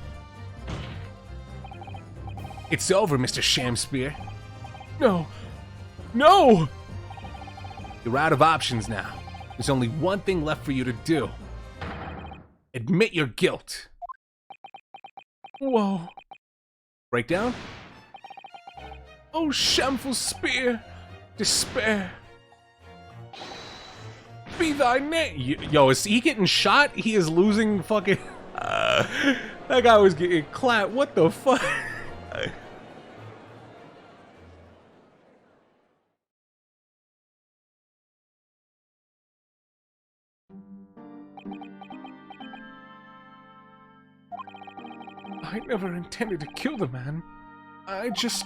It's over, Mr. Shamspear. No! No! You're out of options now. There's only one thing left for you to do. Admit your guilt. Whoa. Breakdown? Oh, shameful spear! Despair! Be thy name! Yo, is he getting shot? He is losing fucking... that guy was getting clapped. What the fuck? I never intended to kill the man. I just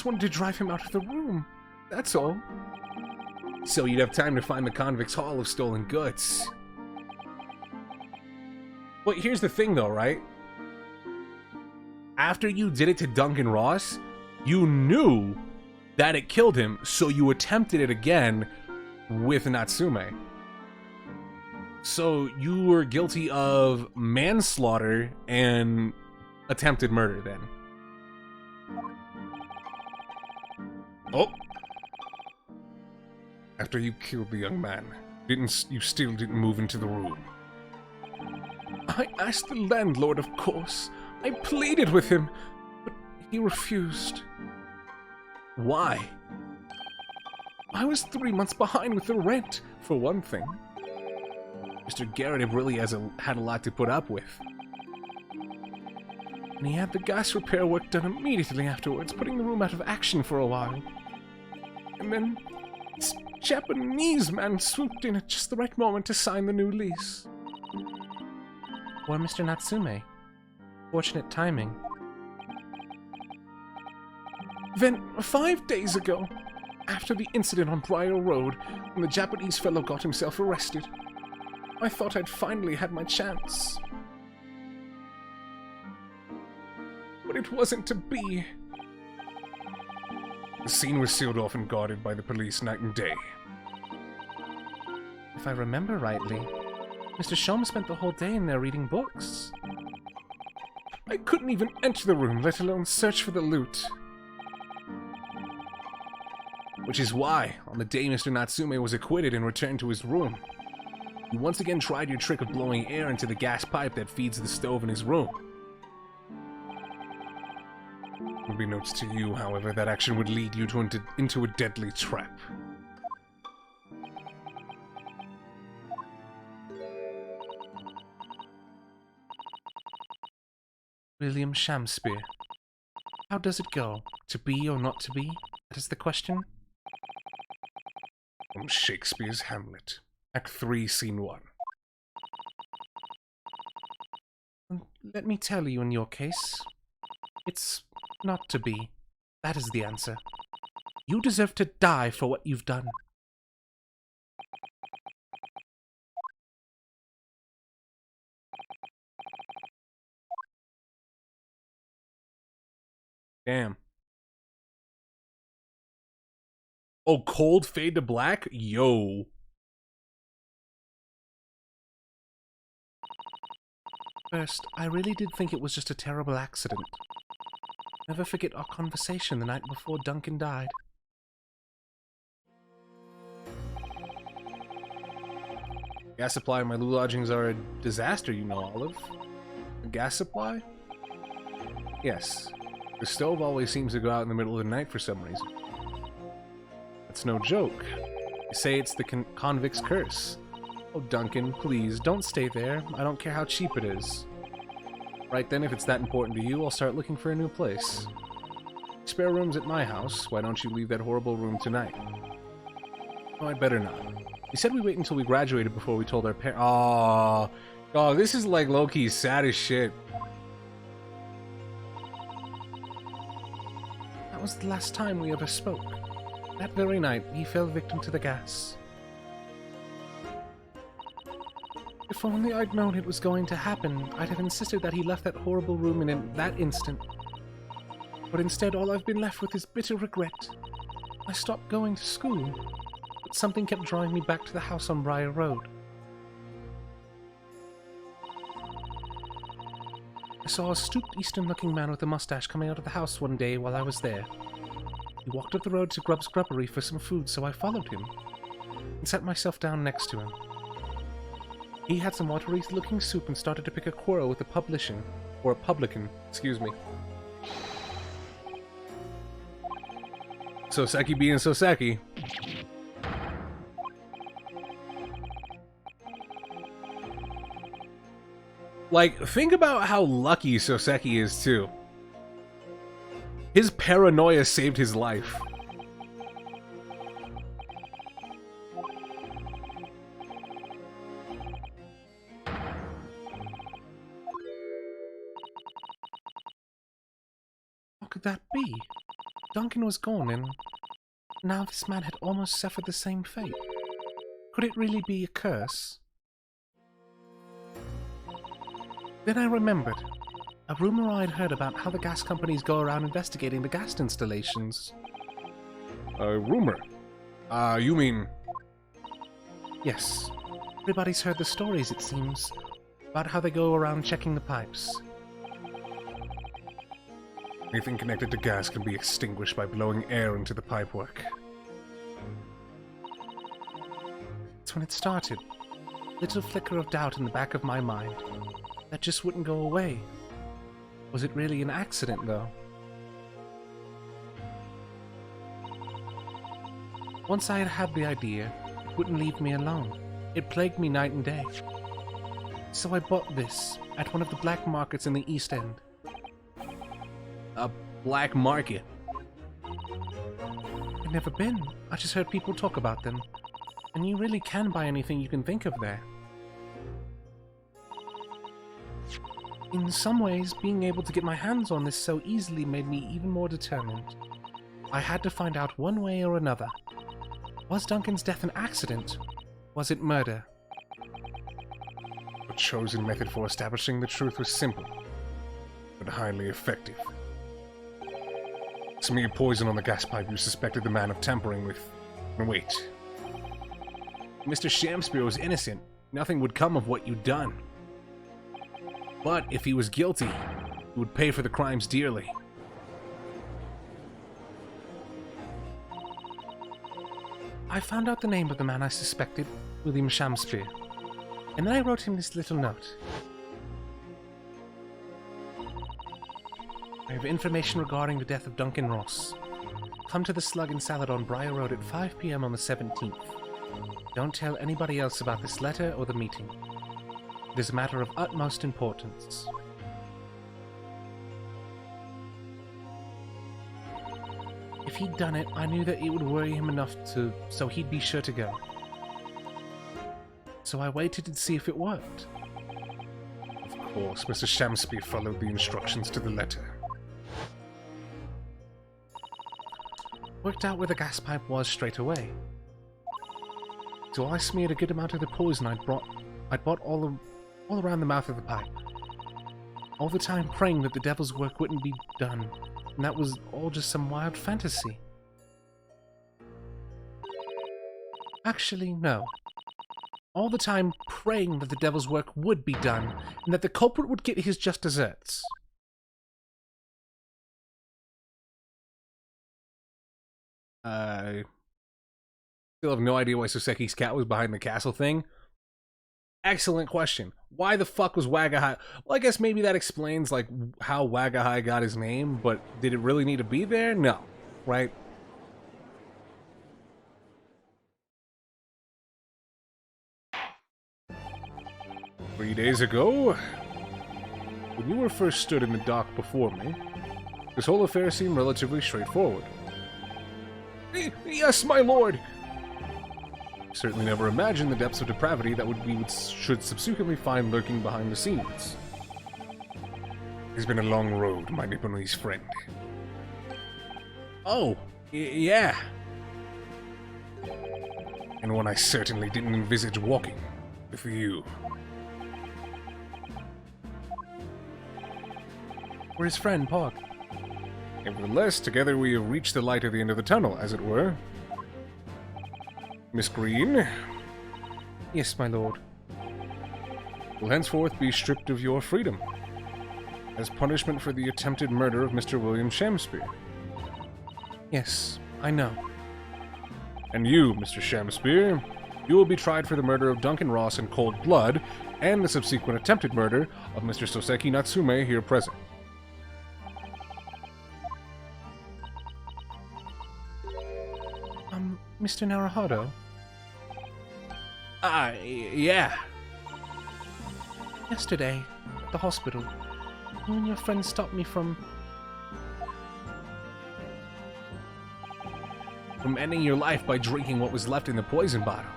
wanted to drive him out of the room. That's all. So you'd have time to find the convict's haul of stolen goods. But here's the thing though, right? After you did it to Duncan Ross, you knew that it killed him, so you attempted it again with Natsume. So you were guilty of manslaughter and attempted murder then. Oh! After you killed the young man, you still didn't move into the room? I asked the landlord, of course. I pleaded with him, but he refused. Why? I was 3 months behind with the rent, for one thing. Mr. Garrett really had a lot to put up with. And he had the gas repair work done immediately afterwards, putting the room out of action for a while. And then this Japanese man swooped in at just the right moment to sign the new lease. Or Mr. Natsume. Fortunate timing. Then, 5 days ago, after the incident on Briar Road, when the Japanese fellow got himself arrested, I thought I'd finally had my chance. But it wasn't to be. The scene was sealed off and guarded by the police night and day. If I remember rightly, Mr. Sholmes spent the whole day in there reading books. I couldn't even enter the room, let alone search for the loot. Which is why, on the day Mr. Natsume was acquitted and returned to his room, you once again tried your trick of blowing air into the gas pipe that feeds the stove in his room. It will be notes to you, however, that action would lead you into a deadly trap. William Shamspear. How does it go? To be or not to be? That is the question. From Shakespeare's Hamlet, Act 3, Scene 1. Let me tell you in your case, it's not to be. That is the answer. You deserve to die for what you've done. Damn. Oh, cold fade to black? Yo. First, I really did think it was just a terrible accident. Never forget our conversation the night before Duncan died. Gas supply in my lodgings are a disaster, you know, Olive. A gas supply? Yes. The stove always seems to go out in the middle of the night for some reason. That's no joke. They say it's the convict's curse. Oh, Duncan, please, don't stay there. I don't care how cheap it is. Right then, if it's that important to you, I'll start looking for a new place. Spare rooms at my house. Why don't you leave that horrible room tonight? Oh, I'd better not. We said we wait until we graduated before we told our parents. Oh, oh, this is like low-key sad as shit. That was the last time we ever spoke. That very night, he fell victim to the gas. If only I'd known it was going to happen, I'd have insisted that he left that horrible room in that instant. But instead, all I've been left with is bitter regret. I stopped going to school, but something kept drawing me back to the house on Briar Road. I saw a stooped Eastern-looking man with a mustache coming out of the house one day while I was there. He walked up the road to Grubb's Grubbery for some food, so I followed him and sat myself down next to him. He had some watery-looking soup and started to pick a quarrel with a publican, excuse me. Soseki being Soseki. Like, think about how lucky Soseki is, too. His paranoia saved his life. How could that be? Duncan was gone, and now this man had almost suffered the same fate. Could it really be a curse? Then I remembered. A rumor I'd heard about how the gas companies go around investigating the gas installations. A rumor? You mean... Yes. Everybody's heard the stories, it seems, about how they go around checking the pipes. Anything connected to gas can be extinguished by blowing air into the pipework. That's when it started. Little flicker of doubt in the back of my mind. That just wouldn't go away. Was it really an accident, though? Once I had had the idea, it wouldn't leave me alone. It plagued me night and day. So I bought this at one of the black markets in the East End. A black market? I'd never been. I just heard people talk about them. And you really can buy anything you can think of there. In some ways, being able to get my hands on this so easily made me even more determined. I had to find out one way or another. Was Duncan's death an accident? Was it murder? The chosen method for establishing the truth was simple, but highly effective. Smeared poison on the gas pipe you suspected the man of tampering with. And wait. Mr. Shamspeare was innocent. Nothing would come of what you'd done. But if he was guilty, he would pay for the crimes dearly. I found out the name of the man I suspected, William Shamspeare, and then I wrote him this little note. I have information regarding the death of Duncan Ross. Come to the Slug and Salad on Briar Road at 5 p.m. on the 17th. Don't tell anybody else about this letter or the meeting. It is a matter of utmost importance. If he'd done it, I knew that it would worry him enough so he'd be sure to go. So I waited to see if it worked. Of course, Mr. Shamspeare followed the instructions to the letter. Worked out where the gas pipe was straight away. So I smeared a good amount of the poison I'd bought all around the mouth of the pipe. All the time praying that the devil's work wouldn't be done, and that was all just some wild fantasy. Actually, no. All the time praying that the devil's work would be done, and that the culprit would get his just desserts. I still have no idea why Soseki's cat was behind the castle thing. Excellent question. Why the fuck was Wagahai? Well, I guess maybe that explains, like, how Wagahai got his name, but did it really need to be there? No. Right? "3 days ago, when you were first stood in the dock before me, this whole affair seemed relatively straightforward." Yes, my lord! Certainly never imagined the depths of depravity that should subsequently find lurking behind the scenes. It's been a long road, my Nipponese friend. Oh, yeah. And one I certainly didn't envisage walking with you. We're his friend, Pog. Nevertheless, together we have reached the light at the end of the tunnel, as it were. Miss Green Yes, my lord. will henceforth be stripped of your freedom, as punishment for the attempted murder of Mr. William Shamspeare. Yes, I know. And you, Mr. Shamspeare, you will be tried for the murder of Duncan Ross in cold blood, and the subsequent attempted murder of Mr. Soseki Natsume here present. Mr. Naruhodo? Yeah. Yesterday, at the hospital, you and your friend stopped me from ending your life by drinking what was left in the poison bottle.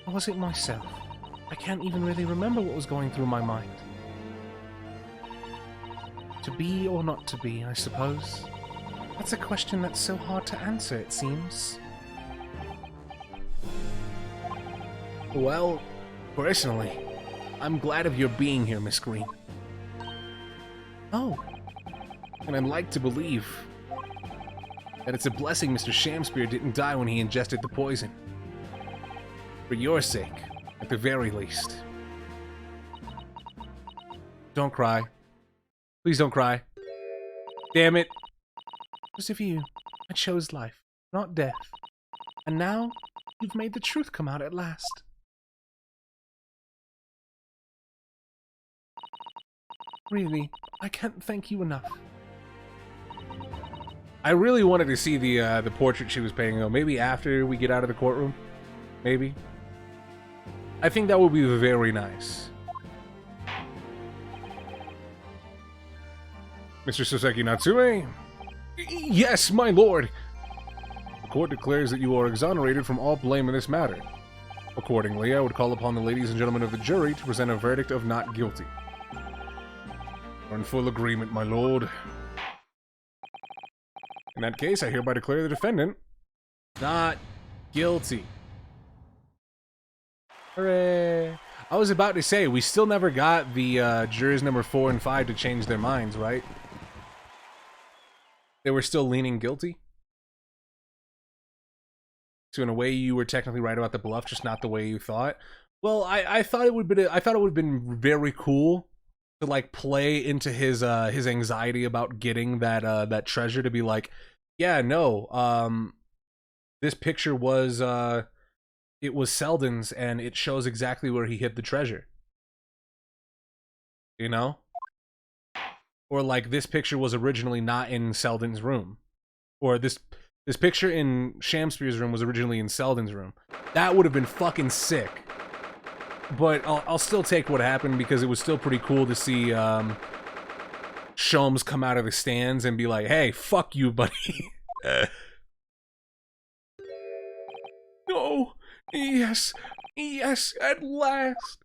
Or was it myself? I can't even really remember what was going through my mind. To be or not to be, I suppose. That's a question that's so hard to answer, it seems. Well, personally, I'm glad of your being here, Miss Green. Oh, And I'd like to believe that it's a blessing Mr. Shamspeare didn't die when he ingested the poison. For your sake, at the very least. Don't cry. Please don't cry. Damn it. because of you, I chose life, not death. And now, you've made the truth come out at last. Really, I can't thank you enough. I really wanted to see the portrait she was painting, though. Maybe after we get out of the courtroom? Maybe? I think that would be very nice. Mr. Soseki Natsume, Yes, my lord! the court declares that you are exonerated from all blame in this matter. Accordingly, I would call upon the ladies and gentlemen of the jury to present a verdict of not guilty. We're in full agreement, my lord. In that case, I hereby declare the defendant Not guilty. Hooray! I was about to say, we still never got the jurors number 4 and 5 to change their minds, right? They were still leaning guilty? So in a way, you were technically right about the bluff, just not the way you thought. Well, I thought it would have been very cool to like play into his anxiety about getting that treasure, to be like, yeah, no, this picture was it was Selden's, and it shows exactly where he hid the treasure. You know? Or like, this picture was originally not in Selden's room. Or this picture in Shamspeare's room was originally in Selden's room. That would have been fucking sick. But I'll still take what happened, because it was still pretty cool to see Sholmes come out of the stands and be like, hey, fuck you, buddy. No! Yes! Yes, at last!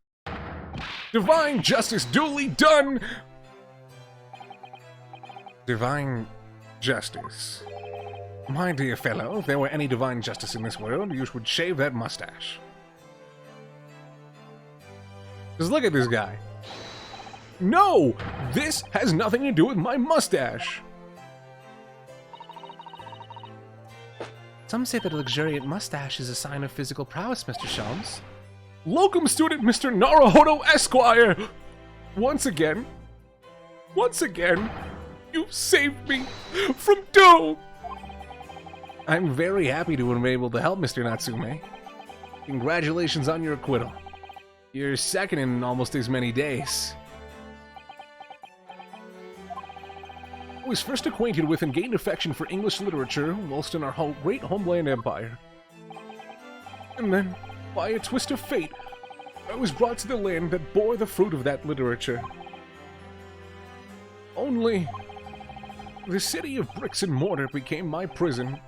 Divine justice duly done! Divine justice. My dear fellow, if there were any divine justice in this world, you would shave that mustache. Just look at this guy. No! This has nothing to do with my mustache! Some say that a luxuriant mustache is a sign of physical prowess, Mr. Sholmes. Locum student Mr. Naruhodo Esquire! Once again, you've saved me from doom! I'm very happy to have been able to help, Mr. Natsume. Congratulations on your acquittal. You're second in almost as many days. I was first acquainted with and gained affection for English literature whilst in our great homeland empire. And then, by a twist of fate, I was brought to the land that bore the fruit of that literature. Only, the city of bricks and mortar became my prison.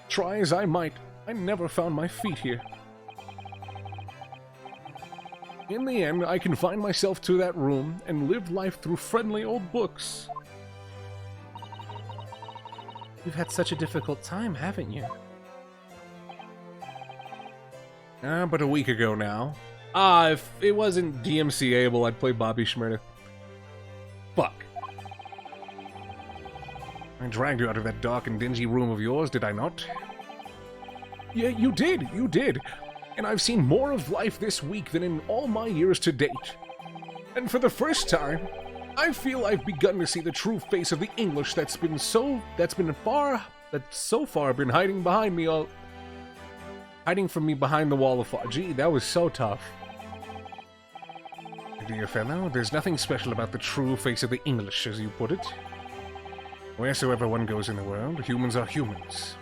Try as I might, I never found my feet here. In the end, I confined myself to that room and lived life through friendly old books. You've had such a difficult time, haven't you? But a week ago now. If it wasn't DMCA-able, I'd play Bobby Shmurda. Fuck. I dragged you out of that dark and dingy room of yours, did I not? Yeah, you did. And I've seen more of life this week than in all my years to date. And for the first time, I feel I've begun to see the true face of the English that's so far been hiding from me behind the wall of fog. Gee, that was so tough. Dear fellow, there's nothing special about the true face of the English, as you put it. Wheresoever one goes in the world, humans are humans.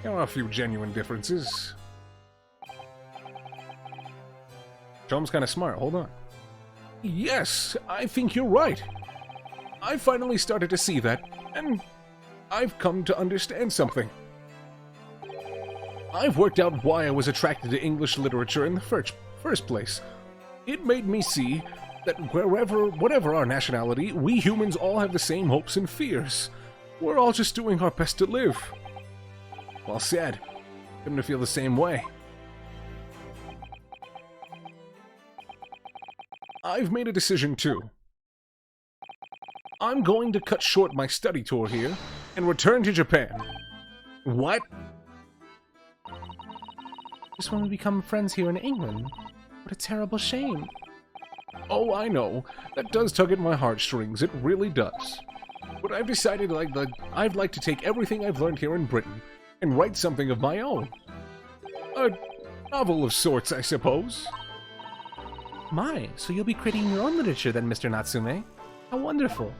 There are a few genuine differences. Tom's kind of smart, hold on. Yes, I think you're right. I finally started to see that, and I've come to understand something. I've worked out why I was attracted to English literature in the first place. It made me see that whatever our nationality, we humans all have the same hopes and fears. We're all just doing our best to live. Well said. Come to feel the same way. I've made a decision too. I'm going to cut short my study tour here and return to Japan. What? Just when we become friends here in England. What a terrible shame. Oh, I know. That does tug at my heartstrings. It really does. But I've decided I'd like to take everything I've learned here in Britain and write something of my own. A novel of sorts, I suppose. My, so you'll be creating your own literature then, Mr. Natsume? How wonderful.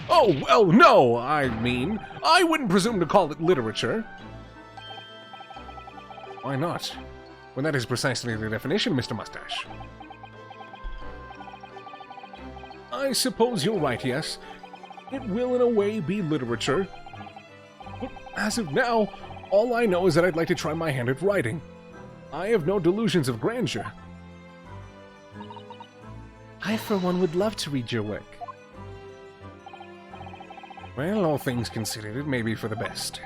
Oh, well, no, I mean, I wouldn't presume to call it literature. Why not? When that is precisely the definition, Mr. Mustache. I suppose you're right, yes. It will in a way be literature. But as of now, all I know is that I'd like to try my hand at writing. I have no delusions of grandeur. I, for one, would love to read your work. Well, all things considered, it may be for the best.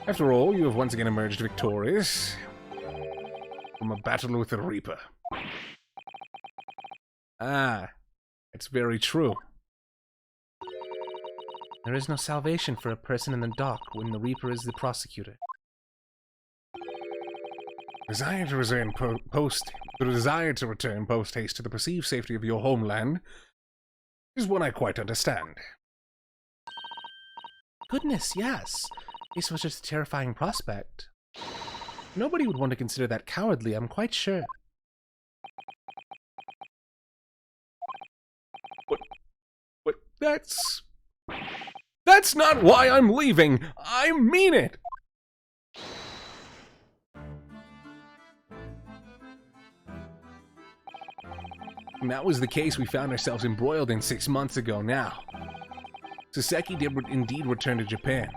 After all, you have once again emerged victorious from a battle with the Reaper. Ah, it's very true. There is no salvation for a person in the dock when the Reaper is the prosecutor. The desire to return post-haste to the perceived safety of your homeland is one I quite understand. Goodness, yes. This was just a terrifying prospect. Nobody would want to consider that cowardly, I'm quite sure. But that's not why I'm leaving! I mean it! And that was the case we found ourselves embroiled in 6 months ago now. Saseki did indeed return to Japan,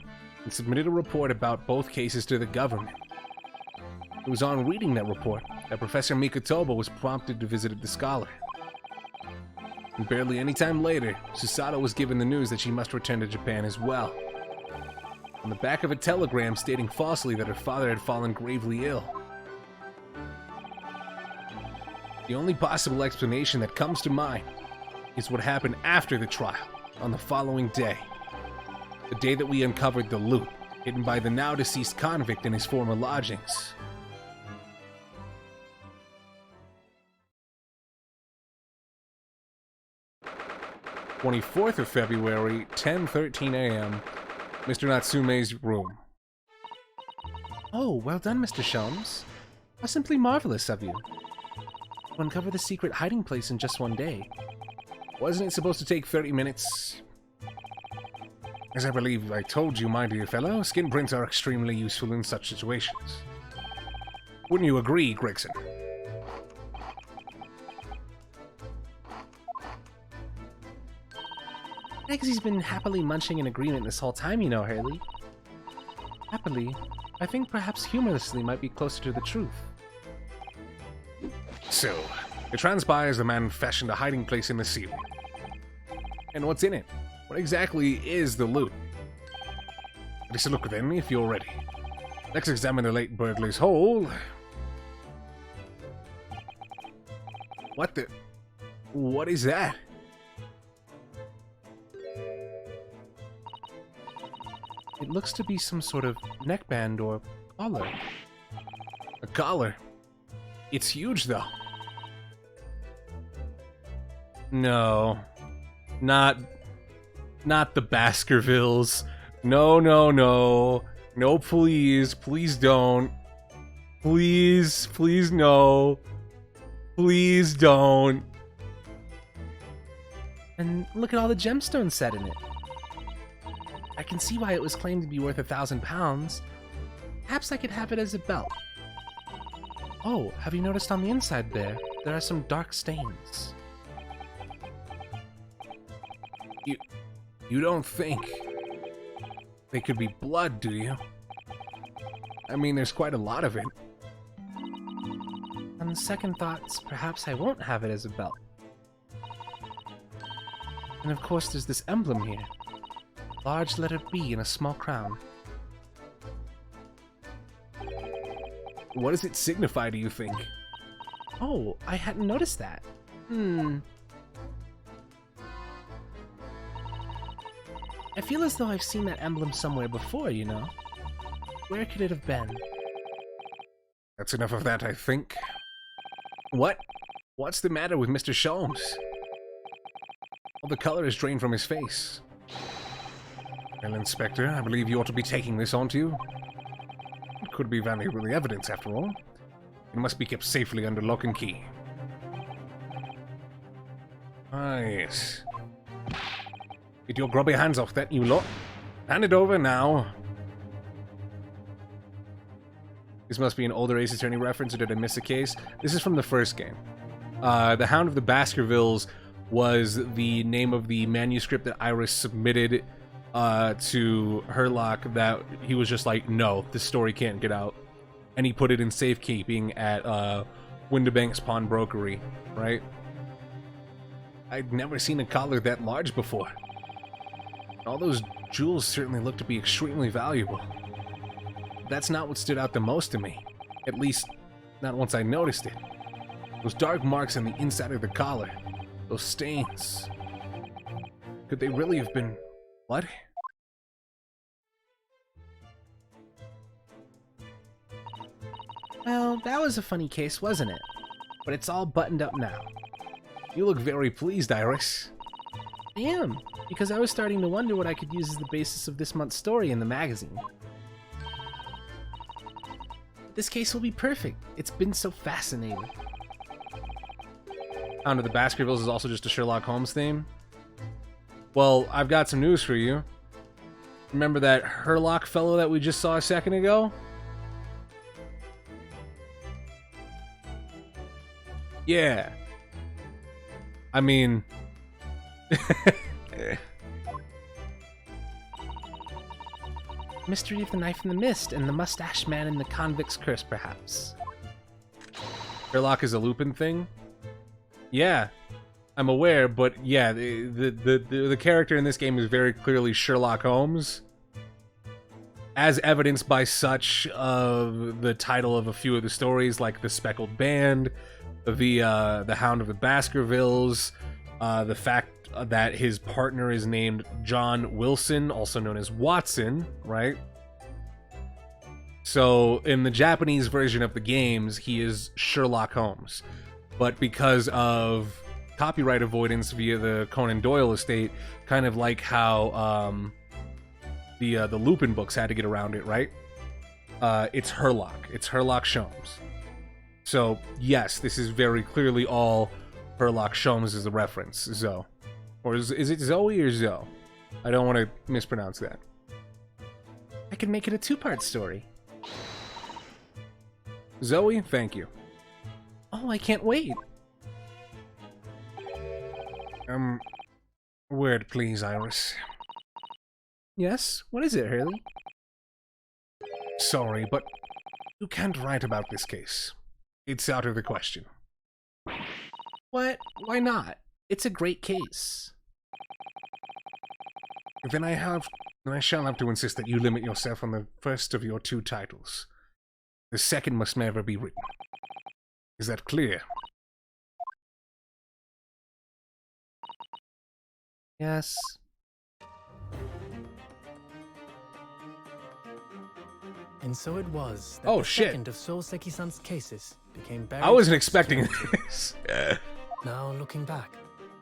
and submitted a report about both cases to the government. It was on reading that report that Professor Mikotoba was prompted to visit the scholar. And barely any time later, Susato was given the news that she must return to Japan as well. On the back of a telegram stating falsely that her father had fallen gravely ill. The only possible explanation that comes to mind is what happened after the trial, on the following day. The day that we uncovered the loot, hidden by the now deceased convict in his former lodgings. "24th of February, 10:13 a.m., Mr. Natsume's room." Oh, well done, Mr. Sholmes. How simply marvelous of you. To uncover the secret hiding place in just one day. Wasn't it supposed to take 30 minutes? As I believe I told you, my dear fellow, skin prints are extremely useful in such situations. Wouldn't you agree, Gregson? Eggsy's been happily munching in agreement this whole time, you know, Hurley. Happily? I think perhaps humorlessly might be closer to the truth. So, it transpires the man fashioned a hiding place in the ceiling. And what's in it? What exactly is the loot? Let us look within if you're ready. Let's examine the late burglar's hole. What the... What is that? It looks to be some sort of neckband or collar. A collar. It's huge, though. No. Not the Baskervilles. No, no, no. No, please. Please don't. Please. Please, no. Please don't. And look at all the gemstones set in it. I can see why it was claimed to be worth 1,000 pounds. Perhaps I could have it as a belt. Oh, have you noticed on the inside there are some dark stains? You don't think they could be blood, do you? I mean, there's quite a lot of it. On second thoughts, perhaps I won't have it as a belt. And of course there's this emblem here. Large letter B in a small crown. What does it signify, do you think? Oh, I hadn't noticed that. I feel as though I've seen that emblem somewhere before, you know? Where could it have been? That's enough of that, I think. What? What's the matter with Mr. Sholmes? All the color is drained from his face. Well, Inspector, I believe you ought to be taking this onto you. It could be valuable evidence, after all. It must be kept safely under lock and key. Ah, yes. Get your grubby hands off that, you lot. Hand it over now. This must be an older Ace Attorney reference, or did I miss a case? This is from the first game. The Hound of the Baskervilles was the name of the manuscript that Iris submitted to Herlock that he was just like, no, this story can't get out. And he put it in safekeeping at Windibank's pawnbrokery, right? I'd never seen a collar that large before. All those jewels certainly look to be extremely valuable. That's not what stood out the most to me. At least, not once I noticed it. Those dark marks on the inside of the collar. Those stains. Could they really have been blood? Well, that was a funny case, wasn't it? But it's all buttoned up now. You look very pleased, Iris. I am, because I was starting to wonder what I could use as the basis of this month's story in the magazine. This case will be perfect. It's been so fascinating. Hound of the Baskervilles is also just a Sherlock Holmes theme. Well, I've got some news for you. Remember that Herlock fellow that we just saw a second ago? Yeah. I mean... Mystery of the Knife in the Mist and the Mustache Man in the Convict's Curse, perhaps. Sherlock is a Lupin thing? Yeah, I'm aware, but yeah, the character in this game is very clearly Sherlock Holmes, as evidenced by such of the title of a few of the stories, like the Speckled Band, the Hound of the Baskervilles, the fact that his partner is named John Wilson, also known as Watson, right? So in the Japanese version of the games, he is Sherlock Holmes. But because of copyright avoidance via the Conan Doyle estate, kind of like how the Lupin books had to get around it, right? It's Herlock. It's Herlock Sholmes. So yes, this is very clearly all Herlock Sholmes as a reference. Zoe. Or is it Zoe or Zoe? I don't want to mispronounce that. I could make it a two-part story. Zoe, thank you. Oh, I can't wait. Word, please, Iris. Yes? What is it, Hurley? Sorry, but you can't write about this case. It's out of the question. What? Why not? It's a great case. Then I shall have to insist that you limit yourself on the first of your 2 titles. The second must never be written. Is that clear? Yes. And so it was that Oh, the shit. second of Souseki-san's cases became buried. I wasn't in expecting history. this. Now, looking back,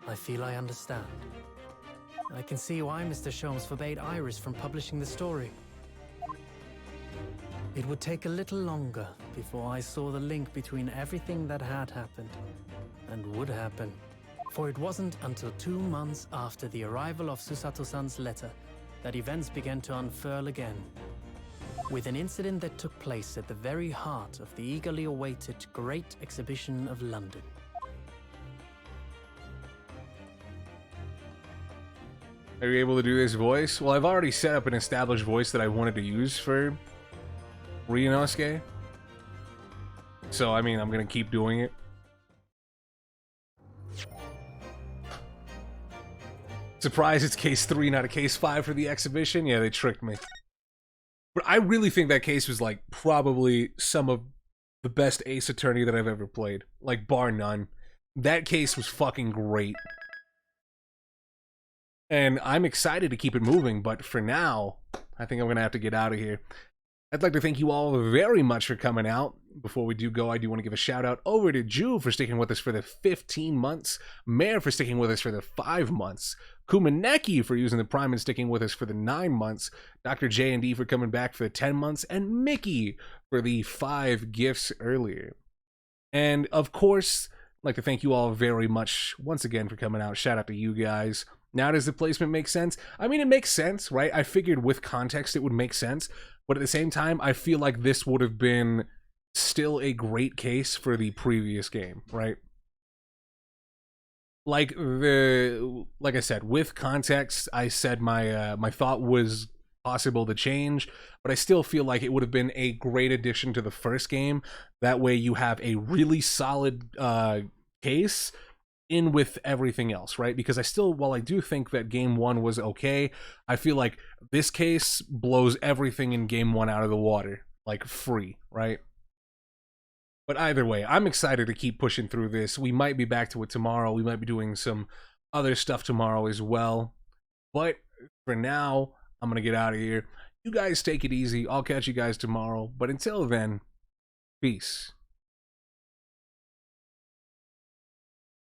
I feel I understand. I can see why Mr. Sholmes forbade Iris from publishing the story. It would take a little longer before I saw the link between everything that had happened and would happen. For it wasn't until 2 months after the arrival of Susato-san's letter that events began to unfurl again. With an incident that took place at the very heart of the eagerly awaited Great Exhibition of London. Are you able to do this voice? Well, I've already set up an established voice that I wanted to use for Ryunosuke. So, I mean, I'm gonna keep doing it. Surprise, it's case 3, not a case 5 for the exhibition? Yeah, they tricked me. But I really think that case was, like, probably some of the best Ace Attorney that I've ever played. Like, bar none. That case was fucking great. And I'm excited to keep it moving, but for now, I think I'm going to have to get out of here. I'd like to thank you all very much for coming out. Before we do go, I do want to give a shout out over to Ju for sticking with us for the 15 months, Mare for sticking with us for the 5 months, Kumaneki for using the Prime and sticking with us for the 9 months, Dr. J and D for coming back for the 10 months, and Mickey for the 5 gifts earlier. And of course, I'd like to thank you all very much once again for coming out. Shout out to you guys. Now, does the placement make sense? I mean, it makes sense, right? I figured with context it would make sense, but at the same time, I feel like this would have been still a great case for the previous game, right? Like I said, with context, I said my my thought was possible to change, but I still feel like it would have been a great addition to the first game. That way, you have a really solid case in with everything else, right? Because I still, while I do think that game 1 was okay, I feel like this case blows everything in game 1 out of the water, like free, right? But either way, I'm excited to keep pushing through this. We might be back to it tomorrow. We might be doing some other stuff tomorrow as well. But for now, I'm going to get out of here. You guys take it easy. I'll catch you guys tomorrow. But until then, peace.